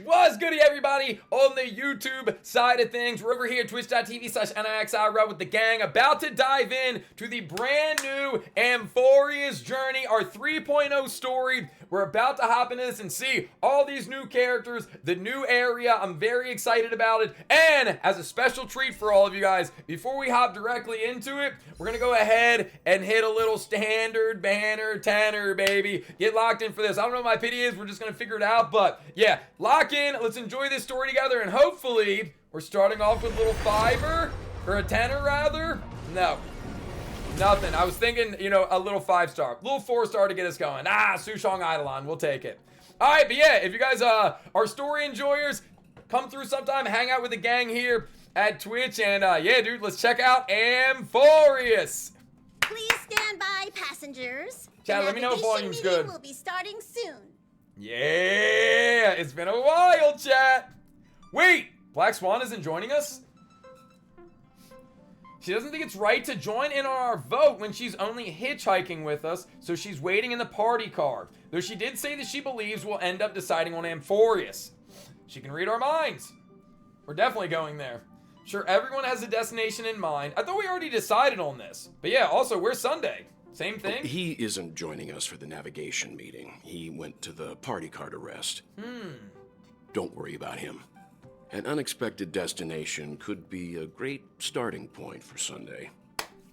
What's goody, everybody, on the YouTube side of things? We're over here at twitch.tv/NIXIREL with the gang, about to dive in to the brand new Amphoreus journey, our 3.0 story. We're about to hop into this and see all these new characters, the new area. I'm very excited about it. And as a special treat for all of you guys, before we hop directly into it, we're going to go ahead and hit a little standard banner tenor, baby. Get locked in for this. I don't know what my pity is. We're just going to figure it out. But yeah, lock in. Let's enjoy this story together. And hopefully, we're starting off with a little fiver, or a tenor rather. No. Nothing. I was thinking, you know, a little 5-star. Little 4-star to get us going. Sushong Eidolon. We'll take it. Alright, but yeah, if you guys are story enjoyers, come through sometime, hang out with the gang here at Twitch, and yeah, dude, let's check out Amphoreus. Please stand by, passengers. Chat, let me know if volume's good. Will be starting soon. Yeah, it's been a while, chat. Wait, Black Swan isn't joining us? She doesn't think it's right to join in on our vote when she's only hitchhiking with us, so she's waiting in the party car. Though she did say that she believes we'll end up deciding on Amphoreus. She can read our minds. We're definitely going there. Sure, everyone has a destination in mind. I thought we already decided on this. But yeah, also, where's Sunday? Same thing? He isn't joining us for the navigation meeting. He went to the party car to rest. Don't worry about him. An unexpected destination could be a great starting point for Sunday.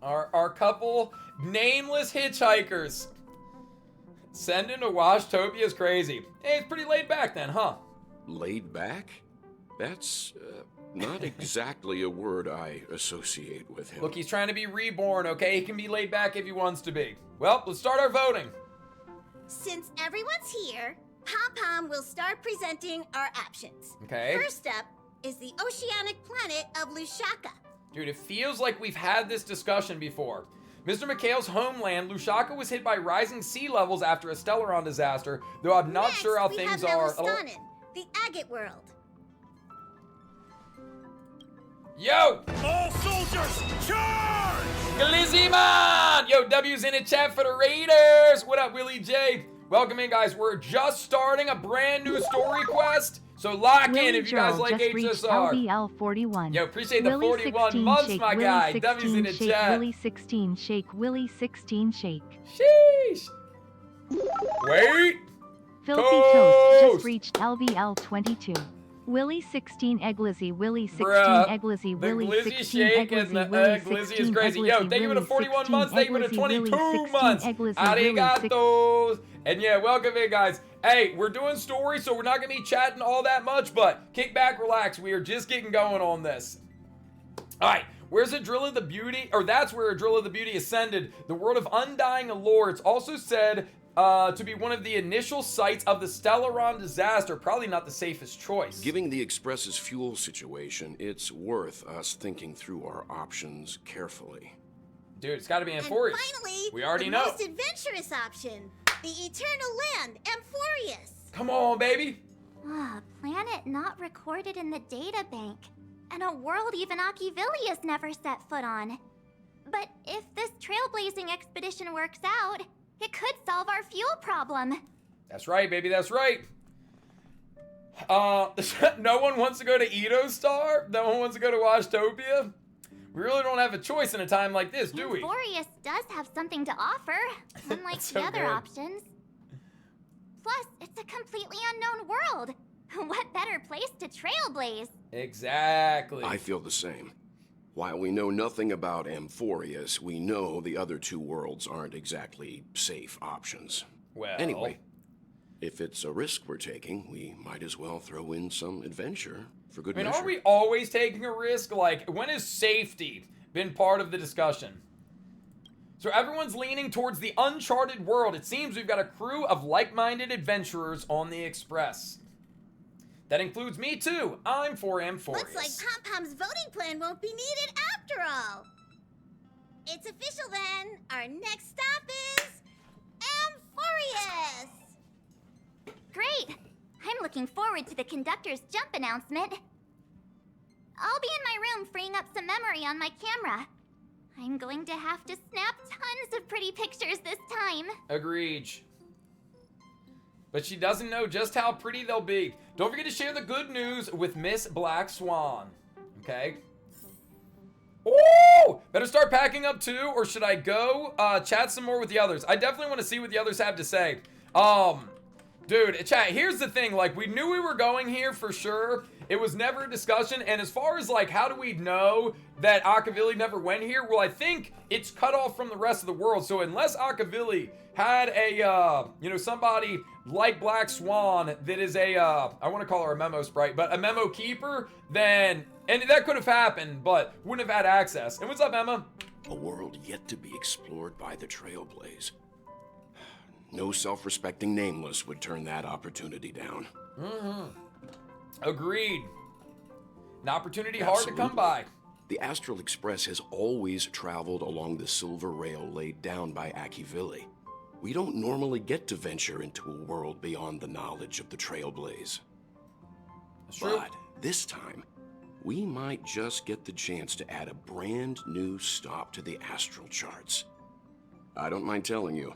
Our couple nameless hitchhikers. Sending to Washtopia is crazy. Hey, it's pretty laid back then, huh? Laid back? That's not exactly a word I associate with him. Look, he's trying to be reborn, okay? He can be laid back if he wants to be. Well, let's start our voting. Since everyone's here, Pom-Pom will start presenting our options. Okay. First up is the oceanic planet of Lushaka. Dude, it feels like we've had this discussion before. Mr. McHale's homeland, Lushaka, was hit by rising sea levels after a Stellaron disaster, though I'm not sure how things are. Next, the Agate world. Yo! All soldiers, charge! Glizzyman! Yo, W's in the chat for the Raiders! What up, Willie J? Welcome in, guys. We're just starting a brand new story quest, so lock in if you guys like HSR. LVL 41. Yo, appreciate the Willie 41 months, shake, my Willie guy. 16 W's in the shake, chat. Willie 16 shake, Willie 16 shake. Sheesh. Wait. Filthy Toast just reached LVL 22. Willie 16 Egglizzy, Willie 16 Egglizzy, Willie 16 Egglizzy, Willie 16 is crazy. Yo, thank you for the 41 months, thank you for the 22 months. Arigatos. And yeah, welcome in, guys. Hey, we're doing stories, so we're not going to be chatting all that much, but kick back, relax. We are just getting going on this. All right. Where's a Drill of the Beauty? Or that's where a Drill of the Beauty ascended. The world of undying allure. It's also said to be one of the initial sites of the Stellaron disaster. Probably not the safest choice. Given the Express's fuel situation, it's worth us thinking through our options carefully. Dude, it's got to be Amphoreus. And finally, we already the know. most adventurous option, the Eternal Land, Amphoreus. Come on, baby. A planet not recorded in the data bank, and a world even Achivilius never set foot on. But if this trailblazing expedition works out, it could solve our fuel problem. That's right, baby, that's right. No one wants to go to Edo-Star? No one wants to go to Washtopia? We really don't have a choice in a time like this, do we? Amphoreus does have something to offer, unlike So the other good. options. Plus, it's a completely unknown world. What better place to trailblaze? Exactly. I feel the same. While we know nothing about Amphoreus, we know the other two worlds aren't exactly safe options. Well. Anyway, if it's a risk we're taking, we might as well throw in some adventure for good measure. Are we always taking a risk? Like, when has safety been part of the discussion? So everyone's leaning towards the uncharted world. It seems we've got a crew of like-minded adventurers on the Express. That includes me too. I'm for Amphoreus. Looks like Pom-Pom's voting plan won't be needed after all. It's official then. Our next stop is Amphoreus. Great! I'm looking forward to the conductor's jump announcement. I'll be in my room freeing up some memory on my camera. I'm going to have to snap tons of pretty pictures this time. Agreed. But she doesn't know just how pretty they'll be. Don't forget to share the good news with Miss Black Swan. Okay. Oh, better start packing up too, or should I go chat some more with the others? I definitely want to see what the others have to say. Dude, chat, here's the thing. Like, we knew we were going here for sure. It was never a discussion. And as far as, like, how do we know that Akavili never went here? Well, I think it's cut off from the rest of the world. So unless Akavili had a, you know, somebody like Black Swan that is a, I want to call her a memo sprite, but a memo keeper, then, and that could have happened, but wouldn't have had access. And what's up, Emma? A world yet to be explored by the Trailblaze. No self-respecting nameless would turn that opportunity down. Agreed. An opportunity hard to come by. The Astral Express has always traveled along the silver rail laid down by Akavili. We don't normally get to venture into a world beyond the knowledge of the Trailblaze. That's true. But this time, we might just get the chance to add a brand new stop to the astral charts. I don't mind telling you,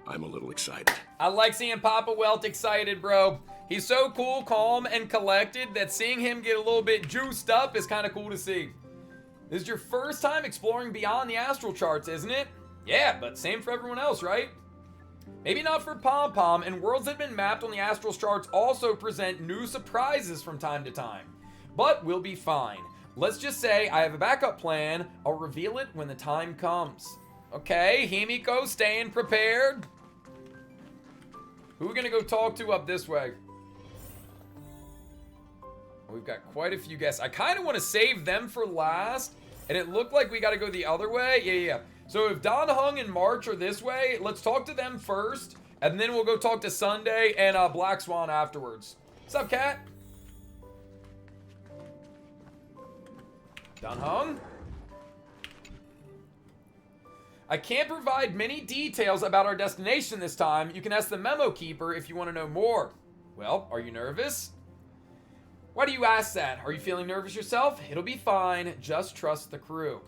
I'm a little excited. I like seeing Papa Welt excited, bro. He's so cool, calm, and collected that seeing him get a little bit juiced up is kind of cool to see. This is your first time exploring beyond the astral charts, isn't it? Yeah, but same for everyone else, right? Maybe not for Pom Pom, and worlds that have been mapped on the astral charts also present new surprises from time to time. But we'll be fine. Let's just say I have a backup plan. I'll reveal it when the time comes. Okay, Himiko, staying prepared. Who are we gonna go talk to up this way? We've got quite a few guests. I kind of want to save them for last, and it looked like we got to go the other way. Yeah. So if Don Hung and March are this way, let's talk to them first, and then we'll go talk to Sunday and Black Swan afterwards. What's up, Cat? Don Hung? I can't provide many details about our destination this time. You can ask the memo keeper if you want to know more. Well, are you nervous? Why do you ask that? Are you feeling nervous yourself? It'll be fine. Just trust the crew.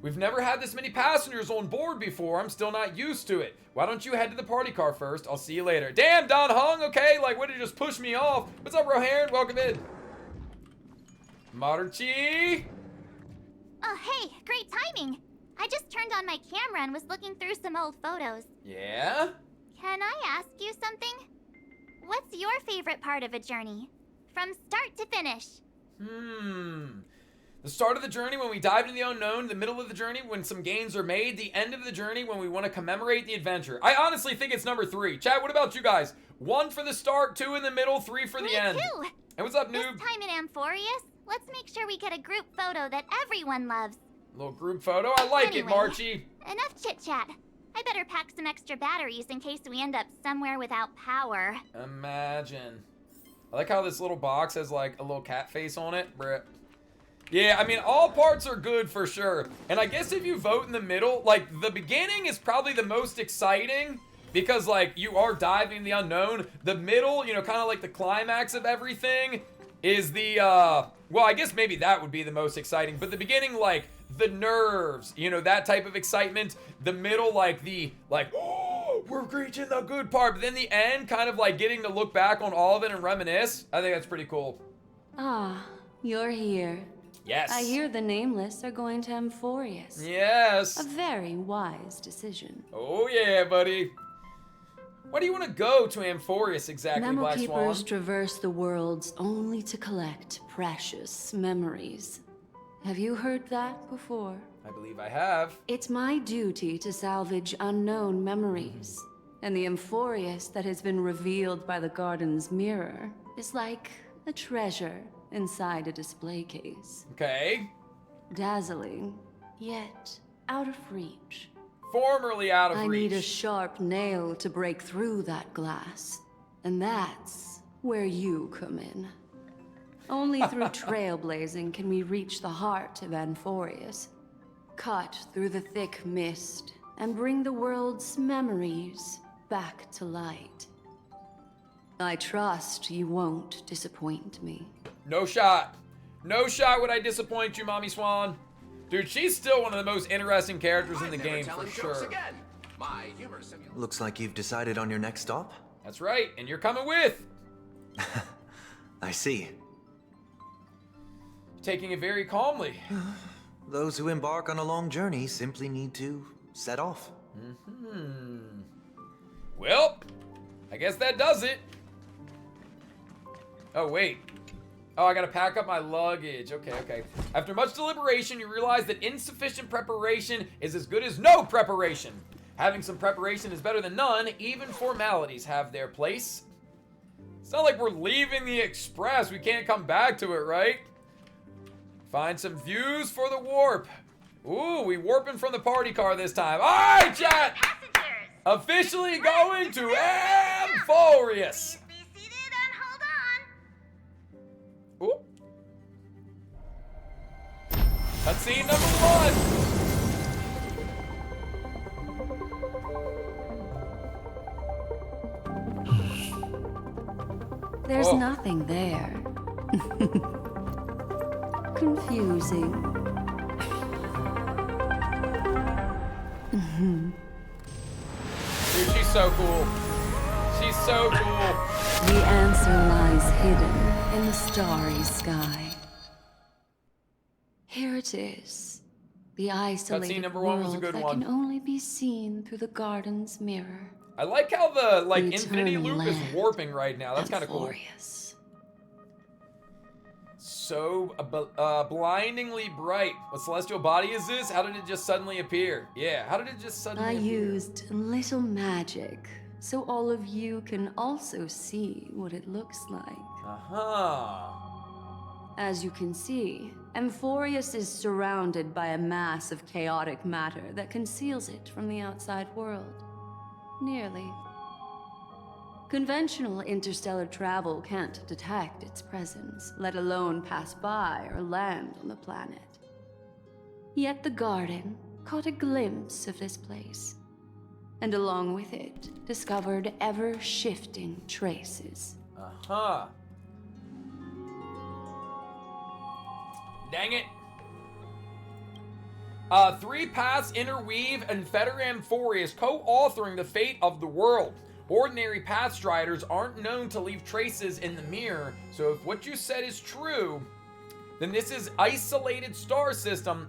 We've never had this many passengers on board before. I'm still not used to it. Why don't you head to the party car first? I'll see you later. Damn, Don Hung, okay? Like, way to just push me off. What's up, Rohan? Welcome in. Maruchi? Oh, hey, great timing. I just turned on my camera and was looking through some old photos. Yeah? Can I ask you something? What's your favorite part of a journey? From start to finish. The start of the journey when we dive into the unknown, the middle of the journey when some gains are made, the end of the journey when we want to commemorate the adventure. I honestly think it's number 3. Chat, what about you guys? 1 for the start, 2 in the middle, 3 for the end. Me too. And what's up, This noob? time in Amphoreus, let's make sure we get a group photo that everyone loves. Little group photo. I like it, Anyway, Marchie. Enough chit-chat. I better pack some extra batteries in case we end up somewhere without power. Imagine. I like how this little box has like a little cat face on it. Bruh. Yeah, I mean, all parts are good for sure. And I guess if you vote in the middle, like the beginning is probably the most exciting because like you are diving in the unknown. The middle, you know, kind of like the climax of everything is the, well, I guess maybe that would be the most exciting. But the beginning, like the nerves, you know, that type of excitement. The middle, like the, like, oh, we're reaching the good part. But then the end, kind of like getting to look back on all of it and reminisce. I think that's pretty cool. Ah, you're here. Yes. I hear the Nameless are going to Amphoreus. Yes. A very wise decision. Oh yeah, buddy. Why do you want to go to Amphoreus exactly, Memo Black Swan? keepers traverse the worlds only to collect precious memories. Have you heard that before? I believe I have. It's my duty to salvage unknown memories. And the Amphoreus that has been revealed by the garden's mirror is like a treasure inside a display case. Okay. Dazzling, yet out of reach. Formerly out of I reach. need a sharp nail to break through that glass. And that's where you come in. Only through trailblazing can we reach the heart of Amphoreus. Cut through the thick mist and bring the world's memories back to light. I trust you won't disappoint me. No shot. No shot would I disappoint you, Mommy Swan. Dude, she's still one of the most interesting characters in the game, for sure. Looks like you've decided on your next stop. That's right, and you're coming with. I see. Taking it very calmly. Those who embark on a long journey simply need to set off. Well, I guess that does it. Oh, wait. Oh, I gotta pack up my luggage. Okay. After much deliberation, you realize that insufficient preparation is as good as no preparation. Having some preparation is better than none. Even formalities have their place. It's not like we're leaving the express. We can't come back to it, right? Find some views for the warp. Ooh, we warping from the party car this time. All right, chat. Passengers! Officially going to Amphoreus. Please be seated and hold on. Ooh. Cutscene number 1. There's Oh. nothing there. Confusing. Dude, she's so cool. She's so cool. The answer lies hidden in the starry sky. Here it is. The isolated number 1 was a world good that one. can only be seen through the garden's mirror. I like how the The infinity eternal loop is land. warping right now. That's kind of cool. Amphoreus. So blindingly bright. What celestial body is this? How did it just suddenly appear? Yeah, how did it just suddenly I appear? used a little magic so all of you can also see what it looks like. Uh-huh. As you can see, Amphoreus is surrounded by a mass of chaotic matter that conceals it from the outside world. Nearly. Conventional interstellar travel can't detect its presence, let alone pass by or land on the planet. Yet the garden caught a glimpse of this place, and along with it, discovered ever-shifting traces. Uh-huh. Dang it. 3 paths interweave and fetter Amphoreus, co-authoring the fate of the world. Ordinary path striders aren't known to leave traces in the mirror, so if what you said is true, then this isolated star system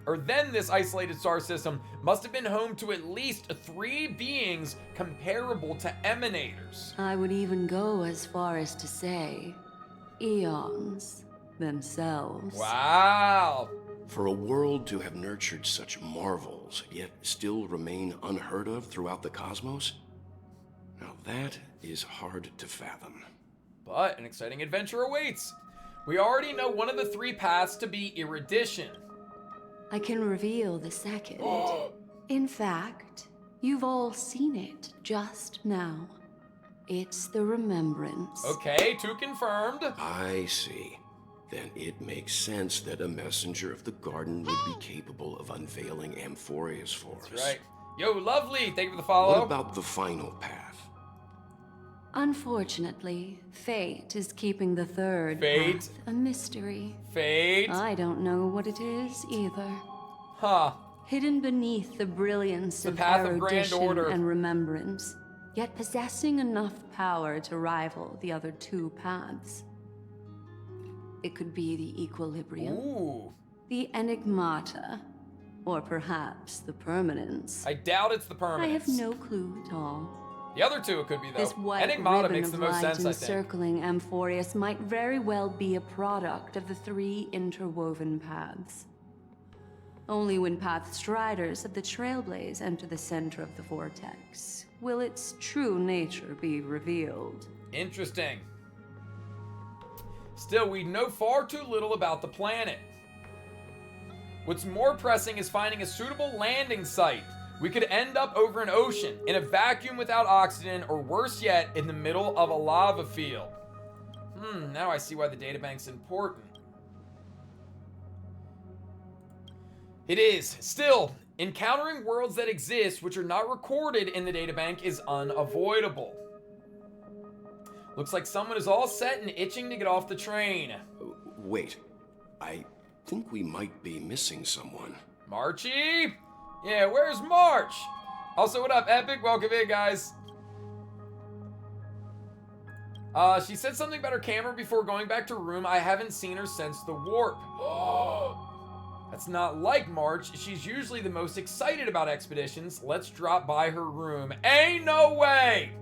must have been home to at least 3 beings comparable to emanators. I would even go as far as to say, eons themselves. Wow. For a world to have nurtured such marvels, yet still remain unheard of throughout the cosmos? Now that is hard to fathom. But an exciting adventure awaits. We already know one of the 3 paths to be erudition. I can reveal the second. In fact, you've all seen it just now. It's the remembrance. Okay, 2 confirmed. I see. Then it makes sense that a messenger of the garden would be capable of unveiling Amphoreus for us. That's right. Yo, lovely. Thank you for the follow. What about the final path? Unfortunately, fate is keeping the third Fate? path a mystery. Fate? I don't know what it is either. Huh. Hidden beneath the brilliance of path of grand erudition order. and remembrance, yet possessing enough power to rival the other 2 paths. It could be the equilibrium, Ooh. the enigmata, or perhaps the permanence. I doubt it's the I permanence. have no clue at all. The other 2 it could be, though. This white Enigmata ribbon makes of the most light sense, I think. encircling Amphoreus might very well be a product of the 3 interwoven paths. Only when path striders of the Trailblaze enter the center of the vortex will its true nature be revealed. Interesting. Still, we know far too little about the planet. What's more pressing is finding a suitable landing site. We could end up over an ocean, in a vacuum without oxygen, or worse yet, in the middle of a lava field. Now I see why the databank's important. It is. Still, encountering worlds that exist which are not recorded in the databank is unavoidable. Looks like someone is all set and itching to get off the train. Wait, I think we might be missing someone. Marchie? Yeah, where's March? Also, what up, Epic? Welcome in, guys. She said something about her camera before going back to her room. I haven't seen her since the warp. That's not like March. She's usually the most excited about expeditions. Let's drop by her room. Ain't no way!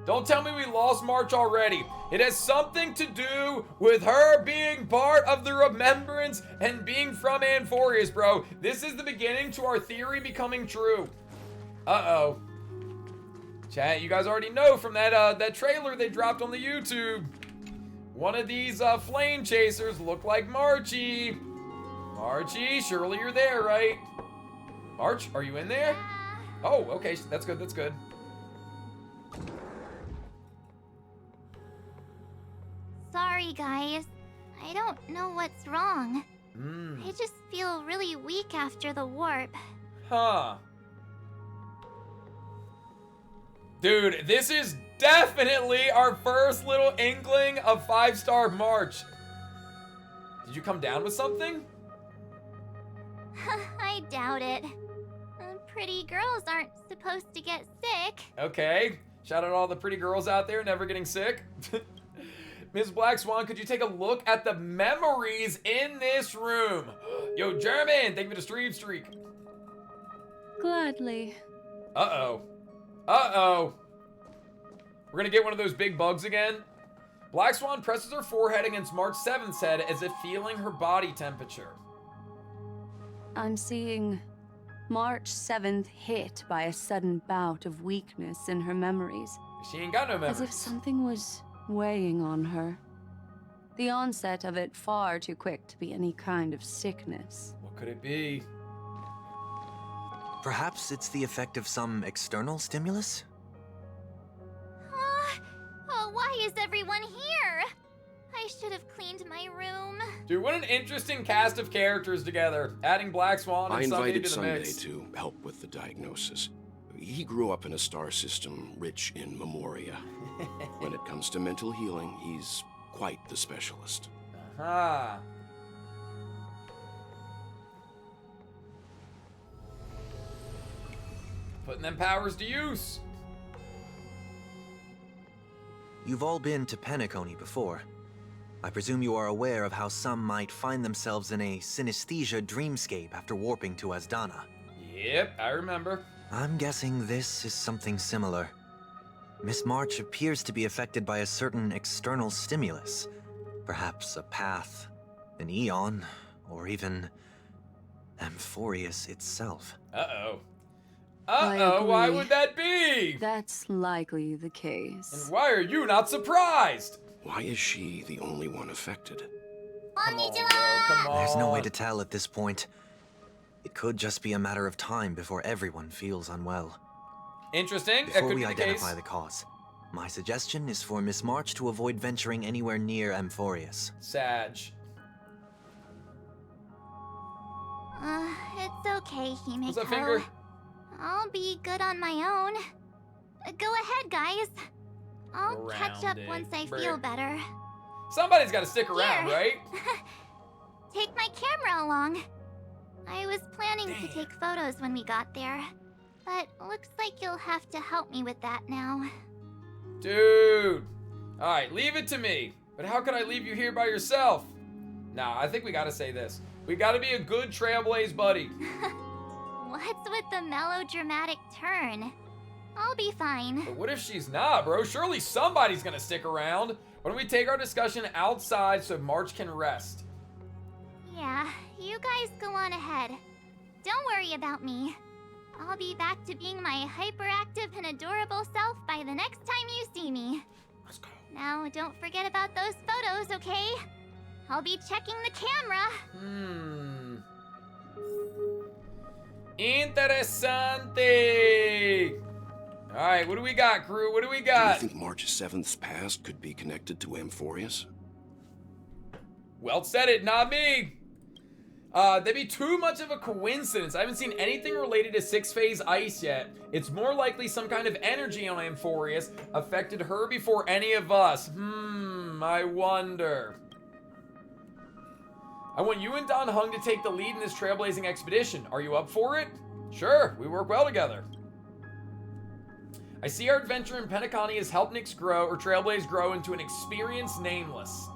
Don't tell me we lost March already. It has something to do with her being part of the remembrance and being from Amphoreus, bro. This is the beginning to our theory becoming true. Uh-oh. Chat, you guys already know from that trailer they dropped on the YouTube. One of these flame chasers look like Marchie. Marchie, surely you're there, right? March, are you in there? Oh, okay, that's good, that's good. Sorry, guys. I don't know what's wrong. I just feel really weak after the warp. Huh. Dude, this is definitely our first little inkling of 5-star March. Did you come down with something? I doubt it. Pretty girls aren't supposed to get sick. Okay. Shout out to all the pretty girls out there never getting sick. Ms. Black Swan, could you take a look at the memories in this room? Yo, German, thank you for the stream streak. Gladly. Uh-oh. Uh-oh. We're gonna get one of those big bugs again. Black Swan presses her forehead against March 7th's head as if feeling her body temperature. I'm seeing March 7th hit by a sudden bout of weakness in her memories. She ain't got no memories. As if something was weighing on her. The onset of it far too quick to be any kind of sickness. What could it be? Perhaps it's the effect of some external stimulus? Oh, why is everyone here? I should have cleaned my room. Dude, what an interesting cast of characters together. Adding Black Swan and I Sunday invited to the Sunday mix. to help with the diagnosis. He grew up in a star system rich in memoria. When it comes to mental healing, he's quite the specialist. Aha. Putting them powers to use. You've all been to Penacony before. I presume you are aware of how some might find themselves in a synesthesia dreamscape after warping to Asdana. Yep, I remember. I'm guessing this is something similar. Miss March appears to be affected by a certain external stimulus. Perhaps a path, an eon, or even Amphoreus itself. Uh-oh. I Uh-oh, why agree. would that be? That's likely the case. And why are you not surprised? Why is she the only one affected? Come on, bro, come on. There's no way to tell at this point. It could just be a matter of time before everyone feels unwell. Interesting. That Before could we be the identify case. the cause, my suggestion is for Miss March to avoid venturing anywhere near Amphoreus. Sag. It's okay, Himeko. What's that finger? I'll be good on my own. Go ahead, guys. I'll catch up Grounded. once I Brr. feel better. Somebody's got to stick around, Here. right? Take my camera along. I was planning to take photos when we got there, but looks like you'll have to help me with that now. Dude. All right, leave it to me. But how could I leave you here by yourself? Nah, I think we got to say this. We got to be a good Trailblaze buddy. What's with the melodramatic turn? I'll be fine. But what if she's not, bro? Surely somebody's gonna stick around. Why don't we take our discussion outside so March can rest? Yeah, you guys go on ahead. Don't worry about me. I'll be back to being my hyperactive and adorable self by the next time you see me. Let's go. Now, don't forget about those photos, okay? I'll be checking the camera. Interessante. All right, what do we got, crew? What do we Do you got? think March 7th's past could be connected to Amphoreus? Well said it, not me. That'd be too much of a coincidence. I haven't seen anything related to 6-phase ice yet. It's more likely some kind of energy on Amphoreus affected her before any of us. I wonder. I want you and Don Hung to take the lead in this trailblazing expedition. Are you up for it? Sure, we work well together. I see our adventure in Penacony has helped Nyx grow, or Trailblaze grow, into an experienced nameless.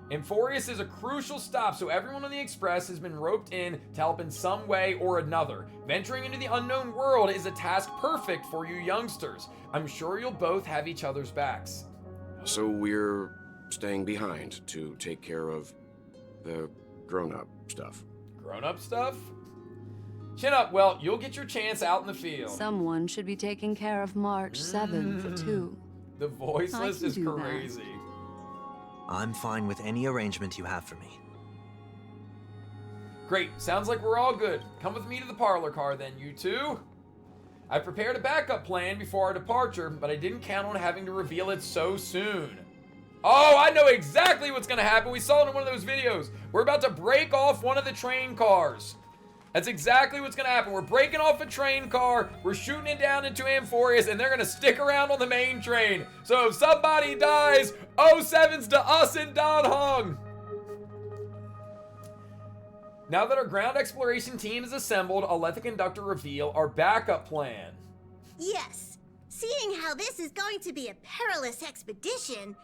Amphoreus is a crucial stop, so everyone on the Express has been roped in to help in some way or another. Venturing into the unknown world is a task perfect for you youngsters. I'm sure you'll both have each other's backs. So we're staying behind to take care of the grown-up stuff. Grown-up stuff? Chin up, well, you'll get your chance out in the field. Someone should be taking care of March 7th, too. The voice I list can is do that. crazy. I'm fine with any arrangement you have for me. Great, sounds like we're all good. Come with me to the parlor car then, you two. I prepared a backup plan before our departure, but I didn't count on having to reveal it so soon. Oh, I know exactly what's gonna happen. We saw it in one of those videos. We're about to break off one of the train cars. That's exactly what's gonna happen. We're breaking off a train car, we're shooting it down into Amphoreus, and they're gonna stick around on the main train. So if somebody dies, 07's to us and Don Hung. Now that our ground exploration team is assembled, I'll let the conductor reveal our backup plan. Yes. Seeing how this is going to be a perilous expedition,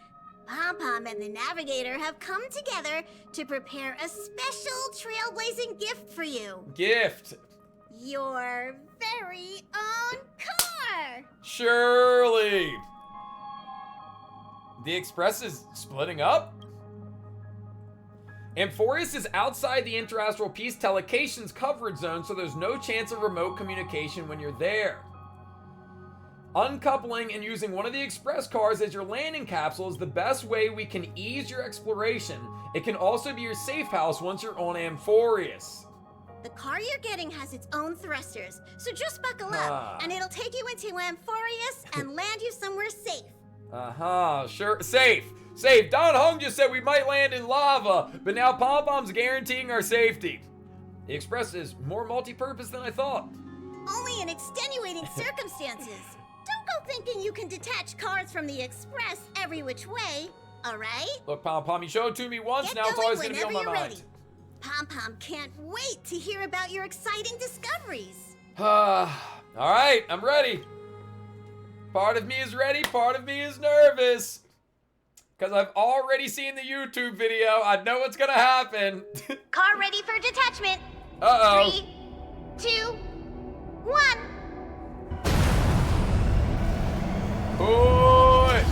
Pom-Pom and the Navigator have come together to prepare a special trailblazing gift for you. Gift. Your very own car! Surely. The Express is splitting up? Amphoreus is outside the interastral peace telecations coverage zone, so there's no chance of remote communication when you're there. Uncoupling and using one of the Express cars as your landing capsule is the best way we can ease your exploration. It can also be your safe house once you're on Amphoreus. The car you're getting has its own thrusters, so just buckle up, and it'll take you into Amphoreus and land you somewhere safe. Sure. Safe. Safe. Don Hung just said we might land in lava, but now Pom-Pom's guaranteeing our safety. The Express is more multi-purpose than I thought. Only in extenuating circumstances. Don't go thinking you can detach cars from the Express every which way, alright? Look, Pom-Pom, you showed it to me once, Get now it's going always gonna be on my whenever you're mind. ready. Pom-Pom can't wait to hear about your exciting discoveries. Alright, I'm ready. Part of me is ready, part of me is nervous. Because I've already seen the YouTube video, I know what's gonna happen. Car ready for detachment. Uh-oh. 3, 2, 1. Boy!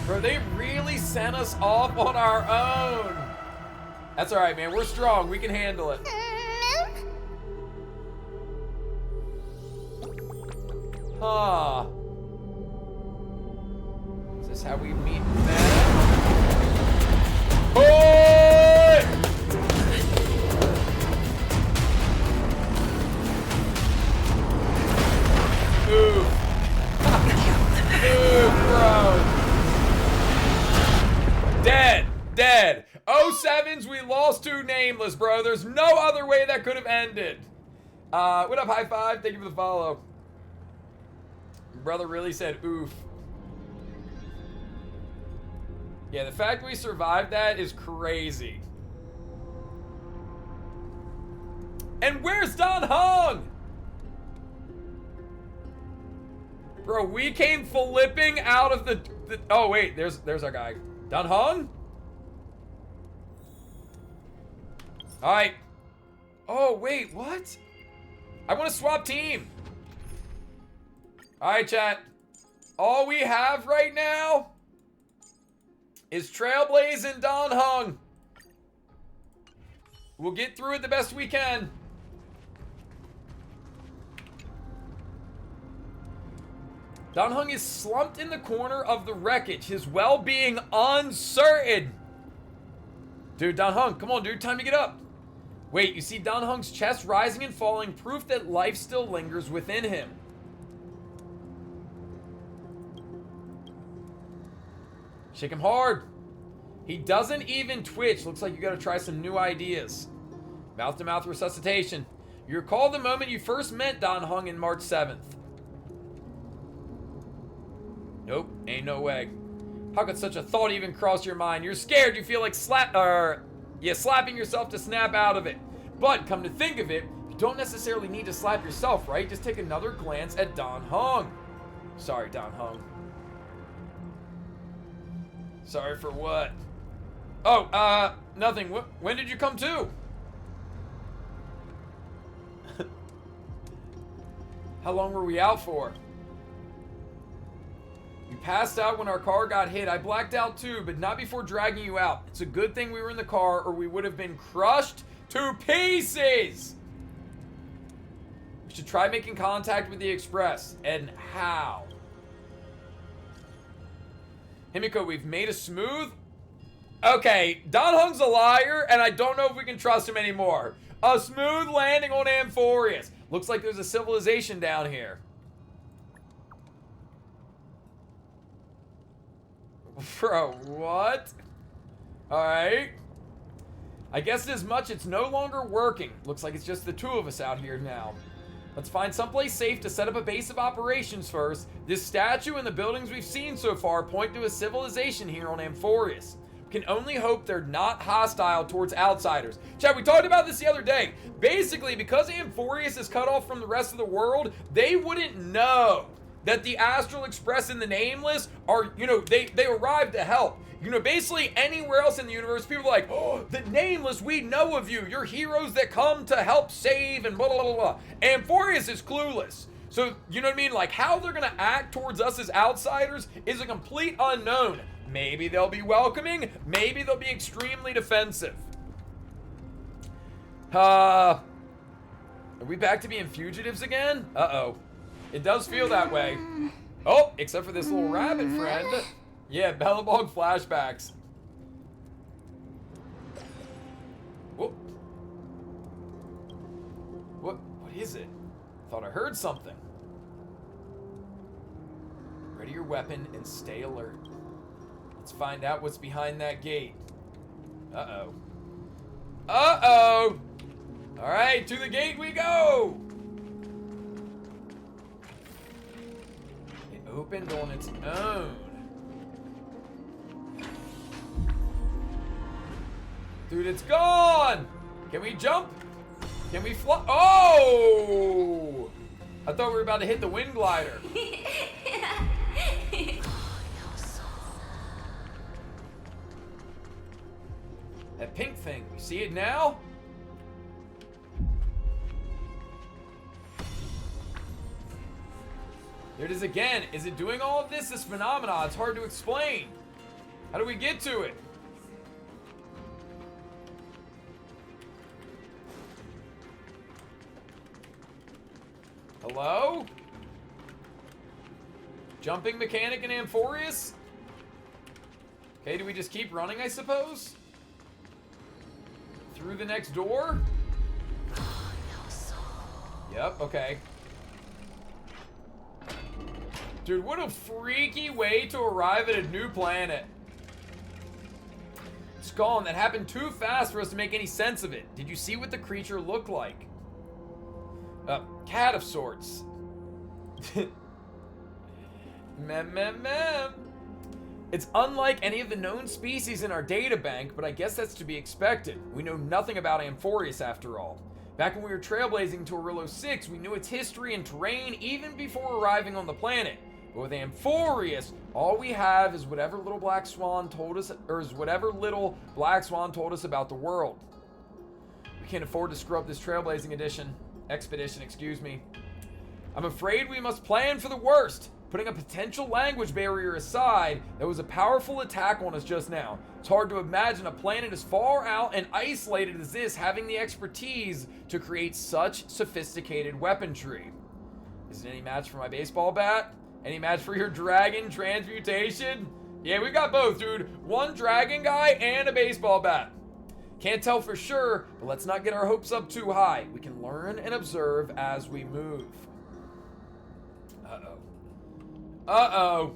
Bro, they really sent us off on our own. That's alright, man. We're strong. We can handle it. Huh. Is this how we meet them? Boy! Ooh. Ooh, bro. Dead. Dead. 07s, we lost to Nameless, bro. There's no other way that could have ended. What up, High Five? Thank you for the follow. Brother really said oof. Yeah, the fact we survived that is crazy. And where's Don Hung? Bro, we came flipping out of the oh wait, there's our guy. Don Hung? Alright. Oh wait, what? I want to swap team. Alright, chat. All we have right now is Trailblaze and Don Hung. We'll get through it the best we can. Don Hung is slumped in the corner of the wreckage, his well-being uncertain. Dude, Don Hung, come on, dude, time to get up. Wait, you see Don Hung's chest rising and falling, proof that life still lingers within him. Shake him hard. He doesn't even twitch. Looks like you gotta try some new ideas. Mouth-to-mouth resuscitation. You recall the moment you first met Don Hung in March 7th. Nope, ain't no way. How could such a thought even cross your mind? You're scared, you feel like slapping yourself to snap out of it. But come to think of it, don't necessarily need to slap yourself, right? Just take another glance at Dan Heng. Sorry, Dan Heng. Sorry for what? Oh, nothing. When did you come to? How long were we out for? You passed out when our car got hit. I blacked out too, but not before dragging you out. It's a good thing we were in the car or we would have been crushed to pieces. We should try making contact with the Express. And how? Himiko, we've made a smooth... Okay, Dan Heng's a liar, and I don't know if we can trust him anymore. A smooth landing on Amphoreus. Looks like there's a civilization down here. Bro, what? Alright. I guessed as much. It's no longer working. Looks like it's just the two of us out here now. Let's find someplace safe to set up a base of operations first. This statue and the buildings we've seen so far point to a civilization here on Amphoreus. Can only hope they're not hostile towards outsiders. Chad, we talked about this the other day. Basically, because Amphoreus is cut off from the rest of the world, they wouldn't know that the Astral Express and the Nameless are, you know, they arrived to help. You know, basically anywhere else in the universe, people are like, oh, the Nameless, we know of you. You're heroes that come to help save and blah, blah, blah, blah. Amphoreus is clueless. So, you know what I mean? Like, how they're going to act towards us as outsiders is a complete unknown. Maybe they'll be welcoming. Maybe they'll be extremely defensive. Are we back to being fugitives again? Uh-oh. It does feel that way. Oh, except for this little rabbit friend. Yeah, Bellabog flashbacks. Whoop. What is it? Thought I heard something. Ready your weapon and stay alert. Let's find out what's behind that gate. Uh-oh. Uh-oh! Alright, to the gate we go! It opened on its own. Dude, it's gone! Can we jump? Can we fly? Oh! I thought we were about to hit the wind glider. That pink thing, you see it now? There it is again. Is it doing all of this phenomena? It's hard to explain. How do we get to it? Hello? Jumping mechanic in Amphoreus? Okay, do we just keep running, I suppose? Through the next door? Yep, okay. Dude, what a freaky way to arrive at a new planet. It's gone. That happened too fast for us to make any sense of it. Did you see what the creature looked like? Cat of sorts. Mem. It's unlike any of the known species in our data bank, but I guess that's to be expected. We know nothing about Amphoreus after all. Back when we were trailblazing to Arillo 6, we knew its history and terrain even before arriving on the planet. But with Amphoreus, all we have is whatever little Black Swan told us, about the world. We can't afford to screw up this trailblazing expedition, excuse me. I'm afraid we must plan for the worst. Putting a potential language barrier aside, there was a powerful attack on us just now. It's hard to imagine a planet as far out and isolated as this having the expertise to create such sophisticated weaponry. Is it any match for my baseball bat? Any match for your dragon transmutation? Yeah, we've got both, dude. One dragon guy and a baseball bat. Can't tell for sure, but let's not get our hopes up too high. We can learn and observe as we move. Uh-oh. Uh-oh.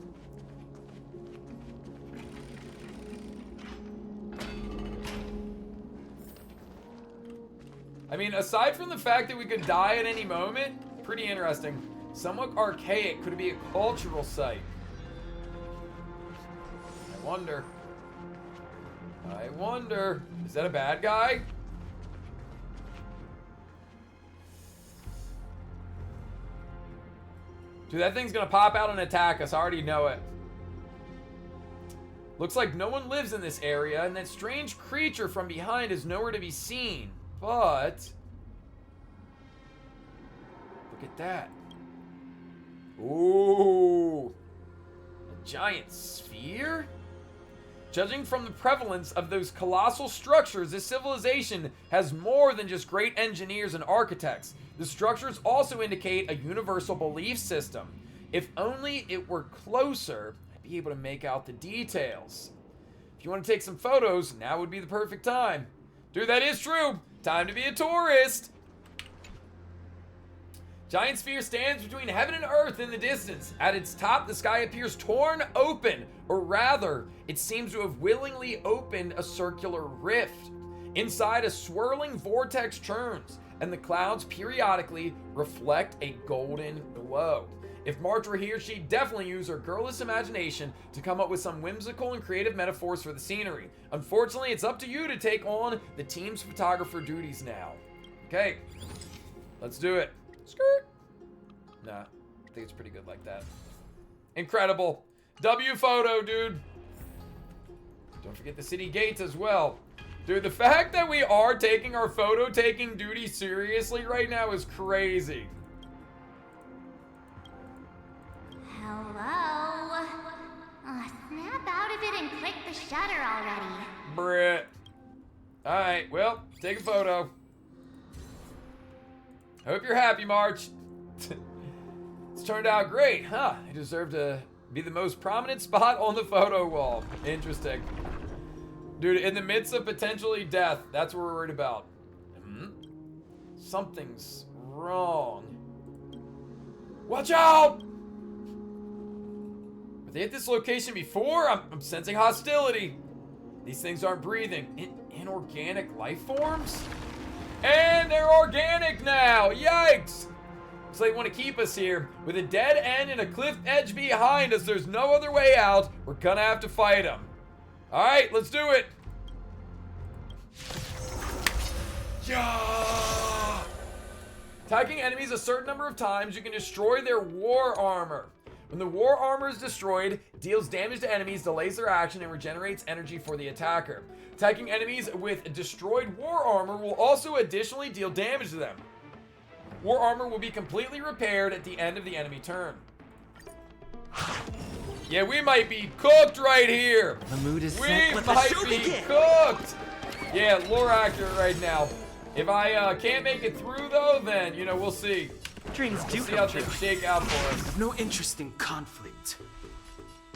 I mean, aside from the fact that we could die at any moment, pretty interesting. Somewhat archaic. Could it be a cultural site? I wonder. Is that a bad guy? Dude, that thing's gonna pop out and attack us. I already know it. Looks like no one lives in this area, and that strange creature from behind is nowhere to be seen. But look at that. Ooh. A giant sphere? Judging from the prevalence of those colossal structures, this civilization has more than just great engineers and architects. The structures also indicate a universal belief system. If only it were closer, I'd be able to make out the details. If you want to take some photos, now would be the perfect time. Dude, that is true. Time to be a tourist. Giant sphere stands between heaven and earth in the distance. At its top, the sky appears torn open, or rather, it seems to have willingly opened a circular rift. Inside, a swirling vortex churns, and the clouds periodically reflect a golden glow. If March were here, she'd definitely use her girlless imagination to come up with some whimsical and creative metaphors for the scenery. Unfortunately, it's up to you to take on the team's photographer duties now. Okay, let's do it. Skirt. Nah, I think it's pretty good like that. Incredible. W photo, dude. Don't forget the city gates as well. Dude, the fact that we are taking our photo taking duty seriously right now is crazy. Hello? Snap out of it and click the shutter already. Brett. Alright, well, take a photo. Hope you're happy, March. It's turned out great, huh? You deserve to be the most prominent spot on the photo wall. Interesting. Dude, in the midst of potentially death, that's what we're worried about. Something's wrong. Watch out! Were they at this location before? I'm sensing hostility. These things aren't breathing. Inorganic life forms? And they're organic now! Yikes! So they want to keep us here. With a dead end and a cliff edge behind us, there's no other way out. We're gonna have to fight them. Alright, let's do it. Yeah! Attacking enemies a certain number of times, you can destroy their war armor. When the war armor is destroyed, it deals damage to enemies, delays their action, and regenerates energy for the attacker. Attacking enemies with destroyed war armor will also additionally deal damage to them. War armor will be completely repaired at the end of the enemy turn. Yeah, we might be cooked right here. The mood is we set. Let might the show be begin. cooked. Yeah, lore accurate right now. If I can't make it through though, then you know we'll see. Dreams do We'll see how come true. things shake out for us. No interest in conflict.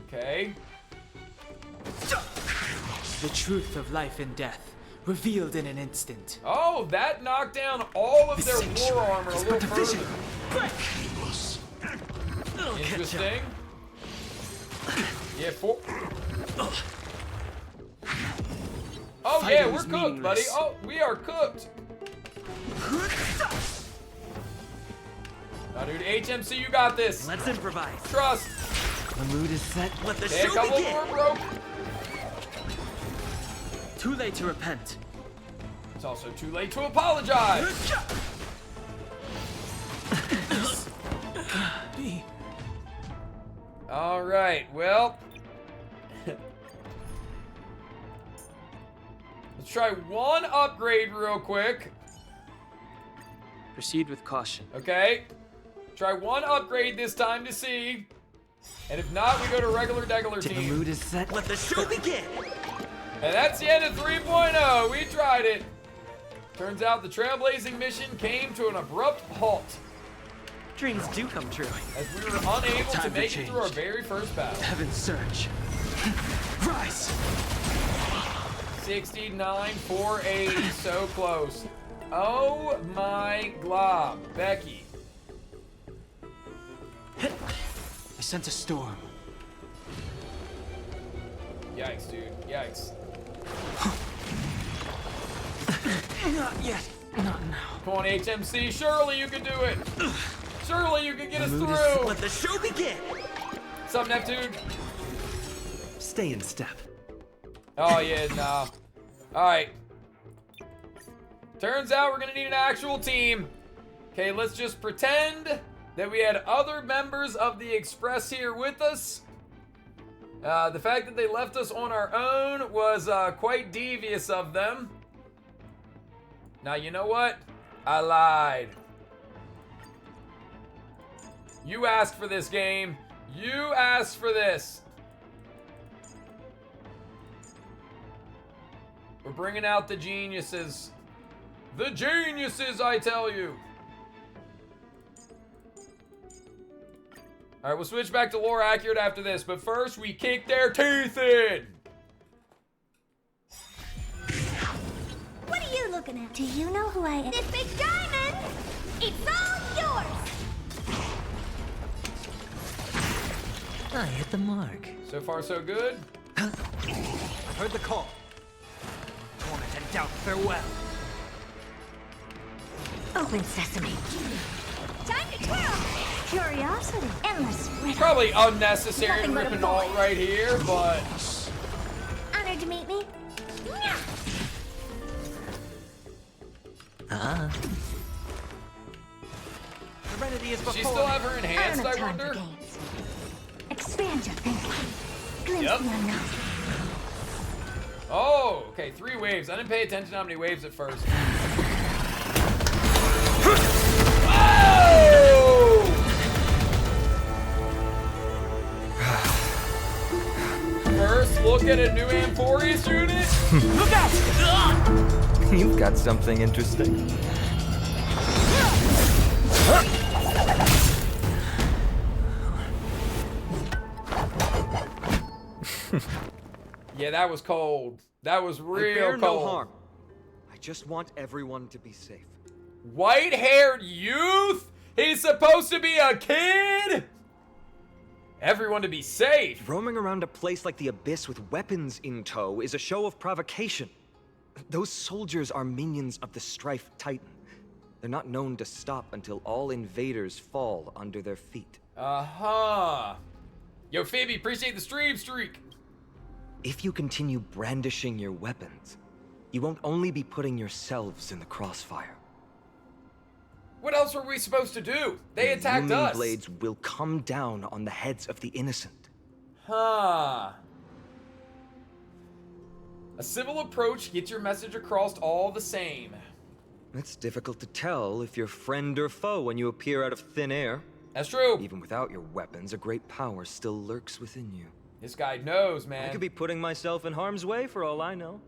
Okay. The truth of life and death, revealed in an instant. Oh, that knocked down all of their war armor a It's little but division. further. Quick! Interesting. Yeah, four. Oh yeah, Fighting we're is cooked, buddy. meaningless. Oh, we are cooked. Now, dude, HMC, you got this. Let's improvise. Trust. The mood is set. Let the Okay, a show couple begin. more broke. Too late to repent. It's also too late to apologize. All right, well. Let's try one upgrade real quick. Proceed with caution. Okay. Try one upgrade this time to see. And if not, we go to regular The team. mood is set. Let the show begin. And that's the end of 3.0. We tried it. Turns out the trailblazing mission came to an abrupt halt Dreams do come true. as we were unable to Time to make it through our change. very first battle. Heaven's surge. Rise. 69, 480, so close. Oh my glob, Becky. I sense a storm. Yikes, dude, yikes. Not yet. Not now. Come on, HMC, surely you can do it. Surely you can get us Mood is set. through. Let the show begin. What's up, Neptune? Stay in step. Oh, yeah, nah. Alright. Turns out we're gonna need an actual team. Okay, let's just pretend that we had other members of the Express here with us. The fact that they left us on our own was quite devious of them. Now, you know what? I lied. You asked for this game. You asked for this. We're bringing out the geniuses. The geniuses, I tell you. All right, we'll switch back to lore accurate after this, but first we kick their teeth in. What are you looking at? Do you know who I am? This big diamond! It's all yours! I hit the mark. So far, so good. I've heard the call. Torment and doubt, farewell. Open sesame. Time to twirl! Curiosity. Endless riddle. Probably unnecessary Nothing but a ripping alt right here, but... Honored to meet me. Serenity is before. Does she still have her enhanced, I Time for wonder? games. Expand your thinking. Glimpse Yep. the unknown. Oh, okay, 3 waves. I didn't pay attention to how many waves at first. Oh! First, look at a new Amphoreus unit. Look out! You've got something interesting. Yeah, that was cold. That was I real bear cold. no harm. I just want everyone to be safe. White-haired youth? He's supposed to be a kid? Everyone to be safe. Roaming around a place like the Abyss with weapons in tow is a show of provocation. Those soldiers are minions of the Strife Titan. They're not known to stop until all invaders fall under their feet. Uh-huh. Yo, Phoebe, appreciate the stream streak. If you continue brandishing your weapons, you won't only be putting yourselves in the crossfire. What else were we supposed to do? They attacked Looming us. blades will come down on the heads of the innocent. Huh. A civil approach gets your message across all the same. It's difficult to tell if you're friend or foe when you appear out of thin air. That's true. Even without your weapons, a great power still lurks within you. This guy knows, I man. could be putting myself in harm's way for all I know.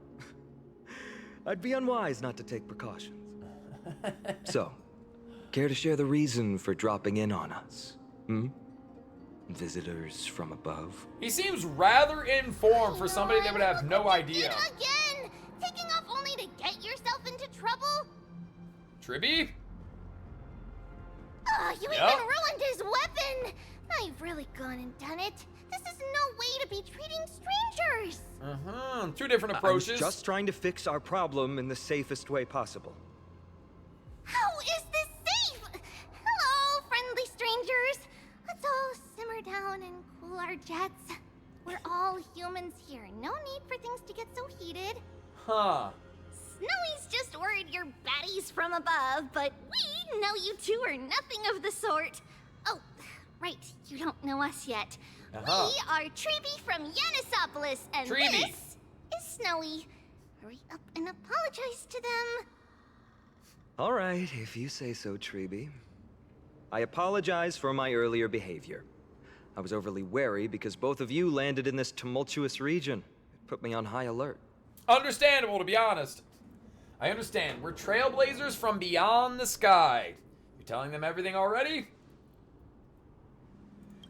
I'd be unwise not to take precautions. So, care to share the reason for dropping in on us? Visitors from above? He seems rather informed for somebody that would have no idea. Again! Taking off only to get yourself into trouble? Tribby? Oh, you Yep. even ruined his weapon! Now you've really gone and done it. This is no way to be treating strangers! Uh-huh. 2 different I was approaches. just trying to fix our problem in the safest way possible. How is this safe? Hello, friendly strangers. Let's all simmer down and cool our jets. We're all humans here. No need for things to get so heated. Huh. Snowy's just worried you're baddies from above, but we know you two are nothing of the sort. Oh, right, you don't know us yet. Uh-huh. We are Treeby from Yanisopolis, and Treeby. this is Snowy. Hurry up and apologize to them. All right, if you say so, Treeby. I apologize for my earlier behavior. I was overly wary because both of you landed in this tumultuous region. It put me on high alert. Understandable, to be honest. I understand. We're trailblazers from beyond the sky. You're telling them everything already?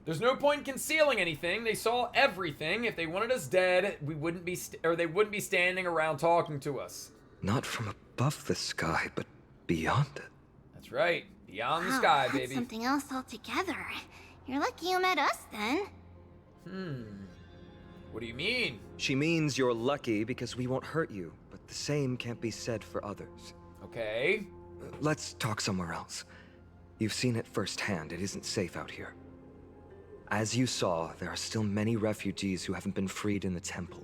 There's no point in concealing anything. They saw everything. If they wanted us dead, we wouldn't be they wouldn't be standing around talking to us. Not from above the sky, but beyond it. That's right. Beyond the Wow, sky, that's baby. something else altogether. You're lucky you met us then. What do you mean? She means you're lucky because we won't hurt you, but the same can't be said for others. Okay. Let's talk somewhere else. You've seen it firsthand. It isn't safe out here. As you saw, there are still many refugees who haven't been freed in the temple.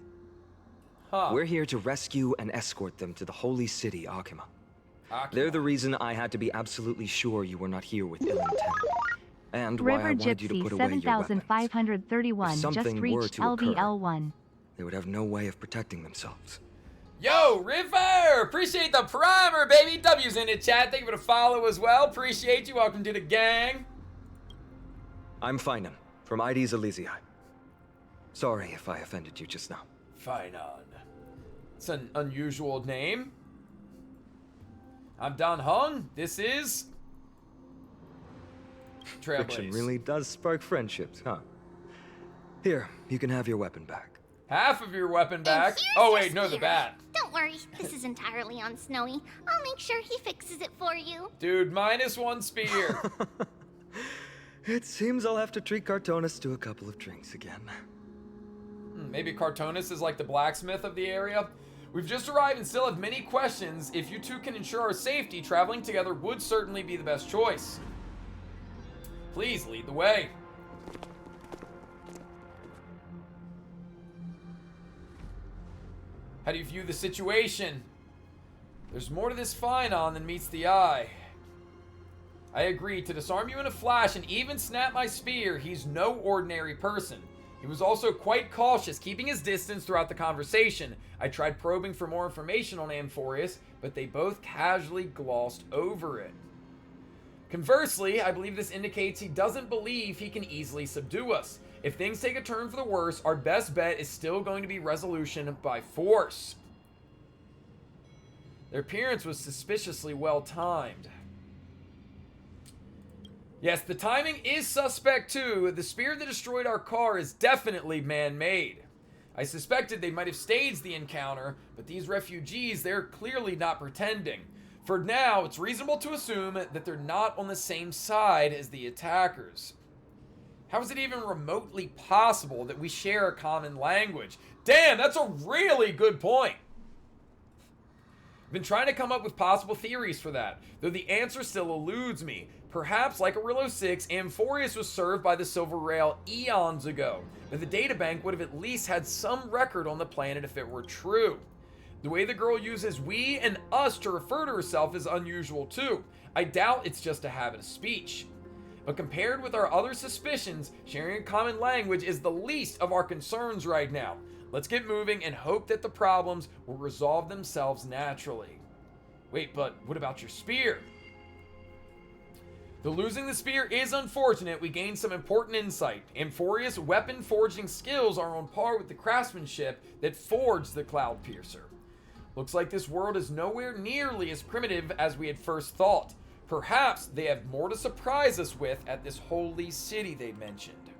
Huh. We're here to rescue and escort them to the holy city, Akima. Akima. They're the reason I had to be absolutely sure you were not here with ill intent. and why I River wanted you to Gypsy put away your weapons. 7531 If just something were reached to occur, LVL1. they would have no way of protecting themselves. Yo, River! Appreciate the primer, baby. W's in the chat. Thank you for the follow as well. Appreciate you. Welcome to the gang. I'm Finan, from ID's Elysiae. Sorry if I offended you just now. Finan. It's an unusual name. I'm Dan Hung. This is Friction Trailblaze. really does spark friendships, huh? Here, you can have your weapon back. Half of your weapon And back. here's Oh your wait, no, the spear. bat. Don't worry, this is entirely on Snowy. I'll make sure he fixes it for you. Dude, -1 spear. It seems I'll have to treat Cartonis to a couple of drinks again. Maybe Cartonis is like the blacksmith of the area. We've just arrived and still have many questions. If you two can ensure our safety, traveling together would certainly be the best choice. Please lead the way. How do you view the situation? There's more to this Finan than meets the eye. I agree to disarm you in a flash and even snap my spear. He's no ordinary person. He was also quite cautious, keeping his distance throughout the conversation. I tried probing for more information on Amphoreus, but they both casually glossed over it. Conversely, I believe this indicates he doesn't believe he can easily subdue us. If things take a turn for the worse, our best bet is still going to be resolution by force. Their appearance was suspiciously well timed. Yes, the timing is suspect too. The spear that destroyed our car is definitely man-made. I suspected they might have staged the encounter, but these refugees, they're clearly not pretending. For now, it's reasonable to assume that they're not on the same side as the attackers. How is it even remotely possible that we share a common language? Damn, that's a really good point. I've been trying to come up with possible theories for that, though the answer still eludes me. Perhaps, like Arillo 6, Amphoreus was served by the Silver Rail eons ago, but the databank would have at least had some record on the planet if it were true. The way the girl uses we and us to refer to herself is unusual too. I doubt it's just a habit of speech. But compared with our other suspicions, sharing a common language is the least of our concerns right now. Let's get moving and hope that the problems will resolve themselves naturally. Wait, but what about your spear? Though losing the spear is unfortunate, we gained some important insight. Amphoreus' weapon forging skills are on par with the craftsmanship that forged the Cloud Piercer. Looks like this world is nowhere nearly as primitive as we had first thought. Perhaps they have more to surprise us with at this holy city they mentioned.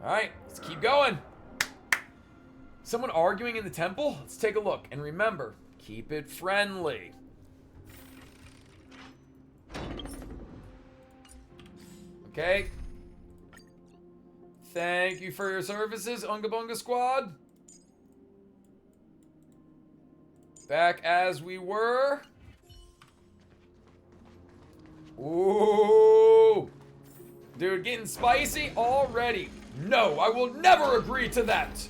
Alright, let's keep going. Someone arguing in the temple? Let's take a look. And remember, keep it friendly. Okay. Thank you for your services, Unga Bunga Squad. Back as we were. Ooh. Dude, getting spicy already. No, I will never agree to that.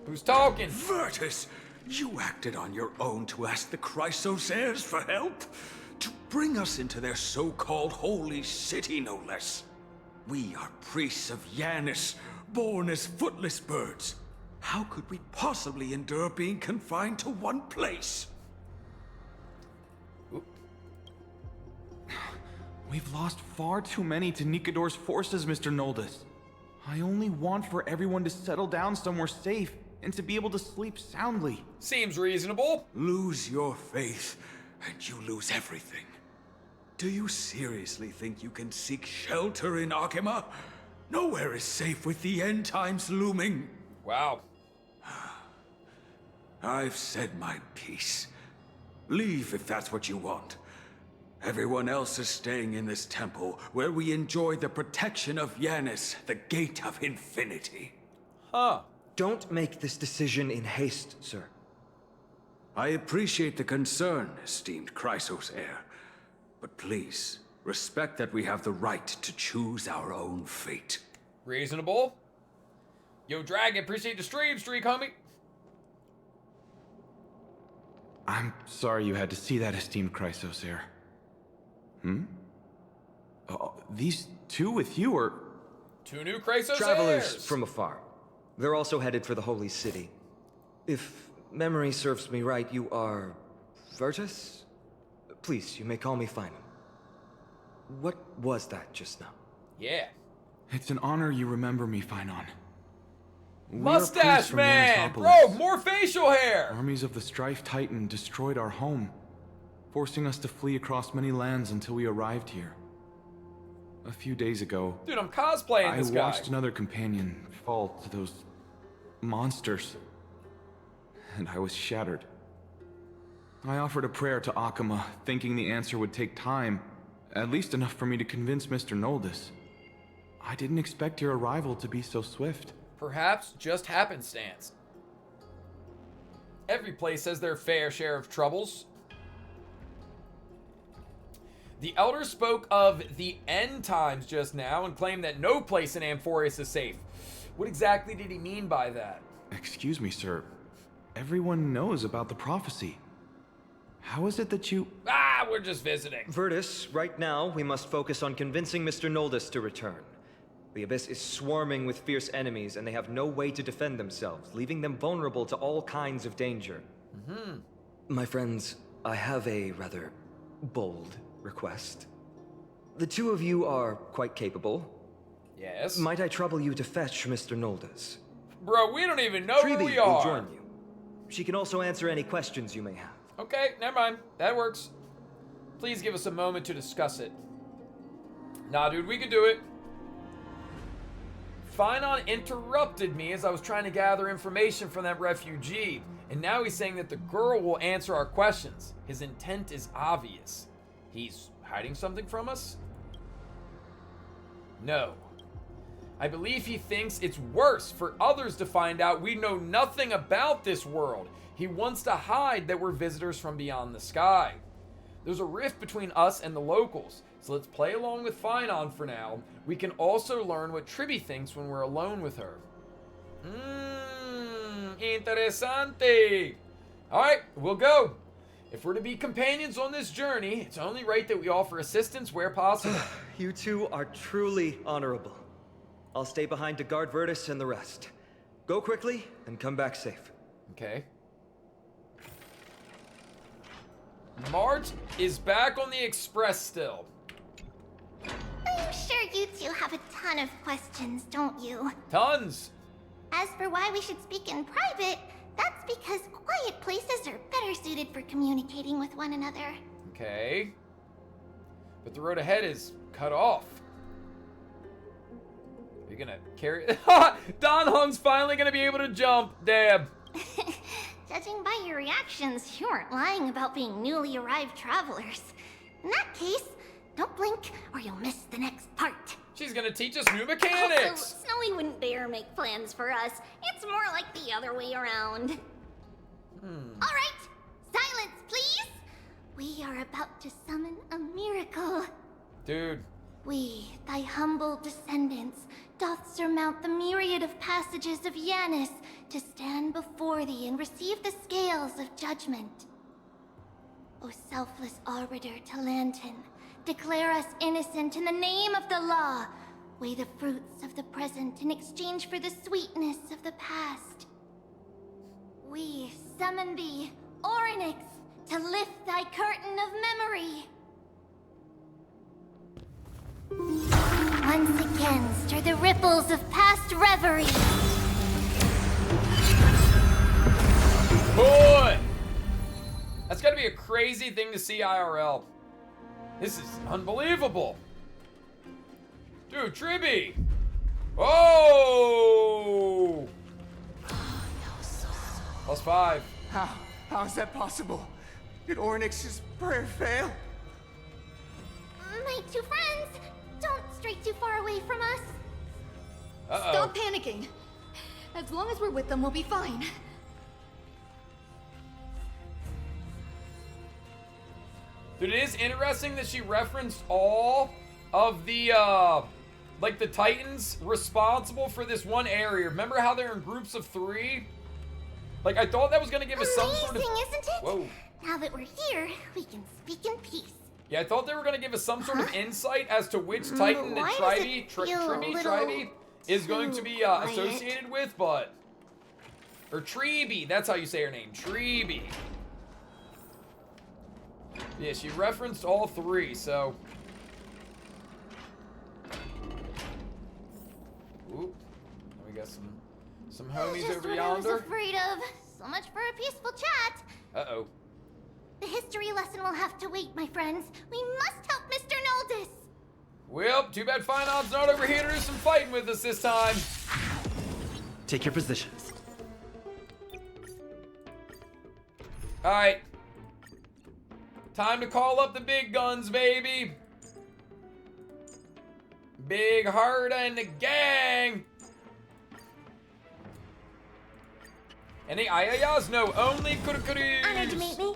Who's talking? Virtus, you acted on your own to ask the Chrysos heirs for help? To bring us into their so-called holy city, no less. We are priests of Yanis, born as footless birds. How could we possibly endure being confined to one place? We've lost far too many to Nikador's forces, Mr. Noldus. I only want for everyone to settle down somewhere safe and to be able to sleep soundly. Seems reasonable. Lose your faith, and you lose everything. Do you seriously think you can seek shelter in Akima? Nowhere is safe with the end times looming. Wow. I've said my piece. Leave if that's what you want. Everyone else is staying in this temple, where we enjoy the protection of Yanis, the Gate of Infinity. Huh. Don't make this decision in haste, sir. I appreciate the concern, esteemed Chrysos heir. But please, respect that we have the right to choose our own fate. Reasonable. Yo, Dragon, appreciate the stream streak, homie. I'm sorry you had to see that, esteemed Chrysos heir. These two with you are... Two new Chrysos Travelers heirs. from afar. They're also headed for the Holy City. If memory serves me right, you are... Virtus? Please, you may call me Finon. What was that just now? Yeah. It's an honor you remember me, Finon. We are Mustache priests from man! Yantopolis. Bro, more facial hair! Armies of the Strife Titan destroyed our home, forcing us to flee across many lands until we arrived here. A few days ago, Dude, I'm cosplaying this guy. I watched another companion fall to those monsters, and I was shattered. I offered a prayer to Akama, thinking the answer would take time, at least enough for me to convince Mr. Noldus. I didn't expect your arrival to be so swift. Perhaps just happenstance. Every place has their fair share of troubles. The Elder spoke of the end times just now and claimed that no place in Amphoreus is safe. What exactly did he mean by that? Excuse me, sir. Everyone knows about the prophecy. How is it that you... Ah, we're just visiting. Virtus, right now, we must focus on convincing Mr. Noldus to return. The Abyss is swarming with fierce enemies, and they have no way to defend themselves, leaving them vulnerable to all kinds of danger. My friends, I have a rather bold request. The two of you are quite capable. Yes. Might I trouble you to fetch Mr. Noldus? Bro, we don't even know where we will are. join you. She can also answer any questions you may have. Okay, never mind. That works. Please give us a moment to discuss it. Nah, dude, we can do it. Finon interrupted me as I was trying to gather information from that refugee, and now he's saying that the girl will answer our questions. His intent is obvious. He's hiding something from us? No. I believe he thinks it's worse for others to find out we know nothing about this world. He wants to hide that we're visitors from beyond the sky. There's a rift between us and the locals, so let's play along with Finon for now. We can also learn what Tribby thinks when we're alone with her. Interessante. Alright, we'll go. If we're to be companions on this journey, it's only right that we offer assistance where possible. You two are truly honorable. I'll stay behind to guard Virtus and the rest. Go quickly and come back safe. Okay. March is back on the express still. I'm sure you two have a ton of questions, don't you? Tons. As for why we should speak in private, that's because quiet places are better suited for communicating with one another. Okay. But the road ahead is cut off. You're gonna carry... Don Hung's finally gonna be able to jump. Damn. Judging by your reactions, you aren't lying about being newly arrived travelers. In that case, don't blink or you'll miss the next part. She's gonna teach us new mechanics. Also, Snowy wouldn't dare make plans for us. It's more like the other way around. All right, silence, please. We are about to summon a miracle. Dude. We, thy humble descendants, doth surmount the myriad of passages of Yanis to stand before thee and receive the scales of judgment. O selfless arbiter Talantin, declare us innocent in the name of the law. Weigh the fruits of the present in exchange for the sweetness of the past. We summon thee, Orynyx, to lift thy curtain of memory. Once again, stir the ripples of past reverie. Boy! That's gotta be a crazy thing to see IRL. This is unbelievable. Dude, Tribby! Oh! +5. How is that possible? Did Orynyx's prayer fail? My two friends, don't stray too far away from us. Stop panicking. As long as we're with them, we'll be fine. Dude, it is interesting that she referenced all of the, like the Titans responsible for this one area. Remember how they're in groups of 3? Like, I thought that was gonna give us some sort of... Amazing, isn't it? Whoa. Now that we're here, we can speak in peace. Yeah, I thought they were gonna give us some sort of insight as to which Titan that Tribe is going to be associated with, but... Or Treebe, that's how you say her name, Treebe. Yeah, she referenced all three, so... Ooh, we got some homies Just over what yonder. I was afraid of. So much for a peaceful chat. Uh-oh. The history lesson will have to wait, my friends. We must help Mr. Noldus. Well, too bad Fine Od's not over here to do some fighting with us this time. Take your positions. Alright. Time to call up the big guns, baby. Big Heart and the gang. Any ayayas? No, only kurukurus. Honored to meet me.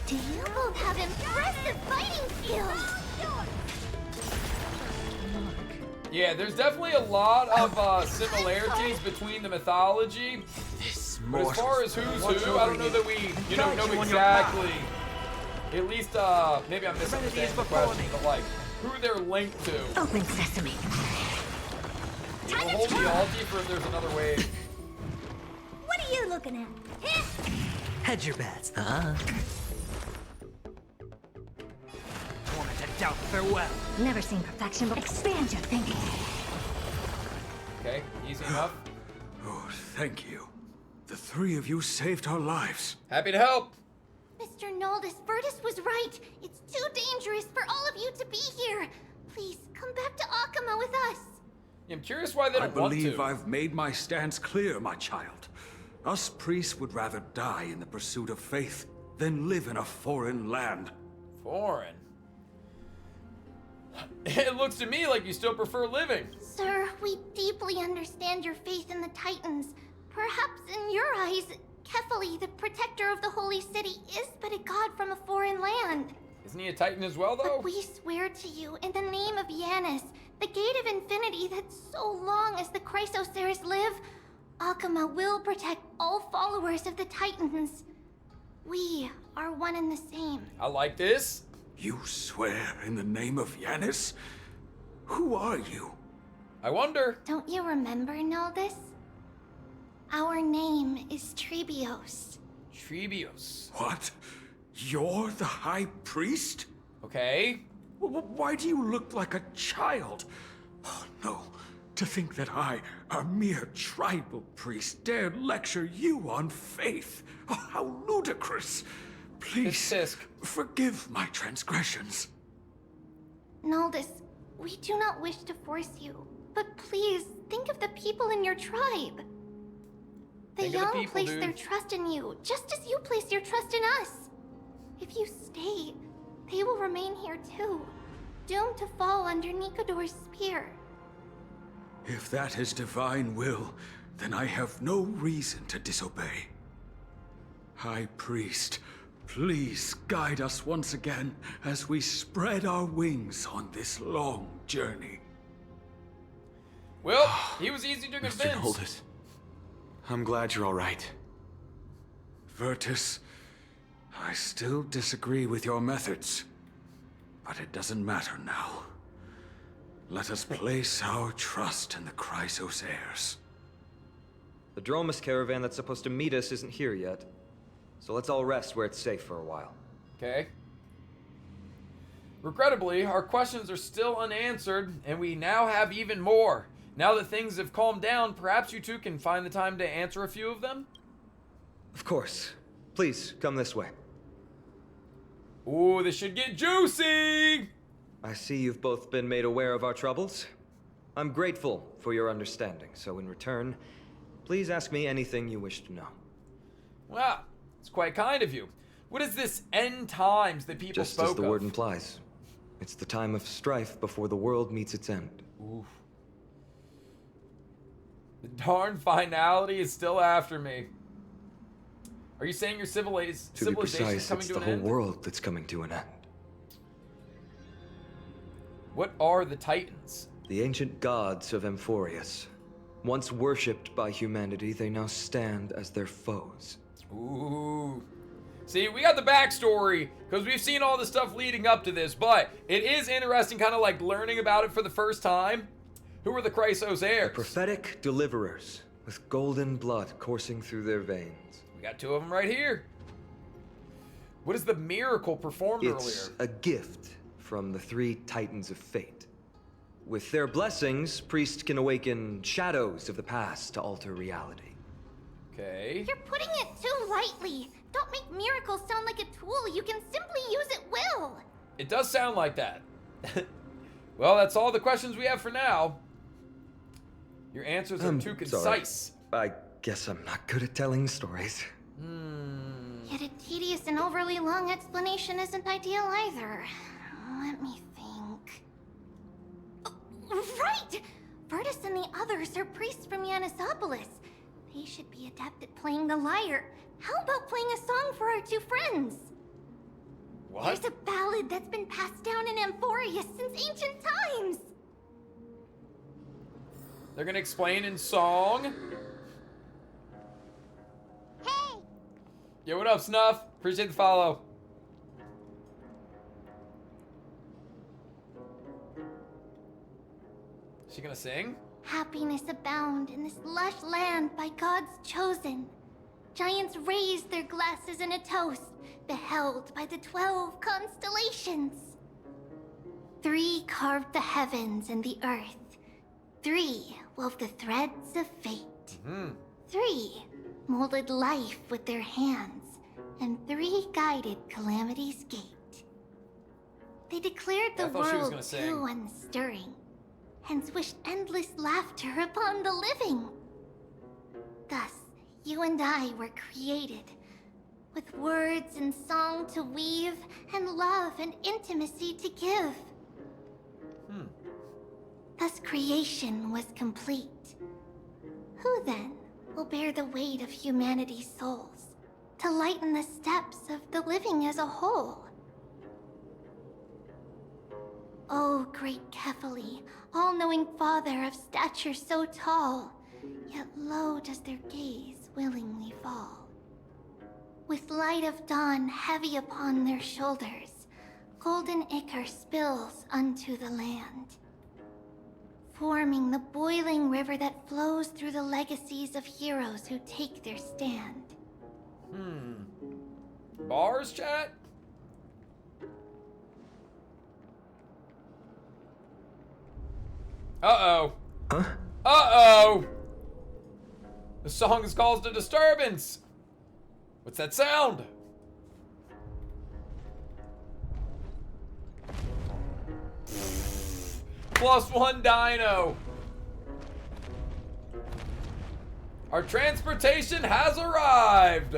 Do you both have impressive fighting skills? Yeah, there's definitely a lot of similarities between the mythology. But as far as who's who, I don't know that we, know exactly. At least, maybe I'm misunderstanding the question, but like, who they're linked to. Open sesame. We'll hold the ulti for if there's another wave. What are you looking at? Hedge your bets, huh? Wanted to doubt farewell. Never seen perfection, but expand your thinking. Okay, easy enough. Oh, thank you. The three of you saved our lives. Happy to help. Mr. Noldus, Virtus was right. It's too dangerous for all of you to be here. Please, come back to Akama with us. I'm curious why they don't want to. I believe I've made my stance clear, my child. Us priests would rather die in the pursuit of faith than live in a foreign land. Foreign? It looks to me like you still prefer living. Sir, we deeply understand your faith in the Titans. Perhaps in your eyes, Kefali, the protector of the Holy City, is but a god from a foreign land. Isn't he a Titan as well, though? But we swear to you, in the name of Yanis, the Gate of Infinity, that so long as the Chrysos Heirs live, Akama will protect all followers of the Titans. We are one and the same. I like this. You swear in the name of Yanis? Who are you? I wonder. Don't you remember, Noldus? Our name is Trebios. Trebios. What? You're the High Priest? Okay. Why do you look like a child? Oh, no. To think that I, a mere tribal priest, dare lecture you on faith. Oh, how ludicrous. Please, forgive my transgressions. Noldus, we do not wish to force you, but please think of the people in your tribe. The young place their trust in you, just as you place your trust in us. If you stay, they will remain here too, doomed to fall under Nikodor's spear. If that is divine will, then I have no reason to disobey. High Priest, please guide us once again as we spread our wings on this long journey. Well, he was easy to convince. Mr. Noldus, I'm glad you're all right. Virtus, I still disagree with your methods, but it doesn't matter now. Let us place our trust in the Chrysos Heirs. The Dromus caravan that's supposed to meet us isn't here yet, so let's all rest where it's safe for a while. Okay. Regrettably, our questions are still unanswered, and we now have even more. Now that things have calmed down, perhaps you two can find the time to answer a few of them? Of course. Please, come this way. Ooh, this should get juicy! I see you've both been made aware of our troubles. I'm grateful for your understanding, so in return, please ask me anything you wish to know. Wow, it's quite kind of you. What is this end times that people spoke of? Just as the word implies. It's the time of strife before the world meets its end. Oof. The darn finality is still after me. Are you saying your civilization is coming to an end? To be precise, it's the whole world that's coming to an end. What are the Titans? The ancient gods of Amphoreus. Once worshipped by humanity, they now stand as their foes. Ooh. See, we got the backstory because we've seen all the stuff leading up to this, but it is interesting kind of like learning about it for the first time. Who are the Chrysos heirs? Prophetic deliverers with golden blood coursing through their veins. We got 2 of them right here. What is the miracle performed It's a gift from the 3 Titans of Fate. With their blessings, priests can awaken shadows of the past to alter reality. Okay. You're putting it too lightly. Don't make miracles sound like a tool you can simply use at will. It does sound like that. Well, that's all the questions we have for now. Your answers are too concise. Sorry. I guess I'm not good at telling stories. Yet a tedious and overly long explanation isn't ideal either. Let me think. Oh, right! Virtus and the others are priests from Yanisopolis. They should be adept at playing the lyre. How about playing a song for our 2 friends? What? There's a ballad that's been passed down in Amphoreus since ancient times. They're gonna explain in song. Hey! Yo, what up, Snuff? Appreciate the follow. Is she gonna sing? Happiness abound in this lush land by God's chosen. Giants raised their glasses in a toast, beheld by the 12 constellations. 3 carved the heavens and the earth. 3 wove the threads of fate. 3 molded life with their hands, and 3 guided calamity's gate. They declared the world too unstirring, hence wished endless laughter upon the living. Thus, you and I were created, with words and song to weave, and love and intimacy to give. Thus creation was complete. Who then will bear the weight of humanity's souls, to lighten the steps of the living as a whole? O great Kephali, all-knowing father of stature so tall, yet low does their gaze willingly fall. With light of dawn heavy upon their shoulders, golden ichor spills unto the land, forming the boiling river that flows through the legacies of heroes who take their stand. Bars, chat? Uh-oh. Huh? Uh-oh! The song has caused a disturbance! What's that sound? +1 dino. Our transportation has arrived.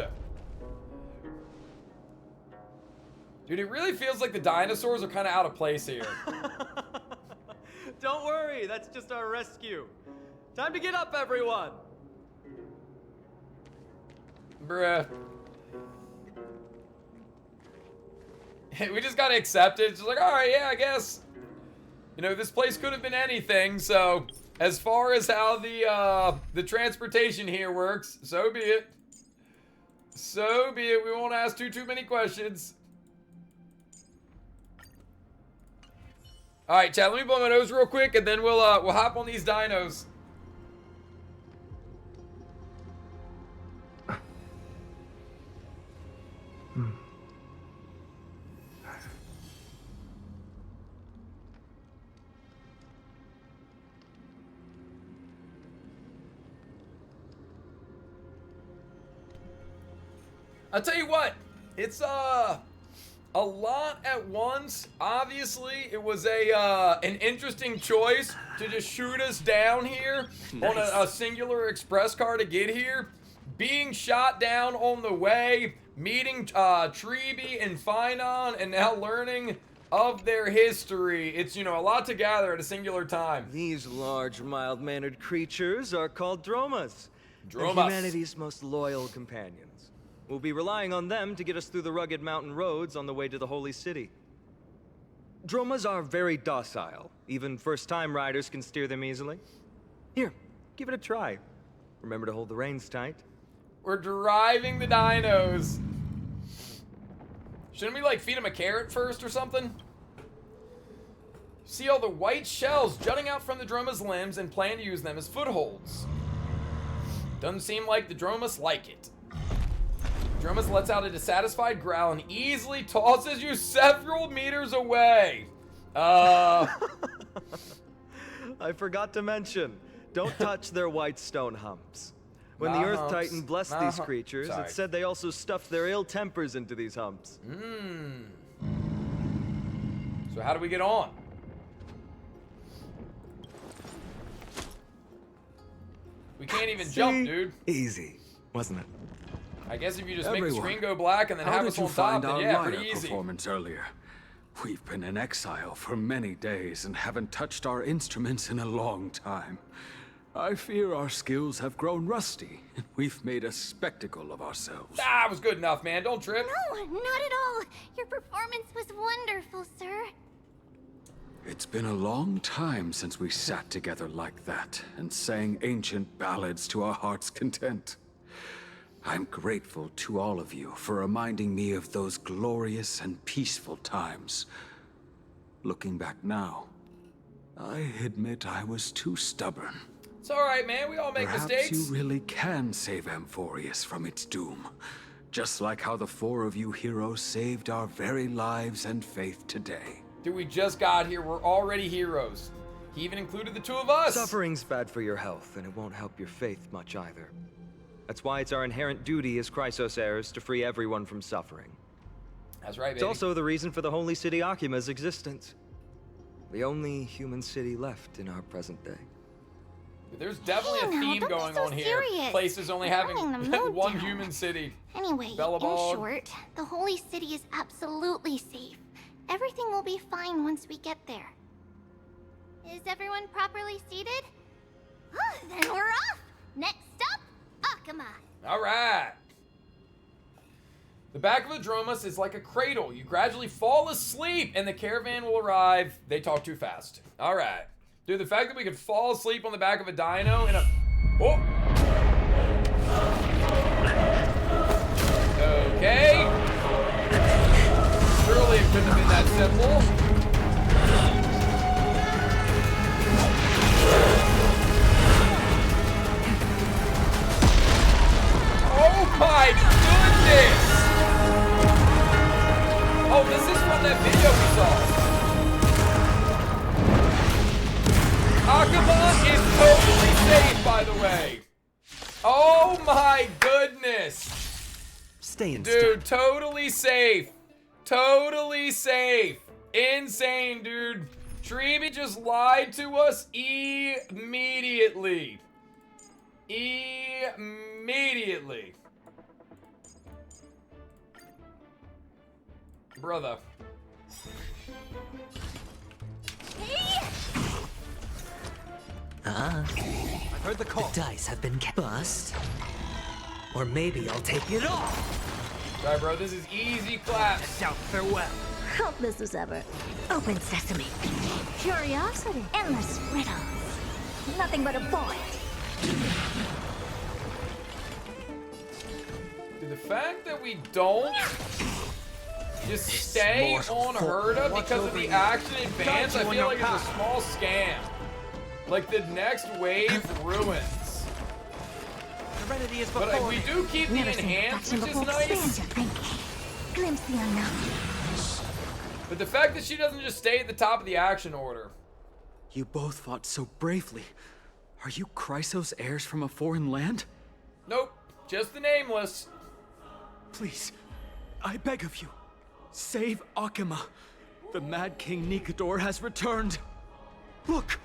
Dude, it really feels like the dinosaurs are kind of out of place here. Don't worry, that's just our rescue. Time to get up, everyone. Bruh. We just gotta accept it. It's just like, alright, yeah, I guess. You know, this place could have been anything, so as far as how the transportation here works, so be it. So be it. We won't ask too many questions. Alright, chat, let me blow my nose real quick and then we'll hop on these dinos. I'll tell you what, it's a lot at once. Obviously, it was an interesting choice to just shoot us down here on a singular express car to get here. Being shot down on the way, meeting Treeby and Finon, and now learning of their history. It's, you know, a lot to gather at a singular time. These large, mild-mannered creatures are called Dromas. Dromas. Humanity's most loyal companions. We'll be relying on them to get us through the rugged mountain roads on the way to the Holy City. Dromas are very docile. Even first-time riders can steer them easily. Here, give it a try. Remember to hold the reins tight. We're driving the dinos. Shouldn't we, like, feed him a carrot first or something? See all the white shells jutting out from the Droma's limbs and plan to use them as footholds. Doesn't seem like the Dromas like it. Dromas lets out a dissatisfied growl and easily tosses you several meters away. I forgot to mention, don't touch their white stone humps. When the Earth Titan blessed these creatures, it said they also stuffed their ill tempers into these humps. So how do we get on? We can't even jump, dude. Easy, wasn't it? I guess if you just make the screen go black and then have us on top, then yeah, pretty easy. Performance earlier. We've been in exile for many days and haven't touched our instruments in a long time. I fear our skills have grown rusty, and we've made a spectacle of ourselves. Ah, it was good enough, man. Don't trip. No, not at all. Your performance was wonderful, sir. It's been a long time since we sat together like that and sang ancient ballads to our heart's content. I'm grateful to all of you for reminding me of those glorious and peaceful times. Looking back now, I admit I was too stubborn. It's alright, man. We all make mistakes. Perhaps you really can save Amphoreus from its doom. Just like how the four of you heroes saved our very lives and faith today. Dude, we just got here. We're already heroes. He even included the two of us. Suffering's bad for your health, and it won't help your faith much either. That's why it's our inherent duty as Chrysos heirs to free everyone from suffering. That's right, baby. It's also the reason for the holy city Akima's existence. The only human city left in our present day. There's definitely a theme going on here. Places only having one human city. Anyway, in short, the holy city is absolutely safe. Everything will be fine once we get there. Is everyone properly seated? Then we're off! Next stop, Akama. Alright. The back of the Dromas is like a cradle. You gradually fall asleep and the caravan will arrive. They talk too fast. Alright. Dude, the fact that we could fall asleep on the back of a dino in a... Oh! Okay. Surely it couldn't have been that simple. Oh my goodness! Oh, this is from that video we saw. Akama is totally safe, by the way. Oh my goodness. Stay in Dude, totally safe. Totally safe. Insane, dude. Tribi just lied to us immediately. Immediately. Brother. I've heard the call. The dice have been bust. Or maybe I'll take it all. Sorry, bro. This is easy claps. Shout farewell. Hope this is ever. Open sesame. Curiosity. Endless riddles. Nothing but a void. Dude, the fact that we don't just stay on Herda because of the action advance, I feel like it's a small scam. Like the next wave ruins. Serenity is but we do keep the enhance, which is nice. Glimpse the unknown. But the fact that she doesn't just stay at the top of the action order. You both fought so bravely. Are you Chrysos heirs from a foreign land? Nope, just the nameless. Please, I beg of you, save Akama. The Mad King Nikador has returned. Look,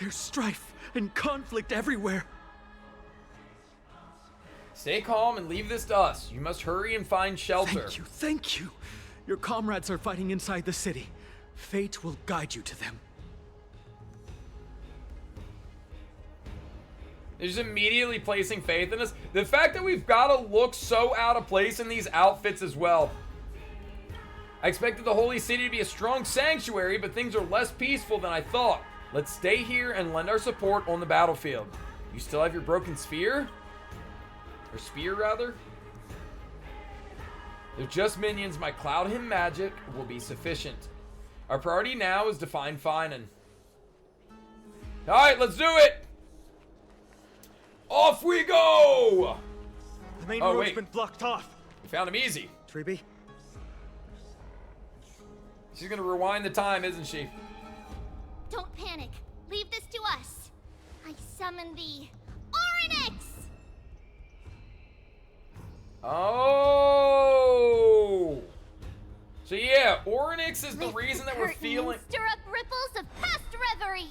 there's strife and conflict everywhere. Stay calm and leave this to us. You must hurry and find shelter. Thank you. Your comrades are fighting inside the city. Fate will guide you to them. They're just immediately placing faith in us. The fact that we've got to look so out of place in these outfits as well. I expected the Holy City to be a strong sanctuary, but things are less peaceful than I thought. Let's stay here and lend our support on the battlefield. You still have your broken sphere? Or spear, rather? They're just minions. My cloud him magic will be sufficient. Our priority now is to find Finan. Alright, let's do it! Off we go! The main road's been blocked off. We found him easy. Treeby? She's gonna rewind the time, isn't she? Don't panic. Leave this to us. I summon the Oryx! Oh! So yeah, Oryx is the reason that we're feeling... Stir up ripples of past reverie!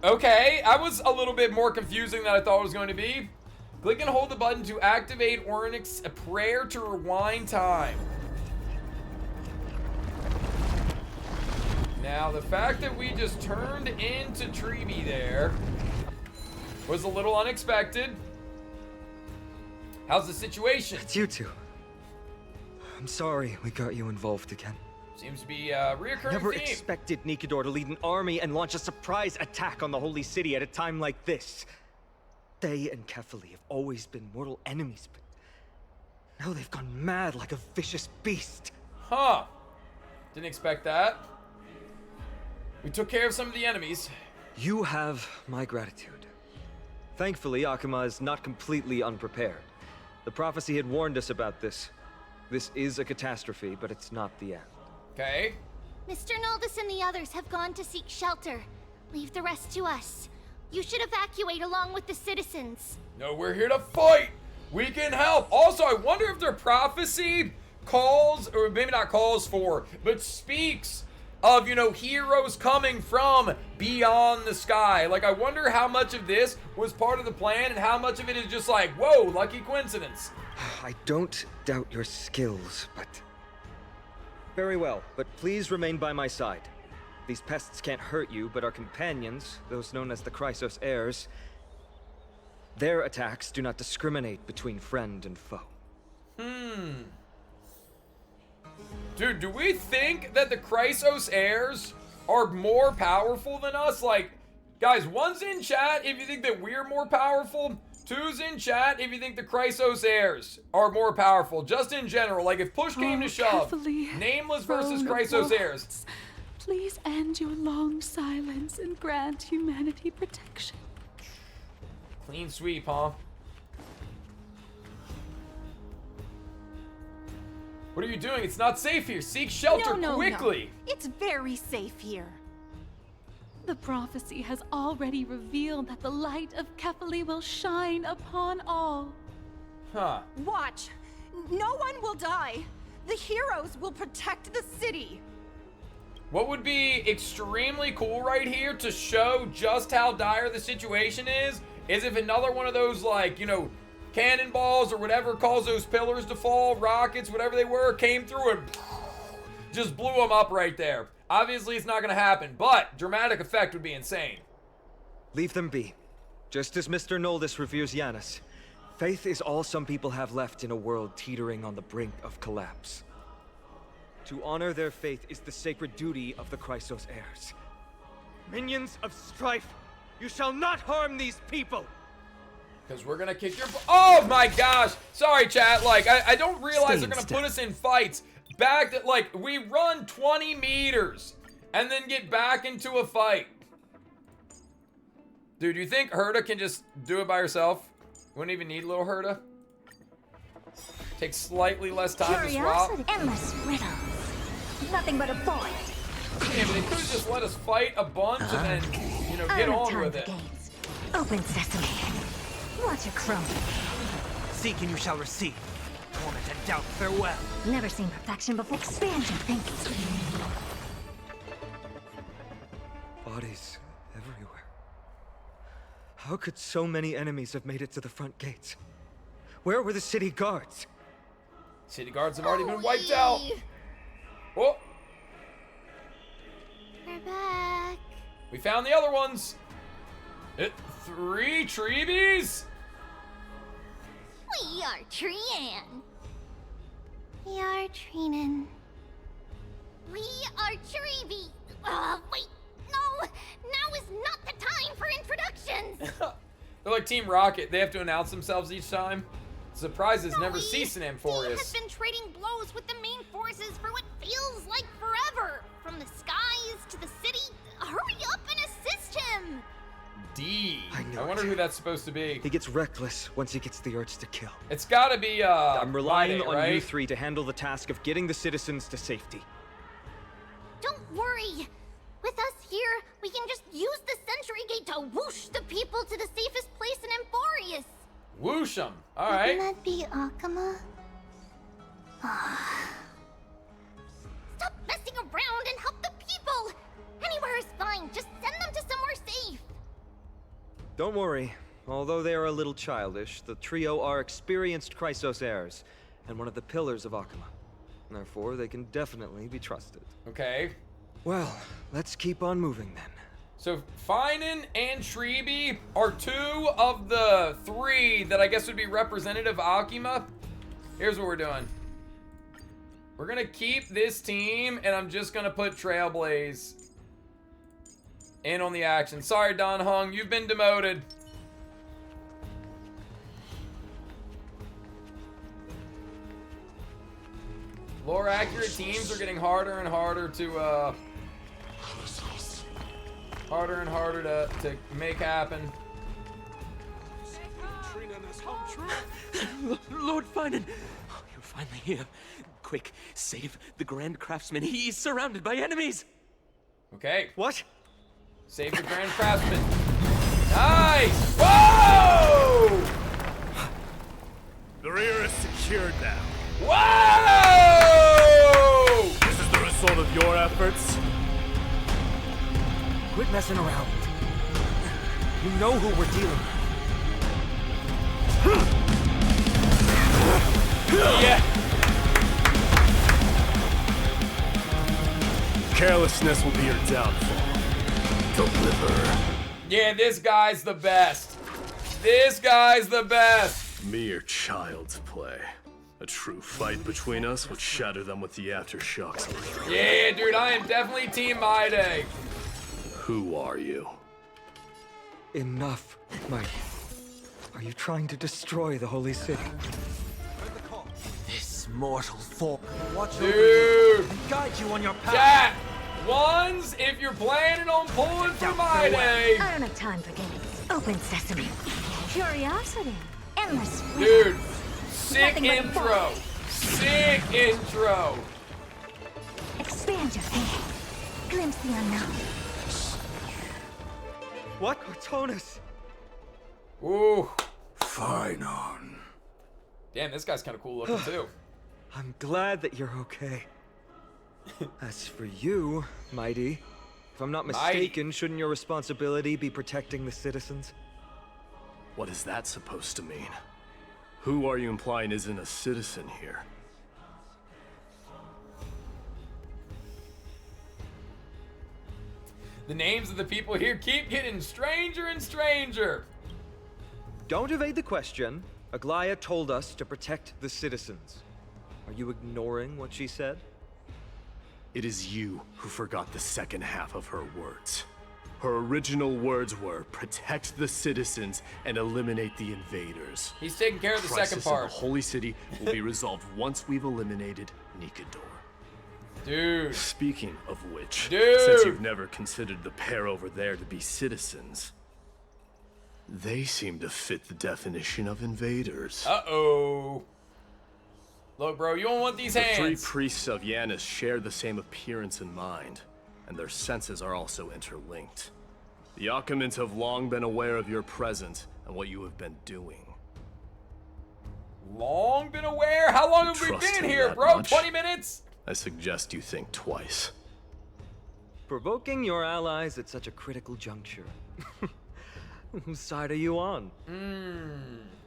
Okay, I was a little bit more confusing than I thought it was going to be. Click and hold the button to activate Oryx, a prayer to rewind time. Now, the fact that we just turned into Treeby there was a little unexpected. How's the situation? It's you two. I'm sorry we got you involved again. Seems to be a reoccurring Never theme. expected Nikador to lead an army and launch a surprise attack on the Holy City at a time like this. They and Kefali have always been mortal enemies, but now they've gone mad like a vicious beast. Huh. Didn't expect that. We took care of some of the enemies. You have my gratitude. Thankfully, Akuma is not completely unprepared. The prophecy had warned us about this. This is a catastrophe, but it's not the end. Okay. Mr. Noldus and the others have gone to seek shelter. Leave the rest to us. You should evacuate along with the citizens. No, we're here to fight. We can help. Also, I wonder if their prophecy calls, or maybe not calls for, but speaks of, you know, heroes coming from beyond the sky. Like, I wonder how much of this was part of the plan and how much of it is just like, whoa, lucky coincidence. I don't doubt your skills, but... Very well, but please remain by my side. These pests can't hurt you, but our companions, those known as the Chrysos Heirs, their attacks do not discriminate between friend and foe. Dude, do we think that the Chrysos Heirs are more powerful than us? Like, guys, one's in chat if you think that we're more powerful. Two's in chat if you think the Chrysos Heirs are more powerful. Just in general, like if push came to shove, Nameless versus Chrysos Heirs. Please end your long silence and grant humanity protection. Clean sweep, huh? What are you doing? It's not safe here. Seek shelter quickly. No. It's very safe here. The prophecy has already revealed that the light of Kefali will shine upon all. Huh. Watch. No one will die. The heroes will protect the city. What would be extremely cool right here to show just how dire the situation is if another one of those, like, you know, cannonballs or whatever caused those pillars to fall, rockets, whatever they were, came through and just blew them up right there. Obviously, it's not going to happen, but dramatic effect would be insane. Leave them be. Just as Mr. Noldus reveres Yanis, faith is all some people have left in a world teetering on the brink of collapse. To honor their faith is the sacred duty of the Chrysos Heirs. Minions of strife, you shall not harm these people! Because we're going to kick your... Oh my gosh! Sorry, chat. Like, I don't realize they're going to put us in fights. Back to, like, we run 20 meters and then get back into a fight. Dude, you think Herta can just do it by herself? Wouldn't even need little Herta? Takes slightly less time to swap. Endless riddles. Nothing but a void. Yeah, but they could have just let us fight a bunch and then, you know, get on with it. Gates. Open sesame. Watch it crumble. Seek and you shall receive. Torment and doubt, farewell. Never seen perfection before. Expand your thinking. Bodies everywhere. How could so many enemies have made it to the front gates? Where were the city guards? City guards have already been wiped out. Oh. We're back. We found the other ones. 3 Treebies? We are Trian. We are Treenan. We are Treeby. Wait. No. Now is not the time for introductions. look, Team Rocket, they have to announce themselves each time. Surprises never cease in Amphoreus. Has been trading blows with the main forces for what feels like forever. From the skies to the city. Hurry up and assist him! D. I wonder who that's supposed to be. He gets reckless once he gets the urge to kill. It's gotta be, I'm relying Friday, on right? you three to handle the task of getting the citizens to safety. Don't worry. With us here, we can just use the Sentry Gate to whoosh the people to the safest place in Amphoreus. Whoosh them. All right. Wouldn't that be Akama? Stop messing around and help the people! Anywhere is fine. Just send them to somewhere safe. Don't worry. Although they are a little childish, the trio are experienced Chrysos heirs, and one of the pillars of Akama. Therefore, they can definitely be trusted. Okay. Well, let's keep on moving then. So Finan and Shribi are 2 of the 3 that I guess would be representative of Akima. Here's what we're doing. We're gonna keep this team, and I'm just gonna put Trailblaze in on the action. Sorry, Don Hung, you've been demoted. Lore accurate teams are getting harder and harder to to make happen. Lord Finan, you're finally here. Quick, save the Grand Craftsman. He's surrounded by enemies. Okay. What? Save the Grand Craftsman. Nice! Whoa! The rear is secured now. Whoa! This is the result of your efforts. Quit messing around. You know who we're dealing with. Yeah. Carelessness will be your downfall. Deliver. Yeah, this guy's the best. This guy's the best. Mere child's play. A true fight between us would shatter them with the aftershocks. Yeah, dude, I am definitely Team My Day. Who are you? Enough, Mike. Are you trying to destroy the Holy City? This mortal form. Watch Dude. over you and guide you on your path. Chat. Ones, if you're planning on pulling for My Day. I don't have time for games. Open sesame. Curiosity. Endless freedom. Dude, sick Nothing but a intro. ball. Sick intro. Expand your thinking. Glimpse the unknown. What? Cortonus? Ooh. Finan. Damn, this guy's kind of cool looking too. I'm glad that you're okay. As for you, Mighty, if I'm not mistaken, shouldn't your responsibility be protecting the citizens? What is that supposed to mean? Who are you implying isn't a citizen here? The names of the people here keep getting stranger and stranger. Don't evade the question. Aglaya told us to protect the citizens. Are you ignoring what she said? It is you who forgot the second half of her words. Her original words were, protect the citizens and eliminate the invaders. He's taking care of the second Crisis in part. the Holy City will be resolved once we've eliminated Nikador. Dude. Speaking of which, Dude. since you've never considered the pair over there to be citizens, they seem to fit the definition of invaders. Uh-oh. Look, bro, you don't want these The hands. 3 priests of Yanis share the same appearance and mind, and their senses are also interlinked. The Akamans have long been aware of your presence and what you have been doing. Long been aware? How long have we Trust been him here, that bro? much? 20 minutes? I suggest you think twice. Provoking your allies at such a critical juncture. Whose side are you on?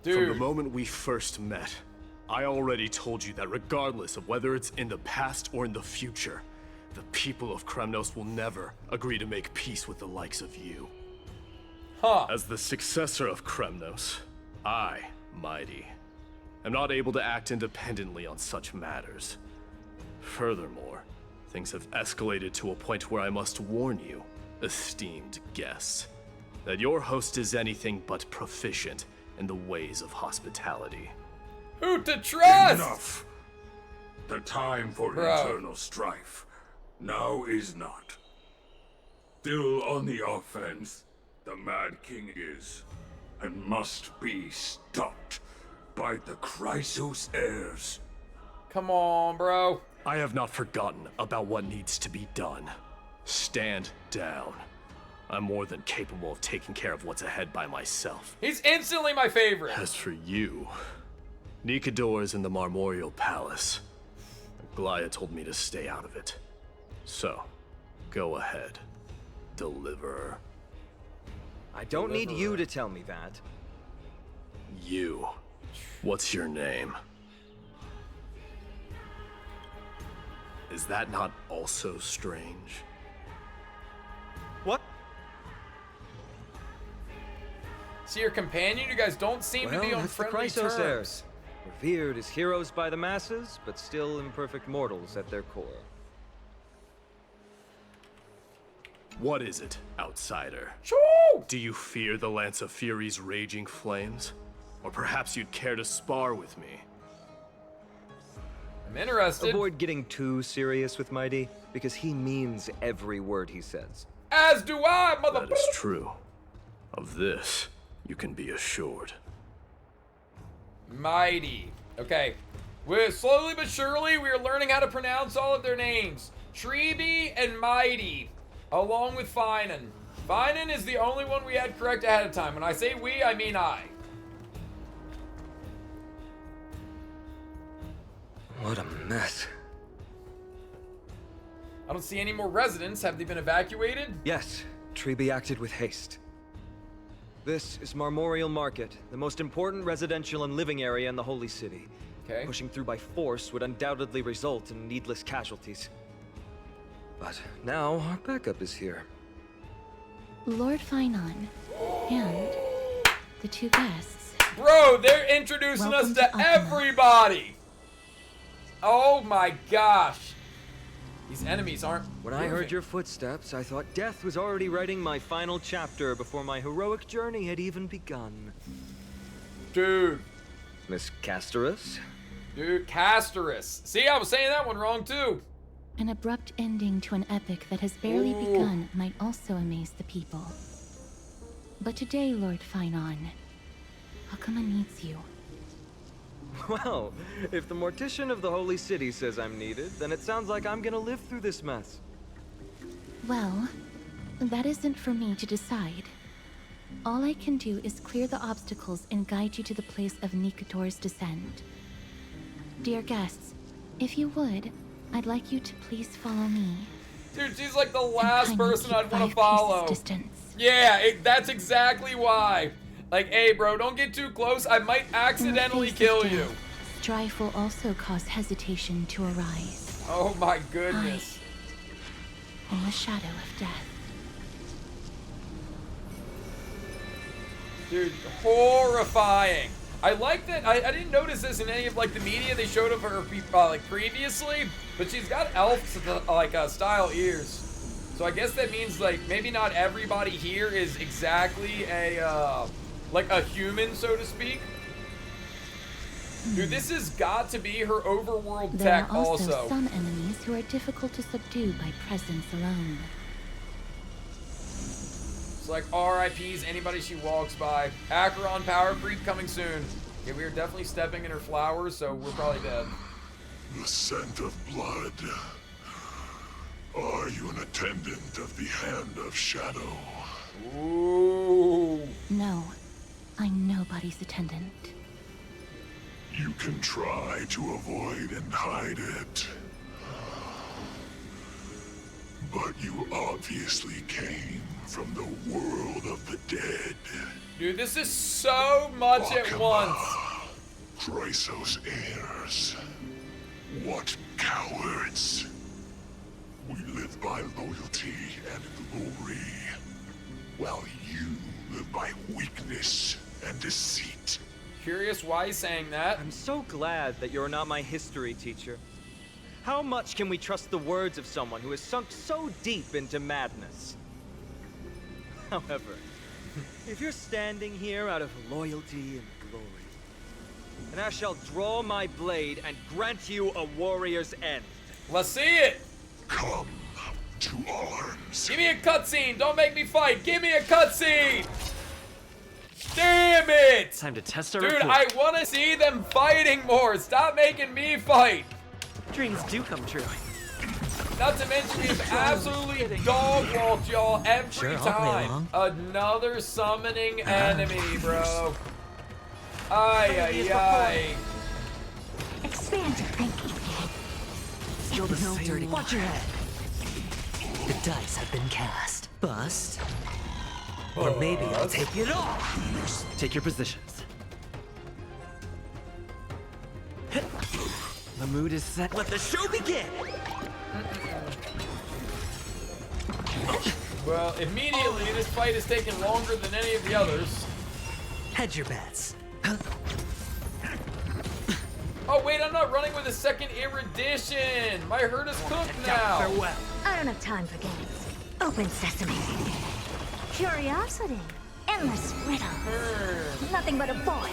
Dude. From the moment we first met, I already told you that regardless of whether it's in the past or in the future, the people of Kremnos will never agree to make peace with the likes of you. Huh. As the successor of Kremnos, I, Mighty, am not able to act independently on such matters. Furthermore, things have escalated to a point where I must warn you, esteemed guests, that your host is anything but proficient in the ways of hospitality. Who to trust? Enough. The time for Bro. eternal strife now is not. Still on the offense, the Mad King is, and must be stopped by the Chrysos heirs. Come on, bro. I have not forgotten about what needs to be done. Stand down. I'm more than capable of taking care of what's ahead by myself. He's instantly my favorite. As for you, Nikador is in the Marmorial Palace. Glaya told me to stay out of it. So, go ahead. Deliver. I don't need you to tell me that. You. What's your name? Is that not also strange? What? See your companion? You guys don't seem to be on that's the friendly Chrysos terms. heirs. Revered as heroes by the masses, but still imperfect mortals at their core. What is it, outsider? Shoo! Do you fear the Lance of Fury's raging flames? Or perhaps you'd care to spar with me? I'm interested. Avoid getting too serious with Mighty, because he means every word he says. As do I, mother. That is true. Of this, you can be assured. Mighty. Okay. We're slowly but surely, we're learning how to pronounce all of their names. Treeby and Mighty, along with Finan. Finan is the only one we had correct ahead of time. When I say we, I mean I. What a mess. I don't see any more residents. Have they been evacuated? Yes, Treeby acted with haste. This is Marmorial Market, the most important residential and living area in the Holy City. Okay. Pushing through by force would undoubtedly result in needless casualties. But now our backup is here. Lord Finan and the two guests. Bro, they're introducing Welcome us to to everybody. Oh my gosh. These enemies aren't When I heard your footsteps, I thought death was already writing my final chapter before my heroic journey had even begun. Dude. Miss Casterus? Dude, Casterus. See, I was saying that one wrong too. An abrupt ending to an epic that has barely begun might also amaze the people. But today, Lord Finan, Akama needs you. Well, if the Mortician of the Holy City says I'm needed, then it sounds like I'm gonna live through this mess. Well, that isn't for me to decide. All I can do is clear the obstacles and guide you to the place of Nikador's descent. Dear guests, if you would, I'd like you to please follow me. Dude, she's like the last kindly person keep I'd want to 5 follow. paces distance. Yeah, that's exactly why. Like, hey, bro, don't get too close. I might accidentally kill you. Strife will also cause hesitation to arise. Oh my goodness. In the shadow of death. Dude, horrifying. I like that. I didn't notice this in any of like the media they showed of her like previously, but she's got elf style ears. So I guess that means like maybe not everybody here is exactly a like a human, so to speak. Dude, this has got to be her overworld There tech are also also. some enemies who are difficult to subdue by presence alone. It's like RIPs anybody she walks by. Acheron power creep coming soon. Yeah, we are definitely stepping in her flowers, so we're probably dead. The scent of blood. Are you an attendant of the Hand of Shadow? Ooh. No, I'm nobody's attendant. You can try to avoid and hide it. But you obviously came from the world of the dead. Dude, this is so much at once. Chrysos heirs. What cowards. We live by loyalty and glory, while you live by weakness and deceit. Curious why he's saying that. I'm so glad that you're not my history teacher. How much can we trust the words of someone who has sunk so deep into madness? However, If you're standing here out of loyalty and glory, then I shall draw my blade and grant you a warrior's end. Let's see it. Come to arms. Give me a cutscene. Don't make me fight. Give me a cutscene. Damn it! Time to test our Dude, report. I want to see them fighting more. Stop making me fight. Dreams do come true. Not to mention we have absolutely dog walked y'all every Sure, I'll play time. along. Another summoning enemy, bro. Ay, ay, ay. Expand your thinking. Still the same. Dirty. Watch your head. The dice have been cast. Bust. Or maybe I'll take it off. Take your positions. The mood is set. Let the show begin. Well, immediately this fight is taking longer than any of the others. Hedge your bets. Oh wait, I'm not running with a second erudition. My hurt is cooked now. Farewell. I don't have time for games. Open sesame. Curiosity. Endless riddles. Nothing but a void.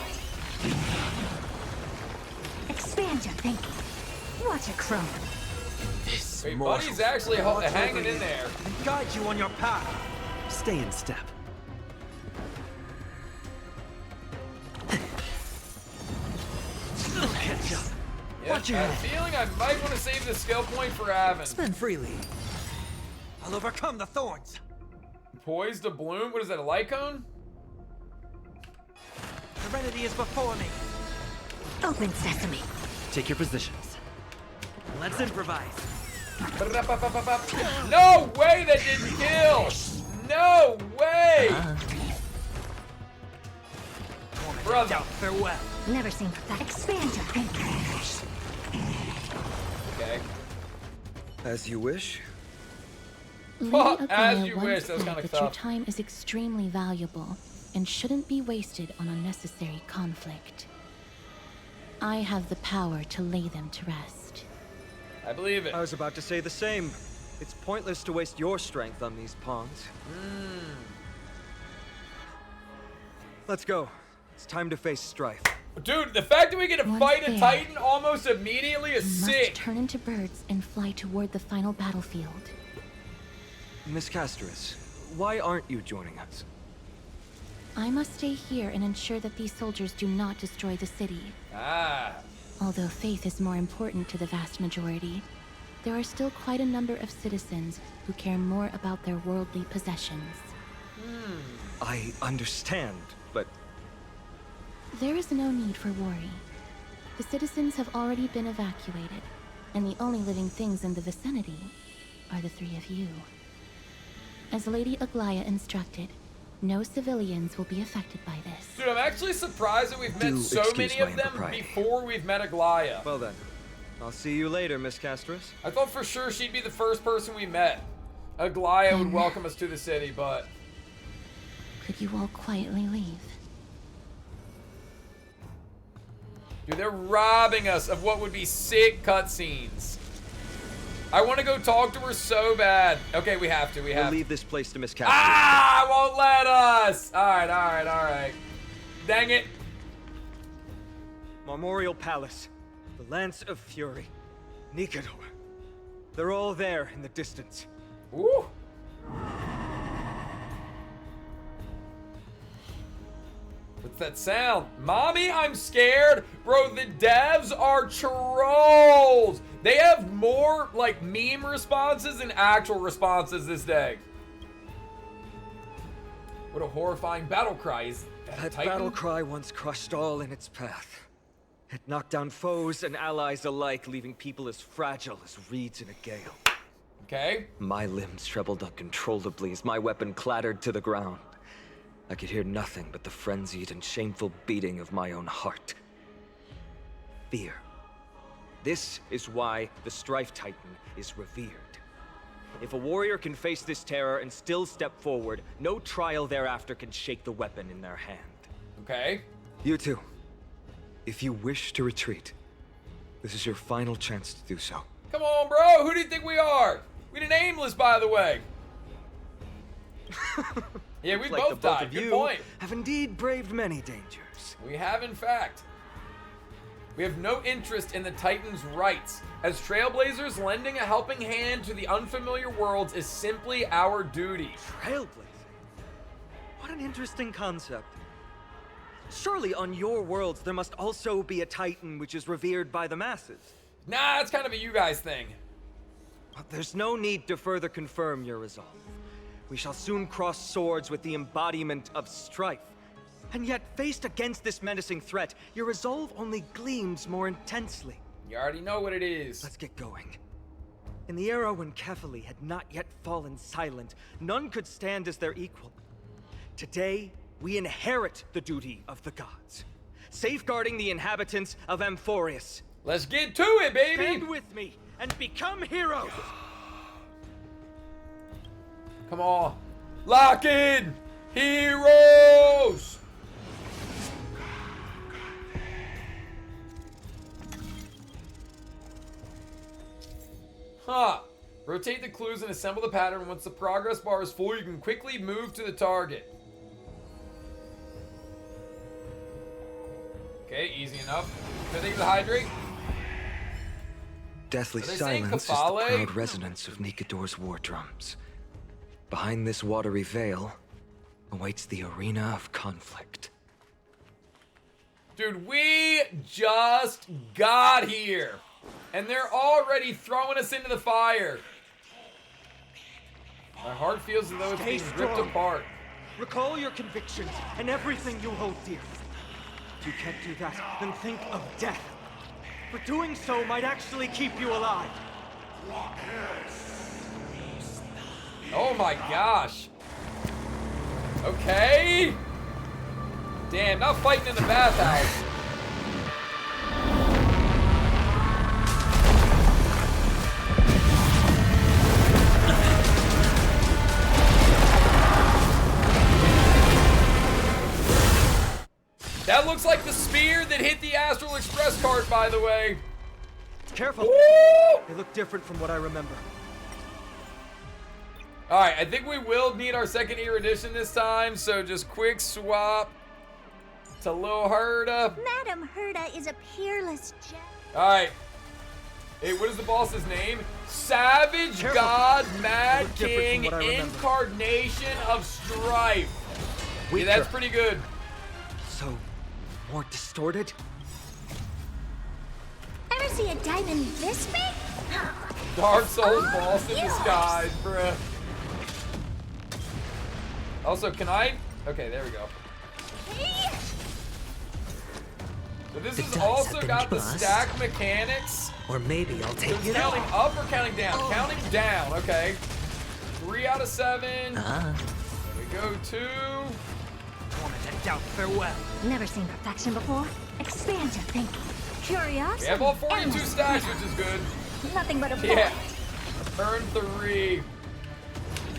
Expand your thinking. Watch it crumble. Wait, Buddy's actually hanging in there. Guide you on your path. Stay in step. Catch up. Yeah, Watch your I have head. a feeling I might want to save the skill point for Avon. Spend freely. I'll overcome the thorns. Poised to bloom? What is that, a light cone? Serenity is before me. Open sesame. Take your positions. Let's improvise. No way that didn't kill! No way! Brother. Farewell. Never seen that. Expand your thinking. Okay. As you wish. Well, Lady as Aglaya you once wish, that was said kinda that your tough. time is extremely valuable and shouldn't be wasted on unnecessary conflict. I have the power to lay them to rest. I believe it. I was about to say the same. It's pointless to waste your strength on these pawns. Let's go. It's time to face strife. Dude, the fact that we get to Once fight a there, Titan almost immediately is You must sick. turn into birds and fly toward the final battlefield. Miss Castris, why aren't you joining us? I must stay here and ensure that these soldiers do not destroy the city. Ah. Although faith is more important to the vast majority, there are still quite a number of citizens who care more about their worldly possessions. I understand, but There is no need for worry. The citizens have already been evacuated, and the only living things in the vicinity are the three of you. As Lady Aglaya instructed, no civilians will be affected by this. Dude, I'm actually surprised that we've met Do so excuse many my of them impropriety. before we've met Aglaya. well then. I'll see you later, Miss Castris. I thought for sure she'd be the first person we met. Aglaya would welcome us to the city, but... Could you all quietly leave? Dude, they're robbing us of what would be sick cutscenes. I want to go talk to her so bad. Okay, we have to, we We'll have to. leave this place to Miss Castris. Ah, won't let us. All right. Dang it. Memorial Palace, the Lance of Fury, Nikador. They're all there in the distance. Ooh. What's that sound? Mommy, I'm scared. Bro, the devs are trolls. They have more, like, meme responses than actual responses this day. What a horrifying battle cry. Is that a That Titan? battle cry once crushed all in its path. It knocked down foes and allies alike, leaving people as fragile as reeds in a gale. Okay. My limbs trembled uncontrollably as my weapon clattered to the ground. I could hear nothing but the frenzied and shameful beating of my own heart. Fear. This is why the Strife Titan is revered. If a warrior can face this terror and still step forward, no trial thereafter can shake the weapon in their hand. Okay. You two, if you wish to retreat, this is your final chance to do so. Come on, bro. Who do you think we are? We did Aimless, by the way. Yeah, we Looks like both the both died. of Good you point. have indeed braved many dangers. We have, in fact. We have no interest in the Titan's rights. As trailblazers, lending a helping hand to the unfamiliar worlds is simply our duty. Trailblazing? What an interesting concept. Surely on your worlds there must also be a Titan which is revered by the masses. Nah, it's kind of a you guys thing. But there's no need to further confirm your resolve. We shall soon cross swords with the embodiment of strife. And yet, faced against this menacing threat, your resolve only gleams more intensely. You already know what it is. Let's get going. In the era when Kefali had not yet fallen silent, none could stand as their equal. Today, we inherit the duty of the gods, safeguarding the inhabitants of Amphoreus. Let's get to it, baby! Stand with me and become heroes! Come on. Lock in! Heroes! Huh. Rotate the clues and assemble the pattern. Once the progress bar is full, you can quickly move to the target. Okay, easy enough. Can I think of the hydrate? Deathly Are they saying silence is the Kafale? proud resonance of Nikador's war drums. Behind this watery veil awaits the arena of conflict. Dude, we just got here. And they're already throwing us into the fire. My heart feels as though it's being ripped apart. Recall your convictions and everything you hold dear. If you can't do that, then think of death. For doing so might actually keep you alive. Oh my gosh. Okay. Damn, not fighting in the bathhouse. That looks like the spear that hit the Astral Express cart, by the way. Careful. They look different from what I remember. Alright, I think we will need our second ear edition this time, so just quick swap to Lil Herda. Madam Herda is a peerless gem. Alright. Hey, what is the boss's name? Savage God Mad King Incarnation of Strife. Yeah, that's pretty good. So, more distorted? Ever see a diamond this big? Dark Souls boss in disguise, bruh. Also, can I? Okay, there we go. So this has also got the stack mechanics. Or maybe I'll take it counting up or counting down? Counting down, okay. 3 out of 7. There we go, 2. Wanted to doubt farewell. Never seen perfection before. Expand your thinking. Curiosity. We have all 42 stacks, which is good. Nothing but a void. Yeah. Turn 3.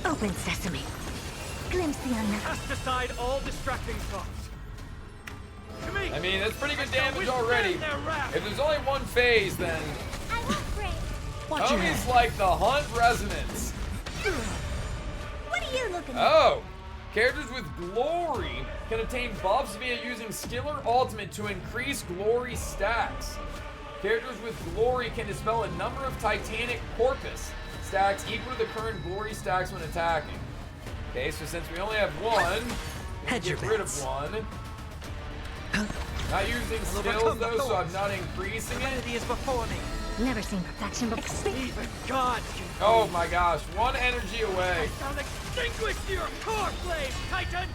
Open sesame. Glimpse the unknown. Cast aside all distracting thoughts. I mean, that's pretty good damage already. If there's only one phase, then I won't break. Homie's like the Hunt Resonance. What are you looking at? Oh. Characters with Glory can obtain buffs via using Skiller Ultimate to increase Glory stacks. Characters with Glory can dispel a number of Titanic Corpus stacks equal to the current Glory stacks when attacking. Okay, so since we only have one, we get rid of one. Not using skills though, so I'm not increasing it. Is before me. Never seen perfection before. Even God can. Oh my gosh, 1 energy away. I'll extinguish your core flame, Titan!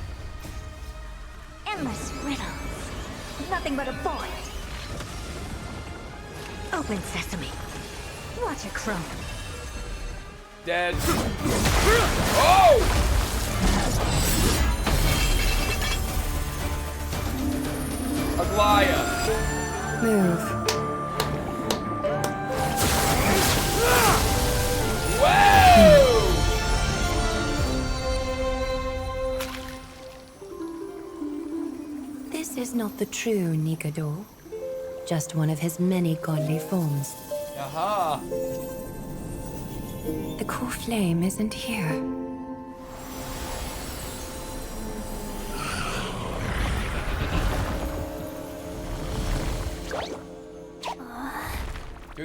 Endless riddles. Nothing but a void. Open sesame. Watch it chrome. Dead. Oh! Aglaya. Move. Whoa! This is not the true Nikador. Just one of his many godly forms. Aha. The core flame isn't here.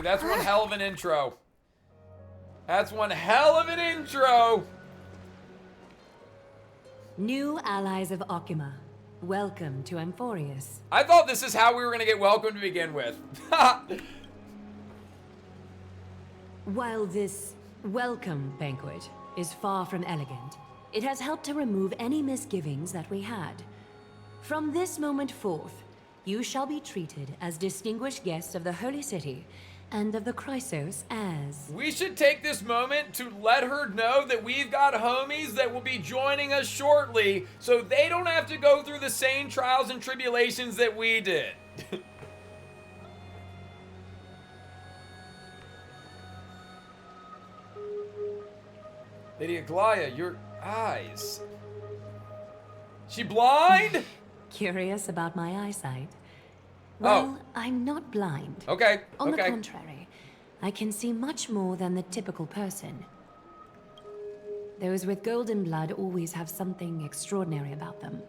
that's one hell of an intro. That's one hell of an intro. New allies of Akima, welcome to Amphoreus. I thought this is how we were going to get welcome to begin with. While this welcome banquet is far from elegant, it has helped to remove any misgivings that we had. From this moment forth, you shall be treated as distinguished guests of the Holy City and of the Chrysos as... We should take this moment to let her know that we've got homies that will be joining us shortly, so they don't have to go through the same trials and tribulations that we did. Lady Aglaya, your eyes. She blind? Curious about my eyesight? Well, I'm not blind. Okay, On the contrary, I can see much more than the typical person. Those with golden blood always have something extraordinary about them.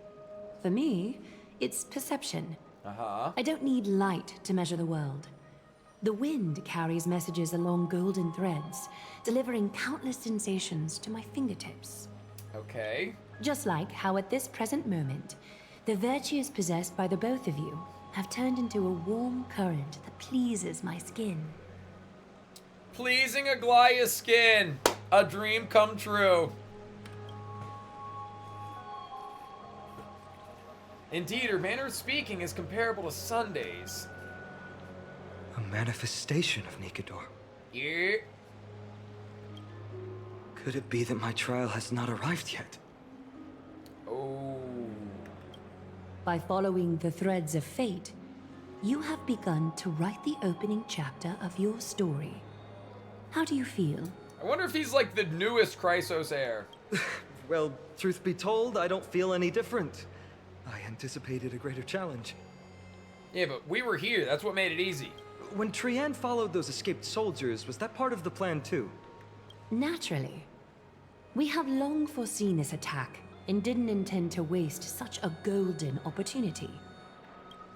For me, it's perception. I don't need light to measure the world. The wind carries messages along golden threads, delivering countless sensations to my fingertips. Okay. Just like how at this present moment, the virtues possessed by the both of you have turned into a warm current that pleases my skin. Pleasing Aglaya's skin. A dream come true. Indeed, her manner of speaking is comparable to Sunday's. A manifestation of Nikador. Yeah. Could it be that my trial has not arrived yet? Oh. By following the threads of fate, you have begun to write the opening chapter of your story. How do you feel? I wonder if he's like the newest Chrysos heir. Well, truth be told, I don't feel any different. I anticipated a greater challenge. Yeah, but we were here. That's what made it easy. When Trianne followed those escaped soldiers, was that part of the plan too? Naturally. We have long foreseen this attack and didn't intend to waste such a golden opportunity.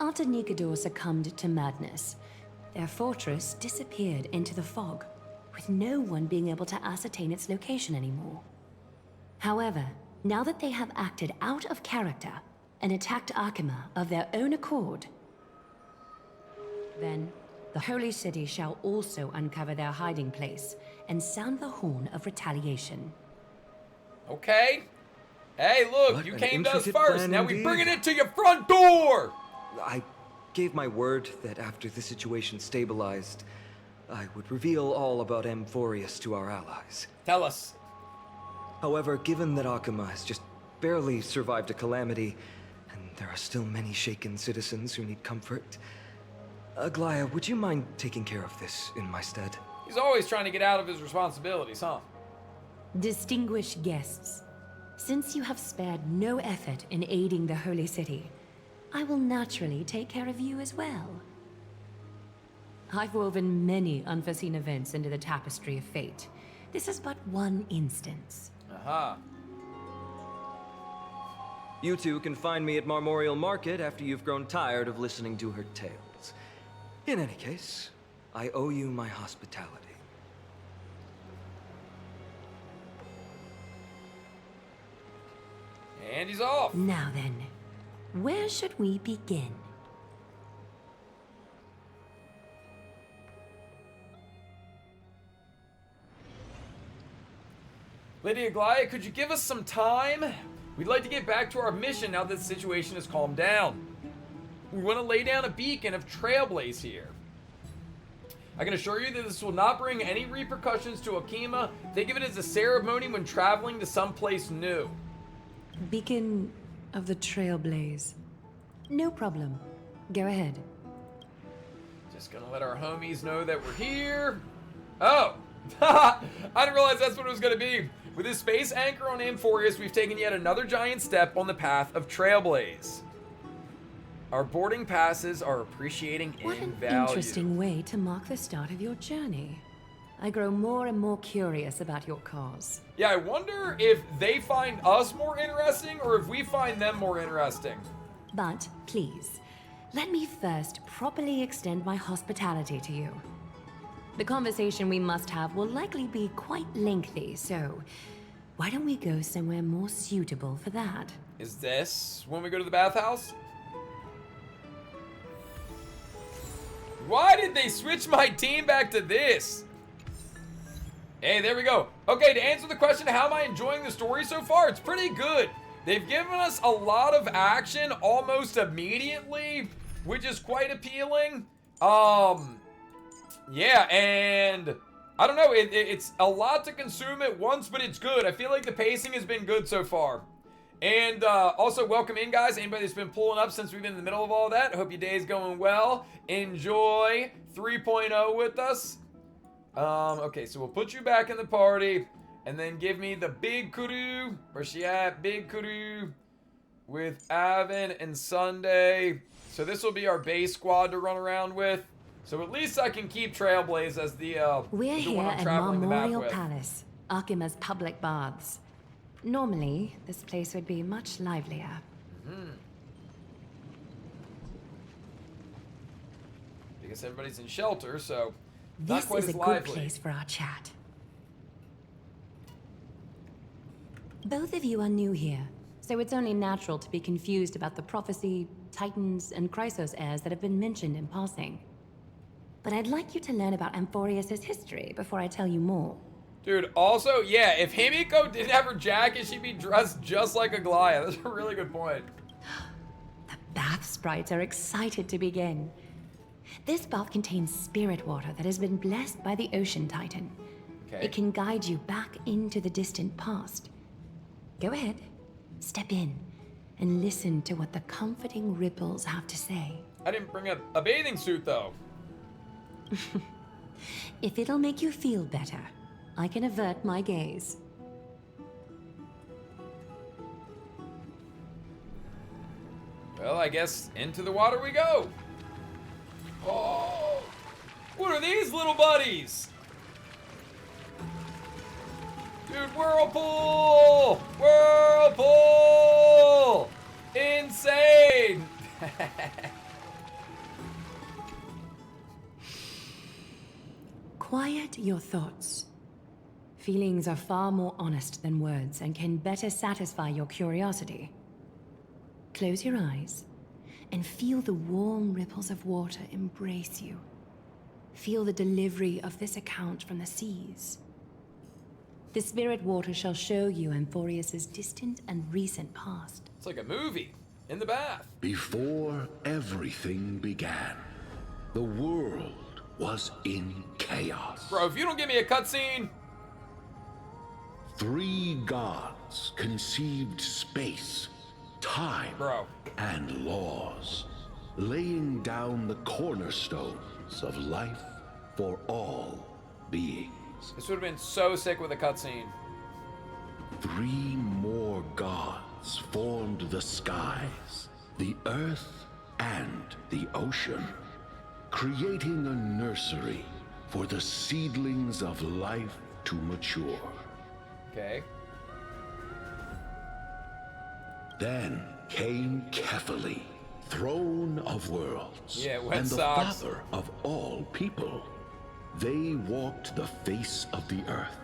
After Nikador succumbed to madness, their fortress disappeared into the fog, with no one being able to ascertain its location anymore. However, now that they have acted out of character and attacked Akima of their own accord, then the Holy City shall also uncover their hiding place and sound the horn of retaliation. Okay. Hey, look, What you an came to us intricate first. plan Now we indeed. bringing it to your front door. I gave my word that after the situation stabilized, I would reveal all about Amphoreus to our allies. Tell us. However, given that Akima has just barely survived a calamity, and there are still many shaken citizens who need comfort, Aglaya, would you mind taking care of this in my stead? He's always trying to get out of his responsibilities, huh? Distinguished guests, since you have spared no effort in aiding the Holy City, I will naturally take care of you as well. I've woven many unforeseen events into the tapestry of fate. This is but one instance. You two can find me at Marmorial Market after you've grown tired of listening to her tales. In any case, I owe you my hospitality. And he's off. Now then, where should we begin? Lady Aglaya, could you give us some time? We'd like to get back to our mission now that the situation has calmed down. We want to lay down a beacon of Trailblaze here. I can assure you that this will not bring any repercussions to Akima. Think of it as a ceremony when traveling to someplace new. Beacon of the Trailblaze. No problem. Go ahead. Just gonna let our homies know that we're here. Oh! I didn't realize that's what it was gonna be. With this space anchor on Amphoreus, we've taken yet another giant step on the path of Trailblaze. Our boarding passes are appreciating What in an value. interesting way to mark the start of your journey. I grow more and more curious about your cause. Yeah, I wonder if they find us more interesting or if we find them more interesting. But please, let me first properly extend my hospitality to you. The conversation we must have will likely be quite lengthy, so why don't we go somewhere more suitable for that? Is this when we go to the bathhouse? Why did they switch my team back to this? Hey, there we go. Okay, to answer the question, how am I enjoying the story so far? It's pretty good. They've given us a lot of action almost immediately, which is quite appealing. Yeah, and I don't know, it's a lot to consume at once, but it's good. I feel like the pacing has been good so far. And also, welcome in, guys. Anybody that's been pulling up since we've been in the middle of all that, hope your day's going well. Enjoy 3.0 with us. Okay, so we'll put you back in the party, and then give me the big kudu. Where's she at? Big kudu with Avon and Sunday. So this will be our base squad to run around with. So at least I can keep Trailblaze as the We're the here one I'm at traveling the map Memorial with. Palace, Arkima's public baths. Normally, this place would be much livelier. I guess everybody's in shelter, so not This quite is as a lively. good place for our chat. Both of you are new here, so it's only natural to be confused about the prophecy, titans, and Chrysos heirs that have been mentioned in passing. But I'd like you to learn about Amphoreus' history before I tell you more. Dude, also, yeah, if Himiko didn't have her jacket, she'd be dressed just like a Goliath. That's a really good point. Bath sprites are excited to begin. This bath contains spirit water that has been blessed by the ocean titan. Okay. It can guide you back into the distant past. Go ahead, step in, and listen to what the comforting ripples have to say. I didn't bring a bathing suit, though. If it'll make you feel better, I can avert my gaze. Well, I guess into the water we go. Oh, what are these little buddies? Dude, whirlpool! Whirlpool! Insane! Quiet your thoughts. Feelings are far more honest than words and can better satisfy your curiosity. Close your eyes and feel the warm ripples of water embrace you. Feel the delivery of this account from the seas. The spirit water shall show you Amphoreus' distant and recent past. It's like a movie in the bath. Before everything began, the world was in chaos. Bro, if you don't give me a cutscene. 3 gods conceived space, time, and laws, laying down the cornerstones of life for all beings. This would have been so sick with a cutscene. 3 more gods formed the skies, the earth, and the ocean, creating a nursery for the seedlings of life to mature. Okay. Then came Kephali, throne of worlds, and the socks. father of all people. They walked the face of the earth,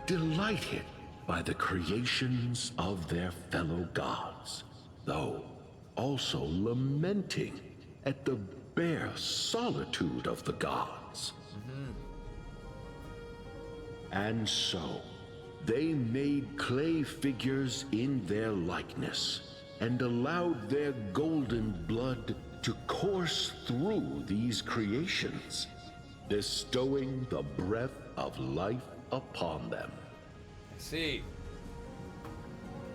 delighted by the creations of their fellow gods, though also lamenting at the bare solitude of the gods. And so, they made clay figures in their likeness, and allowed their golden blood to course through these creations, bestowing the breath of life upon them. I see.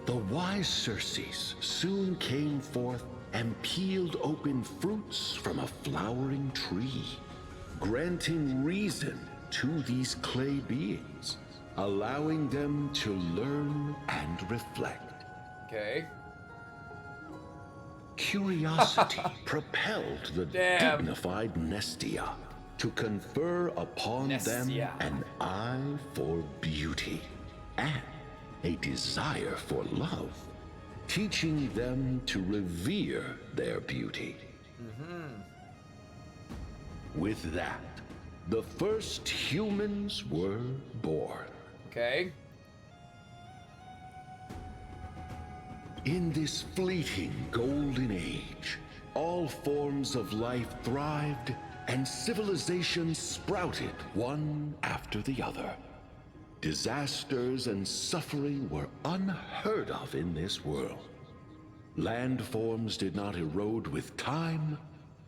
The wise Circes soon came forth and peeled open fruits from a flowering tree, granting reason to these clay beings, allowing them to learn and reflect. Okay. Curiosity propelled the dignified Nestia to confer upon them an eye for beauty and a desire for love, teaching them to revere their beauty. With that, the first humans were born. Okay. In this fleeting golden age, all forms of life thrived and civilizations sprouted one after the other. Disasters and suffering were unheard of in this world. Landforms did not erode with time,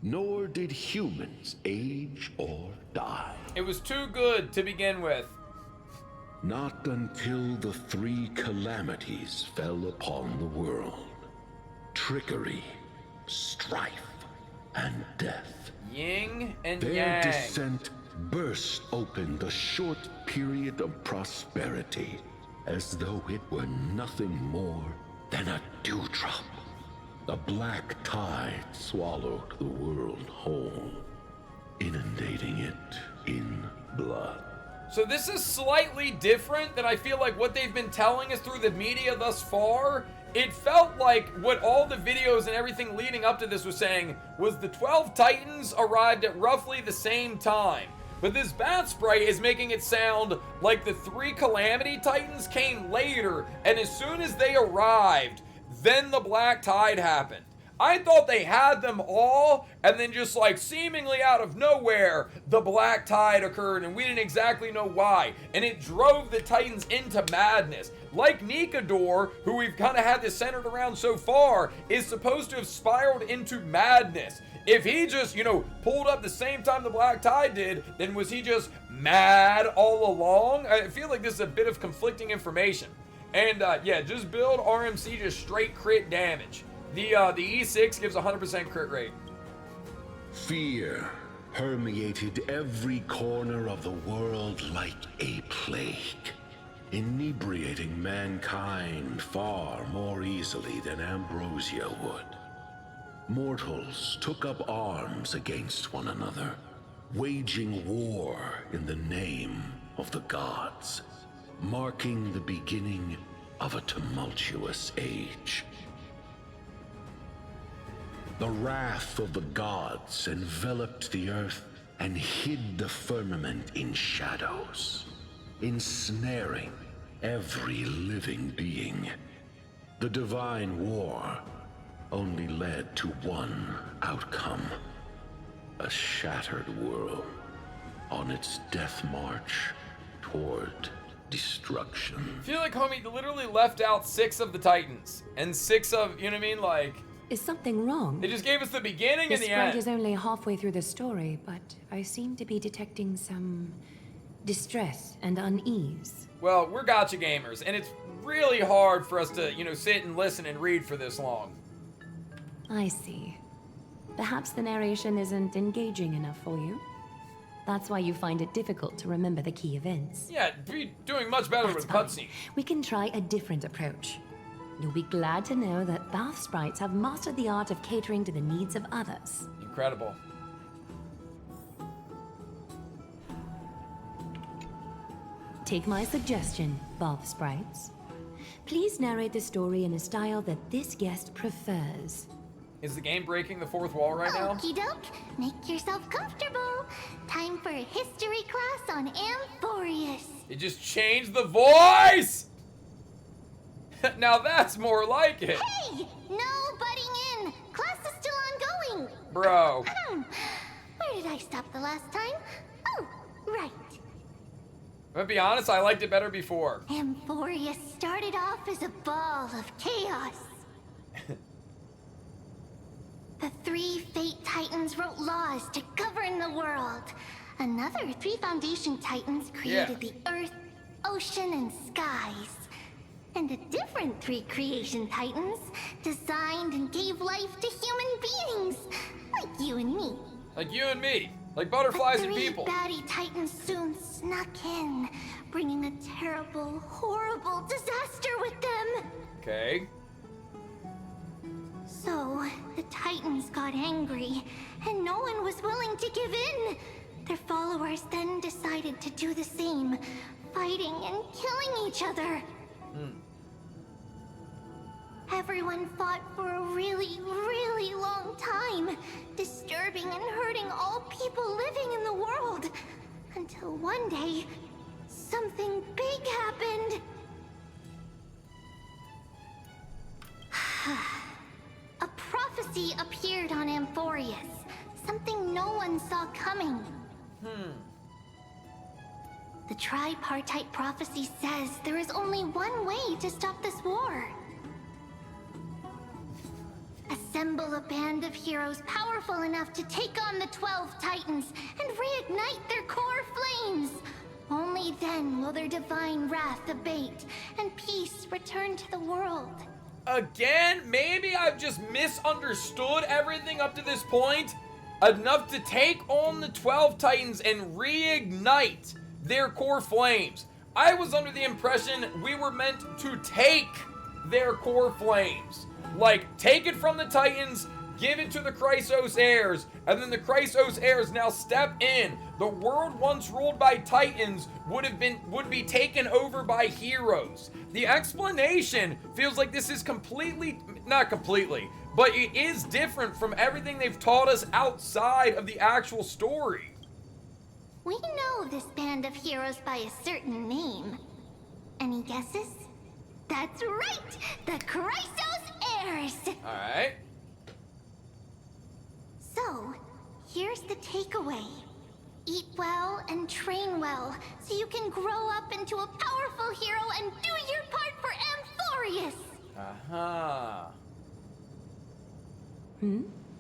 nor did humans age or die. It was too good to begin with. Not until the three calamities fell upon the world. Trickery, strife, and death. Yin and Their yang. descent burst open the short period of prosperity, as though it were nothing more than a dewdrop. The black tide swallowed the world whole, inundating it in blood. So this is slightly different than I feel like what they've been telling us through the media thus far. It felt like what all the videos and everything leading up to this was saying was the 12 Titans arrived at roughly the same time. But this Bat Sprite is making it sound like the 3 Calamity Titans came later, and as soon as they arrived, then the Black Tide happened. I thought they had them all, and then just like seemingly out of nowhere, the Black Tide occurred, and we didn't exactly know why. And it drove the Titans into madness. Like Nikador, who we've kind of had this centered around so far, is supposed to have spiraled into madness. If he just, pulled up the same time the Black Tide did, then was he just mad all along? I feel like this is a bit of conflicting information. And yeah, just build RMC just straight crit damage. The E6 gives 100% crit rate. Fear permeated every corner of the world like a plague, inebriating mankind far more easily than ambrosia would. Mortals took up arms against one another, waging war in the name of the gods, marking the beginning of a tumultuous age. The wrath of the gods enveloped the earth and hid the firmament in shadows, ensnaring every living being. The divine war only led to one outcome: a shattered world on its death march toward destruction. I feel like, homie, literally left out 6 of the Titans and 6 of, you know what I mean, like... Is something wrong? They just gave us the beginning and the Sprite end. is only halfway through the story, but I seem to be detecting some distress and unease. Well, we're gotcha gamers, and it's really hard for us to, sit and listen and read for this long. I see. Perhaps the narration isn't engaging enough for you. That's why you find it difficult to remember the key events. Yeah, be doing much better with cutscenes. We can try a different approach. You'll be glad to know that bath sprites have mastered the art of catering to the needs of others. Incredible. Take my suggestion, bath sprites. Please narrate the story in a style that this guest prefers. Is the game breaking the fourth wall right now? Okie doke, make yourself comfortable. Time for a history class on Amphoreus. It just changed the voice! Now that's more like it. Hey! No butting in! Class is still ongoing! Bro. Where did I stop the last time? Oh, right. I'm gonna be honest, I liked it better before. Amphoreus started off as a ball of chaos. The 3 Fate Titans wrote laws to govern the world. Another 3 Foundation Titans created the Earth, Ocean, and Skies. And a different 3 Creation Titans designed and gave life to human beings, like you and me. Like you and me. Like butterflies and people. The 3 baddie Titans soon snuck in, bringing a terrible, horrible disaster with them. Okay. So, the Titans got angry, and no one was willing to give in. Their followers then decided to do the same, fighting and killing each other. Everyone fought for a really, really long time, disturbing and hurting all people living in the world. But one day, something big happened. A prophecy appeared on Amphoreus. Something no one saw coming. The tripartite prophecy says there is only one way to stop this war. Assemble a band of heroes powerful enough to take on the 12 Titans and reignite their core flames. Only then will their divine wrath abate and peace return to the world. Again, maybe I've just misunderstood everything up to this point. Enough to take on the 12 Titans and reignite their core flames. I was under the impression we were meant to take their core flames. Like, take it from the Titans, give it to the Chrysos heirs, and then the Chrysos heirs now step in. The world once ruled by Titans would be taken over by heroes. The explanation feels like this is not completely, but it is different from everything they've taught us outside of the actual story. We know this band of heroes by a certain name. Any guesses? That's right! The Chrysos heirs! Alright. So, here's the takeaway. Eat well and train well, so you can grow up into a powerful hero and do your part for Amphoreus!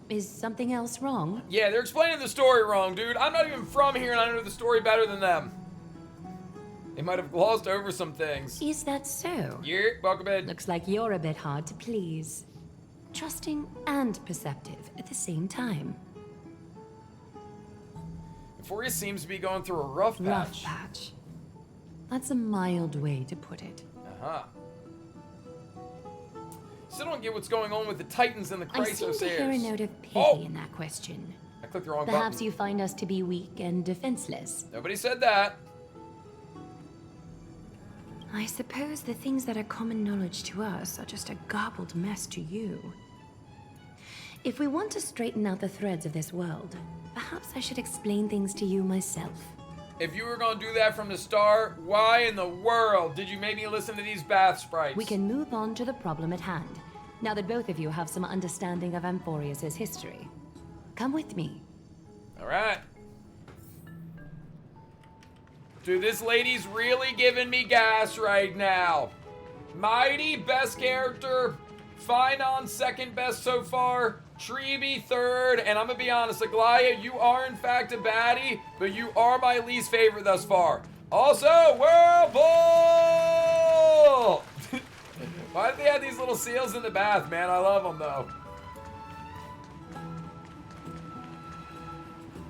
Is something else wrong? Yeah, they're explaining the story wrong, dude. I'm not even from here and I know the story better than them. They might have glossed over some things. Is that so? Yeah, welcome in. Looks like you're a bit hard to please. Trusting and perceptive at the same time. Amphoreus seems to be going through a rough patch. Rough patch. That's a mild way to put it. Still don't get what's going on with the Titans and the Chrysos heirs. I seem to hear a note of pity in that question. I clicked the wrong Perhaps button. you find us to be weak and defenseless. Nobody said that. I suppose the things that are common knowledge to us are just a garbled mess to you. If we want to straighten out the threads of this world, perhaps I should explain things to you myself. If you were going to do that from the start, why in the world did you make me listen to these bath sprites? We can move on to the problem at hand, now that both of you have some understanding of Amphoreus' history. Come with me. Alright. Dude, this lady's really giving me gas right now. Mighty, best character. Finon, second best so far. Treeby, third. And I'm gonna be honest, Aglaya, you are in fact a baddie, but you are my least favorite thus far. Also, Whirlpool! Why do they have these little seals in the bath, man? I love them, though.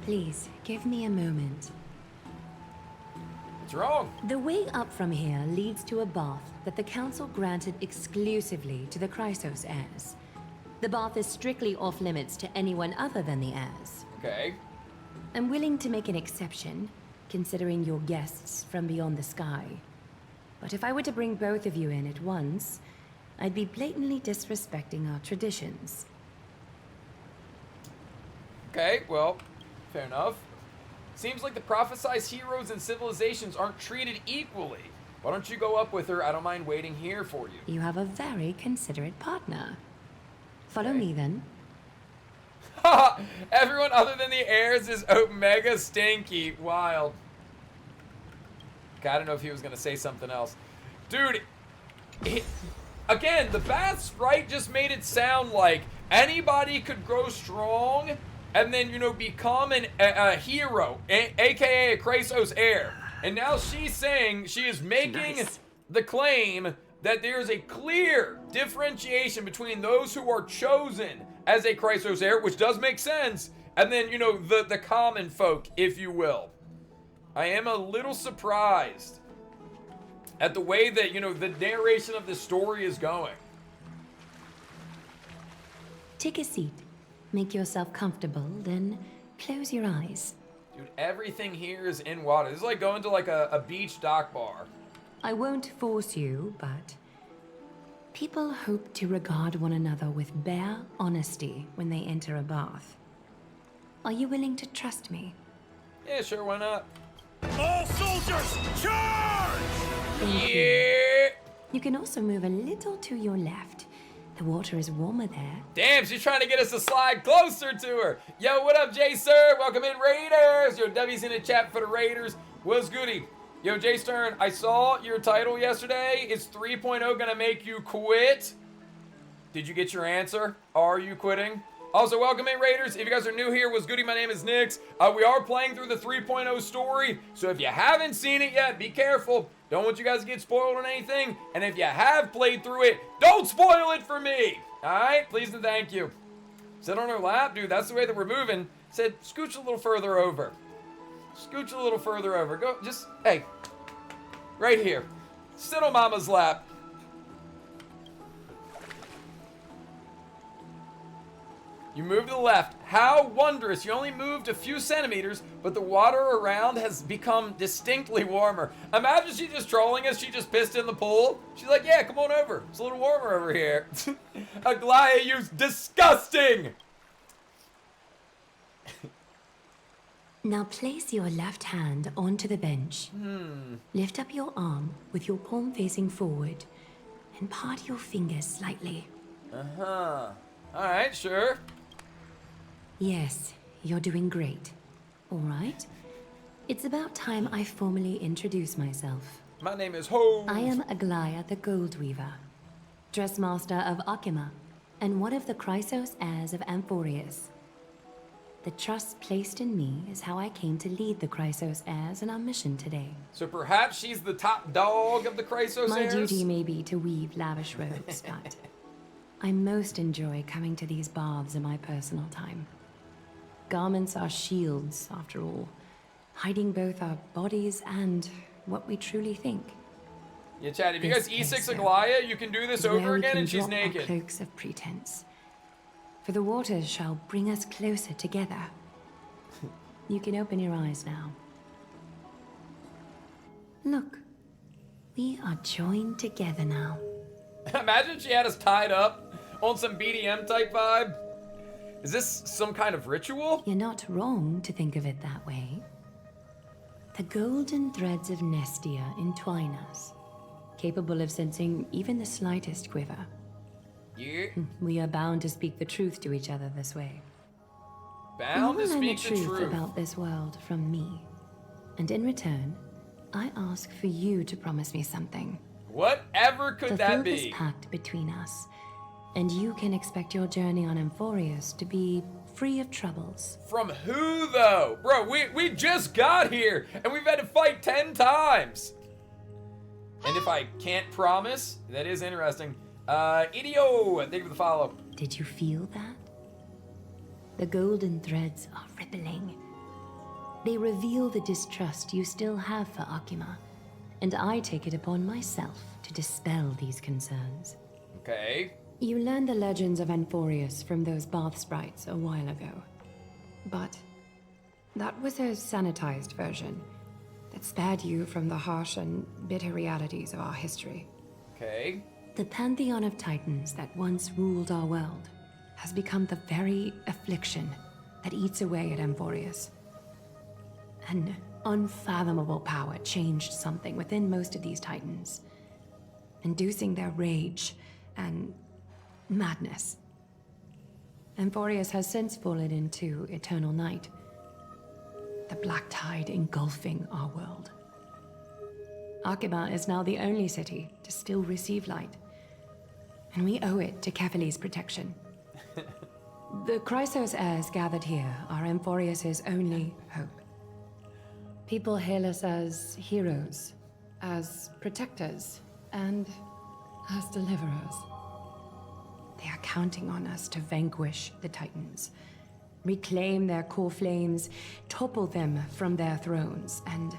Please, give me a moment. What's wrong? The way up from here leads to a bath that the Council granted exclusively to the Chrysos heirs. The bath is strictly off-limits to anyone other than the heirs. Okay. I'm willing to make an exception, considering you're guests from beyond the sky. But if I were to bring both of you in at once, I'd be blatantly disrespecting our traditions. Okay, well, fair enough. Seems like the prophesized heroes and civilizations aren't treated equally. Why don't you go up with her? I don't mind waiting here for you. You have a very considerate partner. Follow me, then. Haha! Everyone other than the heirs is mega stinky. Wild. God, I don't know if he was going to say something else. Dude, again, the bath sprite just made it sound like anybody could grow strong and then, you know, become a hero, aka a Chrysos heir. And now she's saying she is making the claim that there's a clear differentiation between those who are chosen as a Chrysos heir, which does make sense, and then, you know, the common folk, if you will. I am a little surprised at the way that, you know, the narration of the story is going. Take a seat. Make yourself comfortable, then close your eyes. Dude, everything here is in water. This is like going to like a beach dock bar. I won't force you, but people hope to regard one another with bare honesty when they enter a bath. Are you willing to trust me? Yeah, sure, why not? All soldiers, charge! Yeah. You can also move a little to your left. The water is warmer there. Damn, she's trying to get us to slide closer to her. Yo, what up, Jay Sir? Welcome in, Raiders. Yo, W's in the chat for the Raiders. What's goody? Yo, Jay Stern, I saw your title yesterday. Is 3.0 gonna make you quit? Did you get your answer? Are you quitting? Also, welcome in, Raiders. If you guys are new here, what's goody? My name is Nix. We are playing through the 3.0 story, so if you haven't seen it yet, be careful. Don't want you guys to get spoiled on anything. And if you have played through it, don't spoil it for me. All right? Please and thank you. Sit on her lap? Dude, that's the way that we're moving. Said, scooch a little further over. Scooch a little further over. Go, just, hey, right here. Sit on Mama's lap. You move to the left. How wondrous. You only moved a few centimeters, but the water around has become distinctly warmer. Imagine she's just trolling us. She just pissed in the pool. She's like, yeah, come on over. It's a little warmer over here. Aglaya, you disgusting. Now place your left hand onto the bench. Lift up your arm with your palm facing forward and part your fingers slightly. Uh-huh. All right, sure. Yes, you're doing great. All right. It's about time I formally introduce myself. My name is Ho. I am Aglaya the Gold Weaver, Dressmaster of Akima, and one of the Chrysos heirs of Amphoreus. The trust placed in me is how I came to lead the Chrysos heirs in our mission today. So perhaps she's the top dog of the Chrysos My heirs? duty may be to weave lavish robes, but I most enjoy coming to these baths in my personal time. Garments are shields, after all, hiding both our bodies and what we truly think. Yeah, Chad, if you guys E6 Aglaya, you can do this over again and she's naked. Cloaks of pretense. For the waters shall bring us closer together. You can open your eyes now. Look, we are joined together now. Imagine she had us tied up on some BDM type vibe. Is this some kind of ritual? You're not wrong to think of it that way. The golden threads of Nestia entwine us, capable of sensing even the slightest quiver. Yeah. We are bound to speak the truth to each other this way. Bound to You will learn speak the truth about this world from me. And in return, I ask for you to promise me something. Whatever could that Fulfill be? this pact between us, and you can expect your journey on Amphoreus to be free of troubles. From who, though? Bro, we just got here, and we've had to fight 10 times. And if I can't promise, that is interesting. Idio, thank you for the follow. Did you feel that? The golden threads are rippling. They reveal the distrust you still have for Akima, and I take it upon myself to dispel these concerns. Okay. You learned the legends of Amphoreus from those bath sprites a while ago. But that was a sanitized version that spared you from the harsh and bitter realities of our history. Okay. The pantheon of titans that once ruled our world has become the very affliction that eats away at Amphoreus. An unfathomable power changed something within most of these titans, inducing their rage and madness. Amphoreus has since fallen into eternal night, the black tide engulfing our world. Akima is now the only city to still receive light, and we owe it to Kefali's protection. The Chrysos heirs gathered here are Amphoreus' only hope. People hail us as heroes, as protectors, and as deliverers. They are counting on us to vanquish the Titans, reclaim their core flames, topple them from their thrones, and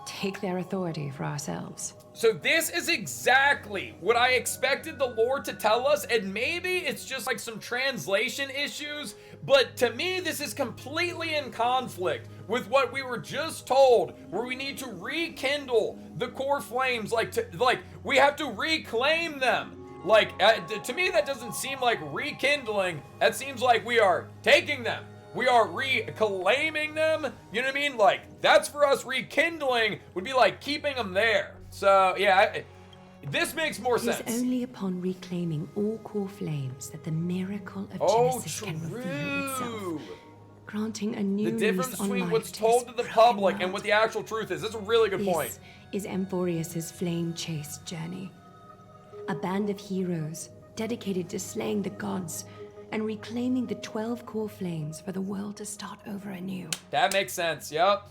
take their authority for ourselves. So this is exactly what I expected the Lord to tell us, and maybe it's just like some translation issues, but to me this is completely in conflict with what we were just told, where we need to rekindle the core flames, like we have to reclaim them. Like, to me that doesn't seem like rekindling, that seems like we are taking them. we are reclaiming them. You know what I mean? Like, that's for us. Rekindling would be like keeping them there. So, yeah, this makes more sense. It is only upon reclaiming all core flames that the miracle of Genesis can reveal itself, granting a new the difference lease on between life what's to told this to the broken public world. and what the actual truth is. That's a really good point. This is Amphoreus' flame-chased journey. A band of heroes dedicated to slaying the gods and reclaiming the 12 core flames for the world to start over anew. That makes sense, yep.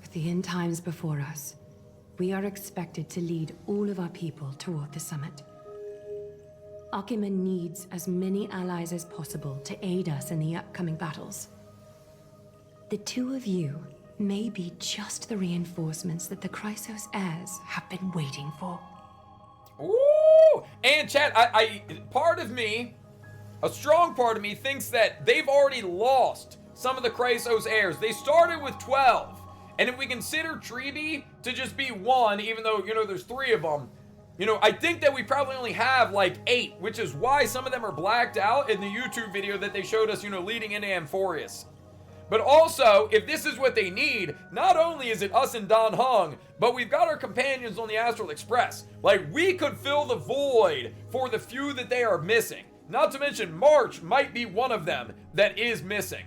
With the end times before us, we are expected to lead all of our people toward the summit. Akima needs as many allies as possible to aid us in the upcoming battles. The two of you may be just the reinforcements that the Chrysos heirs have been waiting for. Ooh! And chat, I part of me, a strong part of me, thinks that they've already lost some of the Chrysos heirs. They started with 12. And if we consider Treeby to just be 1, even though, you know, there's 3 of them, you know, I think that we probably only have like 8, which is why some of them are blacked out in the YouTube video that they showed us, you know, leading into Amphoreus. But also, if this is what they need, not only is it us and Don Hung, but we've got our companions on the Astral Express. Like, we could fill the void for the few that they are missing. Not to mention, March might be one of them that is missing.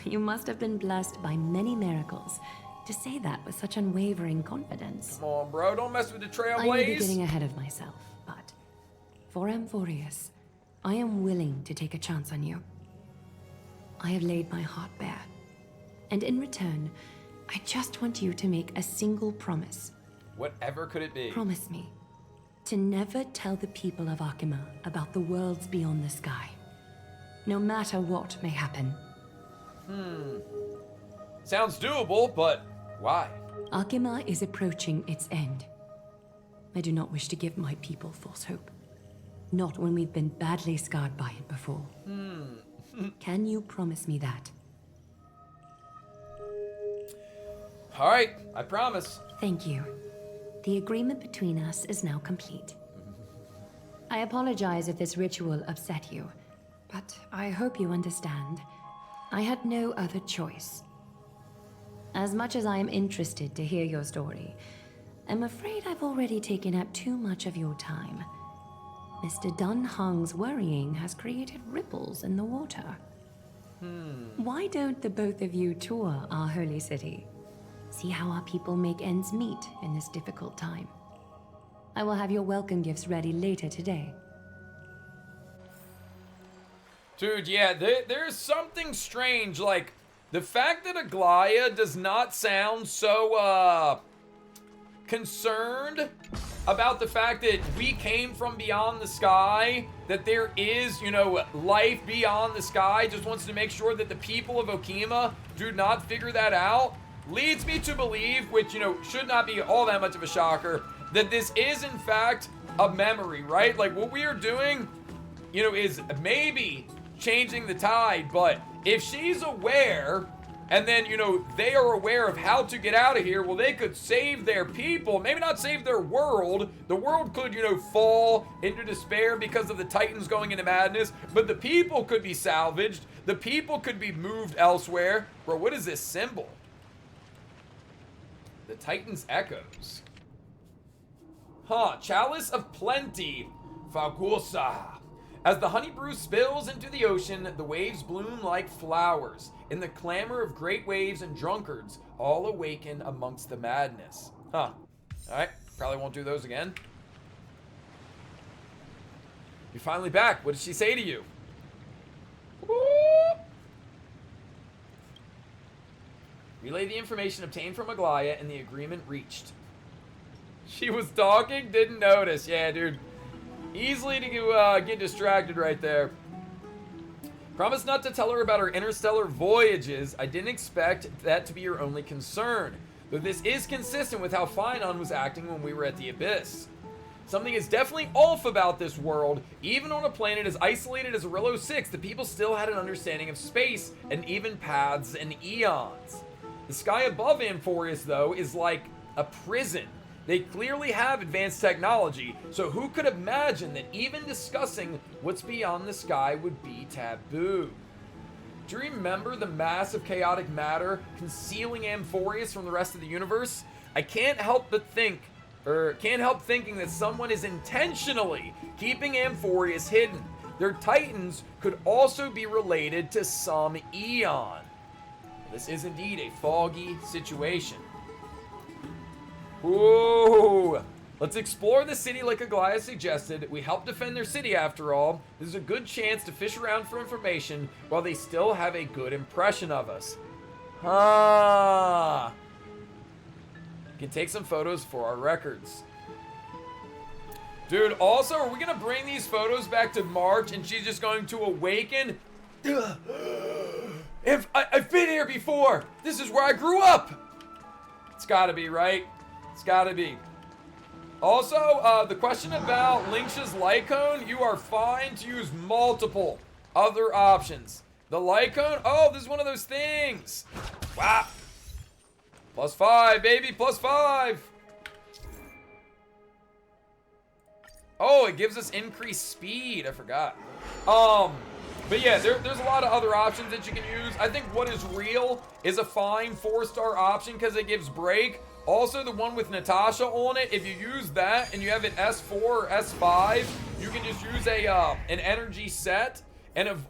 You must have been blessed by many miracles to say that with such unwavering confidence. Come on, bro. Don't mess with the I may be Trailblaze. getting ahead of myself, but for Amphoreus, I am willing to take a chance on you. I have laid my heart bare, and in return, I just want you to make a single promise. Whatever could it be? Promise me to never tell the people of Akima about the worlds beyond the sky, no matter what may happen. Sounds doable, but why? Akima is approaching its end. I do not wish to give my people false hope. Not when we've been badly scarred by it before. Can you promise me that? All right, I promise. Thank you. The agreement between us is now complete. I apologize if this ritual upset you, but I hope you understand. I had no other choice. As much as I am interested to hear your story, I'm afraid I've already taken up too much of your time. Mr. Dun Hung's worrying has created ripples in the water. Why don't the both of you tour our holy city? See how our people make ends meet in this difficult time. I will have your welcome gifts ready later today. Dude, yeah, there's something strange, like, the fact that Aglaya does not sound so, concerned about the fact that we came from beyond the sky, that there is, you know, life beyond the sky, just wants to make sure that the people of Okima do not figure that out, leads me to believe, which, you know, should not be all that much of a shocker, that this is, in fact, a memory, right? Like, what we are doing, you know, is maybe changing the tide, but if she's aware, and then, you know, they are aware of how to get out of here, well, they could save their people, maybe not save their world. The world could, you know, fall into despair because of the Titans going into madness, but the people could be salvaged. The people could be moved elsewhere. Bro, what is this symbol? The Titans echoes. Huh, Chalice of Plenty, Fagusa. As the honey brew spills into the ocean, the waves bloom like flowers. In the clamor of great waves and drunkards, all awaken amongst the madness. Huh. Alright, probably won't do those again. You're finally back. What did she say to you? Woo! Relay the information obtained from Aglaya and the agreement reached. She was talking, didn't notice. Yeah, dude. Easily to get distracted right there. Promise not to tell her about her interstellar voyages. I didn't expect that to be your only concern. Though this is consistent with how Finon was acting when we were at the Abyss. Something is definitely off about this world. Even on a planet as isolated as Arillo 6, the people still had an understanding of space and even paths and eons. The sky above Amphoreus, though, is like a prison. They clearly have advanced technology, so who could imagine that even discussing what's beyond the sky would be taboo? Do you remember the massive chaotic matter concealing Amphoreus from the rest of the universe? I can't help thinking that someone is intentionally keeping Amphoreus hidden. Their titans could also be related to some Eon. This is indeed a foggy situation. Whoa! Let's explore the city like Aglaia suggested. We help defend their city after all. This is a good chance to fish around for information while they still have a good impression of us. Ah! We can take some photos for our records. Dude, also, are we gonna bring these photos back to March and she's just going to awaken? I've been here before! This is where I grew up! It's gotta be, right? It's gotta be. Also, the question about Linksha's Lycone, you are fine to use multiple other options. The Lycone, oh, this is one of those things. Wow. +5, baby, +5. Oh, it gives us increased speed, I forgot. But yeah, there's a lot of other options that you can use. I think what is real is a fine 4-star option because it gives break. Also, the one with Natasha on it, if you use that and you have it S4 or S5, you can just use an energy set.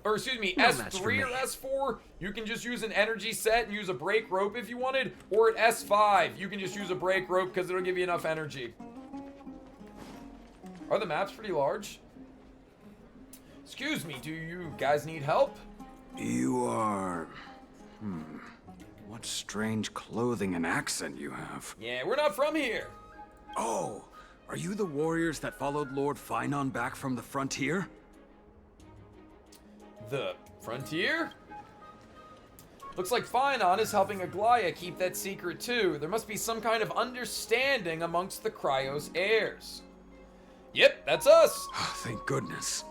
Or excuse me, S3 or S4, you can just use an energy set and use a break rope if you wanted. Or at S5, you can just use a break rope because it'll give you enough energy. Are the maps pretty large? Excuse me, do you guys need help? You are... What strange clothing and accent you have. Yeah, we're not from here. Oh, are you the warriors that followed Lord Finon back from the frontier? The frontier? Looks like Finon is helping Aglaia keep that secret too. There must be some kind of understanding amongst the Chrysos heirs. Yep, that's us. Thank goodness.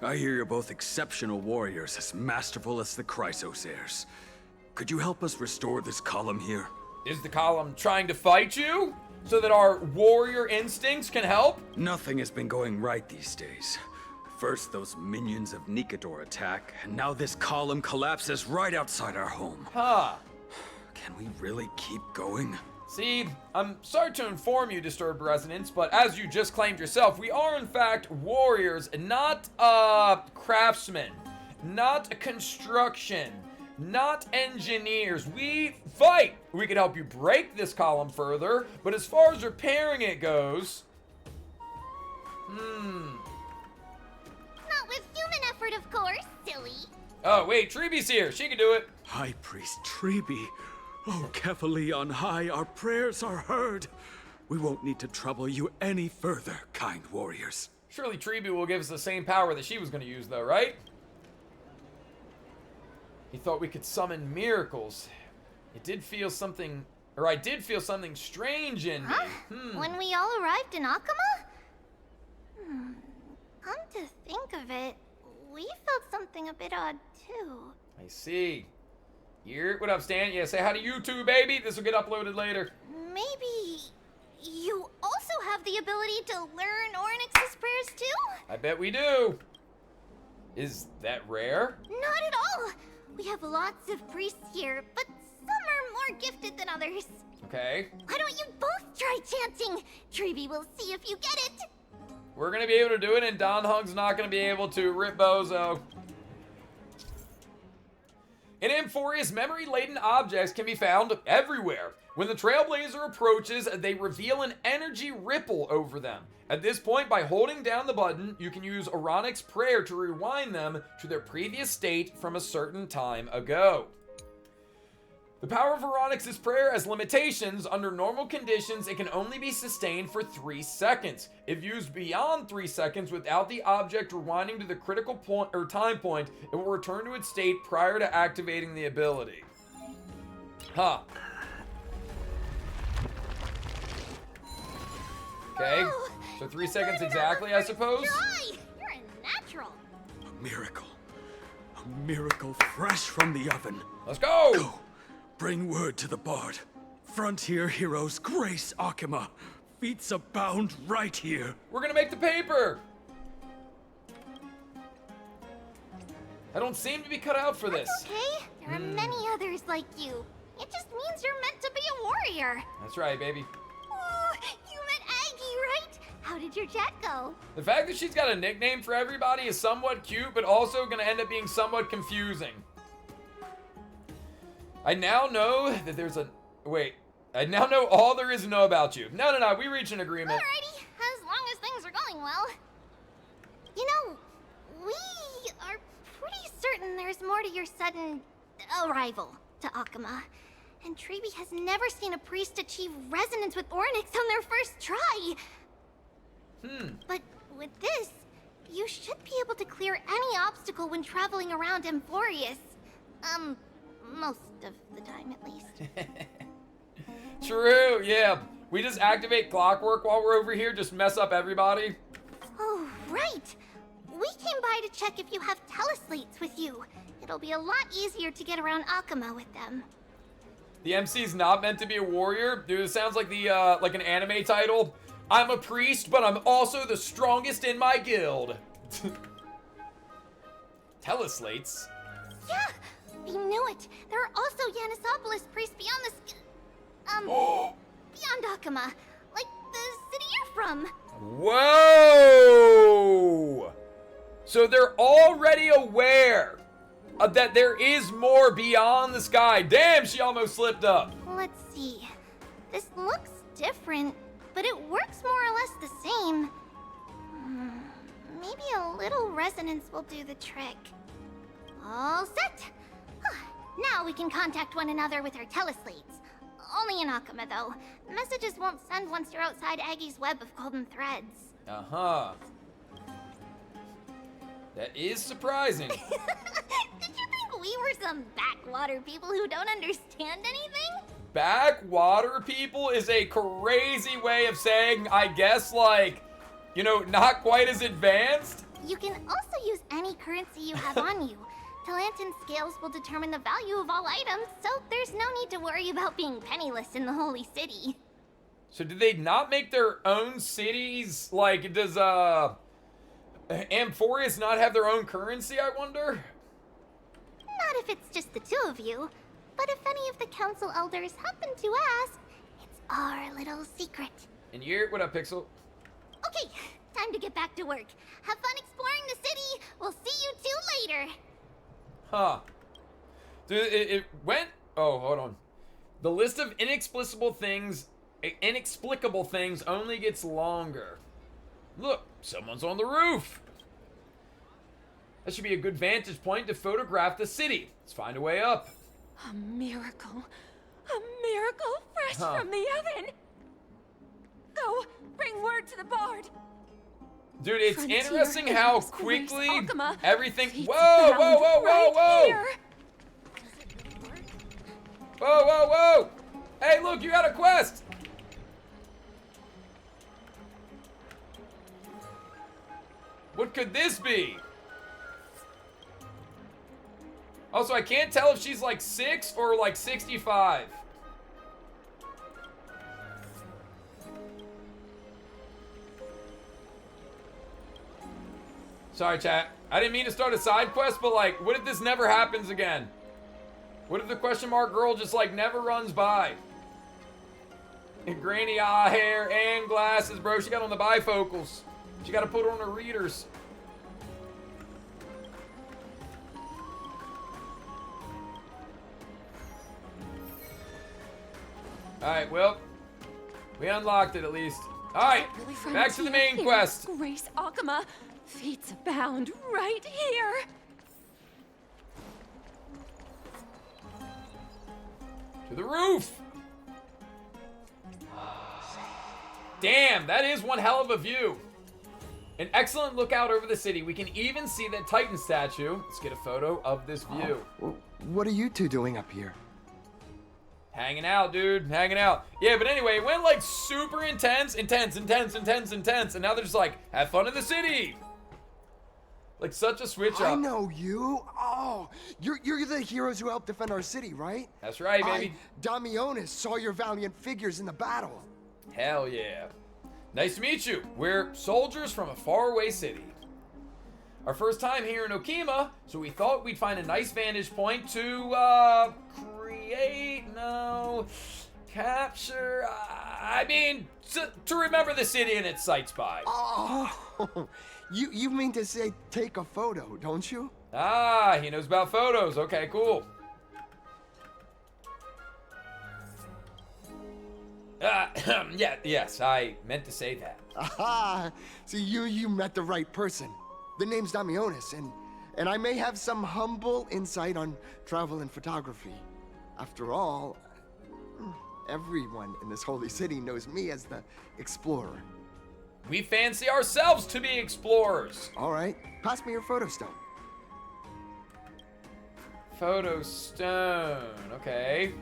I hear you're both exceptional warriors, as masterful as the Chrysos heirs. Could you help us restore this column here? Is the column trying to fight you? So that our warrior instincts can help? Nothing has been going right these days. First, those minions of Nikador attack, and now this column collapses right outside our home. Huh. Can we really keep going? See, I'm sorry to inform you, Disturbed Residents, but as you just claimed yourself, we are in fact warriors, not craftsmen, not construction, not engineers. We fight! We can help you break this column further, but as far as repairing it goes... Not with human effort, of course, silly. Oh, wait, Treeby's here. She can do it. High Priest Treeby. Oh, Kefali on high, our prayers are heard. We won't need to trouble you any further, kind warriors. Surely Treeby will give us the same power that she was going to use, though, right? He thought we could summon miracles. I did feel something strange in me. When we all arrived in Akama? Come to think of it, we felt something a bit odd, too. I see. What up, Stan? Yeah, say hi to you too, baby. This will get uploaded later. Maybe you also have the ability to learn Ornyx's prayers, too? I bet we do. Is that rare? Not at all. We have lots of priests here, but some are more gifted than others. Okay. Why don't you both try chanting? Treeby will see if you get it. We're gonna be able to do it, and Don Hung's not gonna be able to. Rip Bozo. In Amphoreus, memory-laden objects can be found everywhere. When the Trailblazer approaches, they reveal an energy ripple over them. At this point, by holding down the button, you can use Oronyx's prayer to rewind them to their previous state from a certain time ago. The power of Oronyx's prayer has limitations. Under normal conditions, it can only be sustained for 3 seconds. If used beyond 3 seconds without the object rewinding to the critical point or time point, it will return to its state prior to activating the ability. Huh. Okay, so 3 seconds exactly, I suppose? You're a natural. A miracle fresh from the oven. Let's go! Go. Bring word to the bard. Frontier heroes grace Akama. Feats abound right here. We're gonna make the paper. I don't seem to be cut out for this. Okay, there are many others like you. It just means you're meant to be a warrior. That's right, baby. Oh, you met Aggie, right? How did your chat go? The fact that she's got a nickname for everybody is somewhat cute, but also gonna end up being somewhat confusing. I now know that there's a... Wait. I now know all there is to know about you. No, we reached an agreement. Alrighty, as long as things are going well. You know, we are pretty certain there's more to your sudden arrival to Akama. And Treeby has never seen a priest achieve resonance with Oryx on their first try. But with this, you should be able to clear any obstacle when traveling around Amphoreus. Most of the time, at least. True, yeah. We just activate clockwork while we're over here, just mess up everybody. Oh, right. We came by to check if you have teleslates with you. It'll be a lot easier to get around Akama with them. The MC's not meant to be a warrior. Dude, it sounds like the like an anime title. I'm a priest, but I'm also the strongest in my guild. Teleslates? Yeah, we knew it. There are also Yanisopolis priests beyond the beyond Akama, like the city you're from. Whoa! So they're already aware that there is more beyond the sky. Damn, she almost slipped up. Let's see. This looks different, but it works more or less the same. Maybe a little resonance will do the trick. All set. Now we can contact one another with our teleslates. Only in Akama, though. Messages won't send once you're outside Aggie's web of golden threads. Uh-huh. That is surprising. Did you think we were some backwater people who don't understand anything? Backwater people is a crazy way of saying, I guess, like, you know, not quite as advanced. You can also use any currency you have on you. Talantan scales will determine the value of all items, so there's no need to worry about being penniless in the Holy City. So did they not make their own cities? Like, does, Amphoreus not have their own currency, I wonder? Not if it's just the two of you. But if any of the council elders happen to ask, it's our little secret. And you're... What up, Pixel? Okay, time to get back to work. Have fun exploring the city. We'll see you two later. Huh. Dude, it went... Oh, hold on. The list of inexplicable things only gets longer. Look, someone's on the roof. That should be a good vantage point to photograph the city. Let's find a way up. A miracle fresh from the oven. Go, bring word to the bard. Dude, it's Frontier interesting how Heirs, quickly Akama, everything... feats Whoa, whoa, bound whoa, whoa, right whoa! here. Whoa, whoa, whoa! Hey, look, you got a quest! What could this be? Also, I can't tell if she's like 6 or like 65. Sorry, chat. I didn't mean to start a side quest, but like, what if this never happens again? What if the question mark girl just like never runs by? And grainy eye hair and glasses, bro. She got on the bifocals. She got to put on her readers. Alright, well, we unlocked it at least. Alright, back to the main quest. Grace Akama, feats abound right here. To the roof. Damn, that is one hell of a view. An excellent lookout over the city. We can even see that Titan statue. Let's get a photo of this view. What are you two doing up here? Hanging out, dude. Hanging out. Yeah, but anyway, it went like super intense. And now they're just like, have fun in the city. Like such a switch up. I know you. Oh, you're the heroes who helped defend our city, right? That's right, baby. Damionis saw your valiant figures in the battle. Hell yeah. Nice to meet you. We're soldiers from a faraway city. Our first time here in Okima, so we thought we'd find a nice vantage point to, capture, to remember the city and its sights by. Oh, you mean to say take a photo, don't you? Ah, he knows about photos. Okay, cool. Yes, I meant to say that. Aha! See, you met the right person. The name's Damionis, and I may have some humble insight on travel and photography. After all, everyone in this holy city knows me as the explorer. We fancy ourselves to be explorers. All right, pass me your photo stone. Photo stone, okay.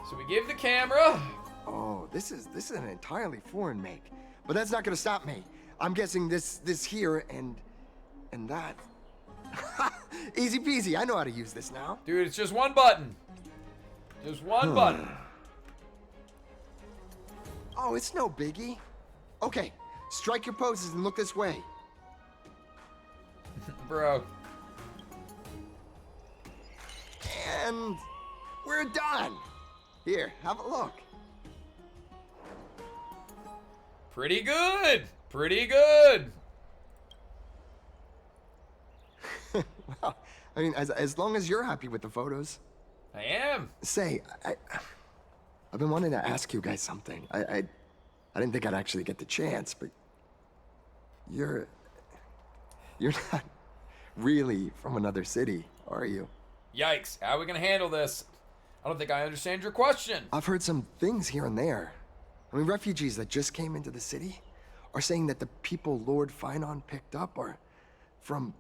So we give the camera. Oh, this is an entirely foreign make, but that's not gonna stop me. I'm guessing this here and that. Easy peasy, I know how to use this now. Dude, it's just one button. Just one button. Oh, it's no biggie. Okay, strike your poses and look this way. Bro. And we're done. Here, have a look. Pretty good. Pretty good. Well, I mean, as long as you're happy with the photos. I am. Say, I've been wanting to ask you guys something. I didn't think I'd actually get the chance, but you're not really from another city, are you? Yikes, how are we gonna handle this? I don't think I understand your question. I've heard some things here and there. I mean, refugees that just came into the city are saying that the people Lord Finon picked up are from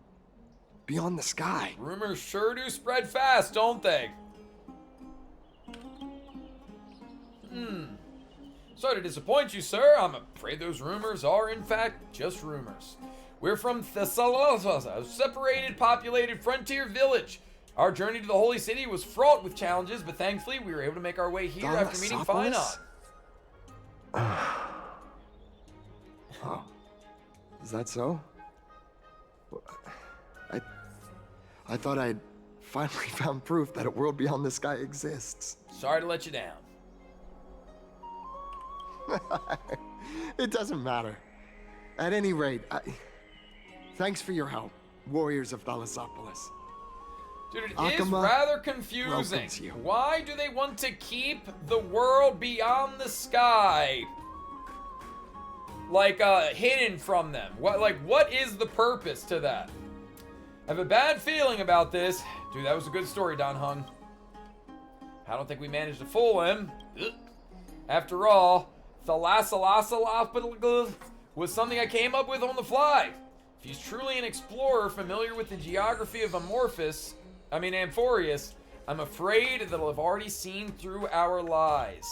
beyond the sky. Rumors sure do spread fast, don't they? Sorry to disappoint you, sir. I'm afraid those rumors are, in fact, just rumors. We're from Thessalos, a separated, populated frontier village. Our journey to the Holy City was fraught with challenges, but thankfully we were able to make our way here after meeting Finon. Oh, is that so? I thought I'd finally found proof that a world beyond the sky exists. Sorry to let you down. It doesn't matter. At any rate, thanks for your help, warriors of Thalassopolis. Dude, it is Akama rather confusing. welcomes you. Why do they want to keep the world beyond the sky like hidden from them? What is the purpose to that? I have a bad feeling about this. Dude, that was a good story, Don Hung. I don't think we managed to fool him. After all, Thalassopolis was something I came up with on the fly. If he's truly an explorer familiar with the geography of Amphoreus, I'm afraid that he'll have already seen through our lies.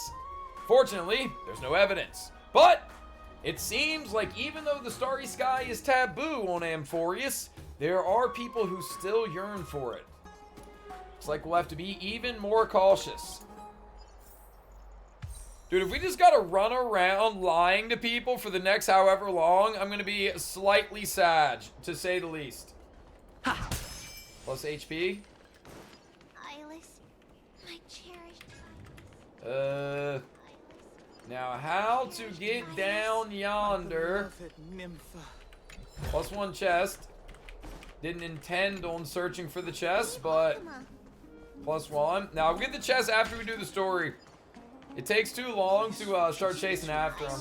Fortunately, there's no evidence. But it seems like even though the starry sky is taboo on Amphoreus, there are people who still yearn for it. Looks like we'll have to be even more cautious. Dude, if we just gotta run around lying to people for the next however long, I'm gonna be slightly sad, to say the least. Ha! Plus HP. Eyeless, my cherished. Now how to get down yonder? Plus one chest. Didn't intend on searching for the chest, but plus one. Now we'll get the chest after we do the story. It takes too long to start chasing after him.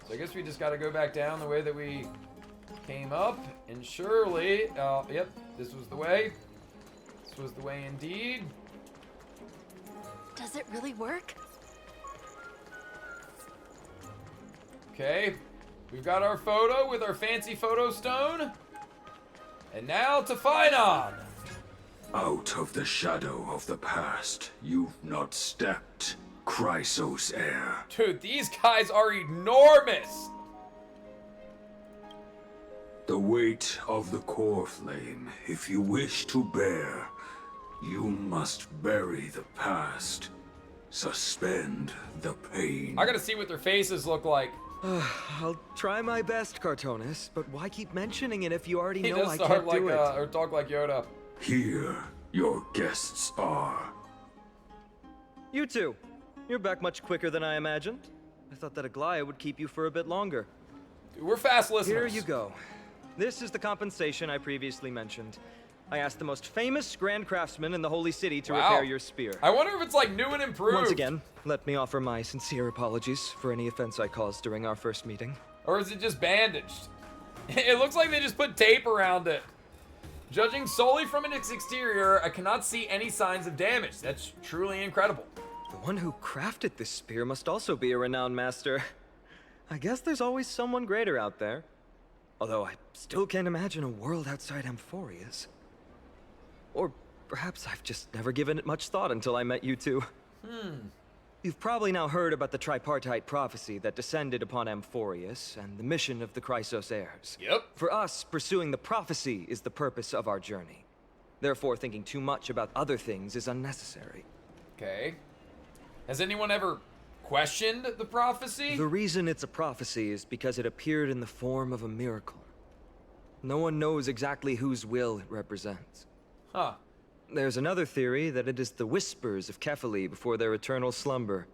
So I guess we just gotta go back down the way that we came up. And surely, yep, this was the way. This was the way indeed. Does it really work? Okay, we've got our photo with our fancy photo stone. And now to Finon. Out of the shadow of the past, you've not stepped, Chrysos heir. Dude, these guys are enormous. The weight of the core flame, if you wish to bear, you must bury the past. Suspend the pain. I gotta see what their faces look like. I'll try my best, Cartonis, but why keep mentioning it if you already He know does I start can't like, do it? or talk like Yoda. Here, your guests are. You two. You're back much quicker than I imagined. I thought that Aglaya would keep you for a bit longer. Dude, we're fast listeners. Here you go. This is the compensation I previously mentioned. I asked the most famous Grand Craftsman in the Holy City to repair your spear. I wonder if it's like new and improved. Once again, let me offer my sincere apologies for any offense I caused during our first meeting. Or is it just bandaged? It looks like they just put tape around it. Judging solely from its exterior, I cannot see any signs of damage. That's truly incredible. The one who crafted this spear must also be a renowned master. I guess there's always someone greater out there. Although I still can't imagine a world outside Amphoreus. Or perhaps I've just never given it much thought until I met you two. You've probably now heard about the tripartite prophecy that descended upon Amphoreus and the mission of the Chrysos Heirs. Yep. For us, pursuing the prophecy is the purpose of our journey. Therefore, thinking too much about other things is unnecessary. Okay. Has anyone ever questioned the prophecy? The reason it's a prophecy is because it appeared in the form of a miracle. No one knows exactly whose will it represents. Huh. There's another theory that it is the whispers of Kefali before their eternal slumber.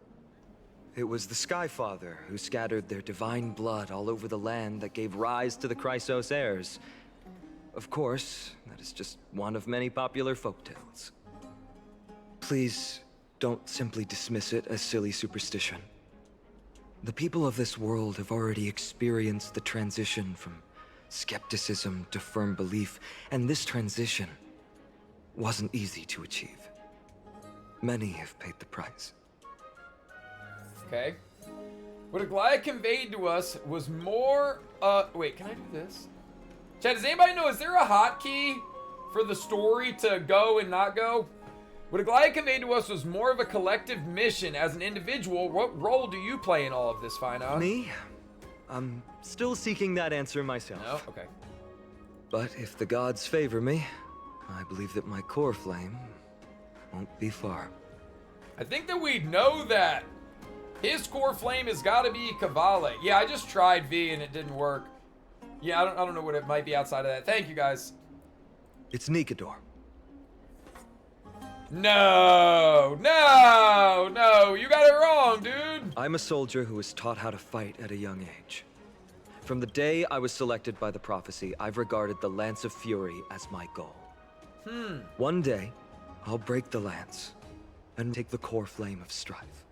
It was the Skyfather who scattered their divine blood all over the land that gave rise to the Chrysos Heirs. Of course, that is just one of many popular folktales. Please, don't simply dismiss it as silly superstition. The people of this world have already experienced the transition from skepticism to firm belief, and this transition wasn't easy to achieve. Many have paid the price. Okay. What Aglaya conveyed to us was more, wait, can I do this? Chad, does anybody know, is there a hotkey for the story to go and not go? What Aglaya conveyed to us was more of a collective mission as an individual. What role do you play in all of this, Fino? Me? I'm still seeking that answer myself. No? Okay. But if the gods favor me, I believe that my core flame won't be far. I think that we know that. His core flame has got to be Kavale. Yeah, I just tried V and it didn't work. Yeah, I don't know what it might be outside of that. Thank you, guys. It's Nikador. No, you got it wrong, dude. I'm a soldier who was taught how to fight at a young age. From the day I was selected by the prophecy, I've regarded the Lance of Fury as my goal. One day, I'll break the lance and take the core flame of strife.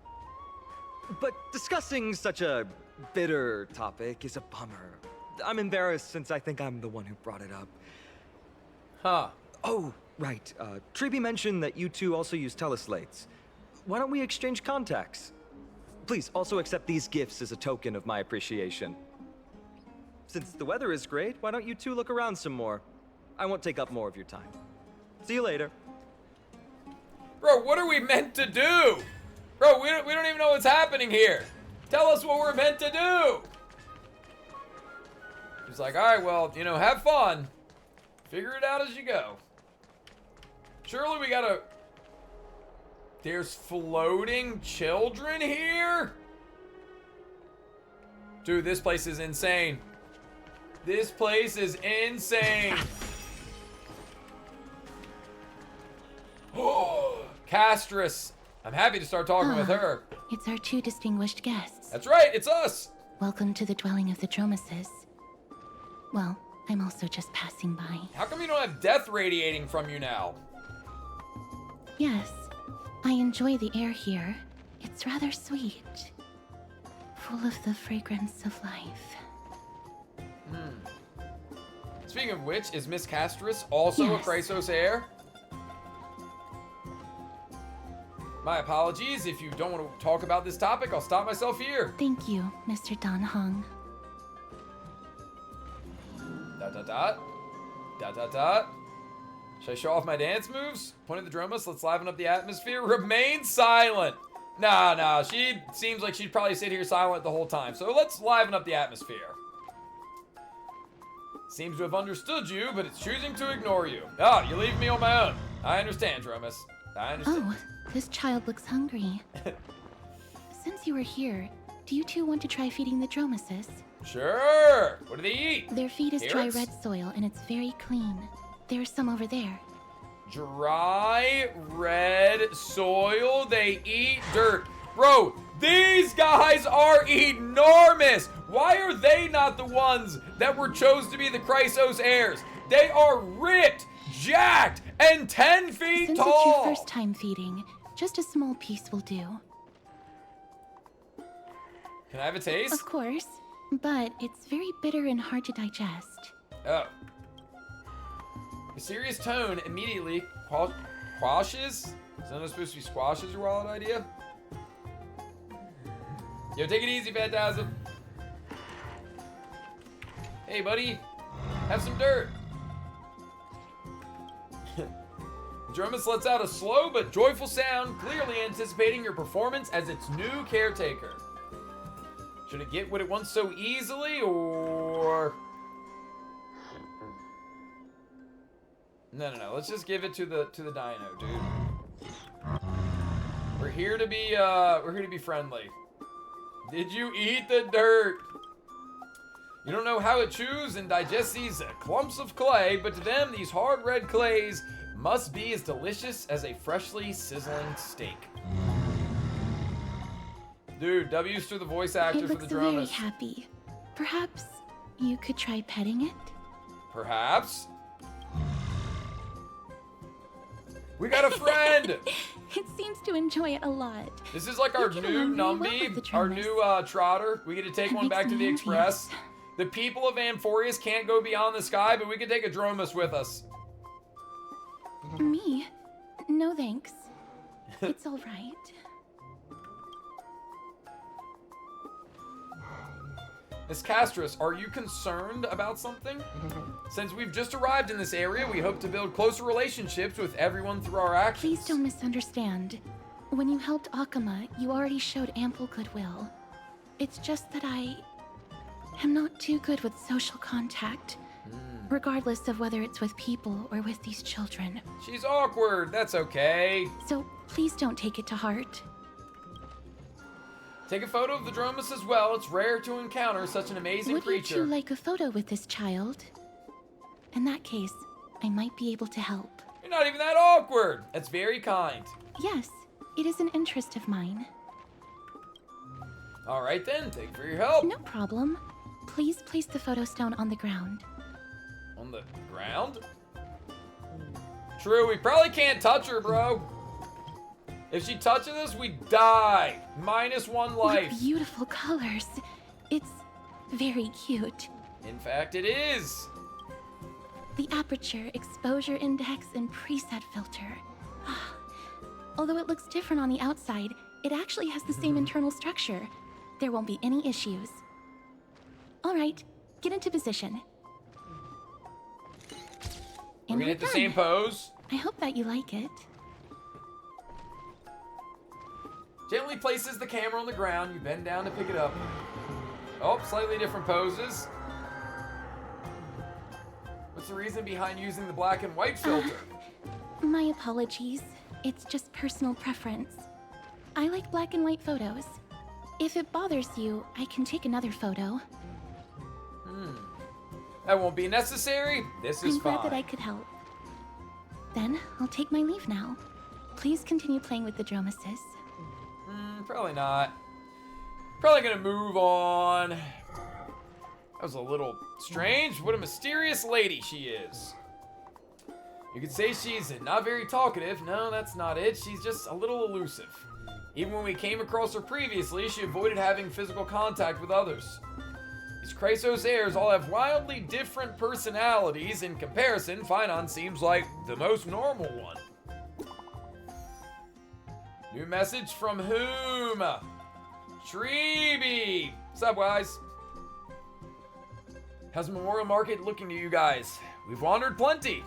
But discussing such a bitter topic is a bummer. I'm embarrassed since I think I'm the one who brought it up. Huh. Oh, right. Triby mentioned that you two also use teleslates. Why don't we exchange contacts? Please, also accept these gifts as a token of my appreciation. Since the weather is great, why don't you two look around some more? I won't take up more of your time. See you later. Bro, what are we meant to do? Bro, we don't even know what's happening here. Tell us what we're meant to do. He's like, all right, well, you know, have fun. Figure it out as you go. Surely we gotta... There's floating children here? Dude, this place is insane. This place is insane. Castress. I'm happy to start talking with her. It's our two distinguished guests. That's right, it's us. Welcome to the dwelling of the Dromeses. Well, I'm also just passing by. How come you don't have death radiating from you now? Yes, I enjoy the air here. It's rather sweet. Full of the fragrance of life. Speaking of which, is Miss Castress also a Chrysos heir? My apologies. If you don't want to talk about this topic, I'll stop myself here. Thank you, Mr. Don Hong. Dot, dot, dot. Dot, dot, dot. Should I show off my dance moves? Point at the Dromus. Let's liven up the atmosphere. Remain silent. Nah. She seems like she'd probably sit here silent the whole time. So let's liven up the atmosphere. Seems to have understood you, but it's choosing to ignore you. Ah, you're leaving me on my own. I understand, Dromus. I understand. Oh, This child looks hungry. Since you were here, do you two want to try feeding the Dromeses? Sure! What do they eat? Their feed is dry Carrots? red soil and it's very clean. There's some over there. Dry red soil. They eat dirt. Bro, these guys are enormous. Why are they not the ones that were chosen to be the Chrysos heirs? They are ripped, jacked, and 10 feet Since tall. it's your first time feeding, just a small piece will do. Can I have a taste? Of course, but it's very bitter and hard to digest. Oh. A serious tone immediately quashes? Is that supposed to be squashes your wild idea? Yo, take it easy, Phantasm. Hey, buddy. Have some dirt. Dromus lets out a slow but joyful sound, clearly anticipating your performance as its new caretaker. Should it get what it wants so easily, or... No. Let's just give it to the dino, dude. We're here to be friendly. Did you eat the dirt? You don't know how it chews and digests these clumps of clay, but to them, these hard red clays must be as delicious as a freshly sizzling steak. Dude, W's to the voice actor for the It looks very Dromus. happy. Perhaps you could try petting it? Perhaps. We got a friend! It seems to enjoy it a lot. This is like our You get new along very well with Numby, the our Dromus. new Trotter. We get to take That one makes back to me the envious. Express. The people of Amphoreus can't go beyond the sky, but we can take a Dromus with us. Me? No thanks. It's all right. Miss Castris, are you concerned about something? Since we've just arrived in this area, we hope to build closer relationships with everyone through our actions. Please don't misunderstand. When you helped Akama, you already showed ample goodwill. It's just that I am not too good with social contact, regardless of whether it's with people or with these children. She's awkward, that's okay. So please don't take it to heart. Take a photo of the Dromus as well. It's rare to encounter such an amazing Would you creature. two like a photo with this child? In that case, I might be able to help. You're not even that awkward. That's very kind. Yes, it is an interest of mine. All right then, thank you for your help. No problem. Please place the photo stone on the ground. On the ground? True, we probably can't touch her, bro. If she touches us, we die. -1 life. What beautiful colors. It's very cute. In fact, it is. The aperture, exposure index, and preset filter. Although it looks different on the outside, it actually has the same internal structure. There won't be any issues. All right, get into position. We're And gonna hit the done. same pose. I hope that you like it. Gently places the camera on the ground. You bend down to pick it up. Oh, slightly different poses. What's the reason behind using the black and white filter? My apologies. It's just personal preference. I like black and white photos. If it bothers you, I can take another photo. That won't be necessary. This is I'm fine. glad that I could help. Then, I'll take my leave now. Please continue playing with the Dromeses. Probably not. Probably gonna move on. That was a little strange. What a mysterious lady she is. You could say she's not very talkative. No, that's not it. She's just a little elusive. Even when we came across her previously, she avoided having physical contact with others. These Chrysos heirs all have wildly different personalities. In comparison, Finon seems like the most normal one. New message from whom? Treeby! What's up, guys? How's the Memorial Market looking to you guys? We've wandered plenty.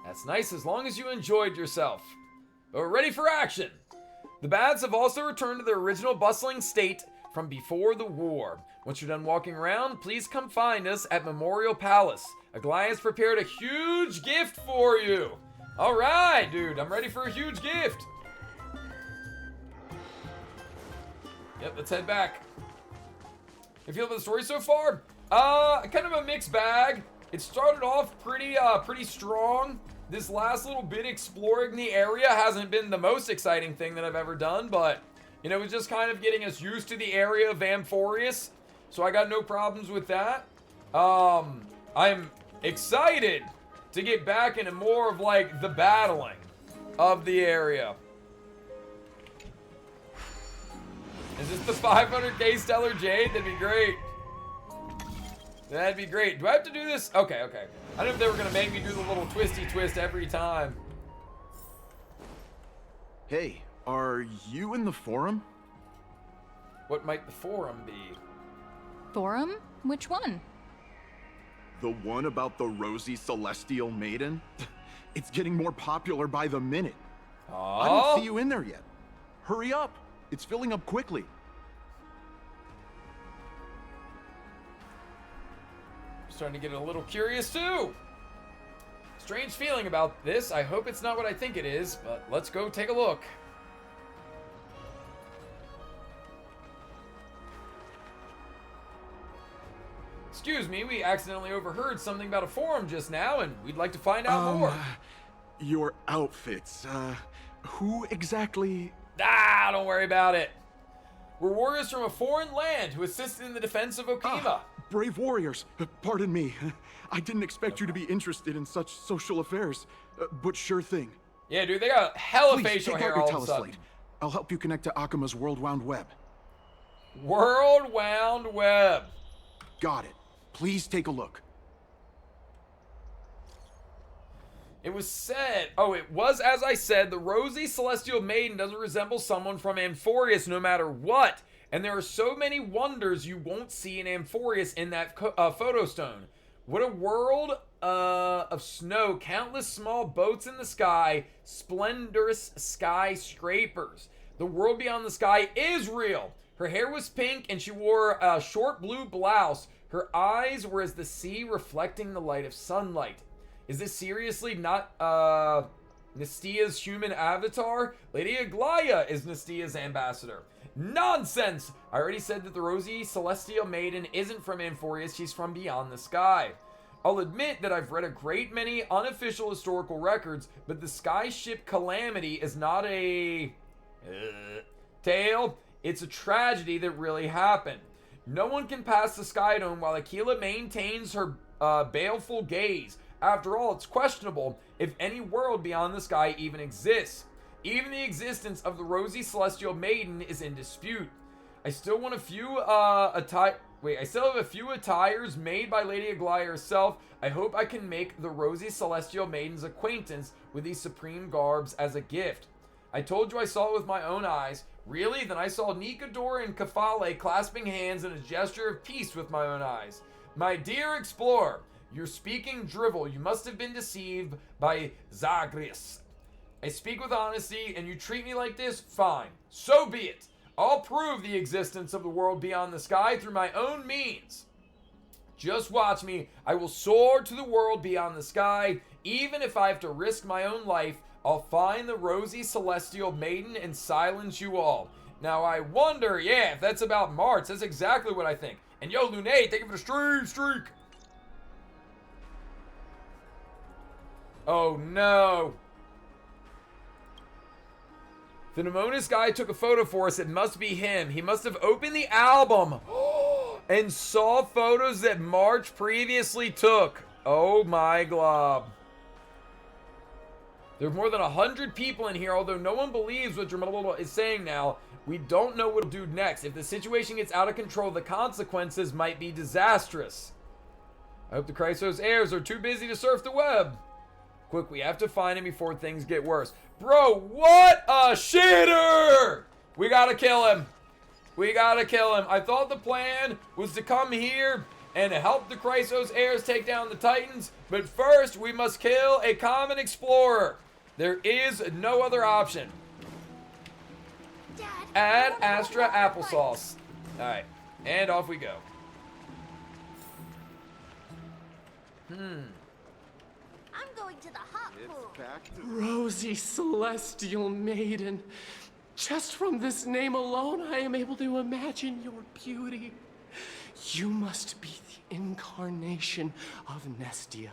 That's nice as long as you enjoyed yourself. But we're ready for action. The baths have also returned to their original bustling state from before the war. Once you're done walking around, please come find us at Memorial Palace. Aglaya's prepared a huge gift for you. All right, dude, I'm ready for a huge gift. Yep, let's head back. You feel about the story so far? Kind of a mixed bag. It started off pretty strong. This last little bit exploring the area hasn't been the most exciting thing that I've ever done, but you know, it's just kind of getting us used to the area of Amphoreus, so I got no problems with that. I'm excited to get back into more of like the battling of the area. Is this the 500k Stellar Jade? That'd be great. That'd be great. Do I have to do this? Okay, okay. I don't know if they were gonna make me do the little twisty twist every time. Hey, are you in the forum? What might the forum be? Forum? Which one? The one about the rosy celestial maiden? It's getting more popular by the minute. I don't see you in there yet. Hurry up. It's filling up quickly. Starting to get a little curious too. Strange feeling about this. I hope it's not what I think it is, but let's go take a look. Excuse me, we accidentally overheard something about a forum just now, and we'd like to find out more. Your outfits, who exactly? Ah, don't worry about it. We're warriors from a foreign land who assisted in the defense of Okima. Brave warriors. Pardon me. I didn't expect you to be interested in such social affairs, but sure thing. Yeah, dude, they got hella Please, facial take hair out your all of a sudden. teleslate. I'll help you connect to Akima's World Wound Web. World Wound Web. Got it. Please take a look. It was said, it was as I said, the rosy celestial maiden doesn't resemble someone from Amphoreus no matter what. And there are so many wonders you won't see in Amphoreus in that photo stone. What a world of snow, countless small boats in the sky, splendorous skyscrapers. The world beyond the sky is real. Her hair was pink and she wore a short blue blouse. Her eyes were as the sea reflecting the light of sunlight. Is this seriously not Nestia's human avatar? Lady Aglaya is Nestia's ambassador. Nonsense! I already said that the rosy celestial maiden isn't from Amphoreus, she's from beyond the sky. I'll admit that I've read a great many unofficial historical records, but the sky ship Calamity is not a tale. It's a tragedy that really happened. No one can pass the Sky Dome while Aquila maintains her baleful gaze. After all, it's questionable if any world beyond the sky even exists. Even the existence of the rosy celestial maiden is in dispute. I still want a few I still have a few attires made by Lady Aglaya herself. I hope I can make the rosy celestial maiden's acquaintance with these supreme garbs as a gift. I told you I saw it with my own eyes. Really? Then I saw Nikador and Kafale clasping hands in a gesture of peace with my own eyes. My dear explorer, you're speaking drivel. You must have been deceived by Zagreus. I speak with honesty, and you treat me like this? Fine. So be it. I'll prove the existence of the world beyond the sky through my own means. Just watch me. I will soar to the world beyond the sky. Even if I have to risk my own life, I'll find the rosy celestial maiden and silence you all. Now I wonder, if that's about March. That's exactly what I think. And yo, Lune, thank you for the streak. Oh no. The Nemonis guy took a photo for us. It must be him. He must have opened the album and saw photos that March previously took. Oh my glob. There are more than 100 people in here, although no one believes what Dramalolo is saying now. We don't know what to do next. If the situation gets out of control, the consequences might be disastrous. I hope the Chrysos heirs are too busy to surf the web. Quick, we have to find him before things get worse. Bro, what a shitter! We gotta kill him. We gotta kill him. I thought the plan was to come here and help the Chrysos heirs take down the Titans, but first we must kill a common explorer. There is no other option. Add Astra applesauce. Alright. And off we go. I'm going to the hot pool. Rosy Celestial Maiden. Just from this name alone, I am able to imagine your beauty. You must be the incarnation of Nestia.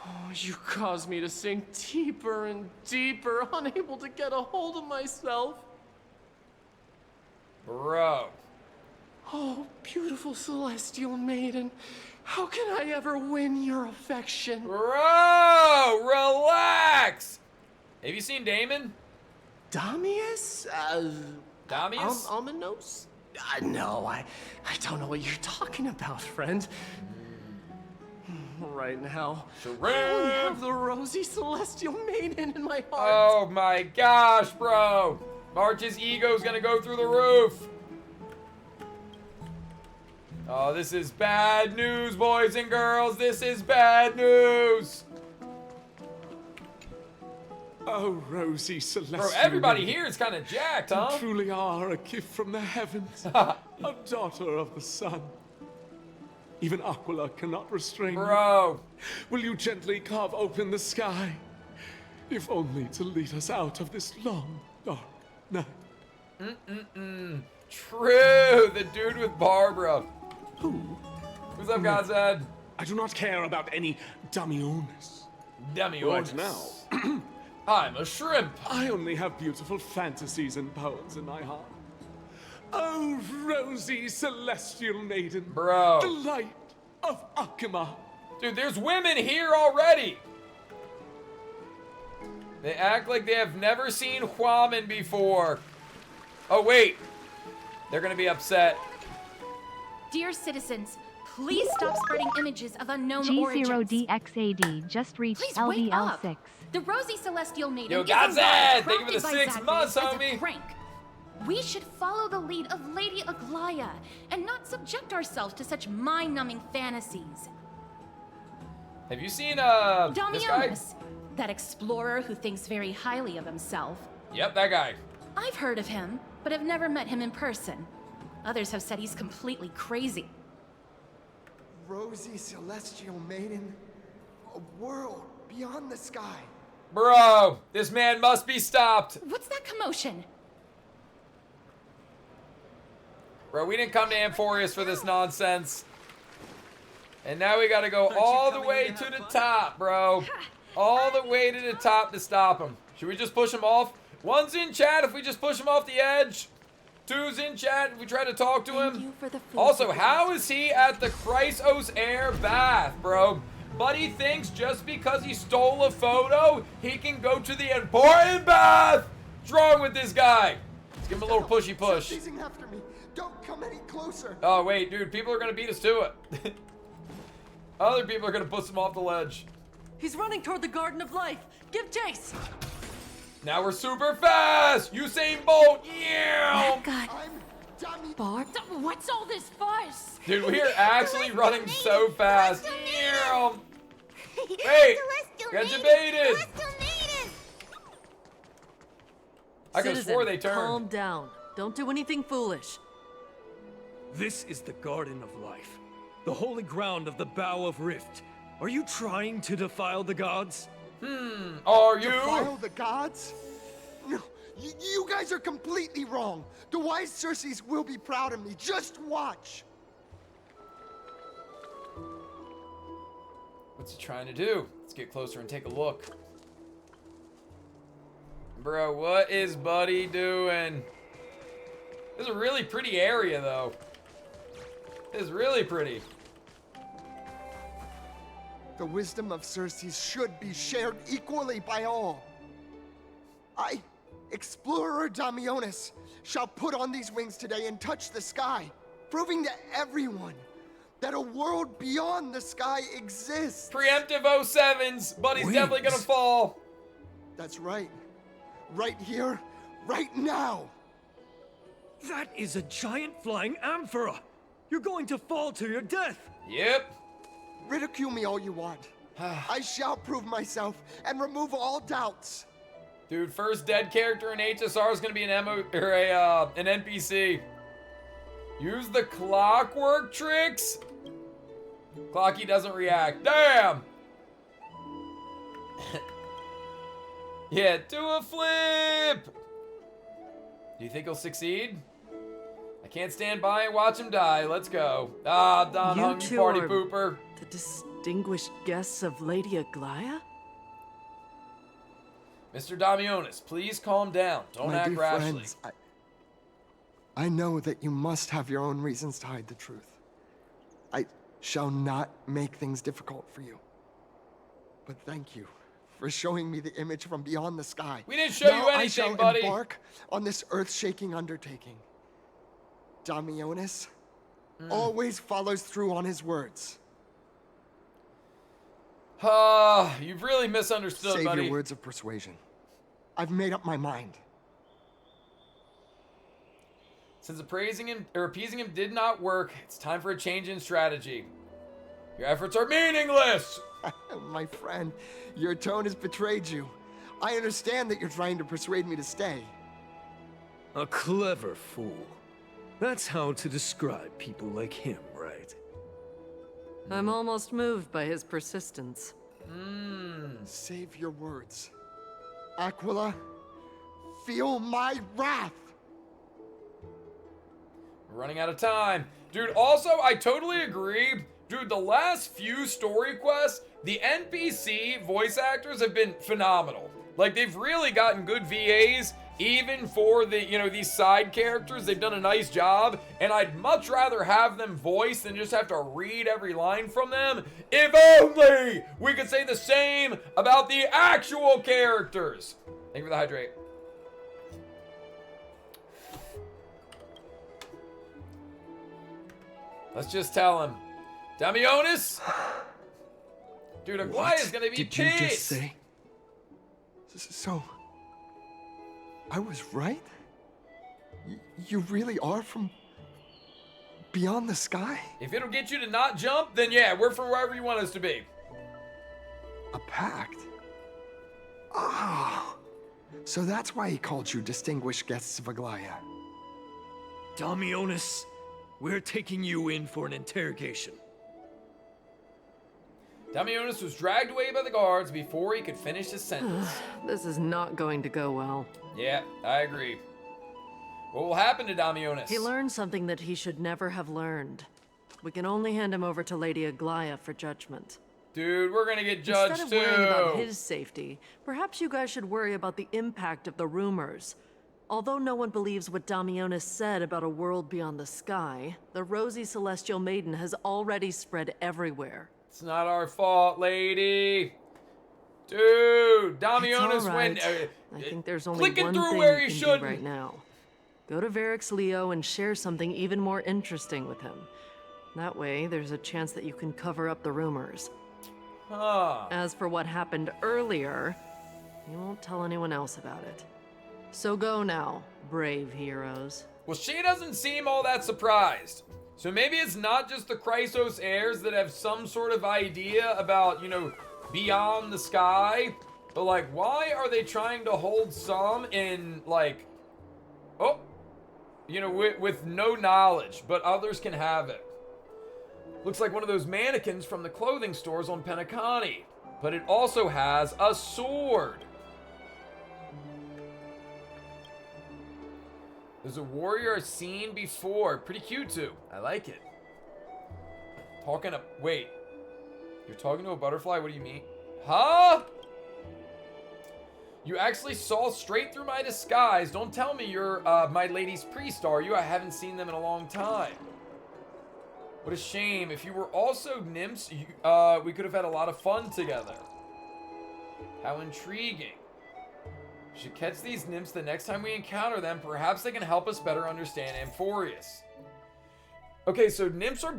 Oh, you cause me to sink deeper and deeper, unable to get a hold of myself. Bro. Oh, beautiful Celestial Maiden. How can I ever win your affection? Bro, relax. Have you seen Damon? Damius? Damius? Ominos? No, I don't know what you're talking about, friend. Right now, I only have the Rosy Celestial Maiden in my heart. Oh my gosh, bro. March's ego's gonna go through the roof. Oh, this is bad news, boys and girls. This is bad news. Oh, Rosy Celestial. Bro, everybody here is kind of jacked, huh? You truly are a gift from the heavens. A daughter of the sun. Even Aquila cannot restrain Bro. you. Will you gently carve open the sky? If only to lead us out of this long, dark night. True. The dude with Barbara. Who? What's up, Godsad? I do not care about any Damiones. Damiones. Right now. I'm a shrimp. I only have beautiful fantasies and poems in my heart. Oh, Rosy Celestial Maiden. Bro. The light of Akima. Dude, there's women here already. They act like they have never seen Huaman before. Oh, wait. They're gonna be upset. Dear citizens, please stop spreading images of unknown origins. G0DXAD just reached Please wake up. LVL6. The Rosy Celestial Maiden Yo, is Godzad! alive, Thank you for the crafted by 6 Zagreus months, as a homie. prank. We should follow the lead of Lady Aglaya and not subject ourselves to such mind-numbing fantasies. Have you seen, this guy? Damiones, that explorer who thinks very highly of himself. Yep, that guy. I've heard of him, but have never met him in person. Others have said he's completely crazy. Rosy Celestial Maiden, a world beyond the sky. Bro, this man must be stopped. What's that commotion? Bro, we didn't come to Amphoreus for this nonsense. And now we gotta go all the way to the top, bro. All the way to the top to stop him. Should we just push him off? One's in chat if we just push him off the edge. Two's in chat if we try to talk to him. Also, how is he at the Chrysos Air bath, bro? Buddy thinks just because he stole a photo, he can go to the important bath. What's wrong with this guy? Let's give him a little pushy push. Stop chasing after me. Don't come any closer. Oh, wait, dude. People are going to beat us to it. Other people are going to push him off the ledge. He's running toward the Garden of Life. Give chase. Now we're super fast. Usain Bolt. Yeah. God. Barb? What's all this fuss? Dude, we are actually running so fast. Yeah. Wait. Got debated. I could have swore they turned. Calm down. Don't do anything foolish. This is the Garden of Life, the holy ground of the Bow of Rift. Are you trying to defile the gods? Are you? Defile the gods? No, you guys are completely wrong. The wise Circes will be proud of me. Just watch. What's he trying to do? Let's get closer and take a look. Bro, what is Buddy doing? This is a really pretty area, though. This is really pretty. The wisdom of Circes should be shared equally by all. I, Explorer Damiones, shall put on these wings today and touch the sky, proving to everyone that a world beyond the sky exists. Preemptive 07s. Buddy's Wings. definitely gonna fall. That's right. Right here, right now. That is a giant flying amphora. You're going to fall to your death. Yep. Ridicule me all you want. I shall prove myself and remove all doubts. Dude, first dead character in HSR is gonna be an an NPC. Use the clockwork tricks? Clocky doesn't react. Damn! Yeah, do a flip! Do you think he'll succeed? I can't stand by and watch him die. Let's go. Ah, Don Hung, you party pooper. The distinguished guests of Lady Aglaya? Mr. Damionis, please calm down. Don't act rashly. Friends, I know that you must have your own reasons to hide the truth. I shall not make things difficult for you. But thank you for showing me the image from beyond the sky. We didn't show you anything, I shall buddy. embark on this earth-shaking undertaking. Damionis always follows through on his words. You've really misunderstood, Save buddy. your words of persuasion. I've made up my mind. Since appeasing him did not work, it's time for a change in strategy. Your efforts are meaningless! My friend, your tone has betrayed you. I understand that you're trying to persuade me to stay. A clever fool. That's how to describe people like him, right? I'm almost moved by his persistence. Save your words. Aquila, feel my wrath! We're running out of time. Dude, also, I totally agree. Dude, the last few story quests, the NPC voice actors have been phenomenal. Like, they've really gotten good VAs, even for the, you know, these side characters. They've done a nice job, and I'd much rather have them voiced than just have to read every line from them. If only we could say the same about the actual characters. Thank you for the hydrate. Let's just tell him. Damionis? Dude, Aglaya's gonna be pissed. Did you just say? So, I was right? You really are from beyond the sky? If it'll get you to not jump, then yeah, we're from wherever you want us to be. A pact? Ah, so that's why he called you distinguished guests of Aglaya. Damionis, we're taking you in for an interrogation. Damionis was dragged away by the guards before he could finish his sentence. This is not going to go well. Yeah, I agree. What will happen to Damionis? He learned something that he should never have learned. We can only hand him over to Lady Aglaya for judgment. Dude, we're gonna get judged Instead of worrying about too. his safety, perhaps you guys should worry about the impact of the rumors. Although no one believes what Damionis said about a world beyond the sky, the rosy celestial maiden has already spread everywhere. It's not our fault, lady. Dude, Damionis It's all right. went. I think there's only clicking one through thing where you he can shouldn't. do right now. Go to Varix Leo and share something even more interesting with him. That way, there's a chance that you can cover up the rumors. Huh. As for what happened earlier, you won't tell anyone else about it. So go now, brave heroes. Well, she doesn't seem all that surprised. So maybe it's not just the Chrysos heirs that have some sort of idea about, you know, beyond the sky. But, like, why are they trying to hold some in, like, oh, you know, with no knowledge, but others can have it? Looks like one of those mannequins from the clothing stores on Penacani. But it also has a sword. There's a warrior I've seen before. Pretty cute, too. I like it. Wait. You're talking to a butterfly? What do you mean? Huh? You actually saw straight through my disguise. Don't tell me you're my lady's priest, are you? I haven't seen them in a long time. What a shame. If you were also nymphs, we could have had a lot of fun together. How intriguing. We should catch these nymphs the next time we encounter them. Perhaps they can help us better understand Amphoreus. Okay, so nymphs are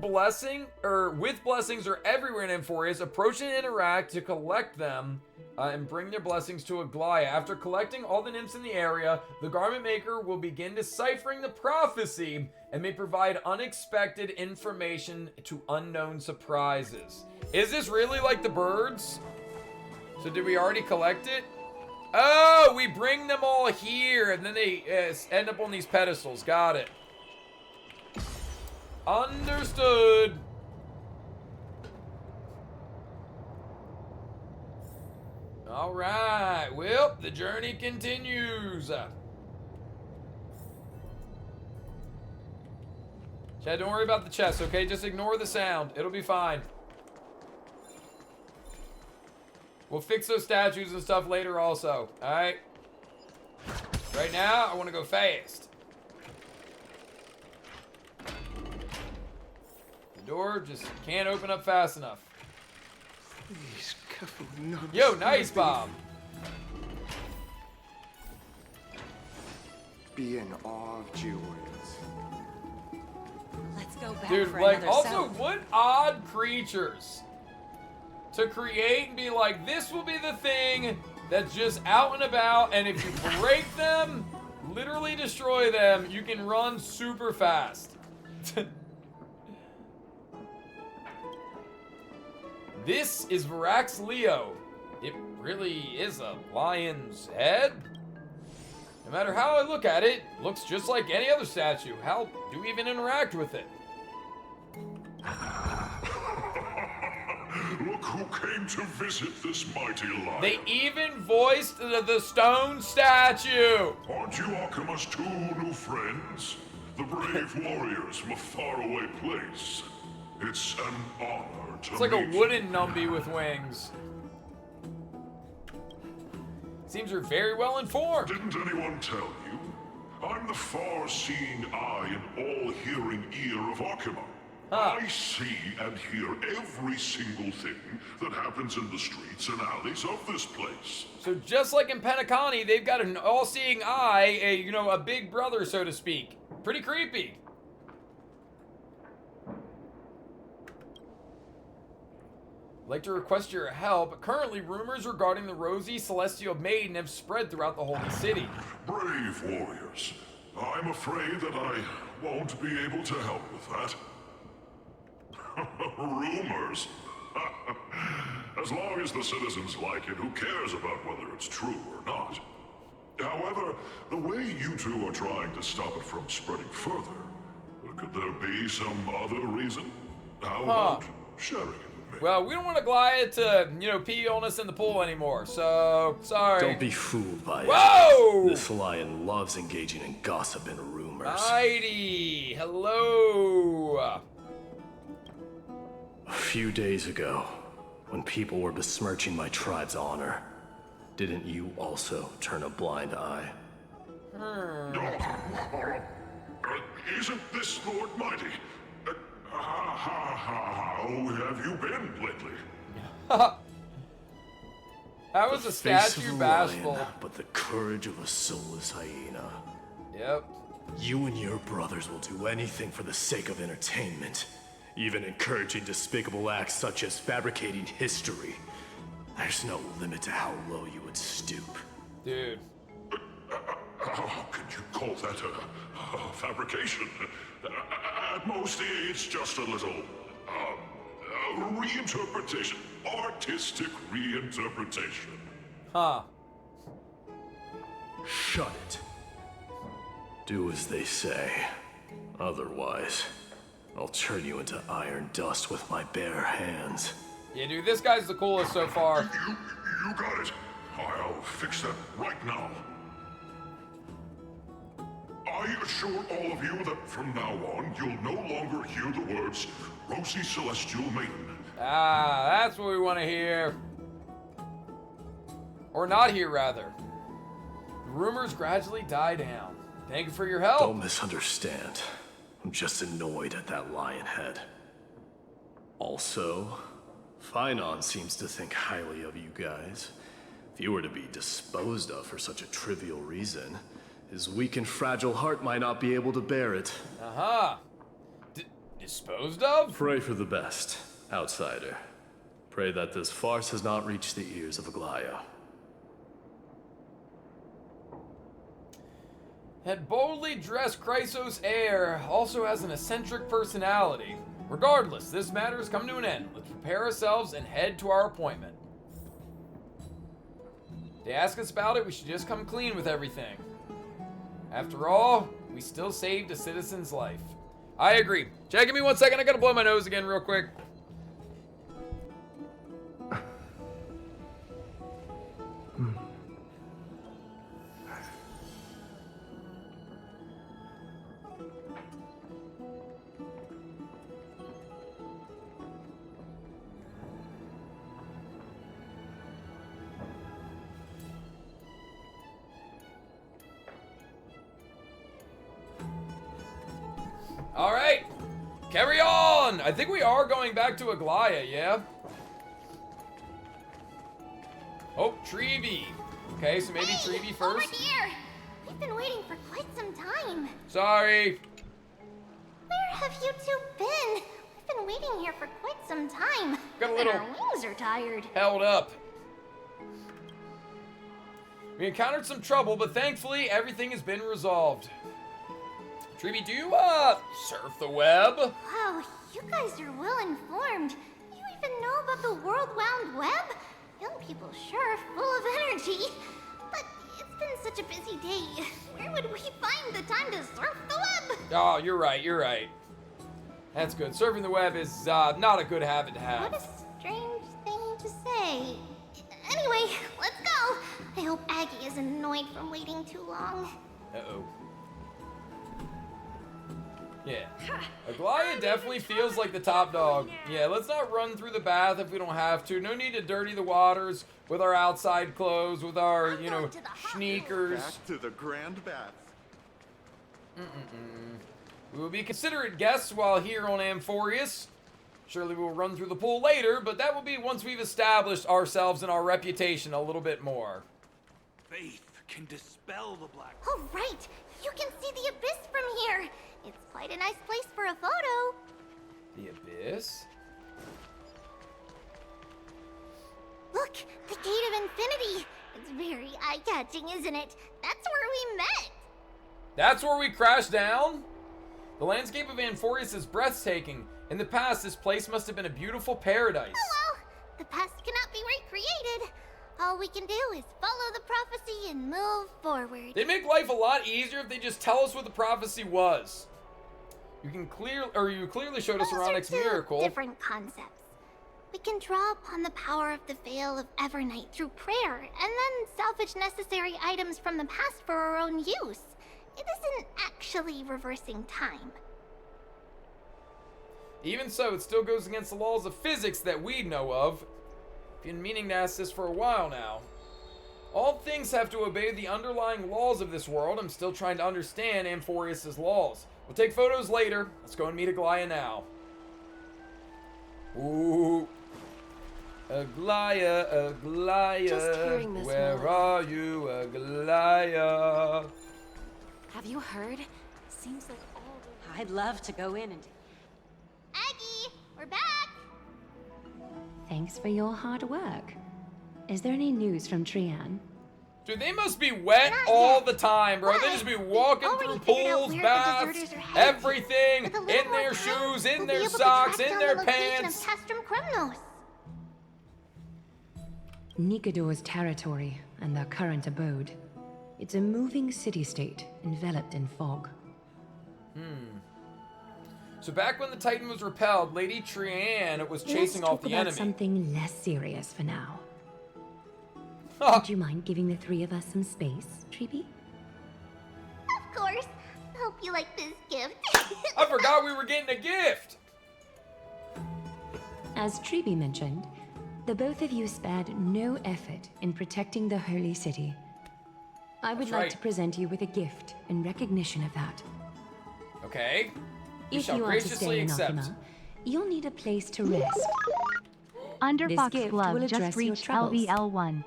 with blessings are everywhere in Amphoreus. Approach and interact to collect them and bring their blessings to Aglaya. After collecting all the nymphs in the area, the garment maker will begin deciphering the prophecy and may provide unexpected information to unknown surprises. Is this really like the birds? So did we already collect it? Oh, we bring them all here, and then they end up on these pedestals. Got it. Understood. All right. Well, the journey continues. Chad, don't worry about the chest, okay? Just ignore the sound. It'll be fine. We'll fix those statues and stuff later also, alright? Right now, I want to go fast. The door just can't open up fast enough. Please, careful, not Yo, nice, Bob. Be in awe of G-Warriors. Let's go back Dude, for like, another also, cell. what odd creatures to create and be like, this will be the thing that's just out and about, and if you break them, literally destroy them, you can run super fast. This is Varax Leo. It really is a lion's head. No matter how I look at it, looks just like any other statue. How do we even interact with it? Look who came to visit this mighty lion. They even voiced the stone statue. Aren't you Akima's 2 new friends? The brave warriors from a faraway place. It's an honor to It's like a meet wooden Numby with wings. Seems you're very well informed. Didn't anyone tell you? I'm the far-seeing eye and all-hearing ear of Akima. I see and hear every single thing that happens in the streets and alleys of this place. So just like in Penacony, they've got an all-seeing eye, a big brother, so to speak. Pretty creepy. I'd like to request your help. Currently, rumors regarding the Rosy Celestial Maiden have spread throughout the Holy City. Brave warriors. I'm afraid that I won't be able to help with that. Rumors? As long as the citizens like it, who cares about whether it's true or not? However, the way you two are trying to stop it from spreading further, could there be some other reason? How about sharing it? Well, we don't want to glide to, pee on us in the pool anymore, so sorry. Don't be fooled by Whoa! it. This lion loves engaging in gossip and rumors. Mighty, hello. A few days ago, when people were besmirching my tribe's honor, didn't you also turn a blind eye? Isn't this Lord Mighty? How have you been lately? That was The a face statue of a bashful. lion, but the courage of a soulless hyena. Yep. You and your brothers will do anything for the sake of entertainment, even encouraging despicable acts such as fabricating history. There's no limit to how low you would stoop. Dude. How can you call that a fabrication? At most, it's just a little reinterpretation, artistic reinterpretation. Shut it. Do as they say. Otherwise, I'll turn you into iron dust with my bare hands. Yeah, dude, this guy's the coolest so far. You got it. I'll fix that right now. I assure all of you that from now on, you'll no longer hear the words Rosy Celestial Maiden. Ah, that's what we want to hear. Or not hear, rather. The rumors gradually die down. Thank you for your help. Don't misunderstand. I'm just annoyed at that lion head. Also, Finon seems to think highly of you guys. If you were to be disposed of for such a trivial reason, his weak and fragile heart might not be able to bear it. Aha. Disposed of? Pray for the best, outsider. Pray that this farce has not reached the ears of Aglaya. That boldly dressed Chrysos heir also has an eccentric personality. Regardless, this matter has come to an end. Let's prepare ourselves and head to our appointment. If they ask us about it, we should just come clean with everything. After all, we still saved a citizen's life. I agree. Chad, give me 1 second. I gotta blow my nose again real quick. All right, carry on. I think we are going back to Aglaya, yeah? Oh, Trevi. Okay, so maybe Trevi first. Over here! We've been waiting for quite some time. Sorry. Where have you two been? We've been waiting here for quite some time. Got a And little our wings are tired. held up. We encountered some trouble, but thankfully everything has been resolved. Trevi, do you, surf the web? Wow, you guys are well informed. You even know about the World Wound Web? Young people sure are full of energy. But it's been such a busy day. Where would we find the time to surf the web? Oh, you're right, you're right. That's good. Surfing the web is, not a good habit to have. What a strange thing to say. Anyway, let's go. I hope Aggie isn't annoyed from waiting too long. Uh-oh. Yeah. Aglaya definitely feels like the top dog. Yeah, let's not run through the bath if we don't have to. No need to dirty the waters with our outside clothes, with our, you know, sneakers. Back to the grand baths. We will be considerate guests while here on Amphoreus. Surely we'll run through the pool later, but that will be once we've established ourselves and our reputation a little bit more. Faith can dispel the black. Oh, right. You can see the abyss from here. It's quite a nice place for a photo. The abyss? Look, the Gate of Infinity. It's very eye-catching, isn't it? That's where we met. That's where we crashed down? The landscape of Amphoreus is breathtaking. In the past, this place must have been a beautiful paradise. Oh well, the past cannot be recreated. All we can do is follow the prophecy and move forward. They'd make life a lot easier if they just tell us what the prophecy was. You clearly showed us Aronic's miracle. Different concepts. We can draw upon the power of the Veil of Evernight through prayer, and then salvage necessary items from the past for our own use. It isn't actually reversing time. Even so, it still goes against the laws of physics that we know of. Been meaning to ask this for a while now. All things have to obey the underlying laws of this world. I'm still trying to understand Amphoreus' laws. We'll take photos later. Let's go and meet Aglaya now. Ooh. Aglaya, Aglaya. Where are you, Aglaya? Have you heard? Seems like all the... I'd love to go in and... Aggie, we're back! Thanks for your hard work. Is there any news from Trian? Dude, they must be wet all the time, bro. They just be walking through pools, baths, everything, in their shoes, in their socks, in their pants. Nikador's territory and their current abode. It's a moving city-state enveloped in fog. So back when the Titan was repelled, Lady Trian was chasing off the enemy. Let's talk about something less serious for now. Would you mind giving the three of us some space, Trevi? Of course. Hope you like this gift. I forgot we were getting a gift. As Trevi mentioned, the both of you spared no effort in protecting the holy city. I would like to present you with a gift in recognition of that. Okay. If you are to stay in Optima, you'll need a place to rest. Underfox Glove just reached LVL1.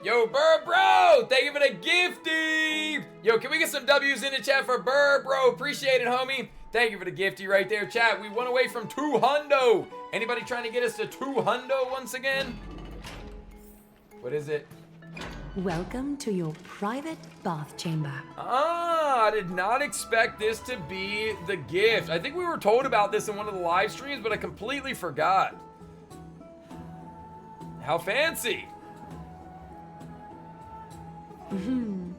Yo, Burr Bro! Thank you for the gifty! Yo, can we get some W's in the chat for Burr Bro? Appreciate it, homie. Thank you for the gifty right there, chat. We went away from 200. Anybody trying to get us to 200 once again? What is it? Welcome to your private bath chamber. Ah, I did not expect this to be the gift. I think we were told about this in one of the live streams, but I completely forgot. How fancy.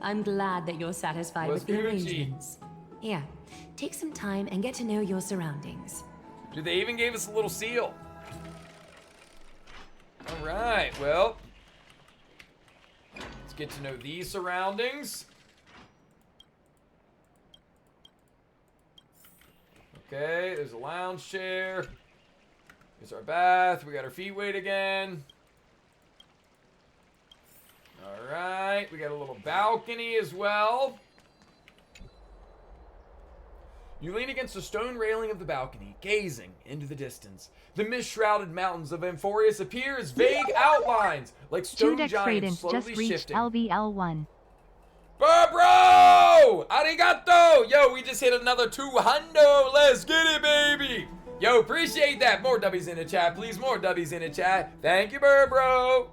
I'm glad that you're satisfied with the arrangements. Here, take some time and get to know your surroundings. Dude, they even gave us a little seal. All right, well, let's get to know these surroundings. Okay, there's a lounge chair. Here's our bath. We got our feet weight again. All right, we got a little balcony as well. You lean against the stone railing of the balcony, gazing into the distance. The mist-shrouded mountains of Amphoreus appear as vague outlines, like stone Judex giants Raiden slowly just reached shifting. LVL1. Bro! Arigato! Yo, we just hit another 200. Let's get it, baby! Yo, appreciate that. More W's in the chat, please. More W's in the chat. Thank you, bro.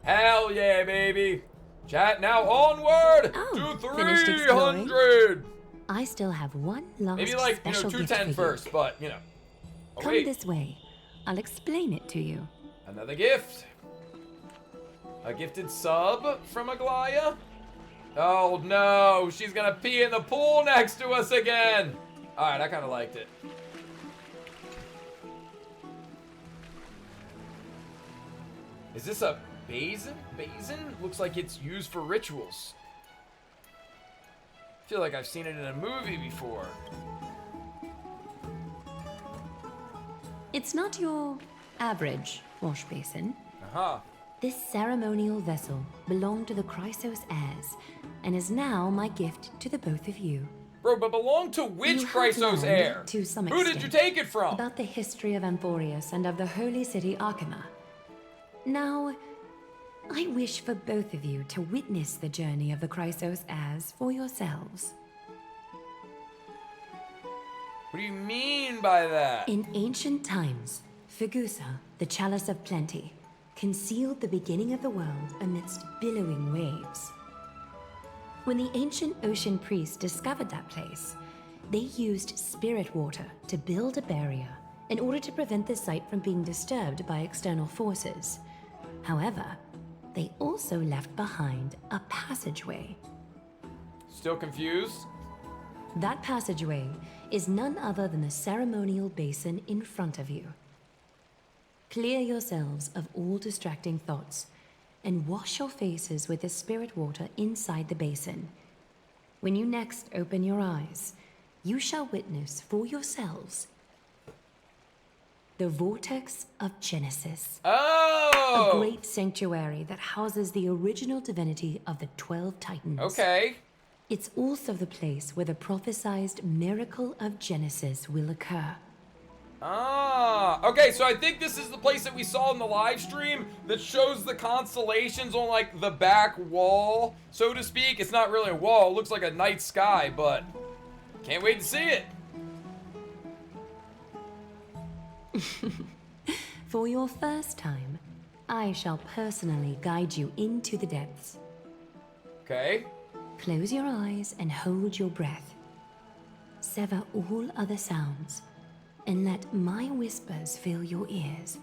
Hell yeah, baby. Chat now onward to 300. I still have one last Maybe like, you know, special gift 210 for first, you. but, you know. Oh, Come wait. this way. I'll explain it to you. Another gift. A gifted sub from Aglaya. Oh no, she's gonna pee in the pool next to us again. Alright, I kinda liked it. Is this a basin? Basin? Looks like it's used for rituals. I feel like I've seen it in a movie before. It's not your average wash basin. Uh-huh. This ceremonial vessel belonged to the Chrysos heirs and is now my gift to the both of you. Bro, but belong to which You have Chrysos learned, heir? to some Who did you take it from? About the history of Amphoreus and of the holy city Arkema. Now, I wish for both of you to witness the journey of the Chrysos heirs for yourselves. What do you mean by that? In ancient times, Fegusa, the chalice of plenty, concealed the beginning of the world amidst billowing waves. When the ancient ocean priests discovered that place, they used spirit water to build a barrier in order to prevent the site from being disturbed by external forces. However, they also left behind a passageway. Still confused? That passageway is none other than the ceremonial basin in front of you. Clear yourselves of all distracting thoughts and wash your faces with the spirit water inside the basin. When you next open your eyes, you shall witness for yourselves the Vortex of Genesis. Oh! A great sanctuary that houses the original divinity of the 12 Titans. Okay. It's also the place where the prophesized miracle of Genesis will occur. Ah, okay, so I think this is the place that we saw in the live stream that shows the constellations on, like, the back wall, so to speak. It's not really a wall, it looks like a night sky, but can't wait to see it. For your first time, I shall personally guide you into the depths. Okay. Close your eyes and hold your breath. Sever all other sounds and let my whispers fill your ears.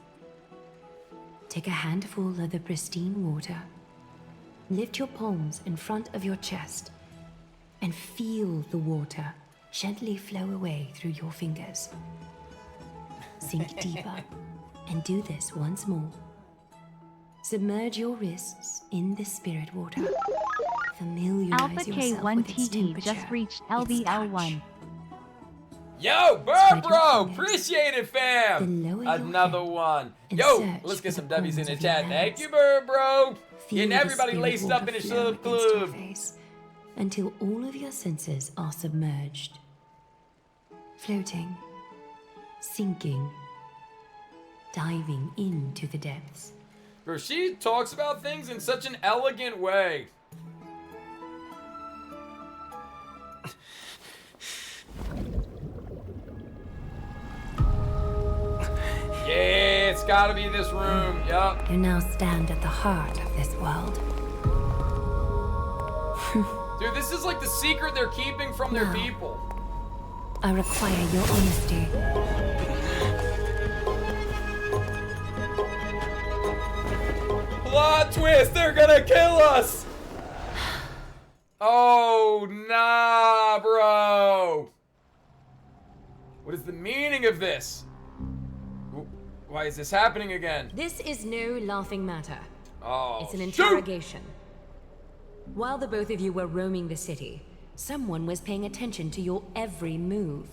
Take a handful of the pristine water. Lift your palms in front of your chest and feel the water gently flow away through your fingers. Sink deeper and do this once more. Submerge your wrists in the spirit water. Familiarize Alpha yourself with its K1TD temperature, just reached its LVL1. Yo, bro, appreciate it, fam. Another one. Yo, let's get some W's in the chat. Thank you, bro. Getting everybody laced up in a sub club. Until all of your senses are submerged. Floating. Sinking. Diving into the depths. Bro, she talks about things in such an elegant way. Yeah, it's gotta be this room. Yup. You now stand at the heart of this world. Dude, this is like the secret they're keeping from their Now, people. I require your honesty. Plot twist, they're gonna kill us! Oh, nah, bro. What is the meaning of this? Why is this happening again? This is no laughing matter. Oh, it's an interrogation. While the both of you were roaming the city, someone was paying attention to your every move.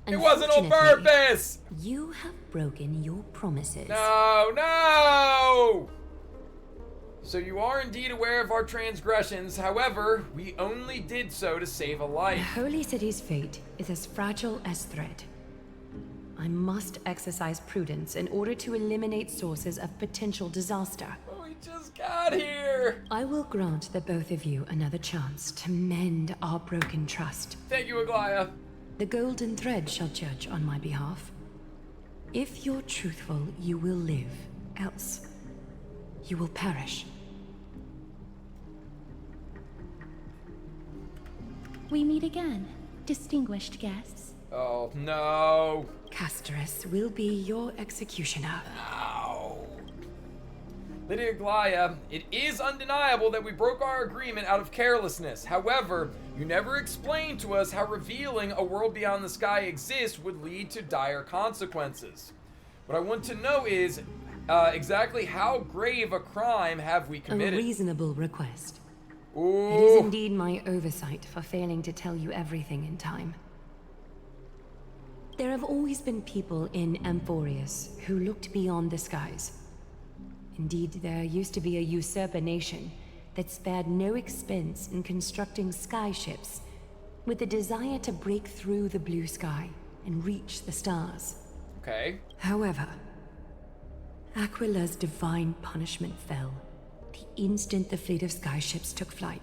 It wasn't on purpose! You have broken your promises. No! So you are indeed aware of our transgressions. However, we only did so to save a life. The Holy City's fate is as fragile as thread. I must exercise prudence in order to eliminate sources of potential disaster. We just got here! I will grant the both of you another chance to mend our broken trust. Thank you, Aglaya. The golden thread shall judge on my behalf. If you're truthful, you will live. Else, you will perish. We meet again, distinguished guests. Oh, no. Casterus will be your executioner. No. Lady Aglaya, it is undeniable that we broke our agreement out of carelessness. However, you never explained to us how revealing a world beyond the sky exists would lead to dire consequences. What I want to know is exactly how grave a crime have we committed? A reasonable request. Ooh. It is indeed my oversight for failing to tell you everything in time. There have always been people in Amphoreus who looked beyond the skies. Indeed, there used to be a usurper nation that spared no expense in constructing skyships with the desire to break through the blue sky and reach the stars. Okay. However, Aquila's divine punishment fell the instant the fleet of skyships took flight.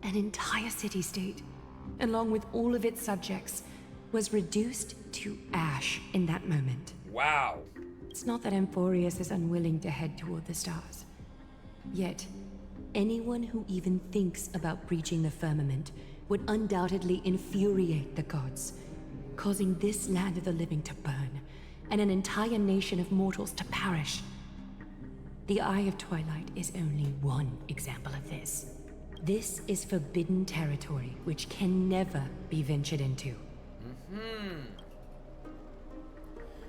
An entire city-state, along with all of its subjects, was reduced to ash in that moment. Wow. It's not that Amphoreus is unwilling to head toward the stars. Yet, anyone who even thinks about breaching the firmament would undoubtedly infuriate the gods, causing this land of the living to burn, and an entire nation of mortals to perish. The Eye of Twilight is only one example of this. This is forbidden territory which can never be ventured into.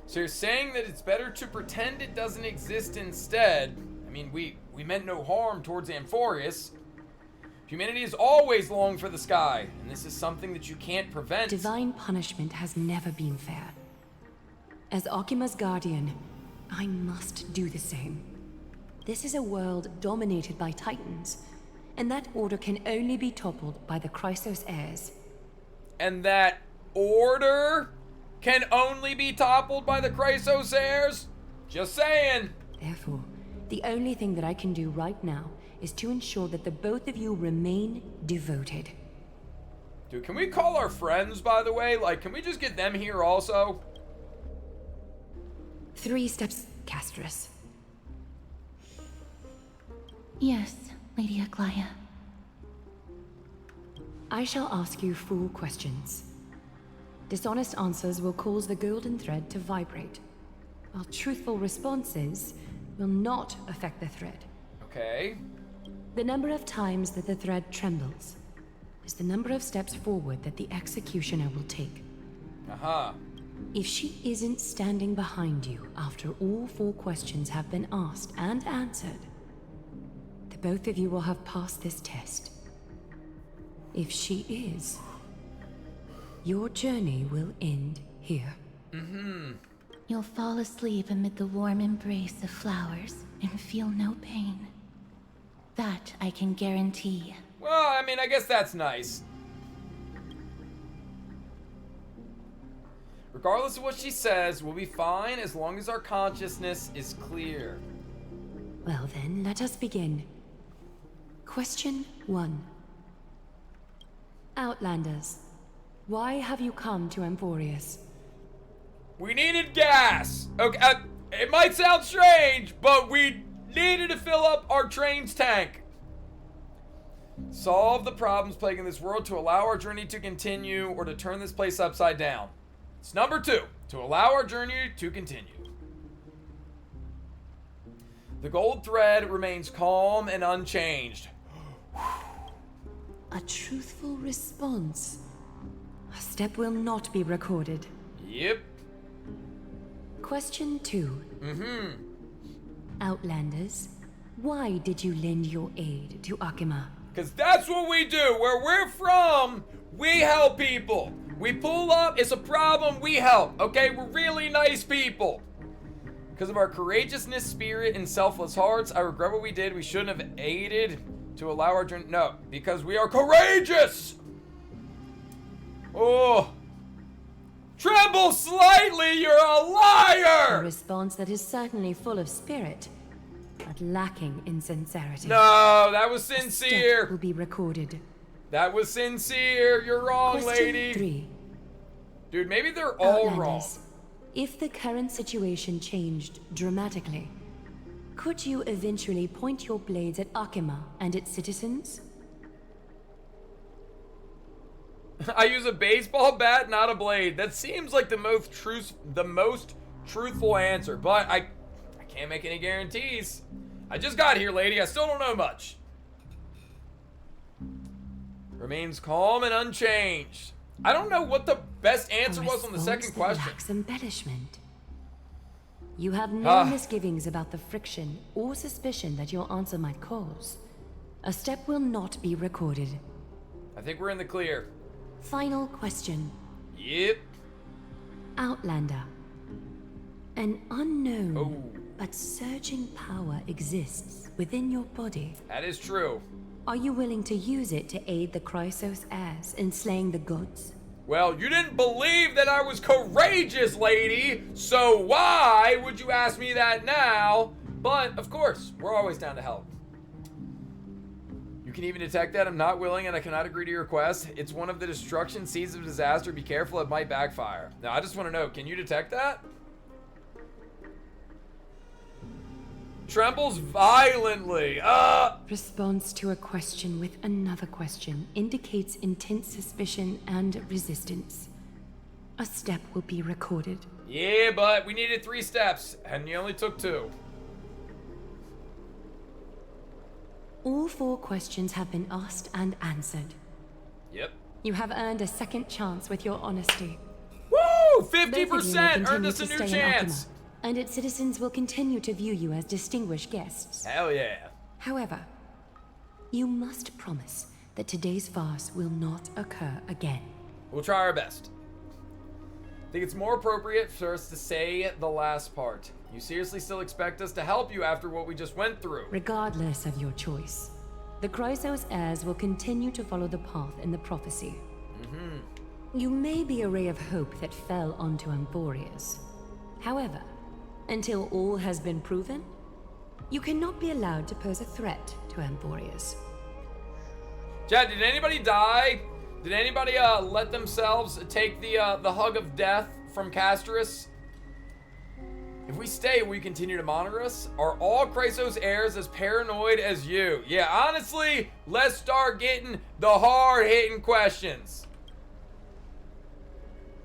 So you're saying that it's better to pretend it doesn't exist instead. I mean, we meant no harm towards Amphoreus. Humanity has always longed for the sky, and this is something that you can't prevent. Divine punishment has never been fair. As Okima's guardian, I must do the same. This is a world dominated by Titans, and that order can only be toppled by the Chrysos heirs. And that order can only be toppled by the Chrysos heirs? Just saying. Therefore, the only thing that I can do right now is to ensure that the both of you remain devoted. Dude, can we call our friends, by the way? Like, can we just get them here also? 3 steps, Casterus. Yes, Lady Aglaya. I shall ask you 4 questions. Dishonest answers will cause the golden thread to vibrate, while truthful responses will not affect the thread. Okay. The number of times that the thread trembles is the number of steps forward that the executioner will take. Uh-huh. If she isn't standing behind you after all 4 questions have been asked and answered, the both of you will have passed this test. If she is, your journey will end here. You'll fall asleep amid the warm embrace of flowers and feel no pain. That I can guarantee. Well, I mean, I guess that's nice. Regardless of what she says, we'll be fine as long as our consciousness is clear. Well then, let us begin. Question 1. Outlanders, why have you come to Amphoreus? We needed gas! Okay, it might sound strange, but we needed to fill up our train's tank. Solve the problems plaguing this world to allow our journey to continue or to turn this place upside down. It's number 2, to allow our journey to continue. The gold thread remains calm and unchanged. A truthful response. A step will not be recorded. Yep. Question 2. Outlanders, why did you lend your aid to Akima? Because that's what we do. Where we're from, we help people. We pull up, it's a problem, we help. Okay, we're really nice people. Because of our courageousness, spirit, and selfless hearts, I regret what we did. We shouldn't have aided to allow our journey. No, because we are courageous. Oh. Tremble slightly, you're a liar! A response that is certainly full of spirit, but lacking in sincerity. No, that was A sincere. step will be recorded. That was sincere. You're wrong, Question lady. 3. Dude, maybe they're all wrong. Outlanders, if the current situation changed dramatically, could you eventually point your blades at Akima and its citizens? I use a baseball bat, not a blade. That seems like the most truthful answer, but I can't make any guarantees. I just got here, lady. I still don't know much. Remains calm and unchanged. I don't know what the best answer was on the second question. Lacks embellishment. You have no misgivings about the friction or suspicion that your answer might cause. A step will not be recorded. I think we're in the clear. Final question. Yep. Outlander. An unknown but surging power exists within your body. That is true. Are you willing to use it to aid the Chrysos heirs in slaying the gods? Well, you didn't believe that I was courageous, lady, so why would you ask me that now? But, of course, we're always down to help. You can even detect that I'm not willing and I cannot agree to your request. It's one of the destruction seeds of disaster. Be careful, it might backfire. Now, I just want to know, can you detect that? Trembles violently. Response to a question with another question indicates intense suspicion and resistance. A step will be recorded. Yeah, but we needed 3 steps, and you only took 2. All 4 questions have been asked and answered. Yep. You have earned a second chance with your honesty. Woo! Both of you will 50% earned continue us a to new stay in chance. Akima, and its citizens will continue to view you as distinguished guests. Hell yeah. However, you must promise that today's farce will not occur again. We'll try our best. I think it's more appropriate for us to say the last part. You seriously still expect us to help you after what we just went through? Regardless of your choice, the Chrysos heirs will continue to follow the path in the prophecy. You may be a ray of hope that fell onto Amphoreus. However, until all has been proven, you cannot be allowed to pose a threat to Amphoreus. Chad, did anybody die? Did anybody let themselves take the hug of death from Castris? If we stay, will you continue to monitor us? Are all Chrysos heirs as paranoid as you? Yeah, honestly, let's start getting the hard-hitting questions.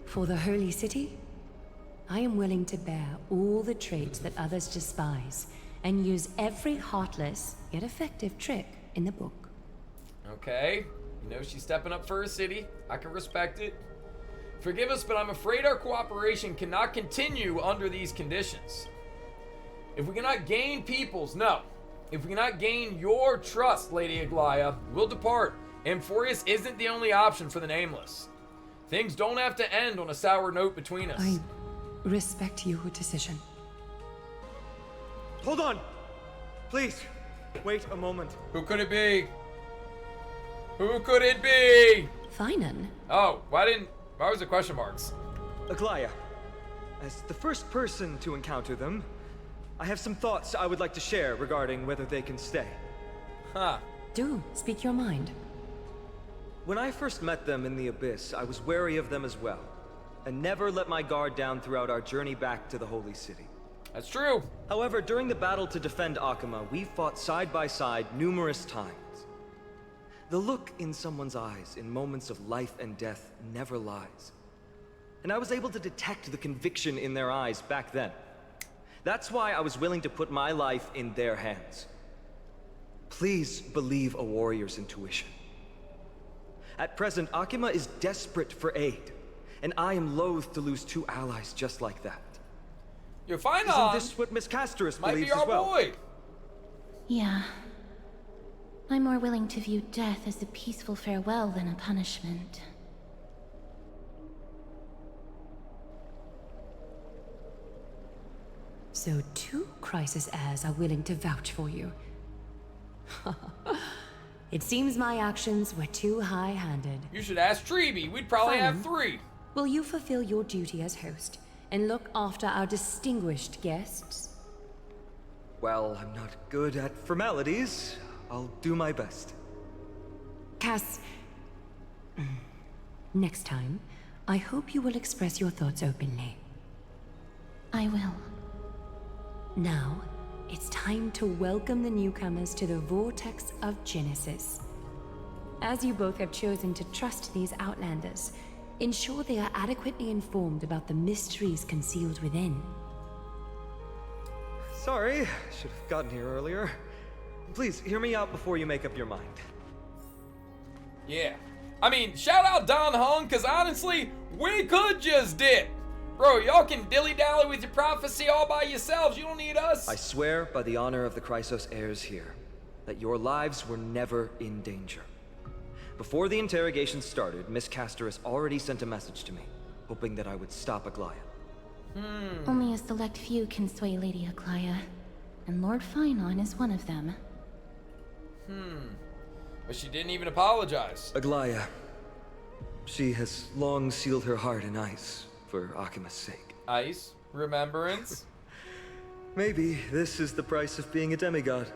For the Holy City, I am willing to bear all the traits that others despise and use every heartless yet effective trick in the book. Okay, you know she's stepping up for her city. I can respect it. Forgive us, but I'm afraid our cooperation cannot continue under these conditions. If we cannot gain people's, if we cannot gain your trust, Lady Aglaya, we'll depart. Amphoreus isn't the only option for the Nameless. Things don't have to end on a sour note between us. I respect your decision. Hold on! Please, wait a moment. Who could it be? Who could it be? Finan. Oh, why was it question marks? Aglaya, as the first person to encounter them, I have some thoughts I would like to share regarding whether they can stay. Do speak your mind. When I first met them in the Abyss, I was wary of them as well, and never let my guard down throughout our journey back to the Holy City. That's true. However, during the battle to defend Akima, we fought side by side numerous times. The look in someone's eyes in moments of life and death never lies. And I was able to detect the conviction in their eyes back then. That's why I was willing to put my life in their hands. Please believe a warrior's intuition. At present, Akima is desperate for aid, and I am loath to lose 2 allies just like that. You're fine. Isn't this what Miss Casterus might believes be our as well? boy. Yeah. I'm more willing to view death as a peaceful farewell than a punishment. So 2 Chrysos heirs are willing to vouch for you. It seems my actions were too high-handed. You should ask Treeby. We'd probably have Fine. 3. Will you fulfill your duty as host and look after our distinguished guests? Well, I'm not good at formalities. I'll do my best. Cass, next time, I hope you will express your thoughts openly. I will. Now, it's time to welcome the newcomers to the Vortex of Genesis. As you both have chosen to trust these Outlanders, ensure they are adequately informed about the mysteries concealed within. Sorry, should have gotten here earlier. Please, hear me out before you make up your mind. Yeah. I mean, shout out Don Hung, because honestly, we could just dip. Bro, y'all can dilly-dally with your prophecy all by yourselves. You don't need us. I swear by the honor of the Chrysos heirs here, that your lives were never in danger. Before the interrogation started, Miss Casterus already sent a message to me, hoping that I would stop Aglaya. Only a select few can sway Lady Aglaya, and Lord Finon is one of them. But she didn't even apologize. Aglaya. She has long sealed her heart in ice for Akima's sake. Ice? Remembrance? Maybe this is the price of being a demigod.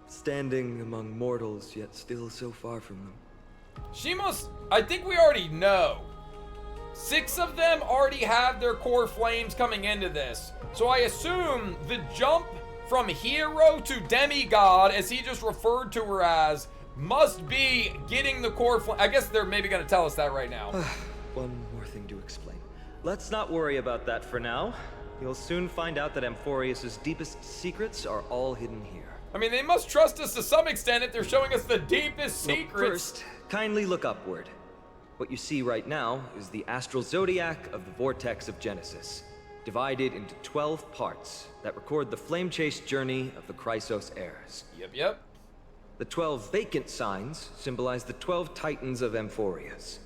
Standing among mortals, yet still so far from them. She must... I think we already know. 6 of them already have their core flames coming into this. So I assume the jump from hero to demigod, as he just referred to her as, must be getting the core flame. I guess they're maybe going to tell us that right now. One more thing to explain. Let's not worry about that for now. You'll soon find out that Amphoreus' deepest secrets are all hidden here. I mean, they must trust us to some extent if they're showing us the deepest secrets. Well, first, kindly look upward. What you see right now is the astral zodiac of the Vortex of Genesis, divided into 12 parts that record the flame-chased journey of the Chrysos heirs. Yep. The 12 vacant signs symbolize the 12 titans of Amphoreus,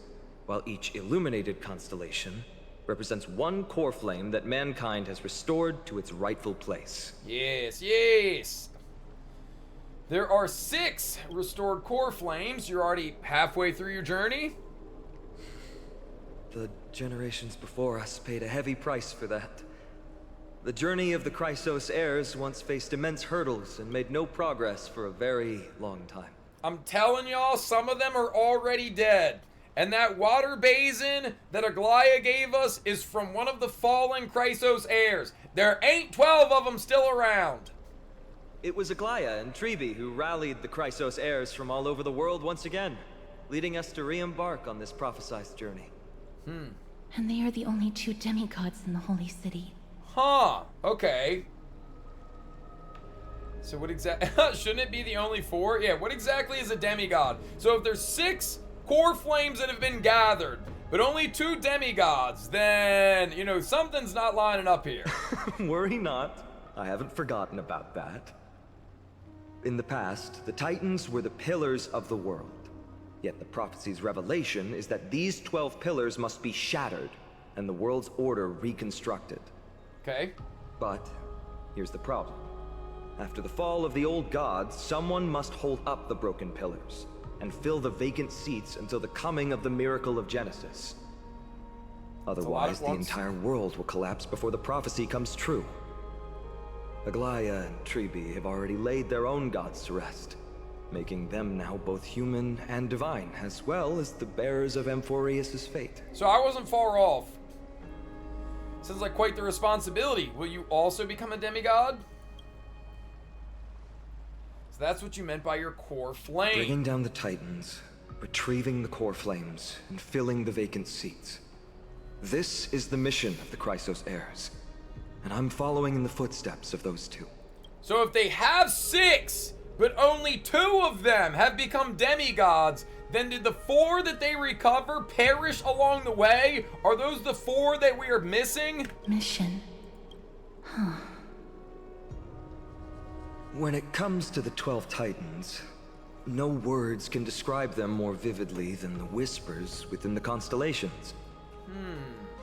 while each illuminated constellation represents one core flame that mankind has restored to its rightful place. Yes. There are 6 restored core flames. You're already halfway through your journey. The generations before us paid a heavy price for that. The journey of the Chrysos heirs once faced immense hurdles and made no progress for a very long time. I'm telling y'all, some of them are already dead. And that water basin that Aglaya gave us is from one of the fallen Chrysos heirs. There ain't 12 of them still around. It was Aglaya and Treeby who rallied the Chrysos heirs from all over the world once again, leading us to re-embark on this prophesized journey. And they are the only 2 demigods in the Holy City. Huh, okay. So what exactly, shouldn't it be the only 4? Yeah, what exactly is a demigod? So if there's 6 core flames that have been gathered, but only 2 demigods, then, you know, something's not lining up here. Worry not, I haven't forgotten about that. In the past, the Titans were the pillars of the world. Yet the prophecy's revelation is that these 12 pillars must be shattered and the world's order reconstructed. Okay. But here's the problem. After the fall of the old gods, someone must hold up the broken pillars and fill the vacant seats until the coming of the miracle of Genesis. Otherwise, the entire world will collapse before the prophecy comes true. Aglaya and Treeby have already laid their own gods to rest, making them now both human and divine, as well as the bearers of Amphoreus' fate. So I wasn't far off. Sounds like quite the responsibility. Will you also become a demigod? So that's what you meant by your core flame. Bringing down the Titans, retrieving the core flames, and filling the vacant seats. This is the mission of the Chrysos heirs, and I'm following in the footsteps of those 2. So if they have 6, but only 2 of them have become demigods, then did the 4 that they recover perish along the way? Are those the 4 that we are missing? Mission. Huh. When it comes to the 12 Titans, no words can describe them more vividly than the whispers within the constellations.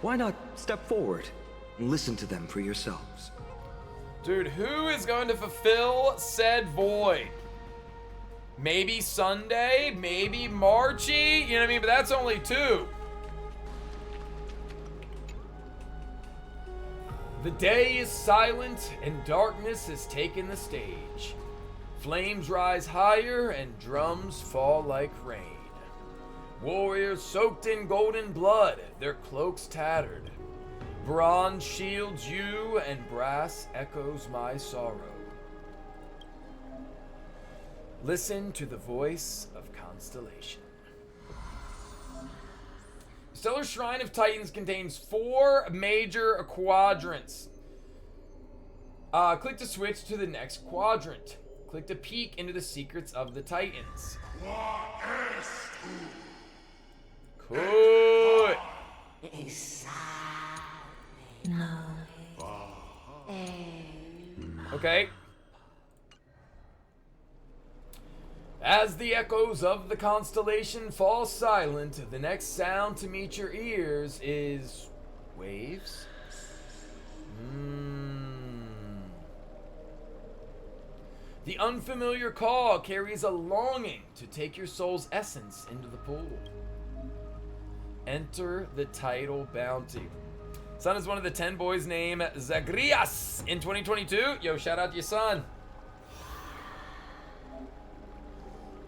Why not step forward and listen to them for yourselves? Dude, who is going to fulfill said void? Maybe Sunday, maybe Marchie, you know what I mean? But that's only 2. The day is silent and darkness has taken the stage. Flames rise higher and drums fall like rain. Warriors soaked in golden blood, their cloaks tattered. Bronze shields you and brass echoes my sorrow. Listen to the voice of Constellation. Stellar Shrine of Titans contains 4 major quadrants. Click to switch to the next quadrant. Click to peek into the secrets of the Titans. Cool. Okay. As the echoes of the constellation fall silent, the next sound to meet your ears is waves. The unfamiliar call carries a longing to take your soul's essence into the pool. Enter the tidal bounty. Son is one of the 10 boys named Zagreus in 2022. Yo, shout out to your son.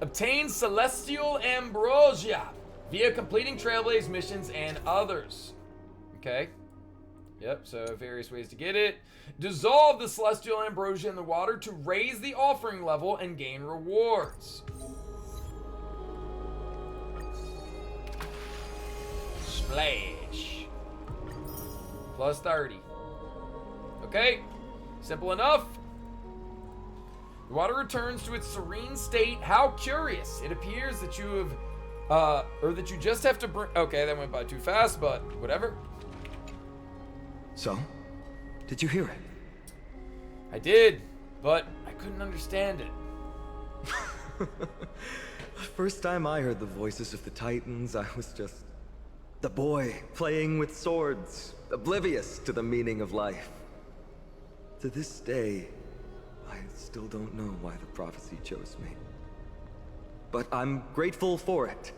Obtain celestial ambrosia via completing Trailblaze missions and others. Okay. Yep, so various ways to get it. Dissolve the celestial ambrosia in the water to raise the offering level and gain rewards. Splash. Plus 30. Okay, simple enough. The water returns to its serene state. How curious. It appears that you have, or that you just have to bring, okay, that went by too fast, but whatever. So, did you hear it? I did, but I couldn't understand it. The first time I heard the voices of the Titans, I was just the boy playing with swords, oblivious to the meaning of life. To this day, I still don't know why the prophecy chose me. But I'm grateful for it.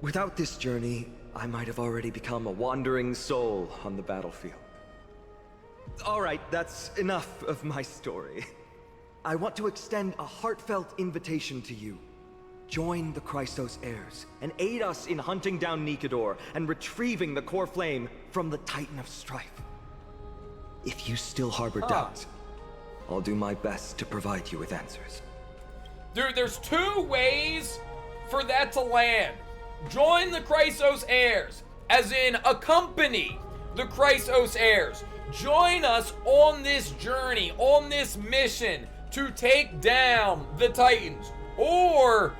Without this journey, I might have already become a wandering soul on the battlefield. All right, that's enough of my story. I want to extend a heartfelt invitation to you. Join the Chrysos Heirs and aid us in hunting down Nikador and retrieving the core flame from the Titan of Strife. If you still harbor doubts, I'll do my best to provide you with answers. Dude, there's 2 ways for that to land. Join the Chrysos Heirs, as in accompany the Chrysos Heirs. Join us on this journey, on this mission to take down the Titans. Or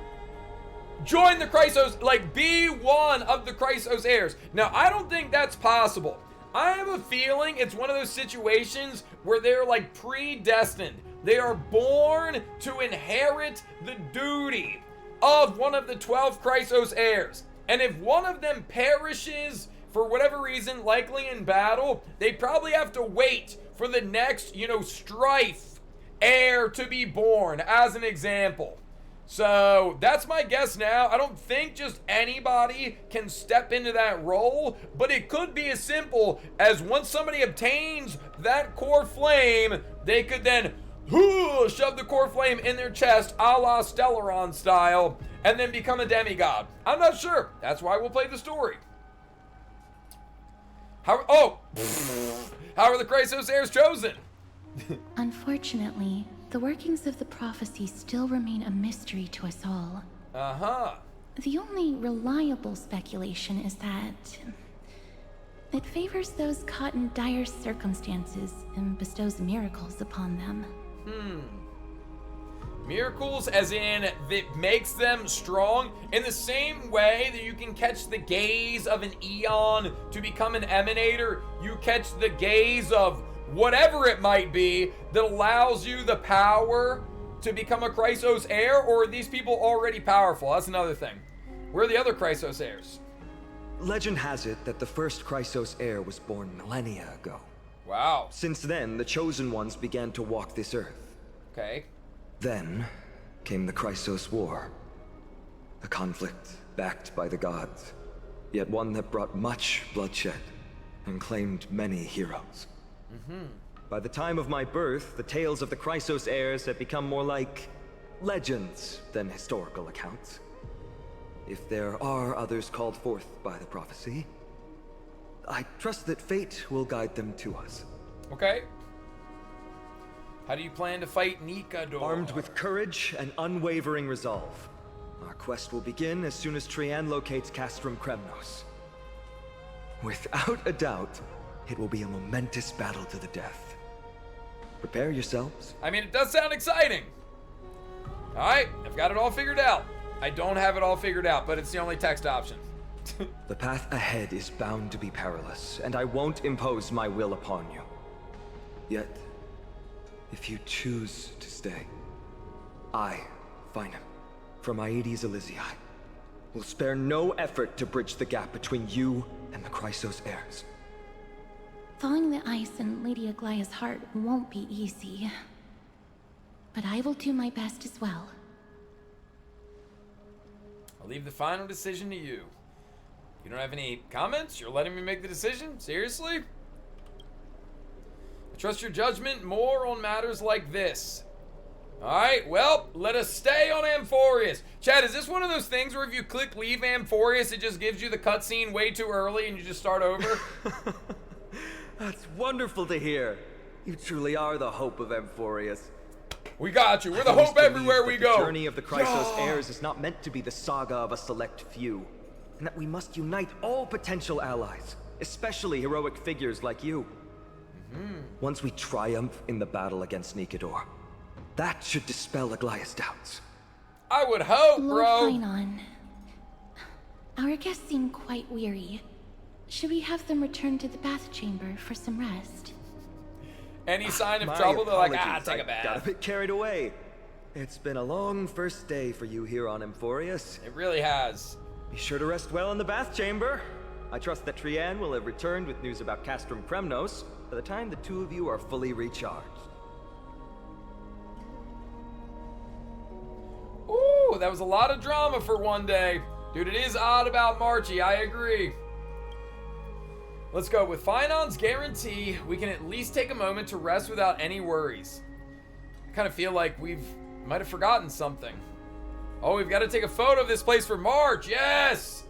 join the Chrysos, like be one of the Chrysos Heirs. Now, I don't think that's possible. I have a feeling it's one of those situations where they're like predestined. They are born to inherit the duty of one of the 12 Chrysos Heirs. And if one of them perishes for whatever reason, likely in battle, they probably have to wait for the next, Strife heir to be born, as an example. So that's my guess now. I don't think just anybody can step into that role, but it could be as simple as once somebody obtains that core flame, they could then shove the core flame in their chest, a la Stellaron style, and then become a demigod. I'm not sure. That's why we'll play the story. How are the Chrysos Heirs chosen? Unfortunately, the workings of the prophecy still remain a mystery to us all. The only reliable speculation is that it favors those caught in dire circumstances and bestows miracles upon them. Miracles as in that makes them strong, in the same way that you can catch the gaze of an Eon to become an Emanator, you catch the gaze of whatever it might be that allows you the power to become a Chrysos heir, or are these people already powerful? That's another thing. Where are the other Chrysos heirs? Legend has it that the first Chrysos heir was born millennia ago. Wow. Since then, the Chosen Ones began to walk this earth. Okay. Then came the Chrysos War. A conflict backed by the gods, yet one that brought much bloodshed and claimed many heroes. By the time of my birth, the tales of the Chrysos heirs had become more like legends than historical accounts. If there are others called forth by the prophecy, I trust that fate will guide them to us. Okay. How do you plan to fight Nikador? Armed with courage and unwavering resolve. Our quest will begin as soon as Trian locates Castrum Kremnos. Without a doubt, it will be a momentous battle to the death. Prepare yourselves. I mean, it does sound exciting. Alright, I've got it all figured out. I don't have it all figured out, but it's the only text option. The path ahead is bound to be perilous, and I won't impose my will upon you. Yet, if you choose to stay, I, Finam, from Aedes Elysiae, will spare no effort to bridge the gap between you and the Chrysos heirs. Thawing the ice in Lady Aglaya's heart won't be easy. But I will do my best as well. I'll leave the final decision to you. You don't have any comments? You're letting me make the decision? Seriously? I trust your judgment more on matters like this. Alright, well, let us stay on Amphoreus. Chad, is this one of those things where if you click leave Amphoreus, it just gives you the cutscene way too early and you just start over? That's wonderful to hear. You truly are the hope of Amphoreus. We got you. We're the hope everywhere we go. The journey of the Chrysos heirs is not meant to be the saga of a select few, and that we must unite all potential allies, especially heroic figures like you. Once we triumph in the battle against Nikador, that should dispel Aglaya's doubts. I would hope, Lord bro. Finon, our guests seem quite weary. Should we have them return to the bath chamber for some rest? Any sign of My trouble, they're like, apologies. take a bath. Got a bit carried away. It's been a long first day for you here on Amphoreus. It really has. Be sure to rest well in the bath chamber. I trust that Trian will have returned with news about Castrum Kremnos by the time the two of you are fully recharged. Ooh, that was a lot of drama for one day. Dude, it is odd about Marchie, I agree. Let's go. With Finon's guarantee, we can at least take a moment to rest without any worries. I kind of feel like might have forgotten something. Oh, we've got to take a photo of this place for March. Yes!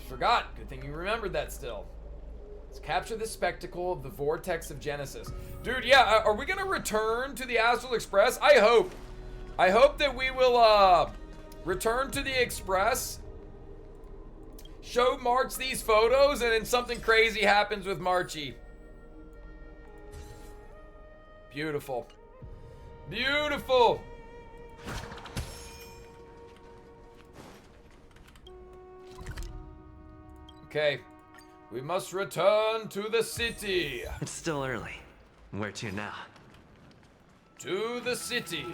Forgot. Good thing you remembered that still. Let's capture the spectacle of the vortex of Genesis. Dude, yeah, are we going to return to the Astral Express? I hope. I hope that we will return to the Express, show March these photos, and then something crazy happens with Marchie. Beautiful. Beautiful. Okay. We must return to the city. It's still early. Where to now? To the city.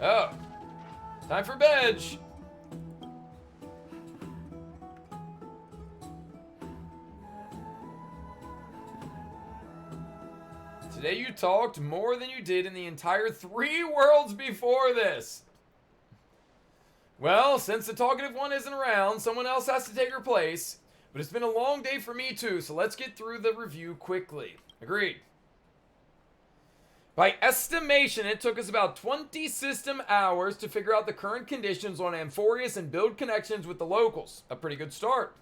Oh. Time for bed. Today you talked more than you did in the entire 3 worlds before this. Well, since the talkative one isn't around, someone else has to take her place. But it's been a long day for me too, so let's get through the review quickly. Agreed. By estimation, it took us about 20 system hours to figure out the current conditions on Amphoreus and build connections with the locals. A pretty good start.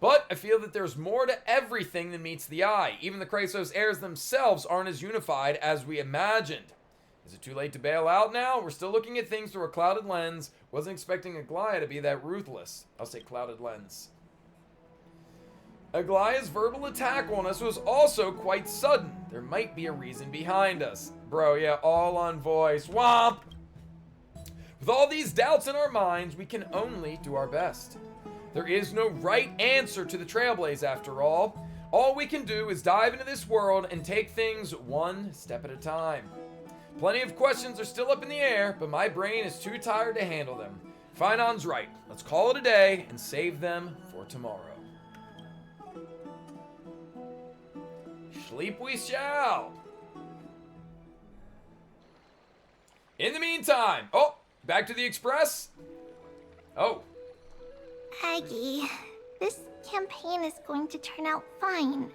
But I feel that there's more to everything than meets the eye. Even the Chrysos heirs themselves aren't as unified as we imagined. Is it too late to bail out now? We're still looking at things through a clouded lens. Wasn't expecting Aglaya to be that ruthless. I'll say clouded lens. Aglaya's verbal attack on us was also quite sudden. There might be a reason behind us. Bro, yeah, all on voice. Womp! With all these doubts in our minds, we can only do our best. There is no right answer to the Trailblaze after all. All we can do is dive into this world and take things one step at a time. Plenty of questions are still up in the air, but my brain is too tired to handle them. Finon's right. Let's call it a day and save them for tomorrow. Sleep we shall. In the meantime, oh, back to the Express. Oh. Aggie, this campaign is going to turn out fine,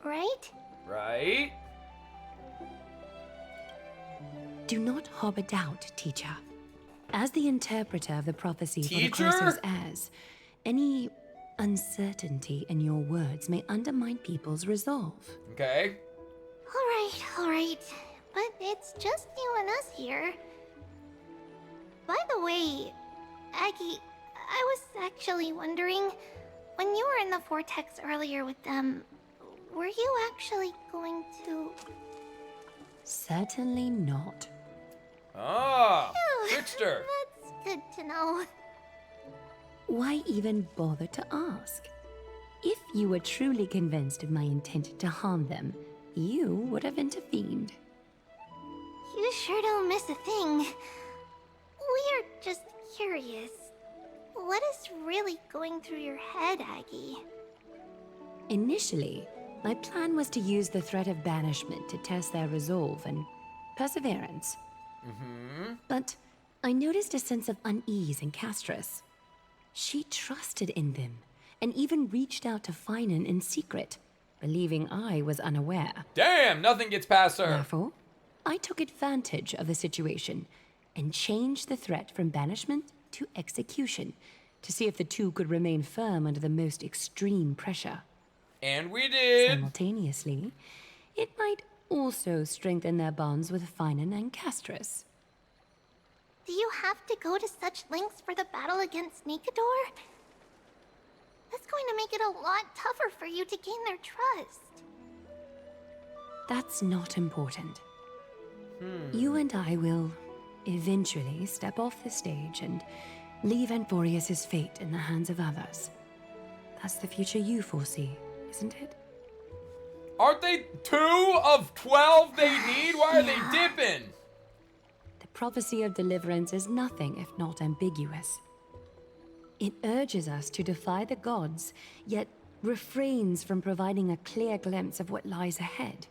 right? Right. Do not harbor doubt, teacher. As the interpreter of the prophecy for the Teacher? Chrysos heirs, any uncertainty in your words may undermine people's resolve. Okay. All right. But it's just you and us here. By the way, Aggie, I was actually wondering, when you were in the vortex earlier with them, were you actually going to... Certainly not. Ah, trickster. That's good to know. Why even bother to ask? If you were truly convinced of my intent to harm them, you would have intervened. You sure don't miss a thing. We are just curious. What is really going through your head, Aggie? Initially, my plan was to use the threat of banishment to test their resolve and perseverance. But I noticed a sense of unease in Castris. She trusted in them, and even reached out to Finan in secret, believing I was unaware. Damn, nothing gets past her. Therefore, I took advantage of the situation and changed the threat from banishment to execution to see if the two could remain firm under the most extreme pressure. And we did. Simultaneously, it might also strengthen their bonds with Finan and Castris. Do you have to go to such lengths for the battle against Nikador? That's going to make it a lot tougher for you to gain their trust. That's not important. You and I will eventually step off the stage and leave Amphoreus' fate in the hands of others. That's the future you foresee, isn't it? Aren't they 2 of 12 they need? Why are they dipping? The prophecy of deliverance is nothing if not ambiguous. It urges us to defy the gods, yet refrains from providing a clear glimpse of what lies ahead.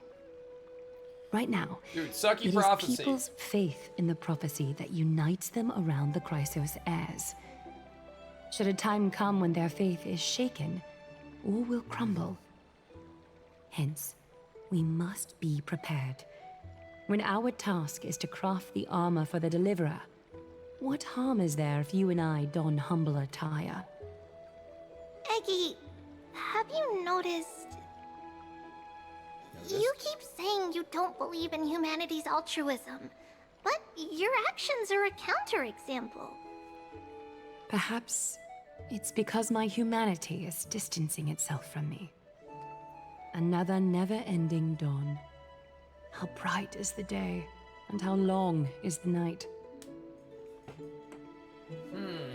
Right now, Dude, sucky it prophecy. is people's faith in the prophecy that unites them around the Chrysos heirs. Should a time come when their faith is shaken, all will crumble. Hence, we must be prepared. When our task is to craft the armor for the Deliverer, what harm is there if you and I don humble attire? Eggie, have you noticed... You keep saying you don't believe in humanity's altruism, but your actions are a counterexample. Perhaps it's because my humanity is distancing itself from me. Another never-ending dawn. How bright is the day, and how long is the night.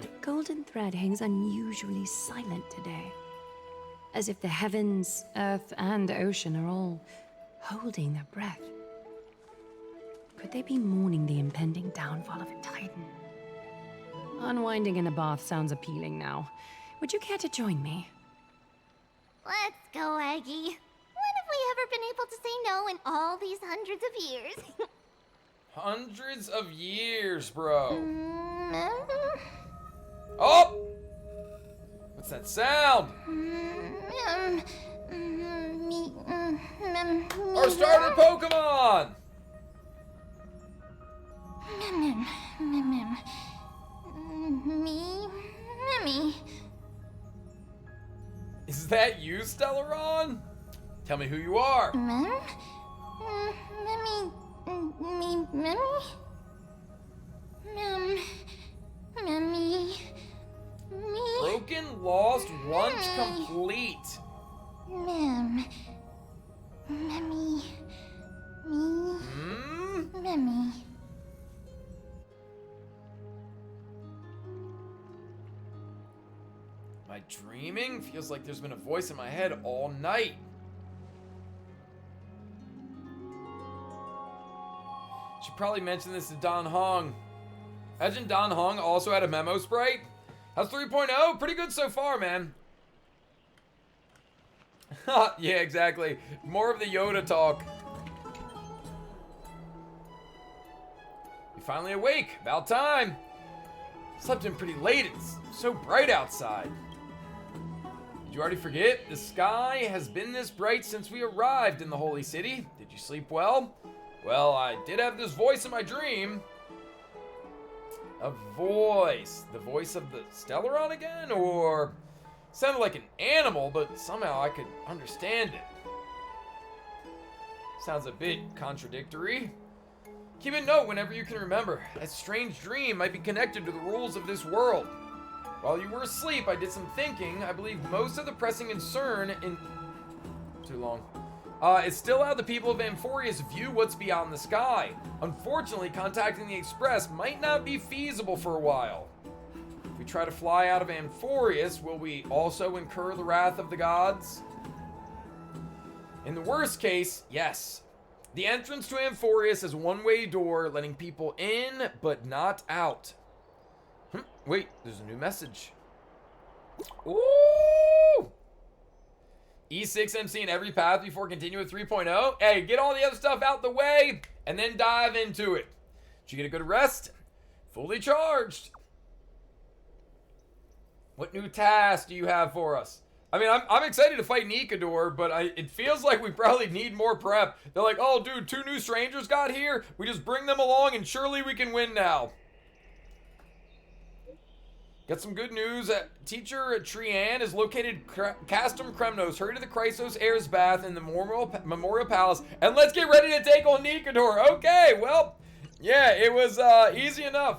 The golden thread hangs unusually silent today, as if the heavens, earth, and ocean are all holding their breath. Could they be mourning the impending downfall of a titan? Unwinding in a bath sounds appealing now. Would you care to join me? Let's go, Aggie. When have we ever been able to say no in all these hundreds of years? Hundreds of years, bro. Oh! What's that sound? Our started Pokemon! Me. Is that you, Stellaron? Tell me who you are. Broken, lost, once complete. Mem. Memmy. Me. Memmy. Am I dreaming? Feels like there's been a voice in my head all night. Should probably mention this to Don Hong. Imagine Don Hong also had a memo sprite. How's 3.0? Pretty good so far, man. Yeah, exactly. More of the Yoda talk. You're finally awake. About time. Slept in pretty late. It's so bright outside. Did you already forget? The sky has been this bright since we arrived in the Holy City. Did you sleep well? Well, I did have this voice in my dream. A voice. The voice of the Stellaron again? Or sounded like an animal, but somehow I could understand it. Sounds a bit contradictory. Keep a note whenever you can remember. That strange dream might be connected to the rules of this world. While you were asleep, I did some thinking. I believe most of the pressing concern in... Too long. Is still how the people of Amphoreus view what's beyond the sky. Unfortunately, contacting the Express might not be feasible for a while. If we try to fly out of Amphoreus, will we also incur the wrath of the gods? In the worst case, yes. The entrance to Amphoreus is a one-way door, letting people in, but not out. Wait, there's a new message. Ooh! E6 MC in every path before continuing with 3.0. Hey, get all the other stuff out the way, and then dive into it. Did you get a good rest? Fully charged. What new task do you have for us? I mean, I'm excited to fight Nikador, but it feels like we probably need more prep. They're like, oh, dude, 2 new strangers got here. We just bring them along, and surely we can win now. Got some good news. Teacher Trian is located Castrum Kremnos. Hurry to the Chrysos Heirs bath in the Memorial Palace, and let's get ready to take on Nikador. Okay, well, yeah, it was easy enough.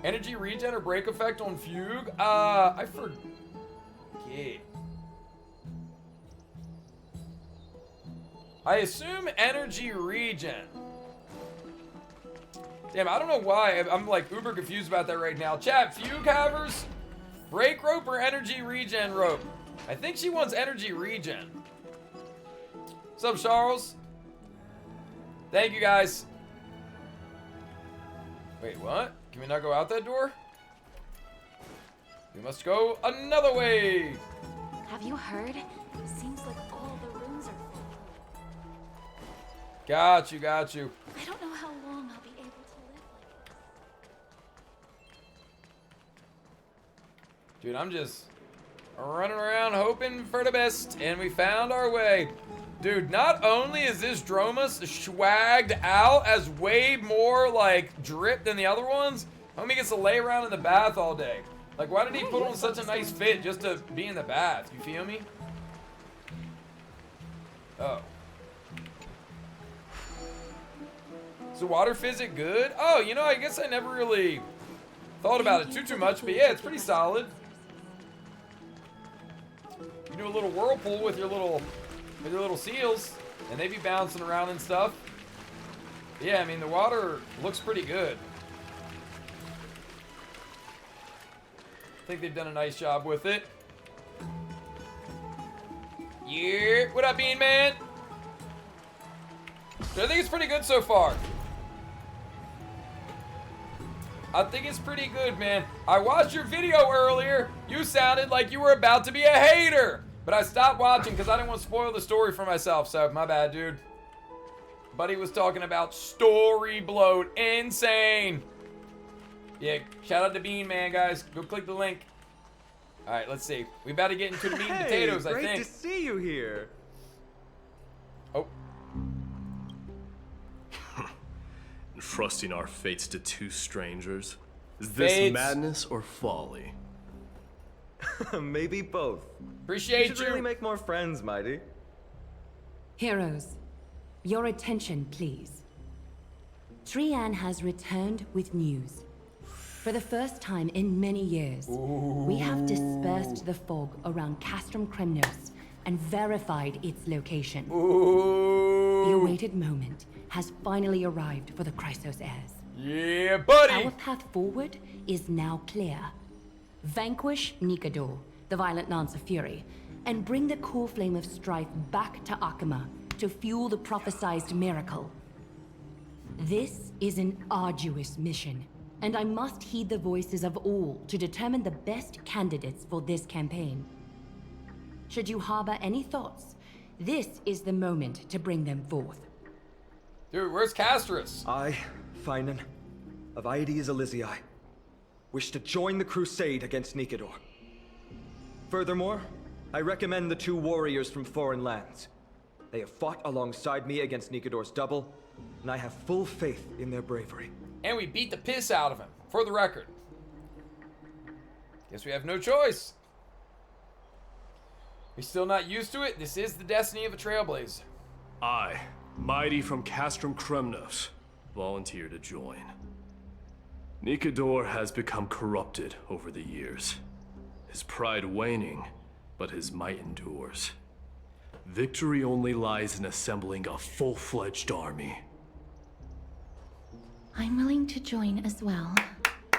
Energy regen or break effect on Fugue. I forget. I assume energy regen. Damn, I don't know why. I'm like uber confused about that right now. Chat, Fugue havers, break rope or energy regen rope? I think she wants energy regen. What's up, Charles? Thank you, guys. Wait, what? Can we not go out that door? We must go another way. Have you heard? Seems like all the rooms are full. Got you, got you. I don't know how long I'll be able to live like this. Dude, I'm just running around hoping for the best, and we found our way. Dude, not only is this Dromus swagged out as way more, like, drip than the other ones, homie gets to lay around in the bath all day. Like, why did he put on such a nice fit just to be in the bath? You feel me? Oh. Is the water physic good? Oh, you know, I guess I never really thought about it too much, but yeah, it's pretty solid. You do a little whirlpool with your little seals, and they be bouncing around and stuff. But yeah, I mean, the water looks pretty good. I think they've done a nice job with it. Yeah, what up, Bean Man? So I think it's pretty good so far. I think it's pretty good, man. I watched your video earlier. You sounded like you were about to be a hater. But I stopped watching because I didn't want to spoil the story for myself, so my bad, dude. Buddy was talking about story bloat. Insane. Yeah, shout out to Bean Man, guys. Go click the link. All right, let's see. We about to get into the meat and potatoes, I think. Great to see you here. Oh. Entrusting our fates to 2 strangers? Is this madness or folly? Maybe both. Appreciate you. Should really make more friends, Mighty. Heroes, your attention, please. Trian has returned with news. For the first time in many years, we have dispersed the fog around Castrum Kremnos and verified its location. Ooh. The awaited moment has finally arrived for the Chrysos heirs. Yeah, buddy! Our path forward is now clear. Vanquish Nikador, the violent Lance of Fury, and bring the core flame of strife back to Akima to fuel the prophesized miracle. This is an arduous mission, and I must heed the voices of all to determine the best candidates for this campaign. Should you harbor any thoughts, this is the moment to bring them forth. Dude, where's Castris? I, Finan, of Aedes Elysiae, wish to join the crusade against Nikador. Furthermore, I recommend the 2 warriors from foreign lands. They have fought alongside me against Nikador's double, and I have full faith in their bravery. And we beat the piss out of him, for the record. Guess we have no choice. We're still not used to it. This is the destiny of a trailblazer. I, Mighty from Castrum Kremnos, volunteer to join. Nikador has become corrupted over the years. His pride waning, but his might endures. Victory only lies in assembling a full-fledged army. I'm willing to join as well,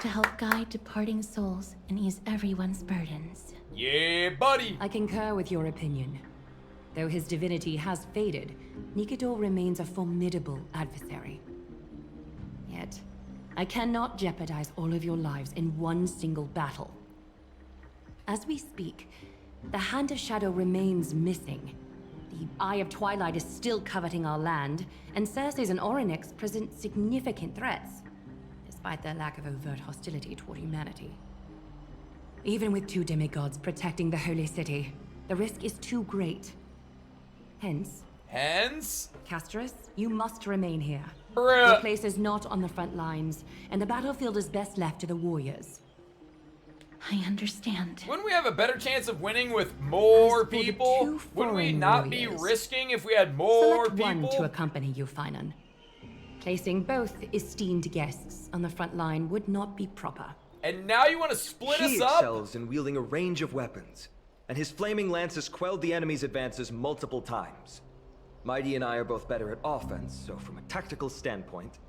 to help guide departing souls and ease everyone's burdens. Yeah, buddy! I concur with your opinion. Though his divinity has faded, Nikador remains a formidable adversary. Yet, I cannot jeopardize all of your lives in one single battle. As we speak, the Hand of Shadow remains missing. The Eye of Twilight is still coveting our land, and Circes and Orynyx present significant threats, despite their lack of overt hostility toward humanity. Even with 2 demigods protecting the Holy City, the risk is too great. Hence, Castris, you must remain here. Your place is not on the front lines, and the battlefield is best left to the warriors. I understand. Wouldn't we have a better chance of winning with more people? Wouldn't we not be risking if we had more Select people? one to accompany you, Finan. Placing both esteemed guests on the front line would not be proper. And now you want to split He us up? excels in wielding a range of weapons, and his flaming lances quelled the enemy's advances multiple times. Mighty and I are both better at offense, so from a tactical standpoint,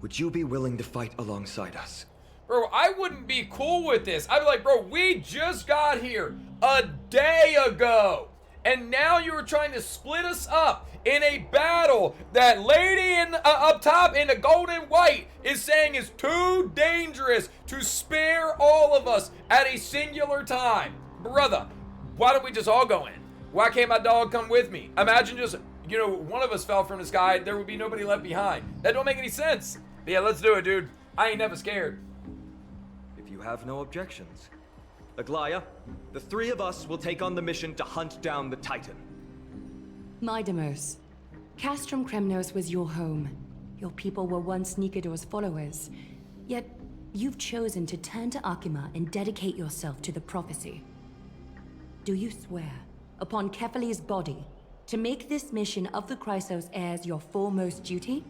would you be willing to fight alongside us? Bro, I wouldn't be cool with this. I'd be like, bro, we just got here a day ago, and now you're trying to split us up in a battle that lady up top in the gold and white is saying is too dangerous to spare all of us at a singular time. Brother, why don't we just all go in? Why can't my dog come with me? Imagine just, one of us fell from the sky, there would be nobody left behind. That don't make any sense. But yeah, let's do it, dude. I ain't never scared. If you have no objections. Aglaya, the 3 of us will take on the mission to hunt down the Titan. Mydemos, Castrum Kremnos was your home. Your people were once Nikador's followers. Yet, you've chosen to turn to Akima and dedicate yourself to the prophecy. Do you swear, upon Kefali's body, to make this mission of the Chrysos heirs your foremost duty?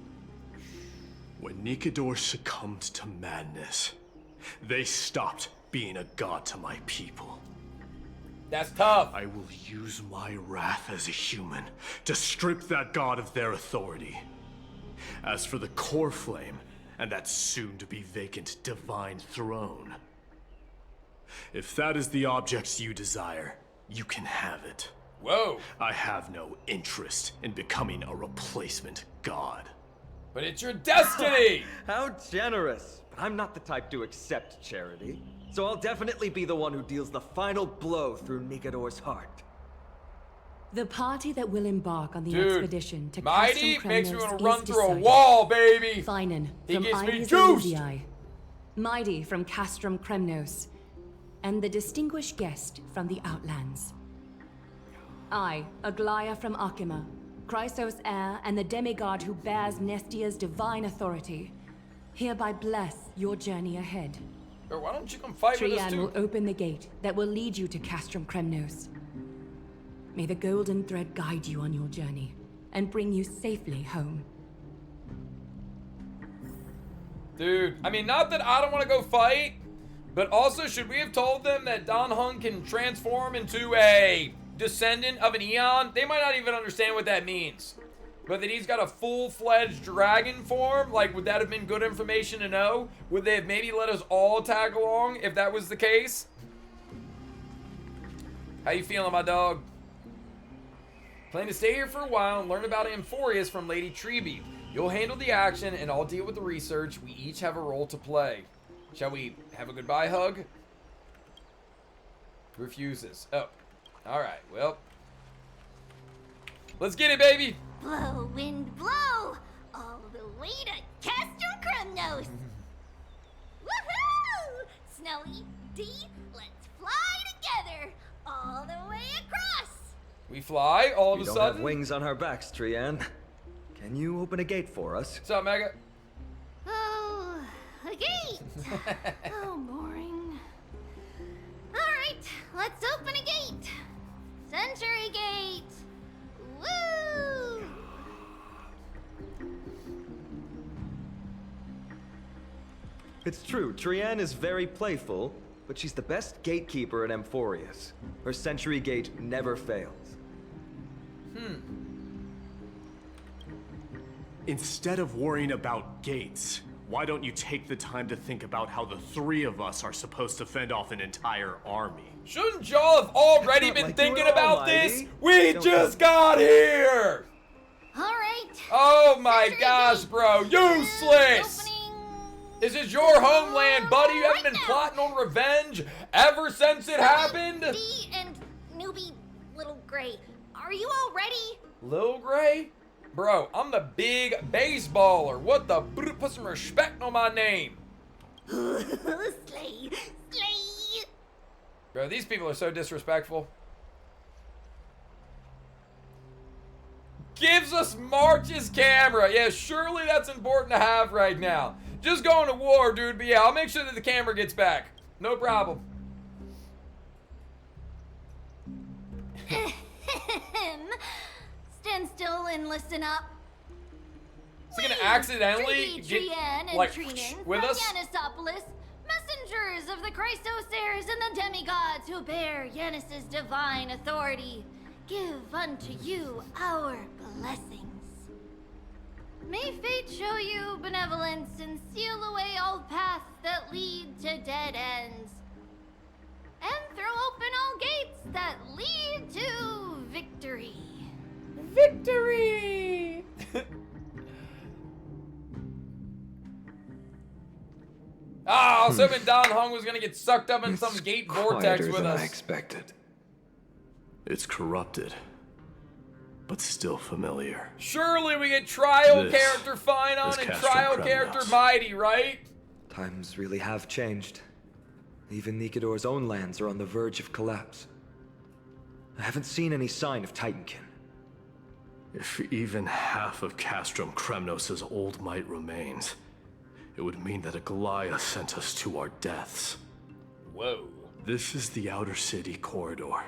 When Nikador succumbed to madness, they stopped being a god to my people. That's tough. I will use my wrath as a human to strip that god of their authority. As for the core flame and that soon-to-be vacant divine throne, if that is the object you desire, you can have it. Whoa. I have no interest in becoming a replacement god. But it's your destiny! How generous! But I'm not the type to accept charity, so I'll definitely be the one who deals the final blow through Nikador's heart. The party that will embark on the expedition to Mighty Castrum makes me Kremnos want to run is through a decided. wall, baby! Finan He from gets me Aedes juiced! Elysiae. Mighty from Castrum Kremnos. And the distinguished guest from the Outlands. I, Aglaya from Akima, Chrysos heir and the demigod who bears Nestia's divine authority, hereby bless your journey ahead. Or why don't you come fight with us Trian too? will open the gate that will lead you to Castrum Kremnos. May the golden thread guide you on your journey and bring you safely home. Dude, I mean, not that I don't want to go fight, But also, should we have told them that Dan Heng can transform into a descendant of an Eon? They might not even understand what that means. But that he's got a full-fledged dragon form, like, would that have been good information to know? Would they have maybe let us all tag along if that was the case? How you feeling, my dog? Plan to stay here for a while and learn about Amphoreus from Lady Treby. You'll handle the action and I'll deal with the research. We each have a role to play. Shall we have a goodbye hug? Refuses. Oh. Alright, well. Let's get it, baby! Blow, wind, blow! All the way to Castrum Kremnos! Woohoo! Snowy D, let's fly together! All the way across! We fly all of a We don't sudden? have wings on our backs, Trian. Can you open a gate for us? What's up, Mega? Oh, a gate! Oh, boring. Alright, let's open a gate! Century Gate! Woo! It's true, Trian is very playful, but she's the best gatekeeper in Amphoreus. Her Century Gate never fails. Instead of worrying about gates, why don't you take the time to think about how the three of us are supposed to fend off an entire army? Shouldn't y'all have already been like thinking you were about almighty. this? We just got here! Alright. Oh my gosh, bro. Useless! This is your homeland, buddy. You haven't been plotting on revenge ever since it happened? D and newbie Little Gray, are you all ready? Lil Gray? Bro, I'm the big baseballer. What the? Put some respect on my name. Slay, slay. Bro, these people are so disrespectful. Gives us March's camera. Yeah, surely that's important to have right now. Just going to war, dude. But yeah, I'll make sure that the camera gets back. No problem. Stand still and listen up. Is he gonna accidentally get, Trian and like, Trinan with from us? Yannisopolis, messengers of the Chrysos Heirs and the demigods who bear Yanis's divine authority, give unto you our blessings. May fate show you benevolence and seal away all paths that lead to dead ends, and throw open all gates that lead to victory. Victory! Ah, I was hoping Don Hung was gonna get sucked up in some gate vortex with us. expected. It's corrupted, but still familiar. Surely we get trial This character Finon is and Castrum trial Kremnos. character Mighty, right? Times really have changed. Even Nikador's own lands are on the verge of collapse. I haven't seen any sign of Titankin. If even half of Castrum Kremnos' old might remains, it would mean that Aglaya sent us to our deaths. Whoa. This is the outer city corridor.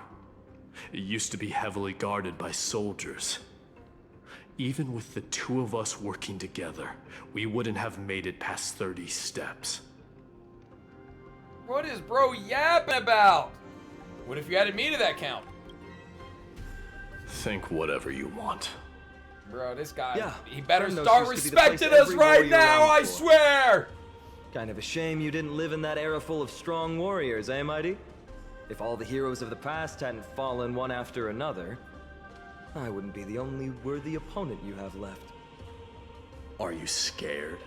It used to be heavily guarded by soldiers. Even with the two of us working together, we wouldn't have made it past 30 steps. What is bro yapping about? What if you added me to that count? Think whatever you want. Bro, this guy, Yeah, he better Kremnos start used to be the place respecting us every right warrior now, longed I for. swear! Kind of a shame you didn't live in that era full of strong warriors, eh, Mighty? If all the heroes of the past hadn't fallen one after another, I wouldn't be the only worthy opponent you have left. Are you scared?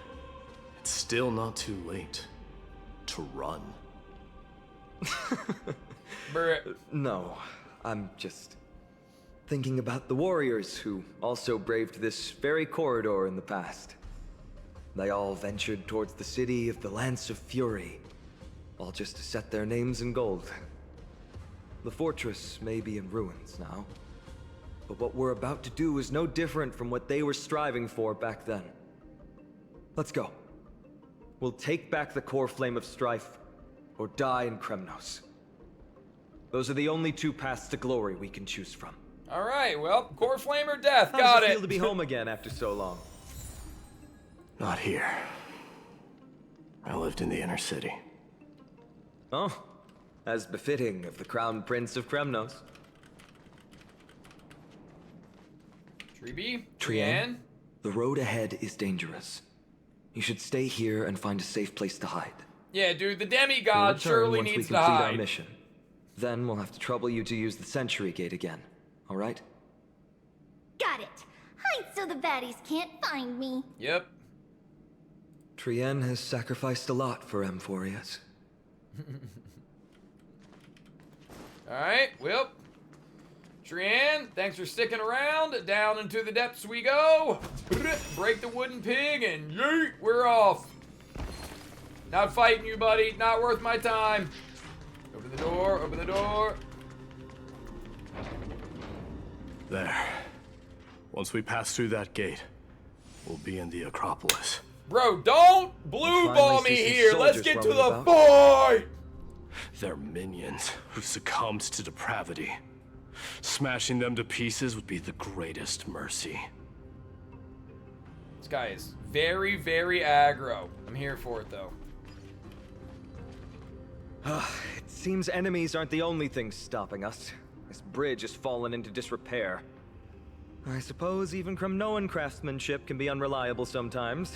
It's still not too late to run. No, I'm just thinking about the warriors who also braved this very corridor in the past. They all ventured towards the city of the Lance of Fury, all just to set their names in gold. The fortress may be in ruins now, but what we're about to do is no different from what they were striving for back then. Let's go. We'll take back the core flame of strife, or die in Kremnos. Those are the only two paths to glory we can choose from. All right, well, core flame or death, How got does it it. feel to be home again after so long? Not here. I lived in the inner city. Oh, as befitting of the Crown Prince of Kremnos. Treeby? Trian, the road ahead is dangerous. You should stay here and find a safe place to hide. Yeah, dude, the We'll demigod return surely once we needs to complete our hide. mission. Then we'll have to trouble you to use the Sentry Gate again. All right? Got it. Hide so the baddies can't find me. Yep. Trian has sacrificed a lot for Amphoreus. Alright, well. Trian, thanks for sticking around. Down into the depths we go. Break the wooden pig and yeet, we're off. Not fighting you, buddy. Not worth my time. Open the door, open the door. There. Once we pass through that gate, we'll be in the Acropolis. Bro, don't blue ball me here. Let's get to the fight. They're minions who succumbed to depravity. Smashing them to pieces would be the greatest mercy. This guy is very, very aggro. I'm here for it, though. It seems enemies aren't the only things stopping us. This bridge has fallen into disrepair. I suppose even Kremnoan craftsmanship can be unreliable sometimes.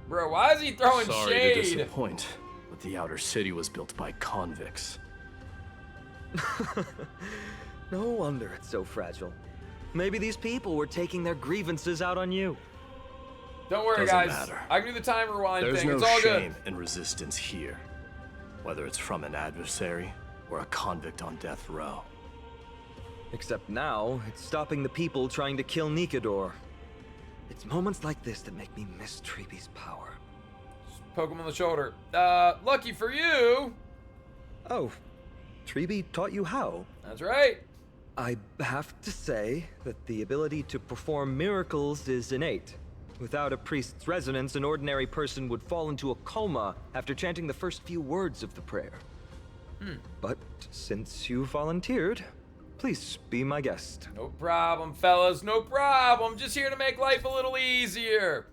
Bro, why is he throwing Sorry shade? to disappoint, but the outer city was built by convicts. No wonder it's so fragile. Maybe these people were taking their grievances out on you. Don't worry, Doesn't guys. matter. I can do the time rewind There's thing. no It's all shame good. in resistance here, whether it's from an adversary or a convict on death row. Except now, it's stopping the people trying to kill Nikador. It's moments like this that make me miss Treeby's power. Just poke him on the shoulder. Lucky for you. Oh, Treeby taught you how? That's right. I have to say that the ability to perform miracles is innate. Without a priest's resonance, an ordinary person would fall into a coma after chanting the first few words of the prayer. But since you volunteered, please be my guest. No problem, fellas. No problem. Just here to make life a little easier.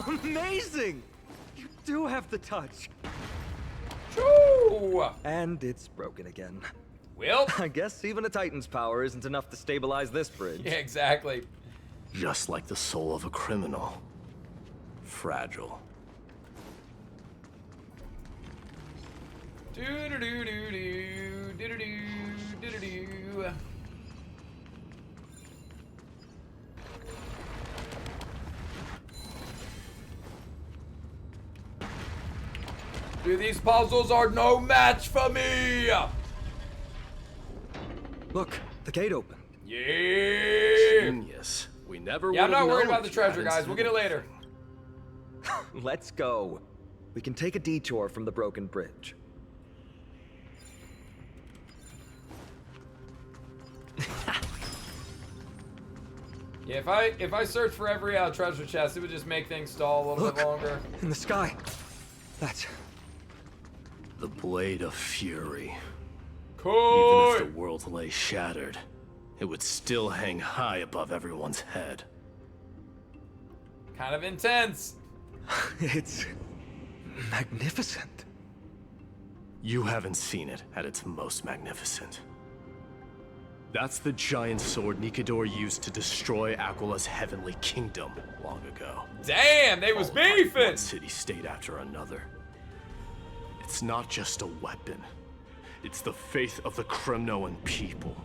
Amazing! You do have the touch. Choo! And it's broken again. Well, I guess even a Titan's power isn't enough to stabilize this bridge. Yeah, exactly. Just like the soul of a criminal. Fragile. Do-do-do-do-do, do-do-do, do-do-do. Dude, these puzzles are no match for me! Look, the gate opened. Yeah! Genius. We never Yeah, I'm not would've worried known about the if you hadn't treasure, guys. said We'll get it later. Let's go. We can take a detour from the broken bridge. Yeah, if I search for every treasure chest, it would just make things stall a little bit longer. In the sky. That's The Blade of Fury. Cool. Even if the world lay shattered, it would still hang high above everyone's head. Kind of intense. It's magnificent. You haven't seen it at its most magnificent. That's the giant sword Nikador used to destroy Aquila's heavenly kingdom long ago. Damn, they was beefing! One city-state after another. It's not just a weapon. It's the faith of the Kremnoan people.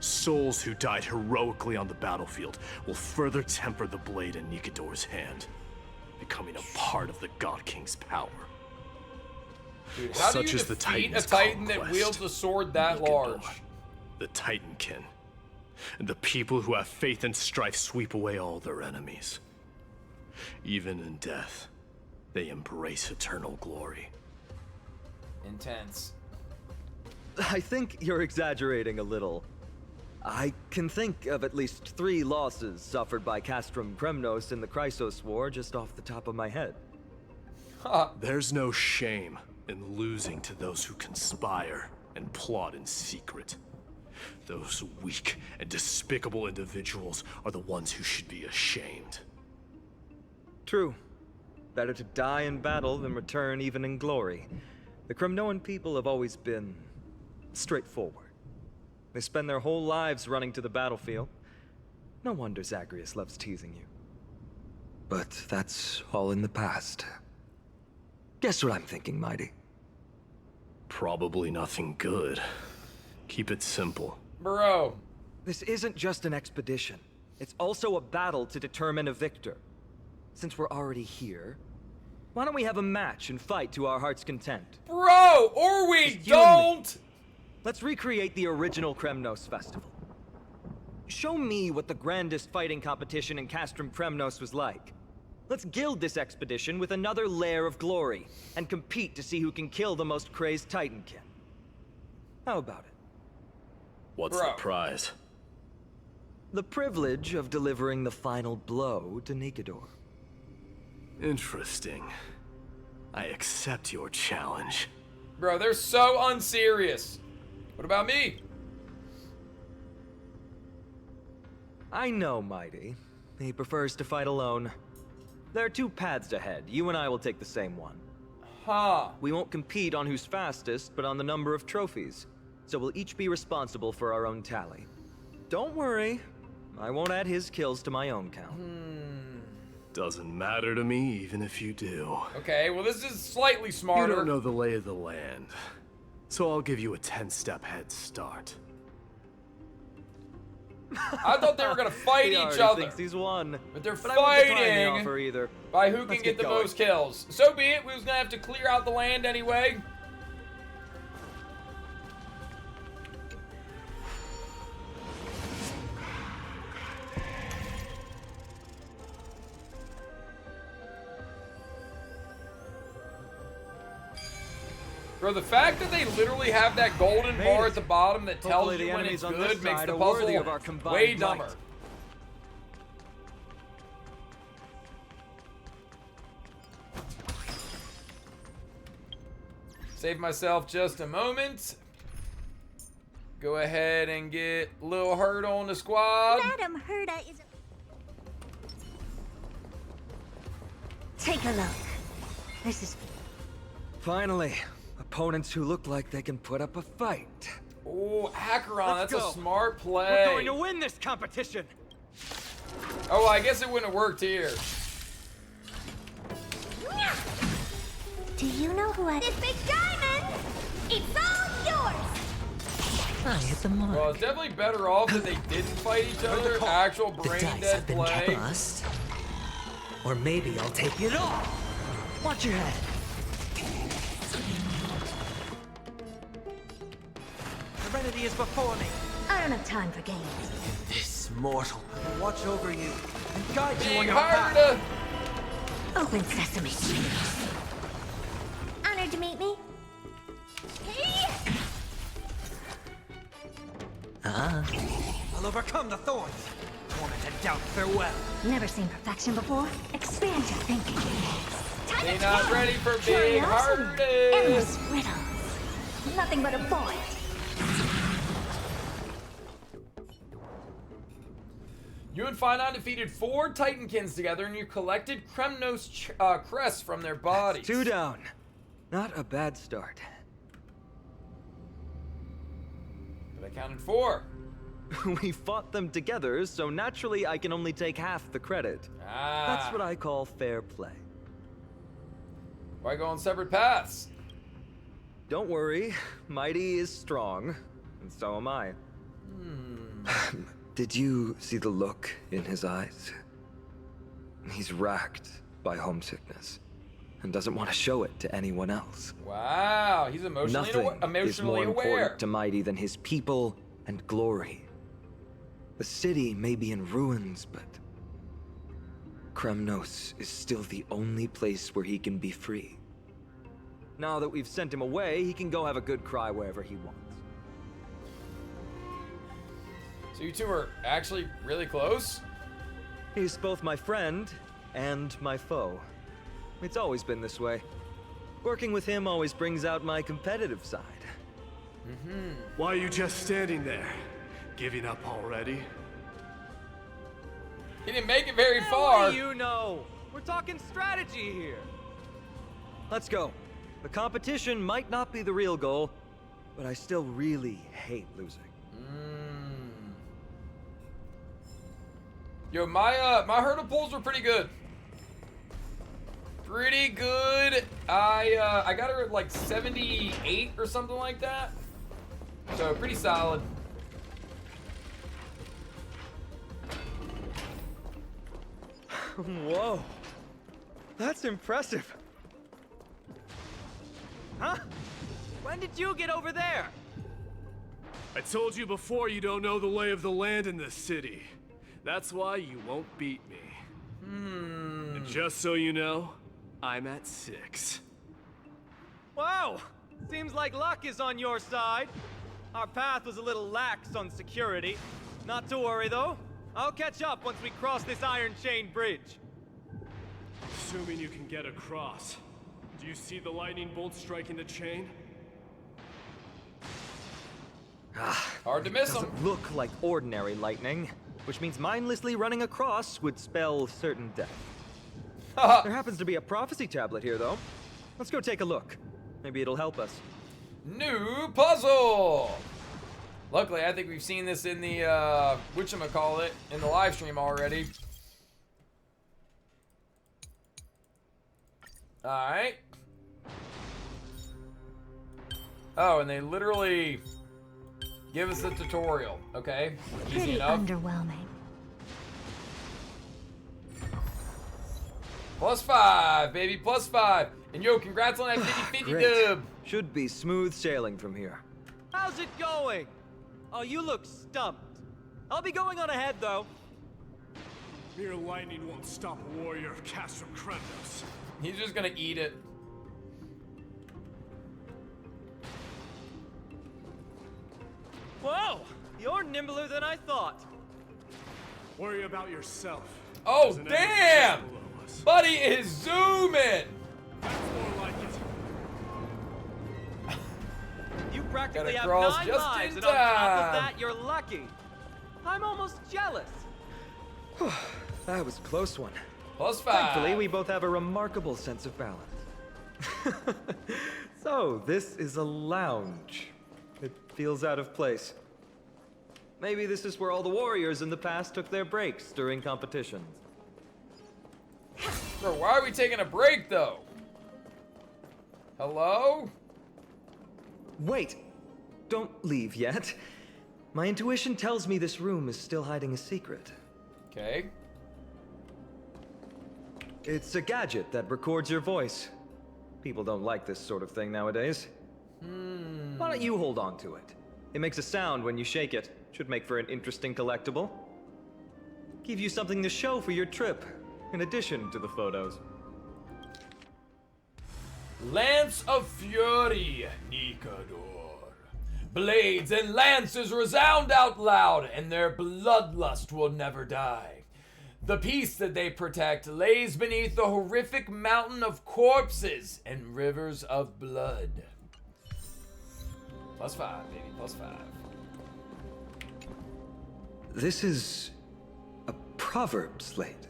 Souls who died heroically on the battlefield will further temper the blade in Nikador's hand, becoming a part of the God King's power. Dude, how Such do you is the defeat a Titan's Titan that conquest. wields a sword that Nikador, large? The Titankin. And the people who have faith and strife sweep away all their enemies. Even in death, they embrace eternal glory. Intense. I think you're exaggerating a little. I can think of at least 3 losses suffered by Castrum Kremnos in the Chrysos War just off the top of my head. There's no shame in losing to those who conspire and plot in secret. Those weak and despicable individuals are the ones who should be ashamed. True. Better to die in battle than return even in glory. The Kremnoan people have always been straightforward. They spend their whole lives running to the battlefield. No wonder Zagreus loves teasing you. But that's all in the past. Guess what I'm thinking, Mighty? Probably nothing good. Keep it simple. Bro. This isn't just an expedition. It's also a battle to determine a victor. Since we're already here, why don't we have a match and fight to our heart's content? Bro, or we don't! Let's recreate the original Kremnos festival. Show me what the grandest fighting competition in Castrum Kremnos was like. Let's gild this expedition with another layer of glory, and compete to see who can kill the most crazed Titankin. How about it? What's the prize? The privilege of delivering the final blow to Nikador. Interesting. I accept your challenge. Bro, they're so unserious. What about me? I know, Mighty. He prefers to fight alone. There are two paths ahead. You and I will take the same one. Huh. We won't compete on who's fastest, but on the number of trophies. So we'll each be responsible for our own tally. Don't worry. I won't add his kills to my own count. Doesn't matter to me, even if you do. Okay, well this is slightly smarter. You don't know the lay of the land, so I'll give you a 10-step head start. I thought they were gonna fight each other. Thinks he's won. But they're I wouldn't decline the fighting offer either. by who can Let's get the going. most kills. So be it. We was gonna have to clear out the land anyway. Bro, the fact that they literally have that golden bar at the bottom that tells you when it's good makes the puzzle way dumber. Save myself just a moment. Go ahead and get Lil Herda on the squad. Madam Herda is... Take a look. This is... Finally, opponents who look like they can put up a fight. Oh, Acheron, that's a smart play. We're going to win this competition. Oh, I guess it wouldn't have worked here. Do you know who I... This big diamond! It's all yours! I hit the mark. Well, it's definitely better off that they didn't fight each other. Actual The brain dice dead have been play. tossed. Or maybe I'll take it all. Watch your head. Serenity is before me. I don't have time for games. This mortal will watch over you and guide you on Big your Herda! path. Open sesame. Honored to meet me. I'll overcome the thorns. Torment and doubt farewell. Never seen perfection before. Expand your thinking. They're not ready for Big Curiosity. Herda! Endless riddles. Nothing but a void. You and Phenon defeated 4 Titankins together, and you collected Kremnos crests from their bodies. 2 down. Not a bad start. But I counted 4. We fought them together, so naturally I can only take half the credit. That's what I call fair play. Why go on separate paths? Don't worry, Mighty is strong, and so am I. Did you see the look in his eyes? He's racked by homesickness, and doesn't want to show it to anyone else. Wow, he's emotionally Nothing is more aware. important to Mighty than his people and glory. The city may be in ruins, but Kremnos is still the only place where he can be free. Now that we've sent him away, he can go have a good cry wherever he wants. So you two are actually really close? He's both my friend and my foe. It's always been this way. Working with him always brings out my competitive side. Why are you just standing there? giving up already? He didn't make it very Hey, far. What do you know? We're talking strategy here. Let's go. The competition might not be the real goal, but I still really hate losing. Yo, my hurdle pulls were pretty good. Pretty good. I got her at like 78 or something like that. So pretty solid. Whoa. That's impressive. Huh? When did you get over there? I told you before you don't know the lay of the land in this city. That's why you won't beat me. And just so you know, I'm at 6. Wow! Seems like luck is on your side. Our path was a little lax on security. Not to worry, though. I'll catch up once we cross this iron chain bridge. Assuming you can get across. Do you see the lightning bolt striking the chain? Hard to miss them. Doesn't look like ordinary lightning, which means mindlessly running across would spell certain death. There happens to be a prophecy tablet here, though. Let's go take a look. Maybe it'll help us. New puzzle! Luckily, I think we've seen this in the, whatchamacallit, in the live stream already. Alright. Oh, and they literally give us the tutorial. Okay, easy Pretty enough. underwhelming. +5, baby, +5. And yo, congrats on that 50-50 Great. dub. Should be smooth sailing from here. How's it going? Oh, you look stumped. I'll be going on ahead, though. Mere lightning won't stop a warrior of Castrum Kremnos. He's just gonna eat it. Whoa! You're nimbler than I thought. Worry about yourself. Oh, There's an enemy damn! below us. Buddy is zooming! That's more like it. You practically Gotta have cross 9 just lives, in and on top time. of that, you're lucky. I'm almost jealous. That was a close one. +5. Thankfully, we both have a remarkable sense of balance. So, this is a lounge. It feels out of place. Maybe this is where all the warriors in the past took their breaks during competitions. Bro, why are we taking a break, though? Hello? Wait! Don't leave yet. My intuition tells me this room is still hiding a secret. Okay. It's a gadget that records your voice. People don't like this sort of thing nowadays. Why don't you hold on to it? It makes a sound when you shake it. Should make for an interesting collectible. Give you something to show for your trip, in addition to the photos. Lance of Fury, Nikador. Blades and lances resound out loud, and their bloodlust will never die. The peace that they protect lays beneath the horrific mountain of corpses and rivers of blood. +5, baby, +5. This is a proverb slate.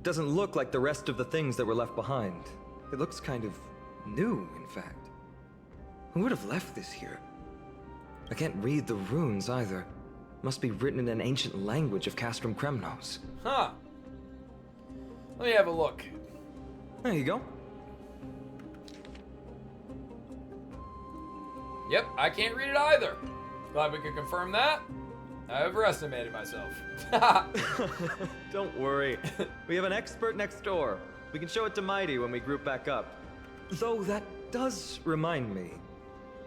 Doesn't look like the rest of the things that were left behind. It looks kind of new, in fact. Who would have left this here? I can't read the runes either. Must be written in an ancient language of Castrum Kremnos. Huh. Let me have a look. There you go. Yep, I can't read it either. Glad we could confirm that. I overestimated myself. Don't worry. We have an expert next door. We can show it to Mighty when we group back up. Though that does remind me.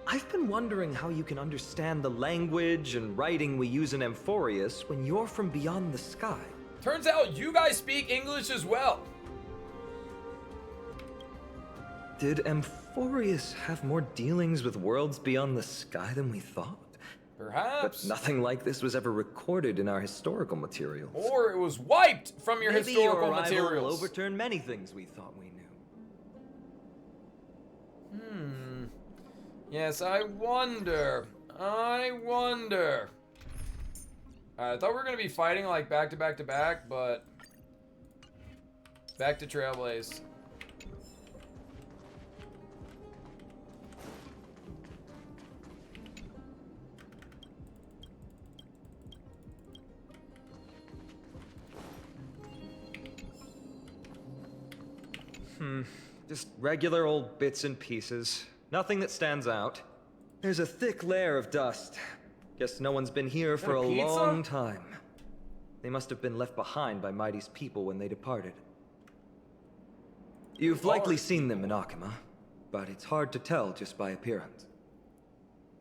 I've been wondering how you can understand the language and writing we use in Amphoreus when you're from beyond the sky. Turns out you guys speak English as well. Did Amphoreus have more dealings with worlds beyond the sky than we thought? Perhaps. But nothing like this was ever recorded in our historical materials. Or it was wiped from your Maybe historical your arrival materials. will overturn many things we thought we knew. Yes, I wonder. Alright, I thought we were gonna be fighting like back to back to back, but back to Trailblaze. Just regular old bits and pieces. Nothing that stands out. There's a thick layer of dust. Guess no one's been here for a long time. They must have been left behind by Mighty's people when they departed. You've likely seen them in Akima, but it's hard to tell just by appearance.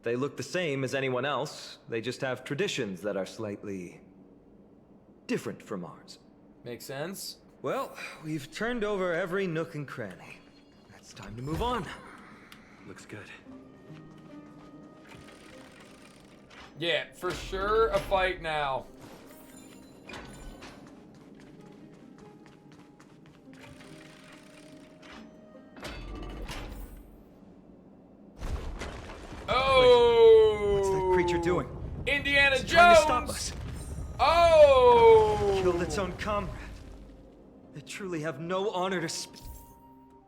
They look the same as anyone else, they just have traditions that are slightly different from ours. Makes sense. Well, we've turned over every nook and cranny. It's time to move on. Looks good. Yeah, for sure a fight now. Oh! What's that creature doing? Indiana Jones! Trying to stop us. Oh! Killed its own comrade. They truly have no honor to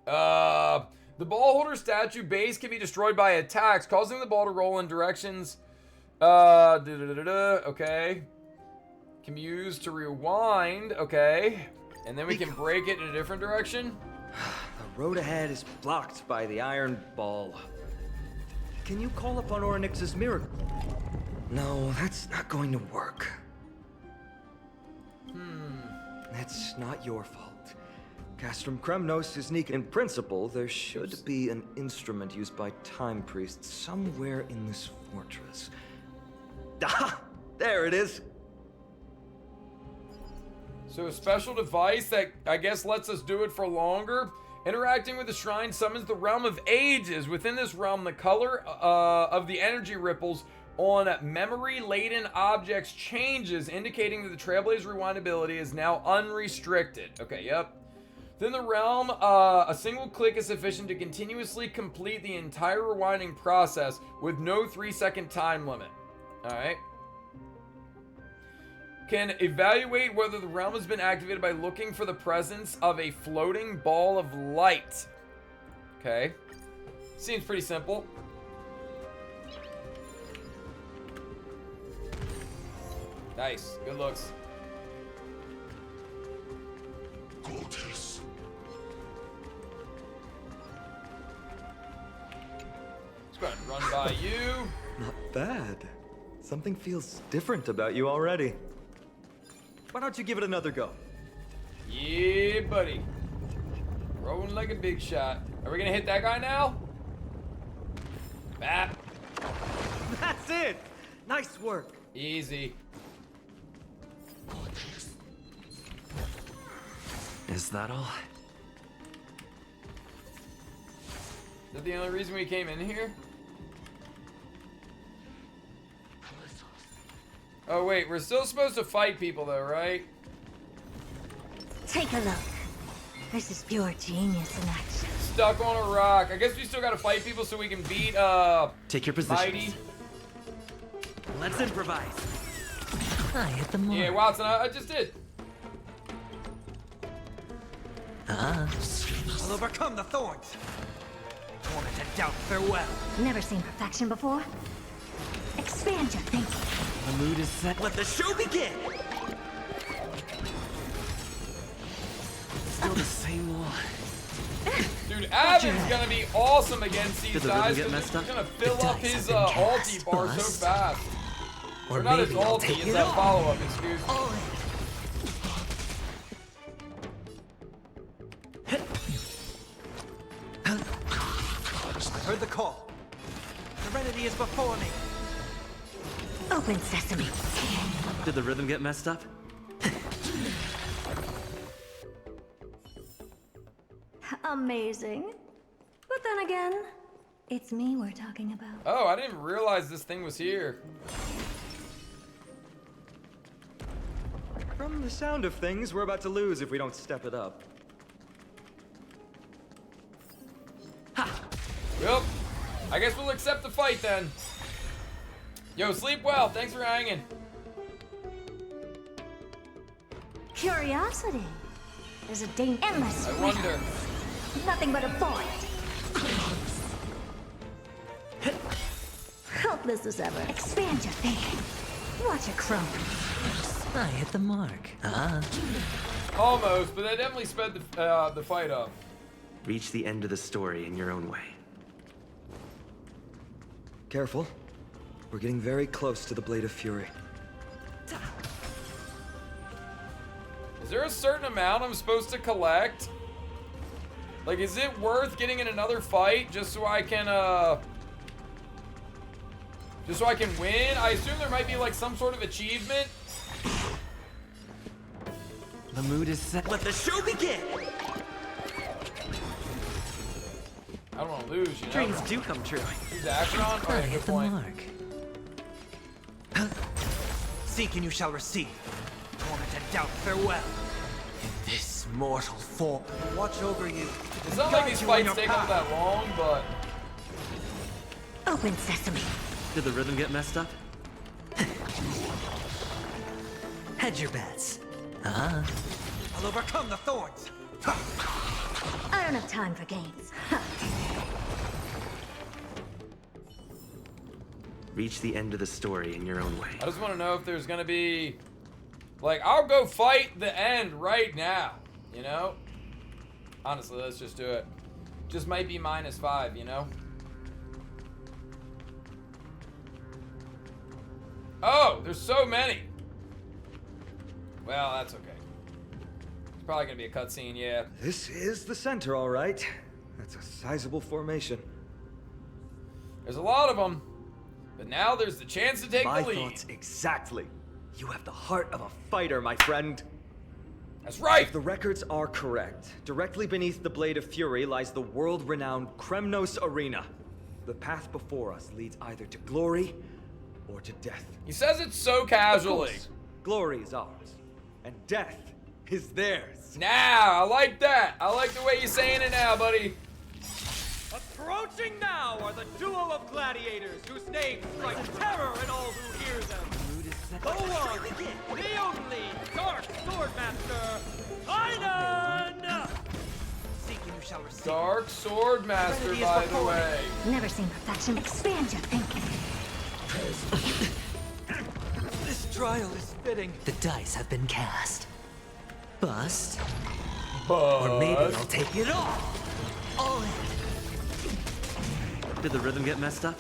the ball holder statue base can be destroyed by attacks, causing the ball to roll in directions. Okay. Can be used to rewind. Okay. And then we can break it in a different direction. The road ahead is blocked by the iron ball. Can you call upon Orynyx's miracle? No, that's not going to work. That's not your fault. Castrum Kremnos is unique. In principle, there should be an instrument used by time priests somewhere in this fortress. Ah! There it is! So a special device that I guess lets us do it for longer. Interacting with the shrine summons the realm of ages. Within this realm, the color of the energy ripples on memory-laden objects changes, indicating that the Trailblaze rewind ability is now unrestricted. Okay, yep. Within the realm, a single click is sufficient to continuously complete the entire rewinding process with no 3-second time limit. Alright. Can evaluate whether the realm has been activated by looking for the presence of a floating ball of light. Okay. Seems pretty simple. Nice. Good looks. Gorgeous. Let's go ahead and run by you. Not bad. Something feels different about you already. Why don't you give it another go? Yeah, buddy. Rolling like a big shot. Are we gonna hit that guy now? Bap. That's it! Nice work. Easy. Is that all? Is that the only reason we came in here? Oh wait, we're still supposed to fight people though, right? Take a look. This is pure genius in action. Stuck on a rock. I guess we still gotta fight people so we can beat Take your position. Mighty. Let's improvise. I hit the mark. Yeah, Watson, I just did. I'll overcome the thorns. Torment and doubt, farewell. Never seen perfection before? Expand your thinking. The mood is set. Let the show begin. Still the same one. Dude, Avin's gonna be awesome against these Did the guys rhythm get because messed he's up? gonna fill The up dice his have been ulti cast. bar so Bust. fast. Or not his maybe I'll ulti, take it's it that all. follow-up, excuse me. I heard the call. Serenity is before me. Open sesame. Did the rhythm get messed up? Amazing. But then again, it's me we're talking about. Oh, I didn't realize this thing was here. From the sound of things, we're about to lose if we don't step it up. Well, I guess we'll accept the fight then. Yo, sleep well. Thanks for hanging. Curiosity. There's a endless I wonder. Nothing but a void. Helpless as ever. Expand your thinking. Watch it crumble. I hit the mark. Almost, but that definitely sped the fight up. Reach the end of the story in your own way. Careful. We're getting very close to the Blade of Fury. Is there a certain amount I'm supposed to collect? Like, is it worth getting in another fight just so I can win? I assume there might be like some sort of achievement. The mood is set. Let the show begin! I don't want to lose, you know? Dreams do come true. Use action on? I Okay, hit good the point. mark. Seek and you shall receive. Torment and doubt, farewell. In this mortal form, watch over you. It's not like these fights take all that long, but... Open sesame. Did the rhythm get messed up? Hedge your bets. I'll overcome the thorns. I don't have time for games. Reach the end of the story in your own way. I just want to know if there's gonna be... Like, I'll go fight the end right now, you know? Honestly, let's just do it. Just might be -5, you know? Oh, there's so many. Well, that's okay. It's probably gonna be a cutscene, yeah. This is the center, all right. That's a sizable formation. There's a lot of them, but now there's the chance to take My the lead. thoughts exactly. You have the heart of a fighter, my friend. That's right! If the records are correct, directly beneath the Blade of Fury lies the world-renowned Kremnos Arena. The path before us leads either to glory or to death. He says it so casually. Of course, glory is ours, and death is theirs. Now, I like that. I like the way you're saying it now, buddy. Approaching now are the duo of gladiators whose names strike terror in all who hear them. The one, the only Dark Swordmaster, Titan! Seek and you shall receive. Dark Swordmaster, by the way. Never seen perfection. Expand your thinking. This trial is fitting. The dice have been cast. Bust. But... Or maybe I'll take it all. All in. Did the rhythm get messed up?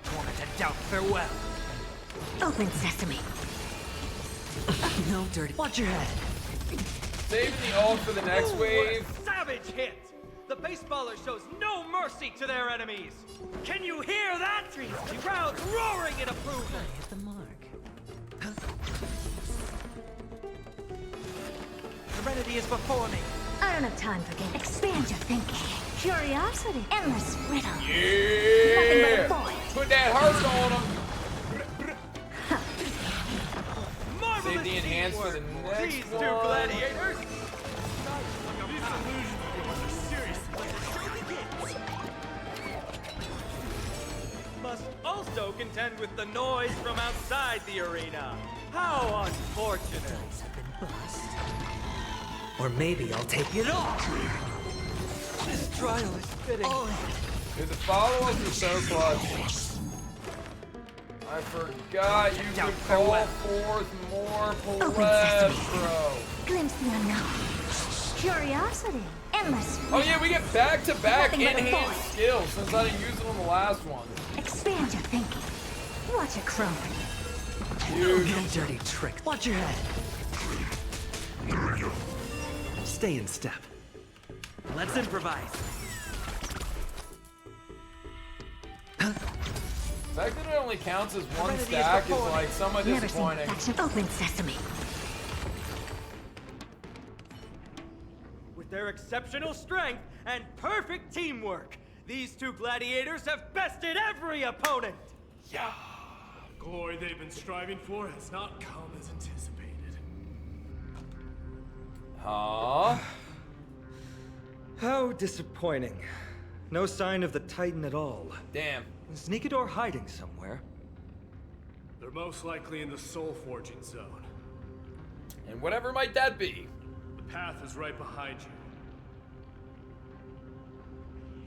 Torment and doubt, farewell. Open sesame. No dirty. Watch your head. Saving the ult for the next wave. Savage hit! The baseballer shows no mercy to their enemies. Can you hear that? The crowd's roaring in approval. Hit the mark. Serenity is before me. I don't have time for games. Expand your thinking. Curiosity. Endless riddle. Yeah! Nothing but a void. Put that heart on him. Marvelous Save the enhance for the teamwork. next These one. two gladiators. Must also contend with the noise from outside the arena. How unfortunate. Dice have been bust. Or maybe I'll take it all. This trial is fitting. All in. Dude, the follow-ups are so clutch. I forgot you could call forth more plebs, bro. Glimpse the unknown. Curiosity. Endless. Oh yeah, we get back-to-back Nothing but a enhanced void. skills since I didn't use them on the last one. Expand your thinking. Watch it crumble. Dude. No dirty trick. Watch your head. Stay in step. Let's improvise. The fact that it only counts as one Serenity is stack is before me. like somewhat Never seen disappointing. perfection. Open sesame. With their exceptional strength and perfect teamwork, these two gladiators have bested every opponent. Yeah. The glory they've been striving for has not come as anticipated. Huh? How disappointing. No sign of the Titan at all. Damn. Is Nikador hiding somewhere? They're most likely in the soul forging zone. And whatever might that be? The path is right behind you.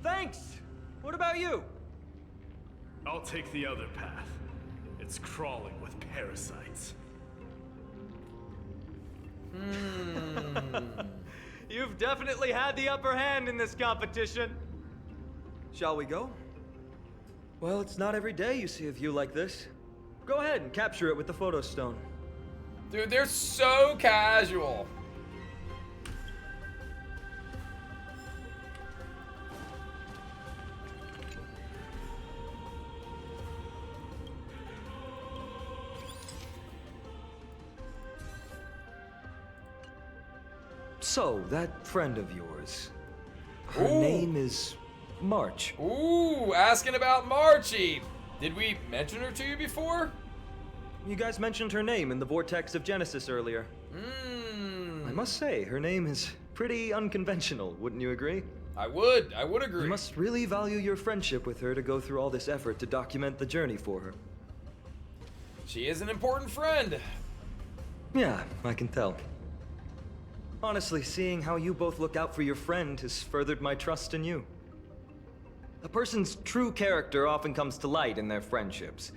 Thanks! What about you? I'll take the other path. It's crawling with parasites. You've definitely had the upper hand in this competition. Shall we go? Well, it's not every day you see a view like this. Go ahead and capture it with the photo stone. Dude, they're so casual. So, that friend of yours, her name is March. Ooh, asking about Marchie. Did we mention her to you before? You guys mentioned her name in the Vortex of Genesis earlier. I must say, her name is pretty unconventional, wouldn't you agree? I would agree. You must really value your friendship with her to go through all this effort to document the journey for her. She is an important friend. Yeah, I can tell. Honestly, seeing how you both look out for your friend has furthered my trust in you. A person's true character often comes to light in their friendships.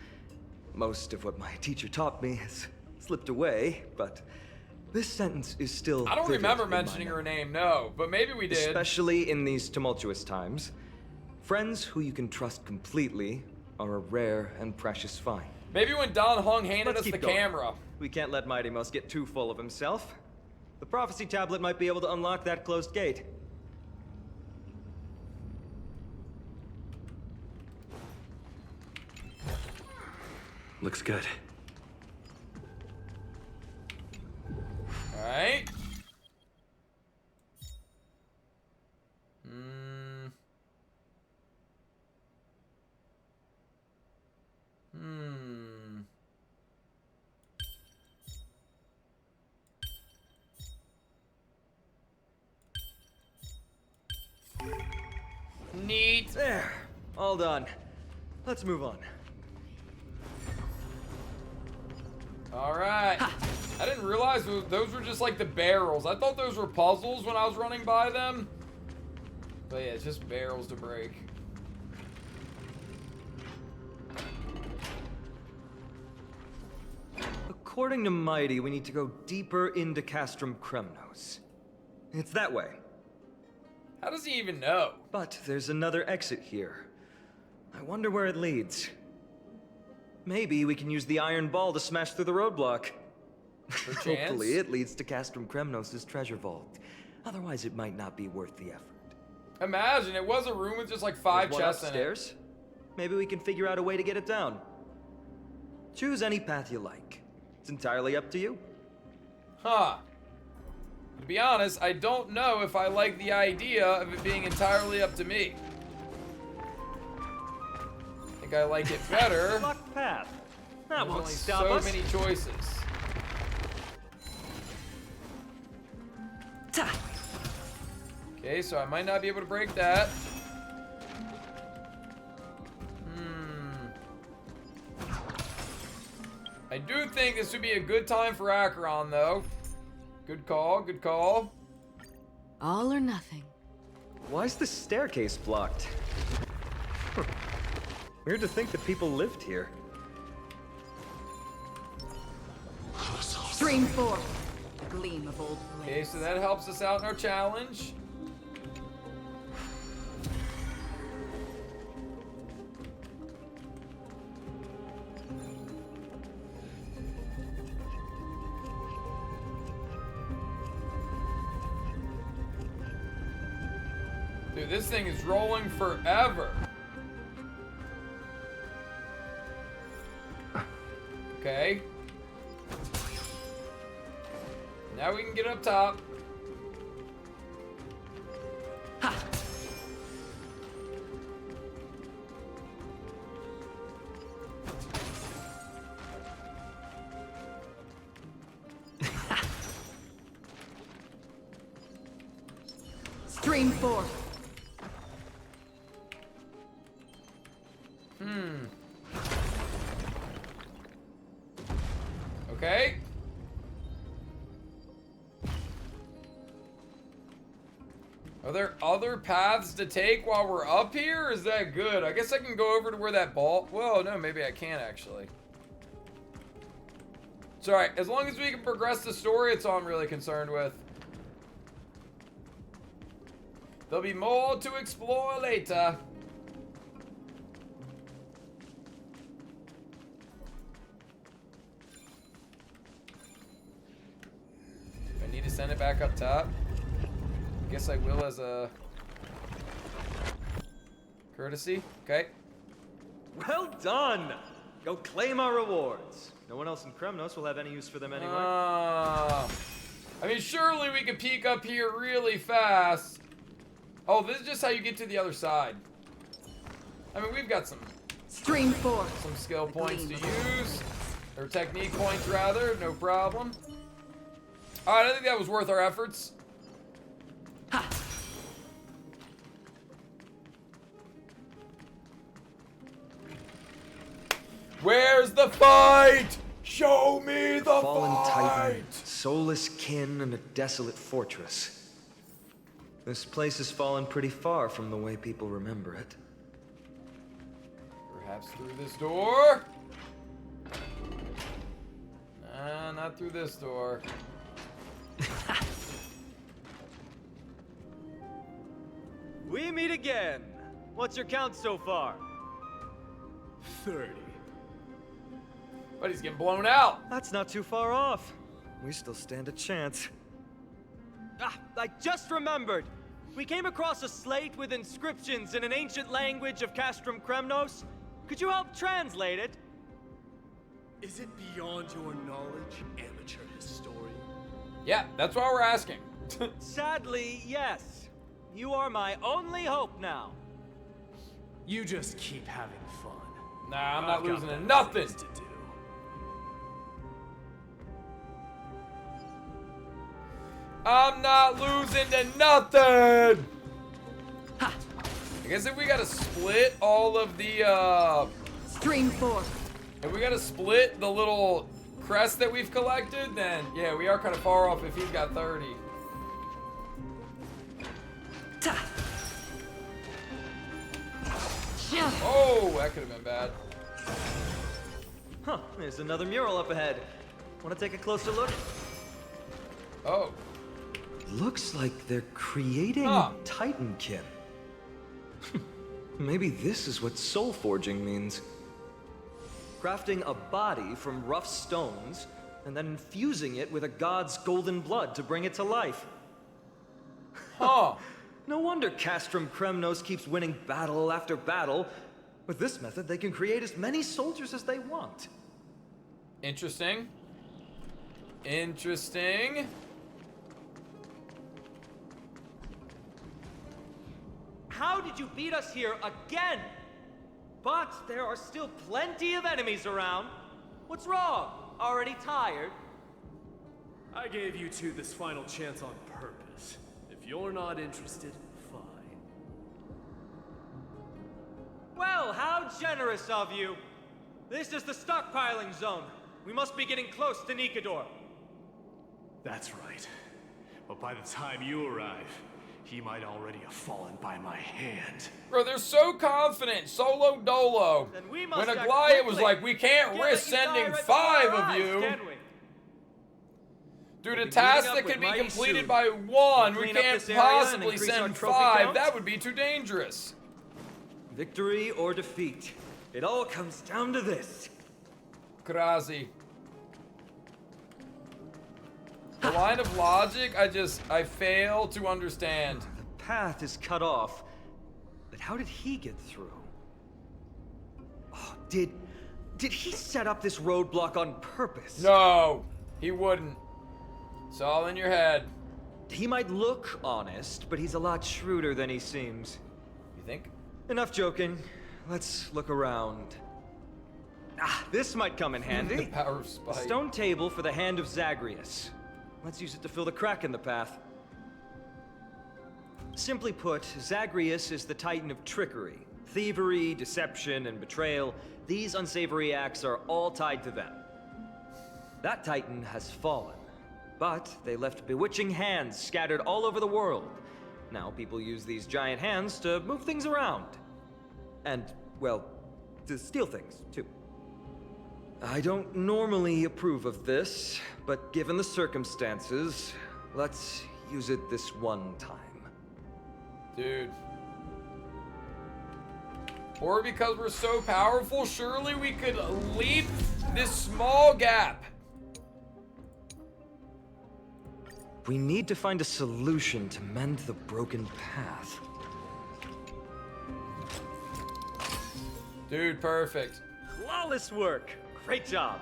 Most of what my teacher taught me has slipped away, but this sentence is still I don't vivid remember in my mentioning her memory. name, no, but maybe we did. Especially in these tumultuous times. Friends who you can trust completely are a rare and precious find. Maybe when Don Hung handed Let's us keep the going. camera. We can't let Mighty Mouse get too full of himself. The prophecy tablet might be able to unlock that closed gate. Looks good. Alright. Neat. There. All done. Let's move on. Alright. I didn't realize those were just like the barrels. I thought those were puzzles when I was running by them. But yeah, it's just barrels to break. According to Mighty, we need to go deeper into Castrum Kremnos. It's that way. How does he even know? But there's another exit here. I wonder where it leads. Maybe we can use the iron ball to smash through the roadblock. Hopefully it leads to Castrum Kremnos' treasure vault. Otherwise it might not be worth the effort. Imagine, it was a room with just like 5 There's one chests upstairs. Maybe we can figure out a way to get it down. Choose any path you like. It's entirely up to you. Huh. To be honest, I don't know if I like the idea of it being entirely up to me. I think I like it better. Locked path. That There's won't only stop so us. many choices. Okay, so I might not be able to break that. I do think this would be a good time for Acheron, though. Good call, good call. All or nothing. Why is the staircase blocked? Weird to think that people lived here. Stream 4. A gleam of old blades. Okay, so that helps us out in our challenge. Dude, this thing is rolling forever. Okay. Now we can get up top. Ha! Stream 4. Okay. Are there other paths to take while we're up here? Or is that good? I guess I can go over to where that ball... Well, no, maybe I can't actually. It's alright. As long as we can progress the story, it's all I'm really concerned with. There'll be more to explore later. I need to send it back up top. I guess I will as a courtesy. Okay. Well done! Go claim our rewards. No one else in Kremnos will have any use for them anyway. I mean, surely we could peek up here really fast. Oh, this is just how you get to the other side. I mean, we've got some Stream 4. Some skill points to use. Or technique points, rather. No problem. Alright, I think that was worth our efforts. Ha! Where's the fight? Show me the fallen fight! titan, soulless kin, and a desolate fortress. This place has fallen pretty far from the way people remember it. Perhaps through this door? Not through this door. We meet again. What's your count so far? 30. But he's getting blown out. That's not too far off. We still stand a chance. Ah, I just remembered. We came across a slate with inscriptions in an ancient language of Castrum Kremnos. Could you help translate it? Is it beyond your knowledge, amateur historian? Yeah, that's why we're asking. Sadly, yes. You are my only hope now. You just keep having fun. Nah, I'm not I've got losing to better nothing. things to do. I'm not losing to nothing. Ha. I guess if we gotta split all of the Stream 4. if we gotta split the little crest that we've collected, then yeah, we are kind of far off if he's got 30. Oh, that could have been bad. Huh, there's another mural up ahead. Want to take a closer look? Oh. Looks like they're creating Titankin. Maybe this is what soul forging means. Crafting a body from rough stones, and then infusing it with a god's golden blood to bring it to life. Huh. No wonder Castrum Kremnos keeps winning battle after battle. With this method, they can create as many soldiers as they want. Interesting. Interesting. How did you beat us here again? But there are still plenty of enemies around. What's wrong? Already tired? I gave you two this final chance on purpose. If you're not interested, fine. Well, how generous of you. This is the stockpiling zone. We must be getting close to Nikador. That's right. But by the time you arrive, he might already have fallen by my hand. Bro, they're so confident, solo dolo. When Aglaya was like, we can't risk sending 5 of you. Dude, a task that could be completed by 1, we can't possibly send 5. That would be too dangerous. Victory or defeat. It all comes down to this. Crazy. The line of logic, I fail to understand. The path is cut off. But how did he get through? Oh, did he set up this roadblock on purpose? No, he wouldn't. It's all in your head. He might look honest, but he's a lot shrewder than he seems. You think? Enough joking. Let's look around. Ah, this might come in handy. The power of spite. A stone table for the hand of Zagreus. Let's use it to fill the crack in the path. Simply put, Zagreus is the titan of trickery. Thievery, deception, and betrayal. These unsavory acts are all tied to them. That Titan has fallen. But they left bewitching hands scattered all over the world. Now people use these giant hands to move things around. And, well, to steal things, too. I don't normally approve of this, but given the circumstances, let's use it this one time. Dude. Or because we're so powerful, surely we could leap this small gap. We need to find a solution to mend the broken path. Dude, perfect. Flawless work. Great job.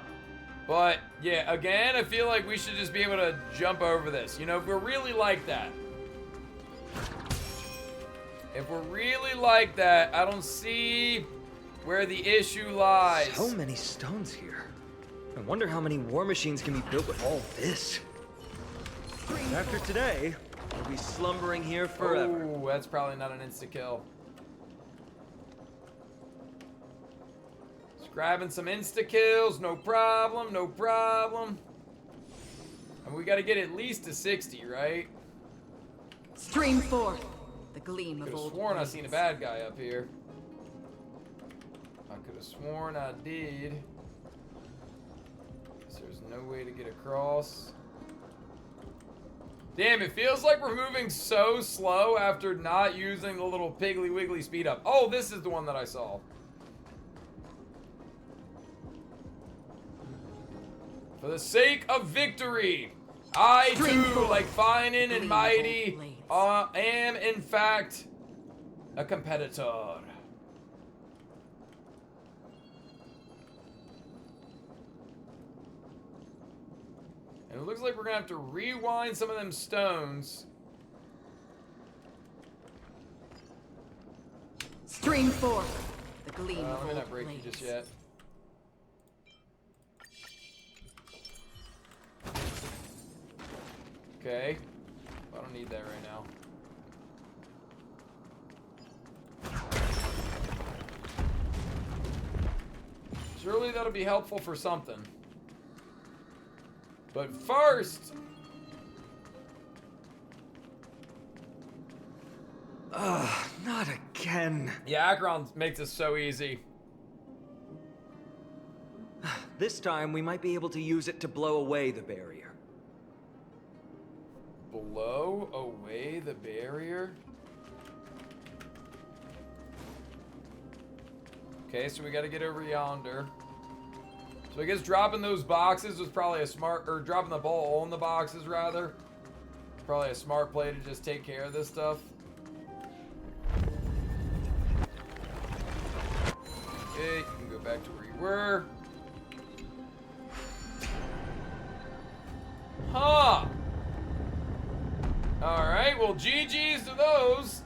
But, yeah, again, I feel like we should just be able to jump over this. You know, if we're really like that. If we're really like that, I don't see where the issue lies. So many stones here. I wonder how many war machines can be built with all this. After today, we'll be slumbering here forever. Ooh, that's probably not an insta-kill. Just grabbing some insta-kills, no problem, no problem. And we gotta get at least to 60, right? Stream forth the gleam of Could've old sworn I blades. seen a bad guy up here. I could have sworn I did. Guess there's no way to get across. Damn, it feels like we're moving so slow after not using the little Piggly Wiggly speed up. Oh, this is the one that I saw. For the sake of victory, I too, like Finin and Mighty, am in fact a competitor. And it looks like we're gonna have to rewind some of them stones. Stream forth the gleam of Let me old not break you just yet. Okay. I don't need that right now. Surely that'll be helpful for something. But first... Not again. Yeah, Acheron makes it so easy. This time, we might be able to use it to blow away the barrier. Blow away the barrier? Okay, so we gotta get over yonder. So I guess dropping those boxes was probably a smart, or dropping the ball on the boxes rather. Probably a smart play to just take care of this stuff. Okay, you can go back to where you were. Huh! Alright, well GG's to those.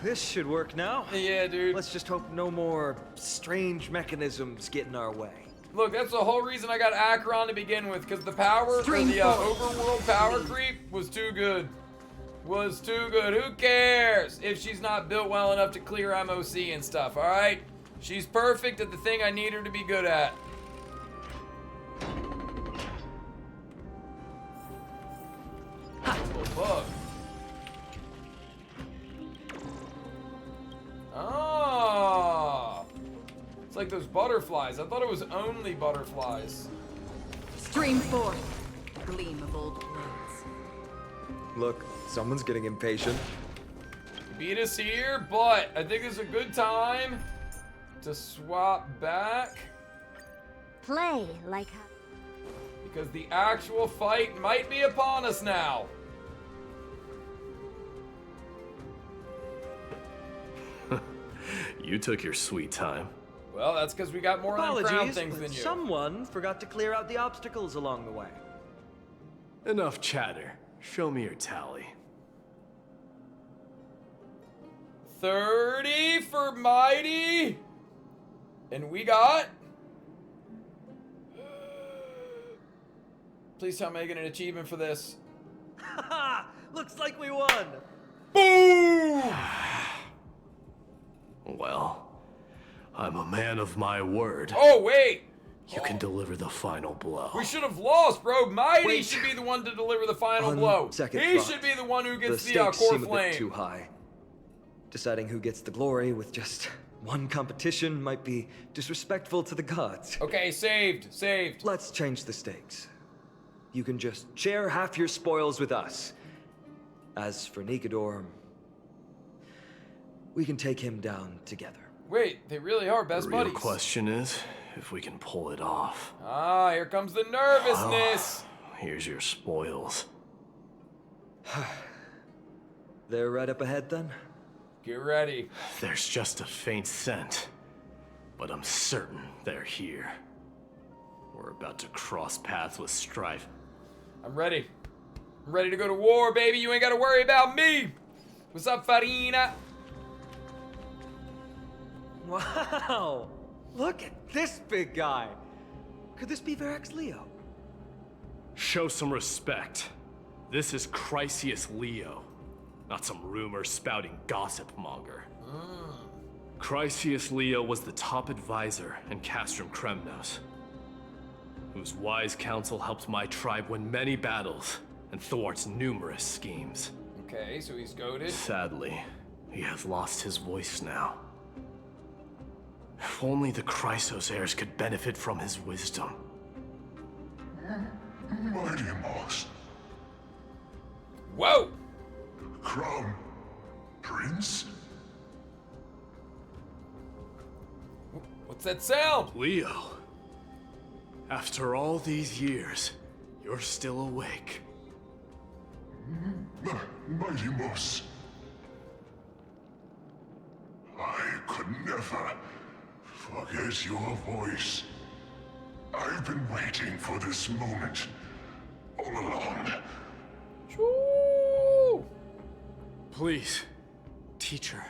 This should work now. Yeah, dude. Let's just hope no more strange mechanisms get in our way. Look, that's the whole reason I got Acheron to begin with, because the power, or the overworld power creep was too good. Was too good. Who cares if she's not built well enough to clear MOC and stuff, alright? She's perfect at the thing I need her to be good at. Bug. Ah, it's like those butterflies. I thought it was only butterflies. Stream forth the gleam of old blades. Look, someone's getting impatient. Beat us here, but I think it's a good time to swap back. Play like how... Because the actual fight might be upon us now. You took your sweet time. Well, that's because we got more of them crown Apologies, things but than you. someone forgot to clear out the obstacles along the way. Enough chatter. Show me your tally. 30 for Mighty. And we got... Please tell me I get an achievement for this. Looks like we won. Boom! Well, I'm a man of my word. Oh, wait. You can deliver the final blow. We should have lost, bro. Mighty Wait. should be the one to deliver the final On blow. second He thought, should be the one who gets the stakes core seem a flame. bit too high. Deciding who gets the glory with just one competition might be disrespectful to the gods. Okay, saved. Let's change the stakes. You can just share half your spoils with us. As for Nikador, we can take him down together. Wait, they really are best The real buddies. question is if we can pull it off. Ah, here comes the nervousness. Here's your spoils. They're right up ahead then? Get ready. There's just a faint scent, but I'm certain they're here. We're about to cross paths with strife. I'm ready. I'm ready to go to war, baby. You ain't got to worry about me. What's up, Farina? Wow! Look at this big guy! Could this be Varric's Leo? Show some respect. This is Chrysos Leo, not some rumor-spouting gossip monger. Chrysos Leo was the top advisor in Castrum Kremnos, whose wise counsel helped my tribe win many battles and thwarts numerous schemes. Okay, so he's goated. Sadly, he has lost his voice now. If only the Chrysos heirs could benefit from his wisdom. Mighty Moss. Whoa! Crown Prince? What's that sound? Leo, after all these years, you're still awake. Mighty Moss. I could never forget your voice. I've been waiting for this moment all along. Please, teacher,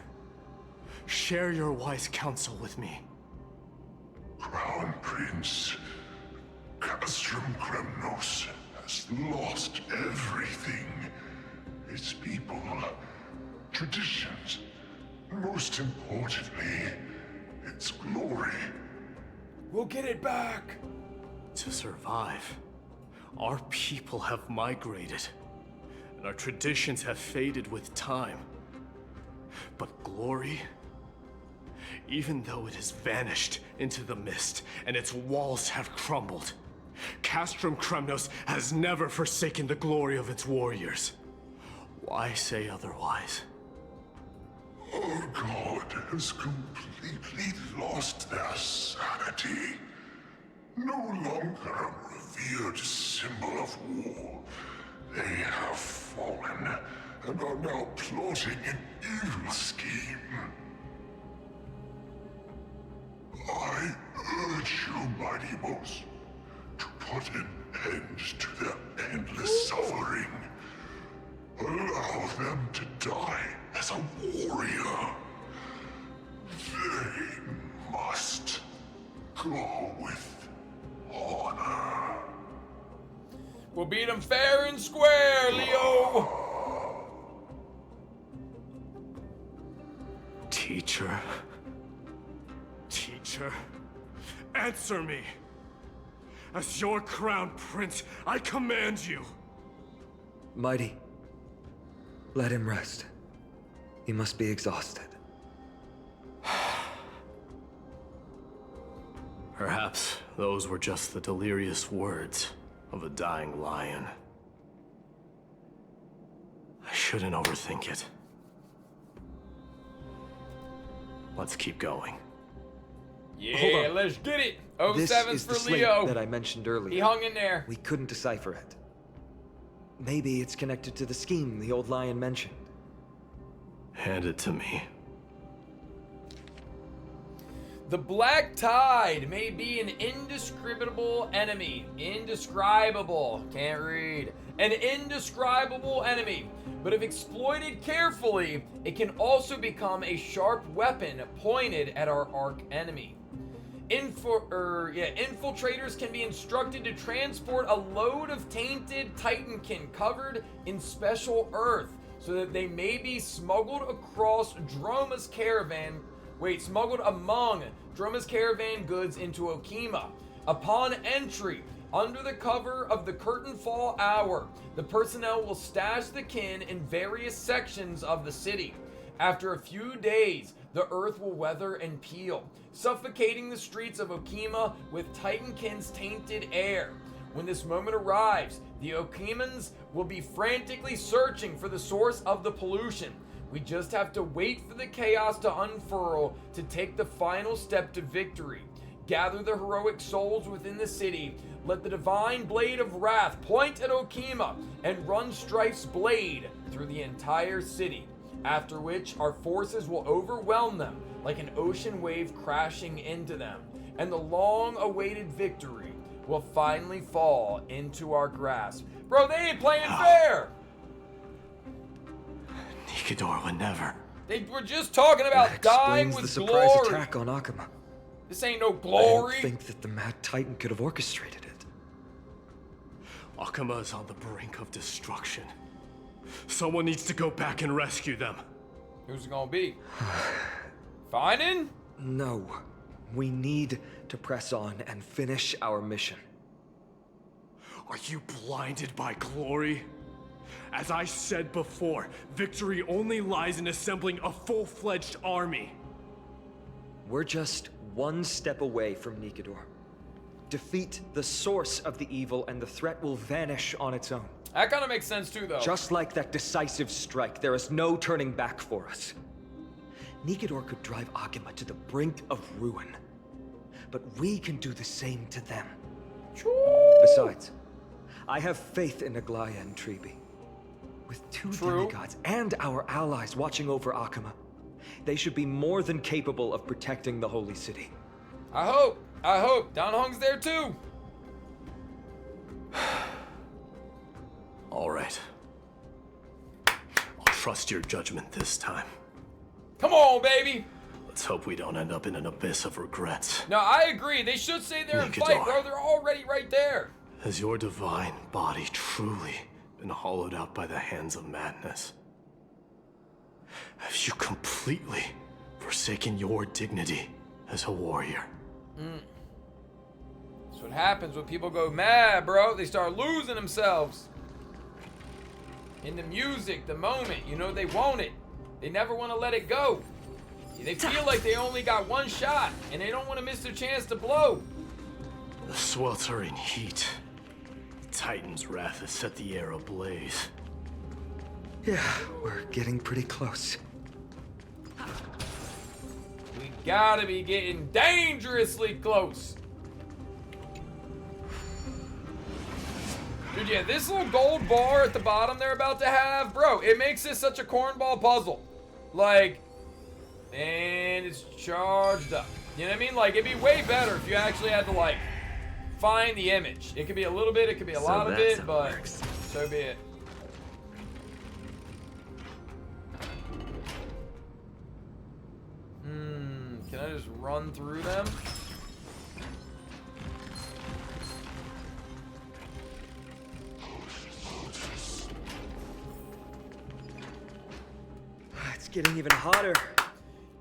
share your wise counsel with me. Crown Prince, Castrum Kremnos has lost everything. Its people, traditions, most importantly, its glory. We'll get it back. To survive, our people have migrated, and our traditions have faded with time. But glory, even though it has vanished into the mist and its walls have crumbled, Castrum Kremnos has never forsaken the glory of its warriors. Why say otherwise? Our god has completely lost their sanity. No longer a revered symbol of war. They have fallen and are now plotting an evil scheme. I urge you, Mighty Moss, to put an end to their endless suffering. Allow them to die as a warrior. They must go with honor. We'll beat him fair and square, Leo. Teacher. Teacher. Answer me. As your crown prince, I command you. Mighty, let him rest. He must be exhausted. Perhaps those were just the delirious words of a dying lion. I shouldn't overthink it. Let's keep going. Yeah, let's get it. This 07's is the for slate Leo. that I mentioned earlier. He hung in there. We couldn't decipher it. Maybe it's connected to the scheme the old lion mentioned. Hand it to me. The Black Tide may be an indescribable enemy. Indescribable. Can't read. An indescribable enemy. But if exploited carefully, it can also become a sharp weapon pointed at our arch enemy. Infiltrators can be instructed to transport a load of tainted Titankin covered in special earth so that they may be smuggled across smuggled among Droma's caravan goods into Okima. Upon entry, under the cover of the curtain fall hour, the personnel will stash the kin in various sections of the city. After a few days, the earth will weather and peel, suffocating the streets of Okima with Titankin's tainted air. When this moment arrives, the Okimans will be frantically searching for the source of the pollution. We just have to wait for the chaos to unfurl to take the final step to victory. Gather the heroic souls within the city, let the divine blade of wrath point at Okima, and run Strife's blade through the entire city. After which, our forces will overwhelm them like an ocean wave crashing into them, and the long-awaited victory will finally fall into our grasp. Bro, they ain't playing fair! Nikador would never. They were just talking about dying with the surprise glory. attack on Akuma. This ain't no glory. I didn't think that the Mad Titan could have orchestrated it. Akuma is on the brink of destruction. Someone needs to go back and rescue them. Who's it gonna be? Finan? No. We need to press on and finish our mission. Are you blinded by glory? As I said before, victory only lies in assembling a full-fledged army. We're just one step away from Nikador. Defeat the source of the evil and the threat will vanish on its own. That kind of makes sense too, though. Just like that decisive strike, there is no turning back for us. Nikador could drive Akuma to the brink of ruin. But we can do the same to them. Besides, I have faith in Aglaya and Tribi. With two demigods and our allies watching over Akuma, they should be more than capable of protecting the Holy City. I hope. Dan Hong's there too. All right. I'll trust your judgment this time. Come on, baby. Let's hope we don't end up in an abyss of regrets. No, I agree. They should stay there and fight, bro. They're already right there. Has your divine body truly been hollowed out by the hands of madness? Have you completely forsaken your dignity as a warrior? That's what happens when people go mad, bro. They start losing themselves. In the music, the moment, you know they want it. They never want to let it go. They feel like they only got one shot, and they don't want to miss their chance to blow. The sweltering heat. The Titan's wrath has set the air ablaze. Yeah, we're getting pretty close. We gotta be getting dangerously close. Dude, yeah, this little gold bar at the bottom they're about to have, bro, it makes this such a cornball puzzle. Like, and it's charged up. You know what I mean? Like, it'd be way better if you actually had to, like, find the image. It could be a little bit, it could be a lot of it, but so be it. Can I just run through them? It's getting even hotter.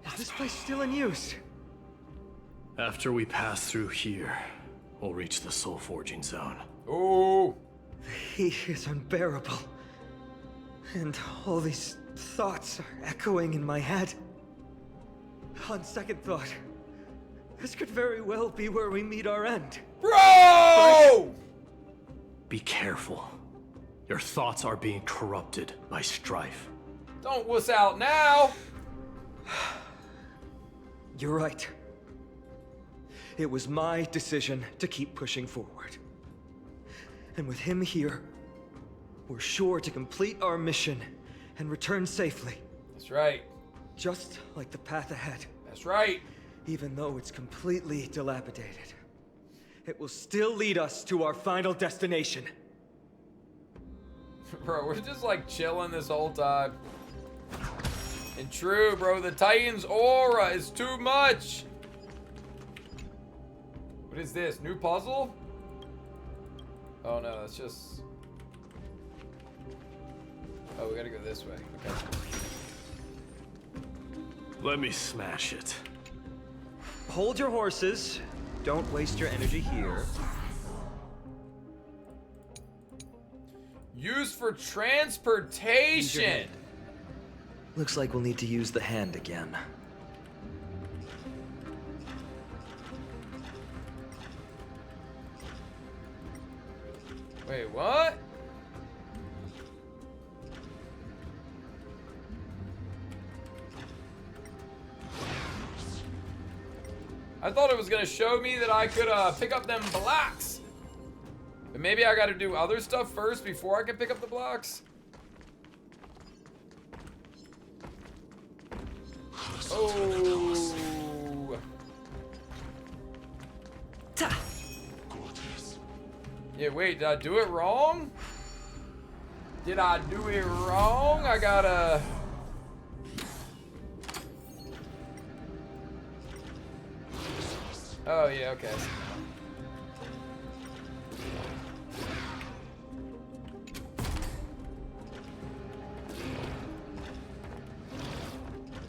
Is this place still in use? After we pass through here, we'll reach the soul forging zone. Oh, the heat is unbearable. And all these thoughts are echoing in my head. On second thought, this could very well be where we meet our end. Bro! Be careful. Your thoughts are being corrupted by strife. Don't wuss out now! You're right. It was my decision to keep pushing forward. And with him here, we're sure to complete our mission and return safely. That's right. Just like the path ahead. That's right. Even though it's completely dilapidated, it will still lead us to our final destination. Bro, we're just like chilling this whole time. And true, bro, the Titan's aura is too much. What is this? New puzzle? Oh no, that's just... Oh, we gotta go this way. Okay. Let me smash it. Hold your horses. don't waste your energy here. Used for transportation. Looks like we'll need to use the hand again. Wait, what? I thought it was gonna show me that I could pick up them blocks. But maybe I gotta do other stuff first before I can pick up the blocks. Oh. Yeah, wait, did I do it wrong? Did I do it wrong? I gotta... Oh, yeah, okay.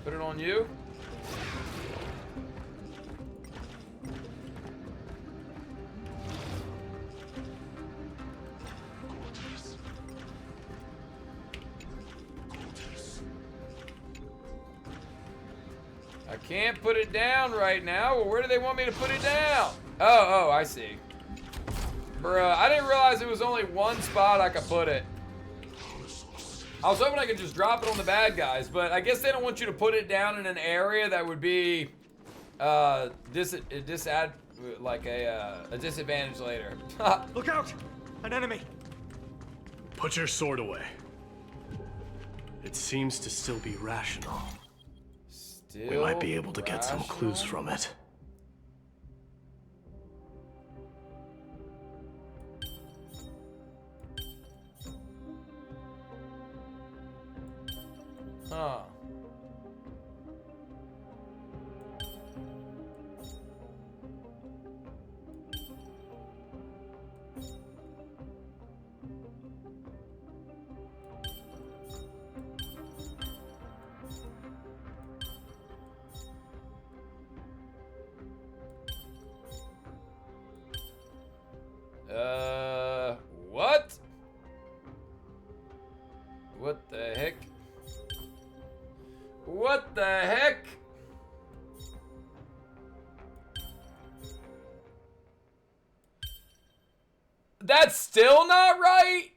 Put it on you. I can't put it down right now. Well, where do they want me to put it down? Oh, I see. Bruh, I didn't realize it was only one spot I could put it. I was hoping I could just drop it on the bad guys, but I guess they don't want you to put it down in an area that would be a disadvantage later. Look out! An enemy! Put your sword away. It seems to still be rational. We might be able to get some clues from it. Huh. What? What the heck? What the heck? That's still not right?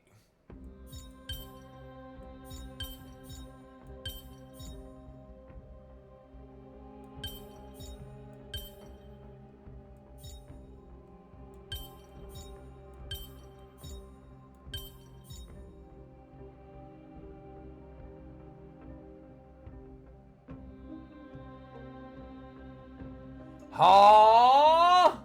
Huh?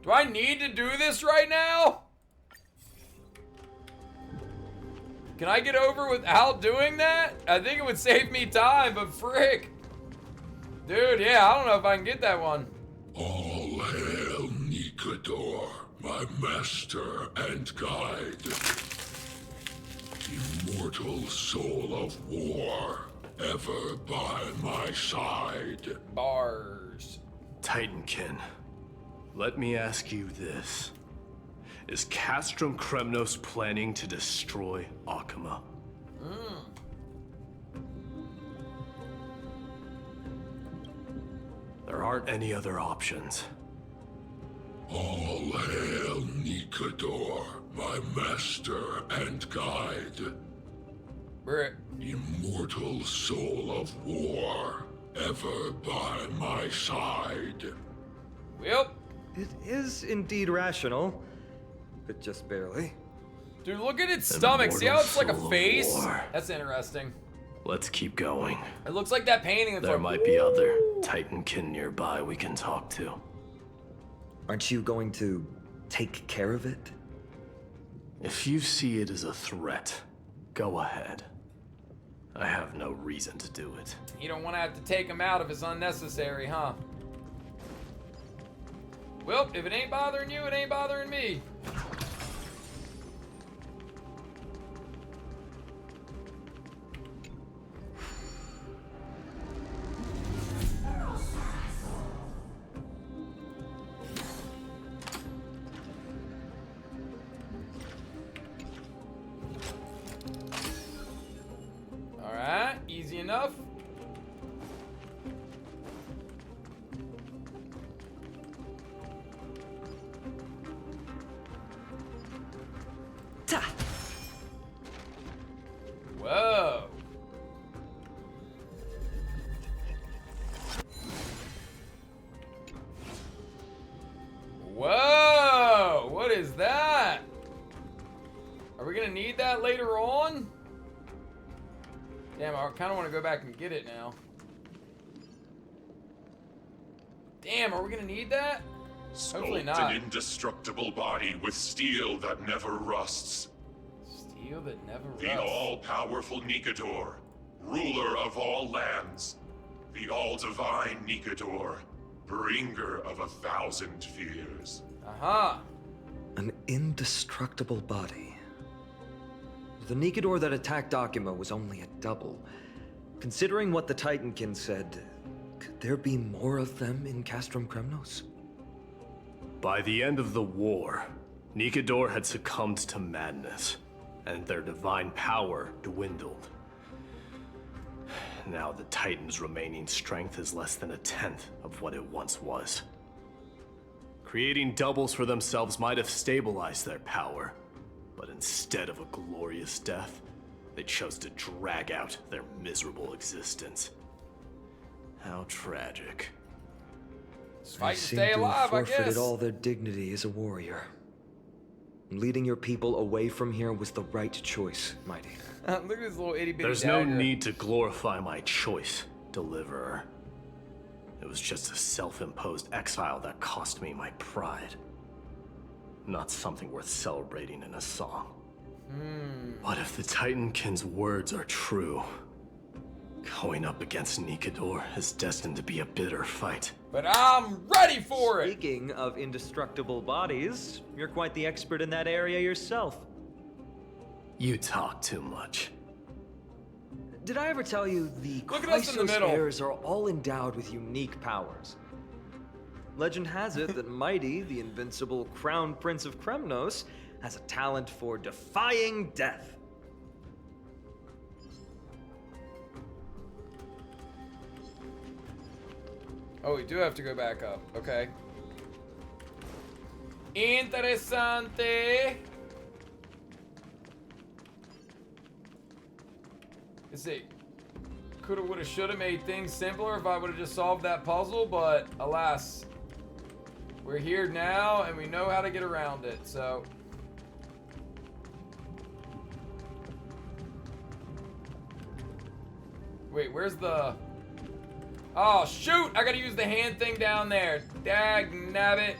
Do I need to do this right now? Can I get over without doing that? I think it would save me time, but frick. Dude, yeah, I don't know if I can get that one. All hail Nikador, my master and guide. Immortal soul of war, ever by my side. Bars. Titankin, let me ask you this. Is Castrum Kremnos planning to destroy Akama? There aren't any other options. All hail Nikador, my master and guide. Immortal soul of war, ever by my side. Yep. It is indeed rational, but just barely. Dude, look at its stomach. See how it's like a face? That's interesting. Let's keep going. It looks like that painting. There might be other Titankin nearby we can talk to. Aren't you going to take care of it? If you see it as a threat, go ahead. I have no reason to do it. You don't want to have to take him out if it's unnecessary, huh? Well, if it ain't bothering you, it ain't bothering me. Alright, easy enough. Whoa. Whoa, what is that? Are we gonna need that later on? Damn, I kind of want to go back and get it now. Damn, are we gonna need that? Hopefully not. An indestructible body with steel that never rusts. Steel that never rusts. The all-powerful Nikador, ruler of all lands. The all-divine Nikador, bringer of 1,000 fears. Aha. An indestructible body. The Nikador that attacked Akima was only a double. Considering what the Titankin said, could there be more of them in Castrum Kremnos? By the end of the war, Nikador had succumbed to madness, and their divine power dwindled. Now the Titan's remaining strength is less than 1/10 of what it once was. Creating doubles for themselves might have stabilized their power, but instead of a glorious death, they chose to drag out their miserable existence. How tragic. Fight and seem stay to alive, have I guess. forfeited all their dignity as a warrior. Leading your people away from here was the right choice, Mighty. Look at this little itty bitty There's dagger. no need to glorify my choice, Deliverer. It was just a self-imposed exile that cost me my pride. Not something worth celebrating in a song. What if the Titankin's words are true? Going up against Nikador is destined to be a bitter fight. But I'm ready for it! Speaking of indestructible bodies, you're quite the expert in that area yourself. You talk too much. Did I ever tell you the Look at us in the Chrysos middle. Heirs are all endowed with unique powers? Legend has it that Mighty, the invincible Crown Prince of Kremnos, has a talent for defying death. Oh, we do have to go back up. Okay. Interessante. Let's see. Coulda, woulda, shoulda made things simpler if I would have just solved that puzzle, but alas. We're here now, and we know how to get around it, so... Wait, where's the... Oh, shoot! I gotta use the hand thing down there. Dag nabbit.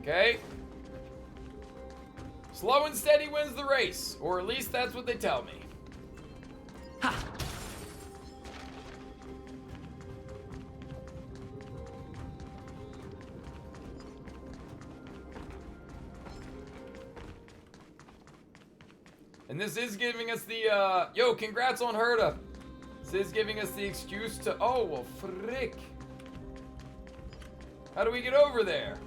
Okay. Slow and steady wins the race, or at least that's what they tell me. Ha! And this is giving us the, yo, congrats on Herta. This is giving us the excuse to, oh, well, frick. How do we get over there?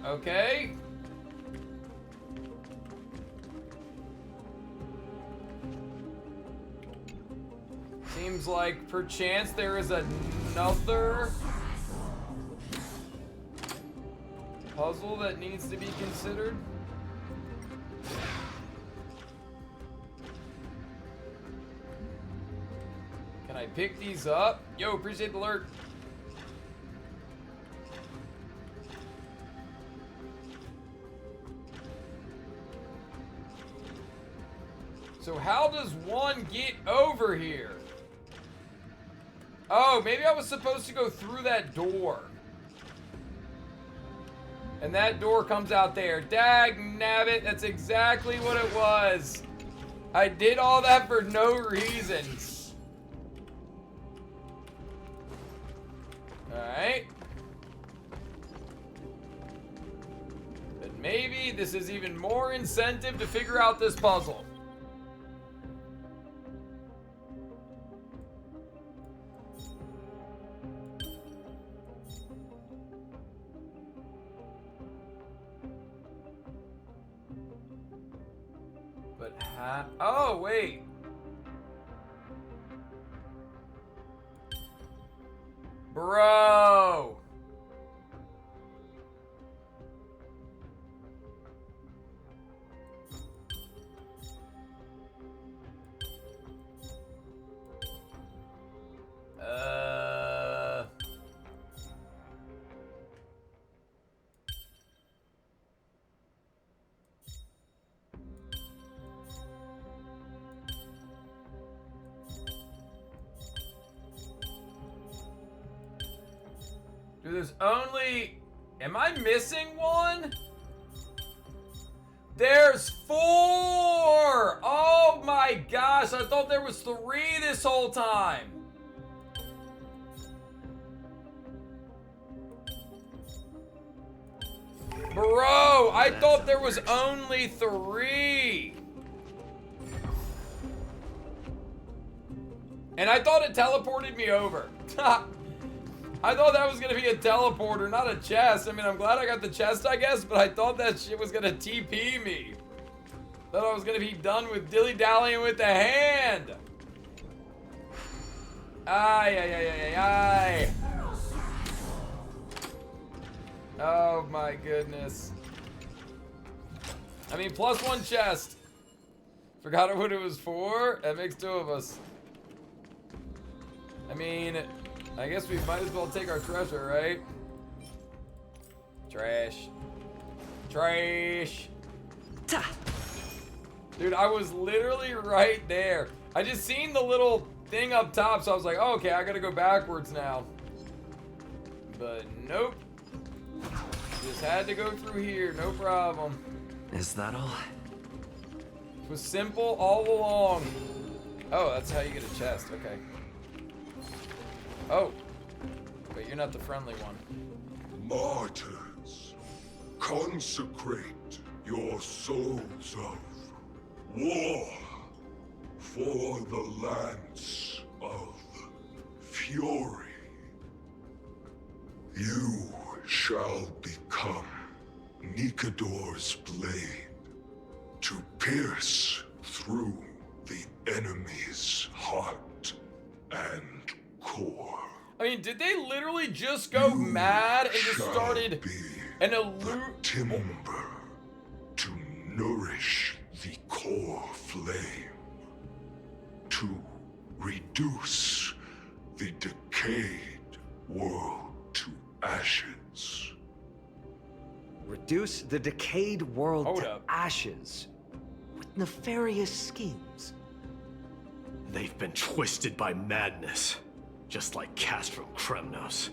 Okay. Seems like perchance there is another puzzle that needs to be considered. Can I pick these up? Yo, appreciate the alert. So how does one get over here? Oh, maybe I was supposed to go through that door. And that door comes out there. Dag nabbit, that's exactly what it was. I did all that for no reasons. Alright. But maybe this is even more incentive to figure out this puzzle. Oh, wait. Bro. Dude, there's only... Am I missing one? There's 4! Oh my gosh, I thought there was 3 this whole time. Bro, I thought there was only 3. And I thought it teleported me over. I thought that was gonna be a teleporter, not a chest. I mean, I'm glad I got the chest, I guess, but I thought that shit was gonna TP me. Thought I was gonna be done with dilly-dallying with the hand. Ay, ay, ay, ay, ay, ay. Oh my goodness. I mean, +1 chest. Forgot what it was for. That makes 2 of us. I mean, I guess we might as well take our treasure, right? Trash. Trash. Dude, I was literally right there. I just seen the little thing up top, so I was like, oh, okay, I gotta go backwards now. But nope. Just had to go through here, no problem. Is that all? It was simple all along. Oh, that's how you get a chest, okay. Oh, but you're not the friendly one. Martyrs, consecrate your souls of war for the lance of fury. You shall become Nikador's blade to pierce through the enemy's heart and core. I mean, did they literally just go mad and just started an timber to nourish the core flame, to reduce the decayed world to ashes. Reduce the decayed world to ashes with nefarious schemes. They've been twisted by madness, just like Cast from Kremnos.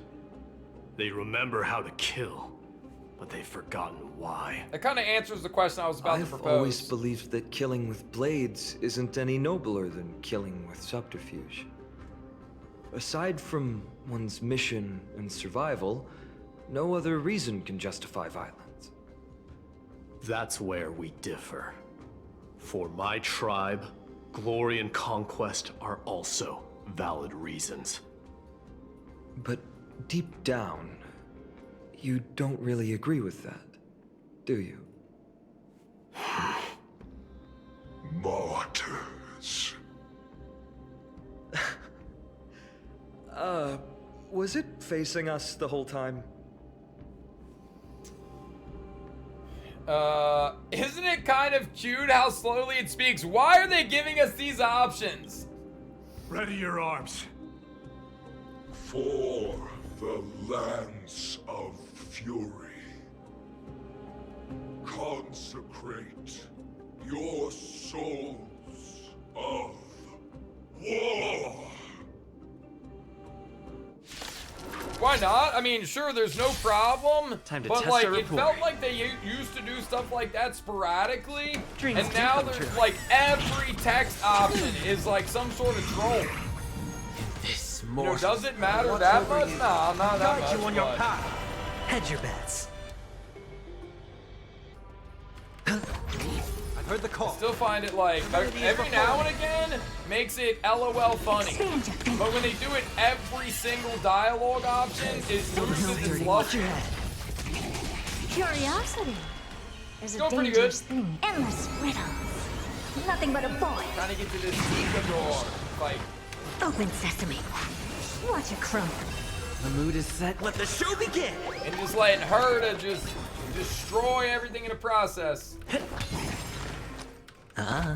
They remember how to kill, but they've forgotten why. That kind of answers the question I was about to propose. I've always believed that killing with blades isn't any nobler than killing with subterfuge. Aside from one's mission and survival, no other reason can justify violence. That's where we differ. For my tribe, glory and conquest are also valid reasons. But deep down, you don't really agree with that, do you? Martyrs. Was it facing us the whole time? Isn't it kind of cute how slowly it speaks? Why are they giving us these options? Ready your arms. For the lance of fury, consecrate your souls of war. Why not? I mean, sure, there's no problem. Time to but test like, our it report. felt like they used to do stuff like that sporadically, Dreams and do now come there's true. like every text option is like some sort of troll. This You know, does it matter that much? Nah, not that much. Guide you on your but- path. Hedge your bets. I've heard the call. I still find it like every now and again makes it LOL funny, but when they do it every single dialogue option, it loses its luster. Curiosity. There's a Going pretty dangerous good. thing. Endless riddles. Nothing but a boy. Trying to get to this Nikador fight. Open sesame. Watch it crumble. The mood is set. Let the show begin. And just letting her to just destroy everything in the process. Uh-huh.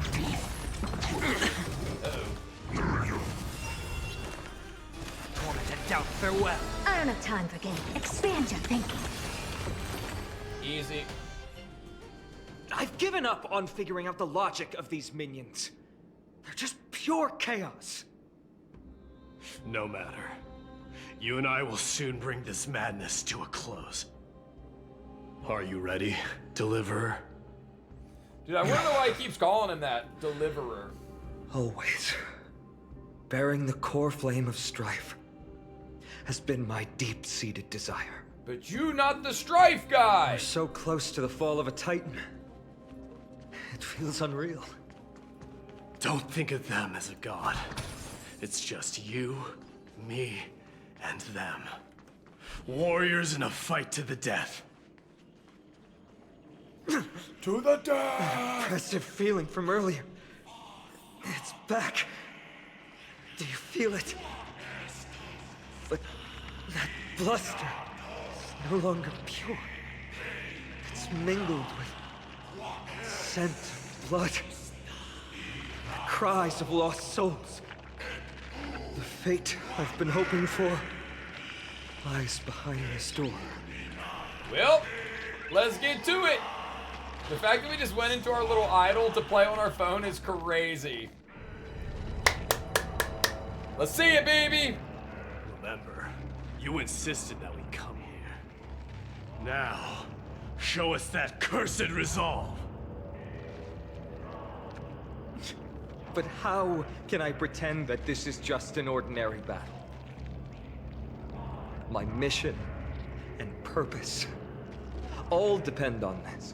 Torment and doubt, farewell. I don't have time for games. Expand your thinking. Easy. I've given up on figuring out the logic of these minions. They're just pure chaos. No matter. You and I will soon bring this madness to a close. Are you ready, Deliverer? Dude, I wonder why he keeps calling him that, Deliverer. Always. Bearing the core flame of strife has been my deep-seated desire. But you not the strife guy! We're so close to the fall of a Titan. It feels unreal. Don't think of them as a god. It's just you, me, and them. Warriors in a fight to the death. To the death! Impressive feeling from earlier. It's back. Do you feel it? But that bluster is no longer pure. It's mingled with scent of blood. The cries of lost souls. The fate I've been hoping for lies behind this door. Well, let's get to it. The fact that we just went into our little idol to play on our phone is crazy. Let's see it, baby. Remember, you insisted that we come here. Now, show us that cursed resolve. But how can I pretend that this is just an ordinary battle? My mission and purpose all depend on this.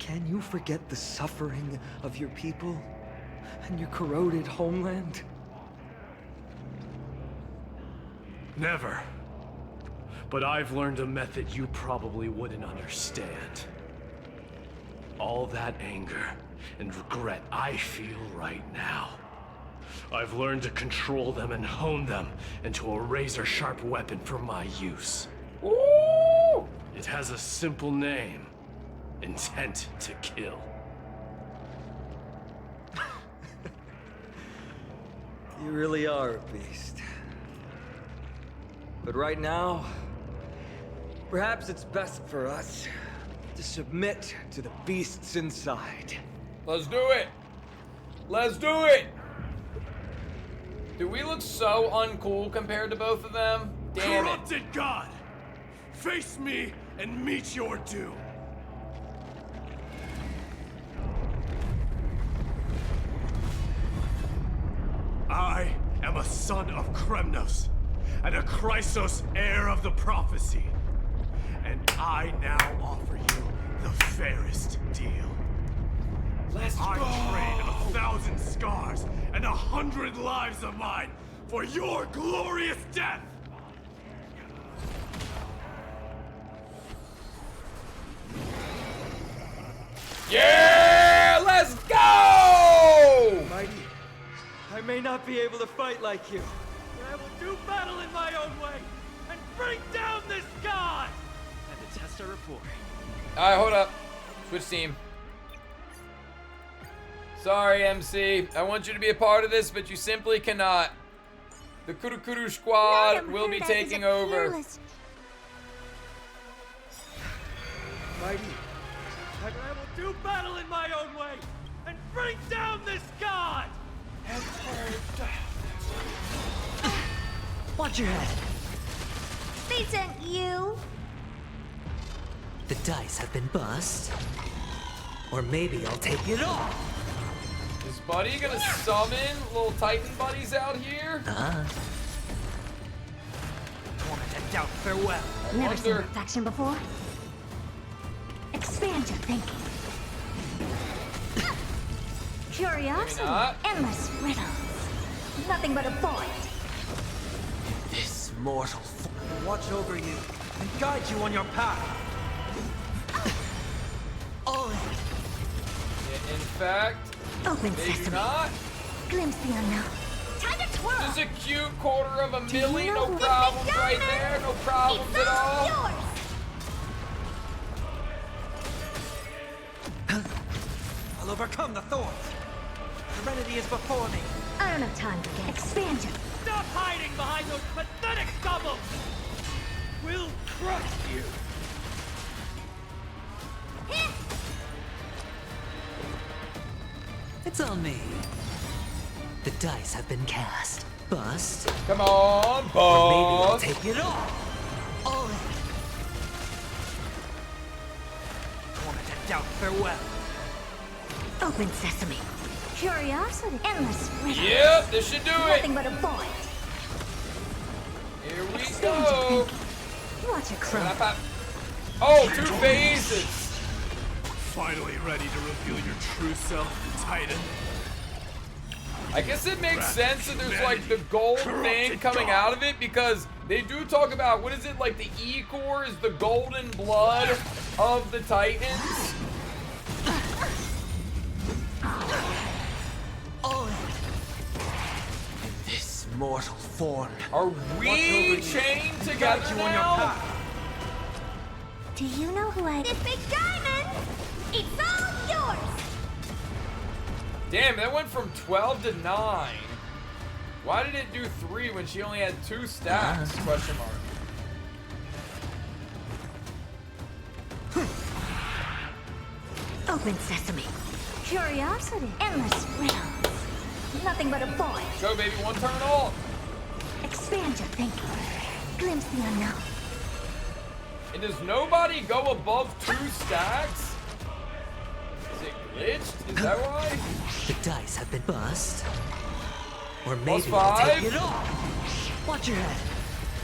Can you forget the suffering of your people and your corroded homeland? Never. But I've learned a method you probably wouldn't understand. All that anger and regret I feel right now. I've learned to control them and hone them into a razor-sharp weapon for my use. Ooh! It has a simple name. Intent to kill. You really are a beast. But right now, perhaps it's best for us to submit to the beasts inside. Let's do it. Let's do it. Do we look so uncool compared to both of them? Damn it. Corrupted God! Face me and meet your doom! I am a son of Kremnos, and a Chrysos heir of the prophecy. And I now offer you the fairest deal. Let's go! I trade 1,000 scars and 100 lives of mine for your glorious death! Yeah! Let's go! Mighty, I may not be able to fight like you. I will do battle in my own way and bring down this god! Time to test our report. Alright, hold up. Switch team. Sorry, MC. I want you to be a part of this, but you simply cannot. the Kurukuru squad will be taking over. Mighty, I will do battle in my own way and bring down this god! Watch your head. They sent you. The dice have been bust. Or maybe I'll take it all. Is Buddy gonna summon little Titan buddies out here? Wanted to doubt farewell. Never seen that faction before. Expand your thinking. Curiosity, endless riddles. Nothing but a void. This mortal watch over you and guide you on your path. In fact, Open they sesame. do not. Glimpse the unknown. Time to twirl. Just a cute $250,000, no problems right there, no problems at all. Yours. I'll overcome the thorns. Serenity is before me. I don't have time to get expansion. Stop hiding behind those pathetic bubbles! We'll crush you! It's on me. The dice have been cast. Bust. Come on, bust. Or maybe I'll take it all. All in. Wanted to doubt farewell. Open sesame. Curiosity. Endless riddles. Yep, this should do it. Nothing but a void. Here we Expand go. your thinking. Watch it crawl. Oh, 2 phases. Finally ready to reveal your true self, Titan. I guess it makes sense that there's like the gold thing coming out of it because they do talk about, what is it, like the E-core is the golden blood of the Titans. In this mortal form. Are we chained together now? Do you know who I... This big diamond! It's all yours! Damn, that went from 12 to 9. Why did it do 3 when she only had 2 stacks? Question mark. Open sesame. Curiosity. Endless riddles. Nothing but a void. Go, baby, 1 turn off. Expand your thinking. Glimpse the unknown. And does nobody go above 2 stacks? Is it glitched? Is that why? The dice have been bust. Or Plus maybe I'll 5? take it all. Watch your head.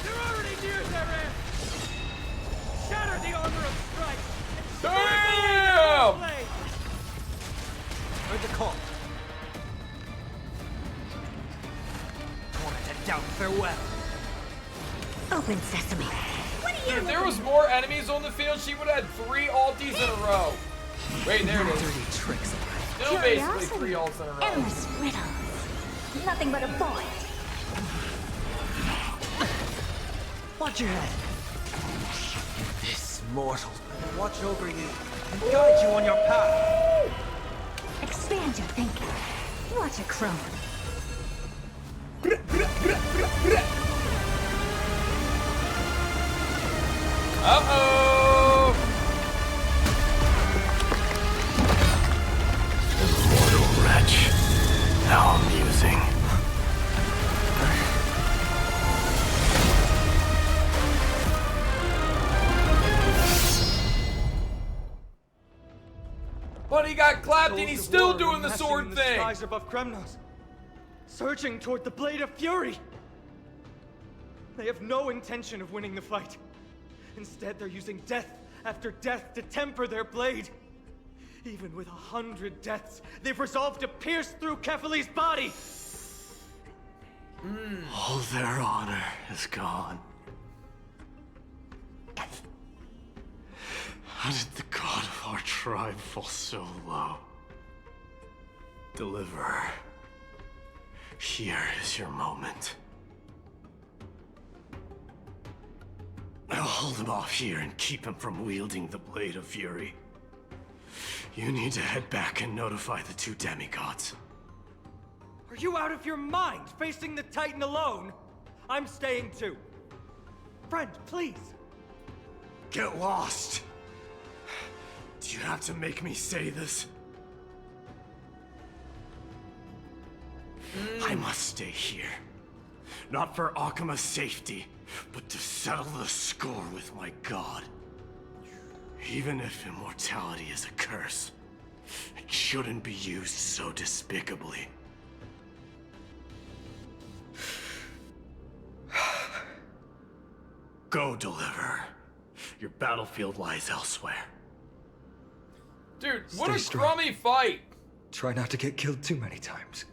They're already near their end! Shatter the armor of strife! Damn! Heard the call. Wanted to doubt farewell. Open sesame. Dude, if there was more enemies on the field, she would have had 3 ultis in a row. Wait, there it is. Dirty tricks. Still basically 3 ults in a row. Endless riddles. Nothing but a void. Watch your head. This mortal watch over you and guide you on your path. Expand your thinking. Watch it crumble. Uh-oh! Immortal wretch. How amusing. But he got clapped and he's Souls of still war doing the amassing sword in the thing. skies above Kremnos, surging toward the blade of fury. They have no intention of winning the fight. Instead, they're using death after death to temper their blade. Even with 100 deaths, they've resolved to pierce through Kefali's body. All their honor is gone. How did the god of our tribe fall so low? Deliverer, here is your moment. I'll hold him off here and keep him from wielding the Blade of Fury. You need to head back and notify the 2 demigods. Are you out of your mind, facing the Titan alone? I'm staying too. Friend, please. Get lost. Do you have to make me say this? I must stay here. Not for Akima's safety, but to settle the score with my god. Even if immortality is a curse, it shouldn't be used so despicably. Go, Deliverer. Your battlefield lies elsewhere. Dude, what Stay a strong. crummy fight. Try not to get killed too many times.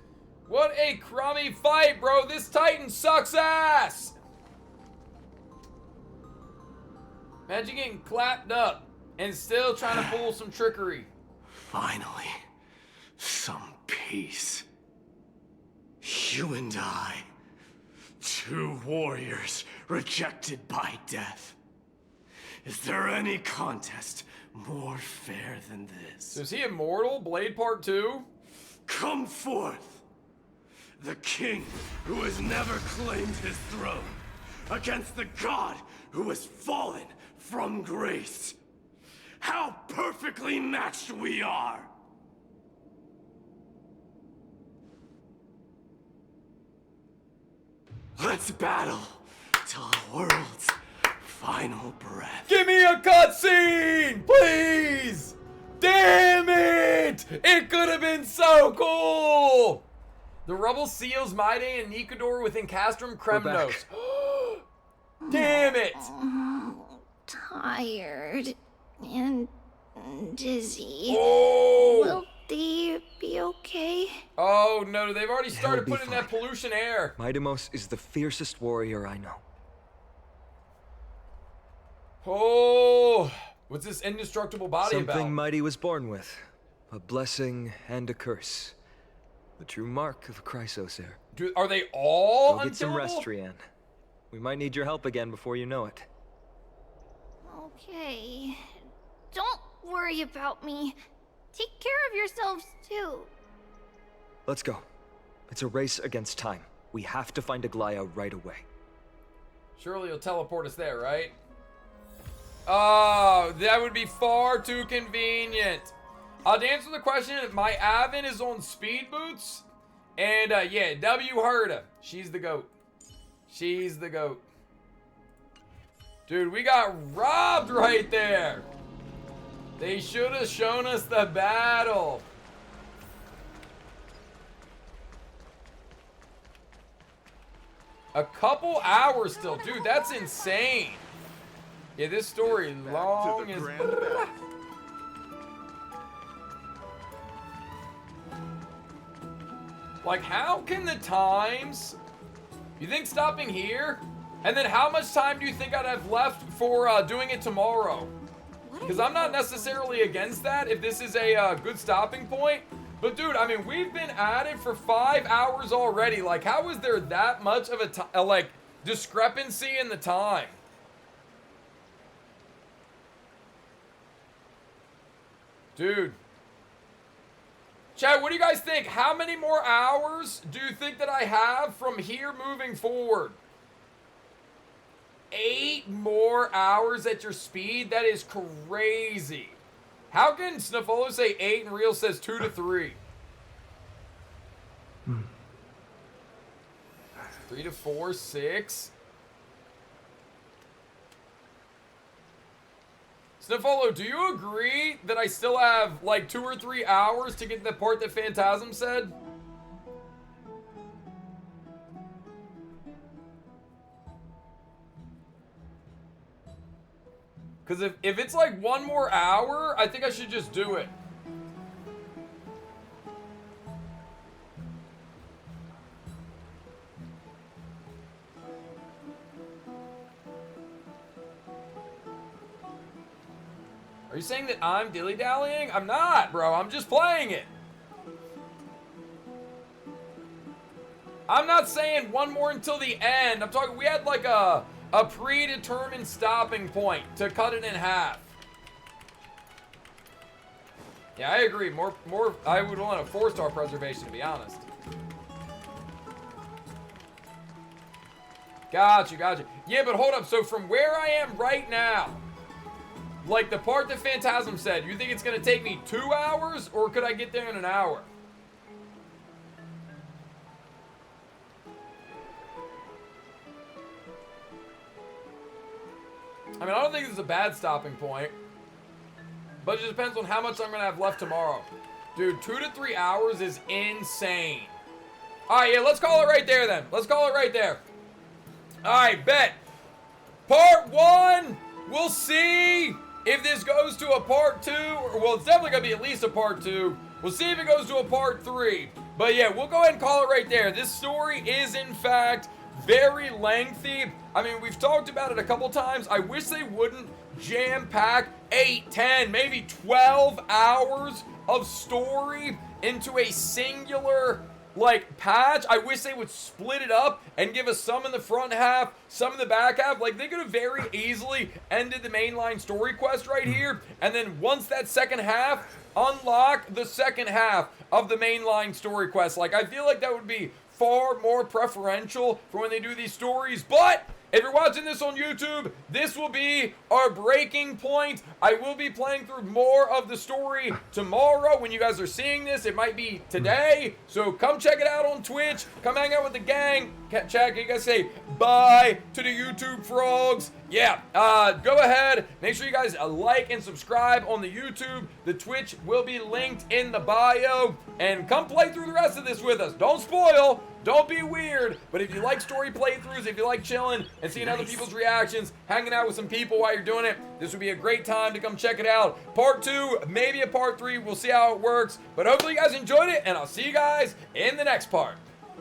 What a crummy fight, bro. This Titan sucks ass. Imagine getting clapped up and still trying to pull some trickery. Finally, some peace. You and I, two warriors rejected by death. Is there any contest more fair than this? So is he immortal? Blade Part 2? Come forth! The king who has never claimed his throne against the god who has fallen from grace. How perfectly matched we are! Let's battle till the world's final breath. Give me a cutscene, please! Damn it! It could have been so cool! The rubble seals Maide and Nikador within Castrum Kremnos. Damn it! Tired and dizzy. Oh! Will they be okay? Oh no, they've already started He'll be putting that pollution air. Midamos is the fiercest warrior I know. Oh, what's this indestructible body Something about? mighty was born with. A blessing and a curse. The true mark of a Chrysos heir. Dude, are they all Go get some rest, unkillable? Trian. We might need your help again before you know it. Okay. Don't worry about me. Take care of yourselves too. Let's go. It's a race against time. We have to find Aglaya right away. Surely you'll teleport us there, right? Oh, that would be far too convenient. To answer the question, my Avon is on speed boots. And yeah, W Herda. She's the GOAT. She's the GOAT. Dude, we got robbed right there. They should have shown us the battle. A couple hours still. Dude, that's insane. Yeah, this story long as... Like, how can the times... You think stopping here? And then how much time do you think I'd have left for doing it tomorrow? Because I'm not necessarily against that if this is a good stopping point. But dude, I mean, we've been at it for 5 hours already. Like, how is there that much of a discrepancy in the time? Dude. Chad, what do you guys think? How many more hours do you think that I have from here moving forward? 8 more hours at your speed? That is crazy. How can Snuffolo say 8 and Real says 2 to 3? 3 to 4, 6. Snuffolo, do you agree that I still have like 2 or 3 hours to get the part that Phantasm said? Because if it's like 1 more hour, I think I should just do it. Are you saying that I'm dilly-dallying? I'm not, bro. I'm just playing it. I'm not saying 1 more until the end. I'm talking, we had like a predetermined stopping point to cut it in half. Yeah, I agree. More. I would want a 4-star preservation, to be honest. Gotcha. Yeah, but hold up. So from where I am right now, like the part that Phantasm said, you think it's going to take me 2 hours, or could I get there in an hour? I mean, I don't think this is a bad stopping point, but it just depends on how much I'm going to have left tomorrow. Dude, 2 to 3 hours is insane. All right, yeah, let's call it right there then. Let's call it right there. All right, bet. Part 1, we'll see if this goes to a part 2. Well, it's definitely going to be at least a part 2. We'll see if it goes to a part 3. But yeah, we'll go ahead and call it right there. This story is, in fact, very lengthy. I mean, we've talked about it a couple times. I wish they wouldn't jam-pack 8, 10, maybe 12 hours of story into a singular, like, patch. I wish they would split it up and give us some in the front half, some in the back half. Like, they could have very easily ended the mainline story quest right here, and then once that second half, unlock the second half of the mainline story quest. Like, I feel like that would be far more preferential for when they do these stories. But if you're watching this on YouTube, this will be our breaking point. I will be playing through more of the story tomorrow. When you guys are seeing this, it might be today. So come check it out on Twitch. Come hang out with the gang. Chat, you guys say bye to the YouTube frogs. Yeah, go ahead. Make sure you guys like and subscribe on the YouTube. The Twitch will be linked in the bio. And come play through the rest of this with us. Don't spoil. Don't be weird, but if you like story playthroughs, if you like chilling and seeing other people's reactions, hanging out with some people while you're doing it, this would be a great time to come check it out. Part 2, maybe a part 3, we'll see how it works, but hopefully you guys enjoyed it, and I'll see you guys in the next part.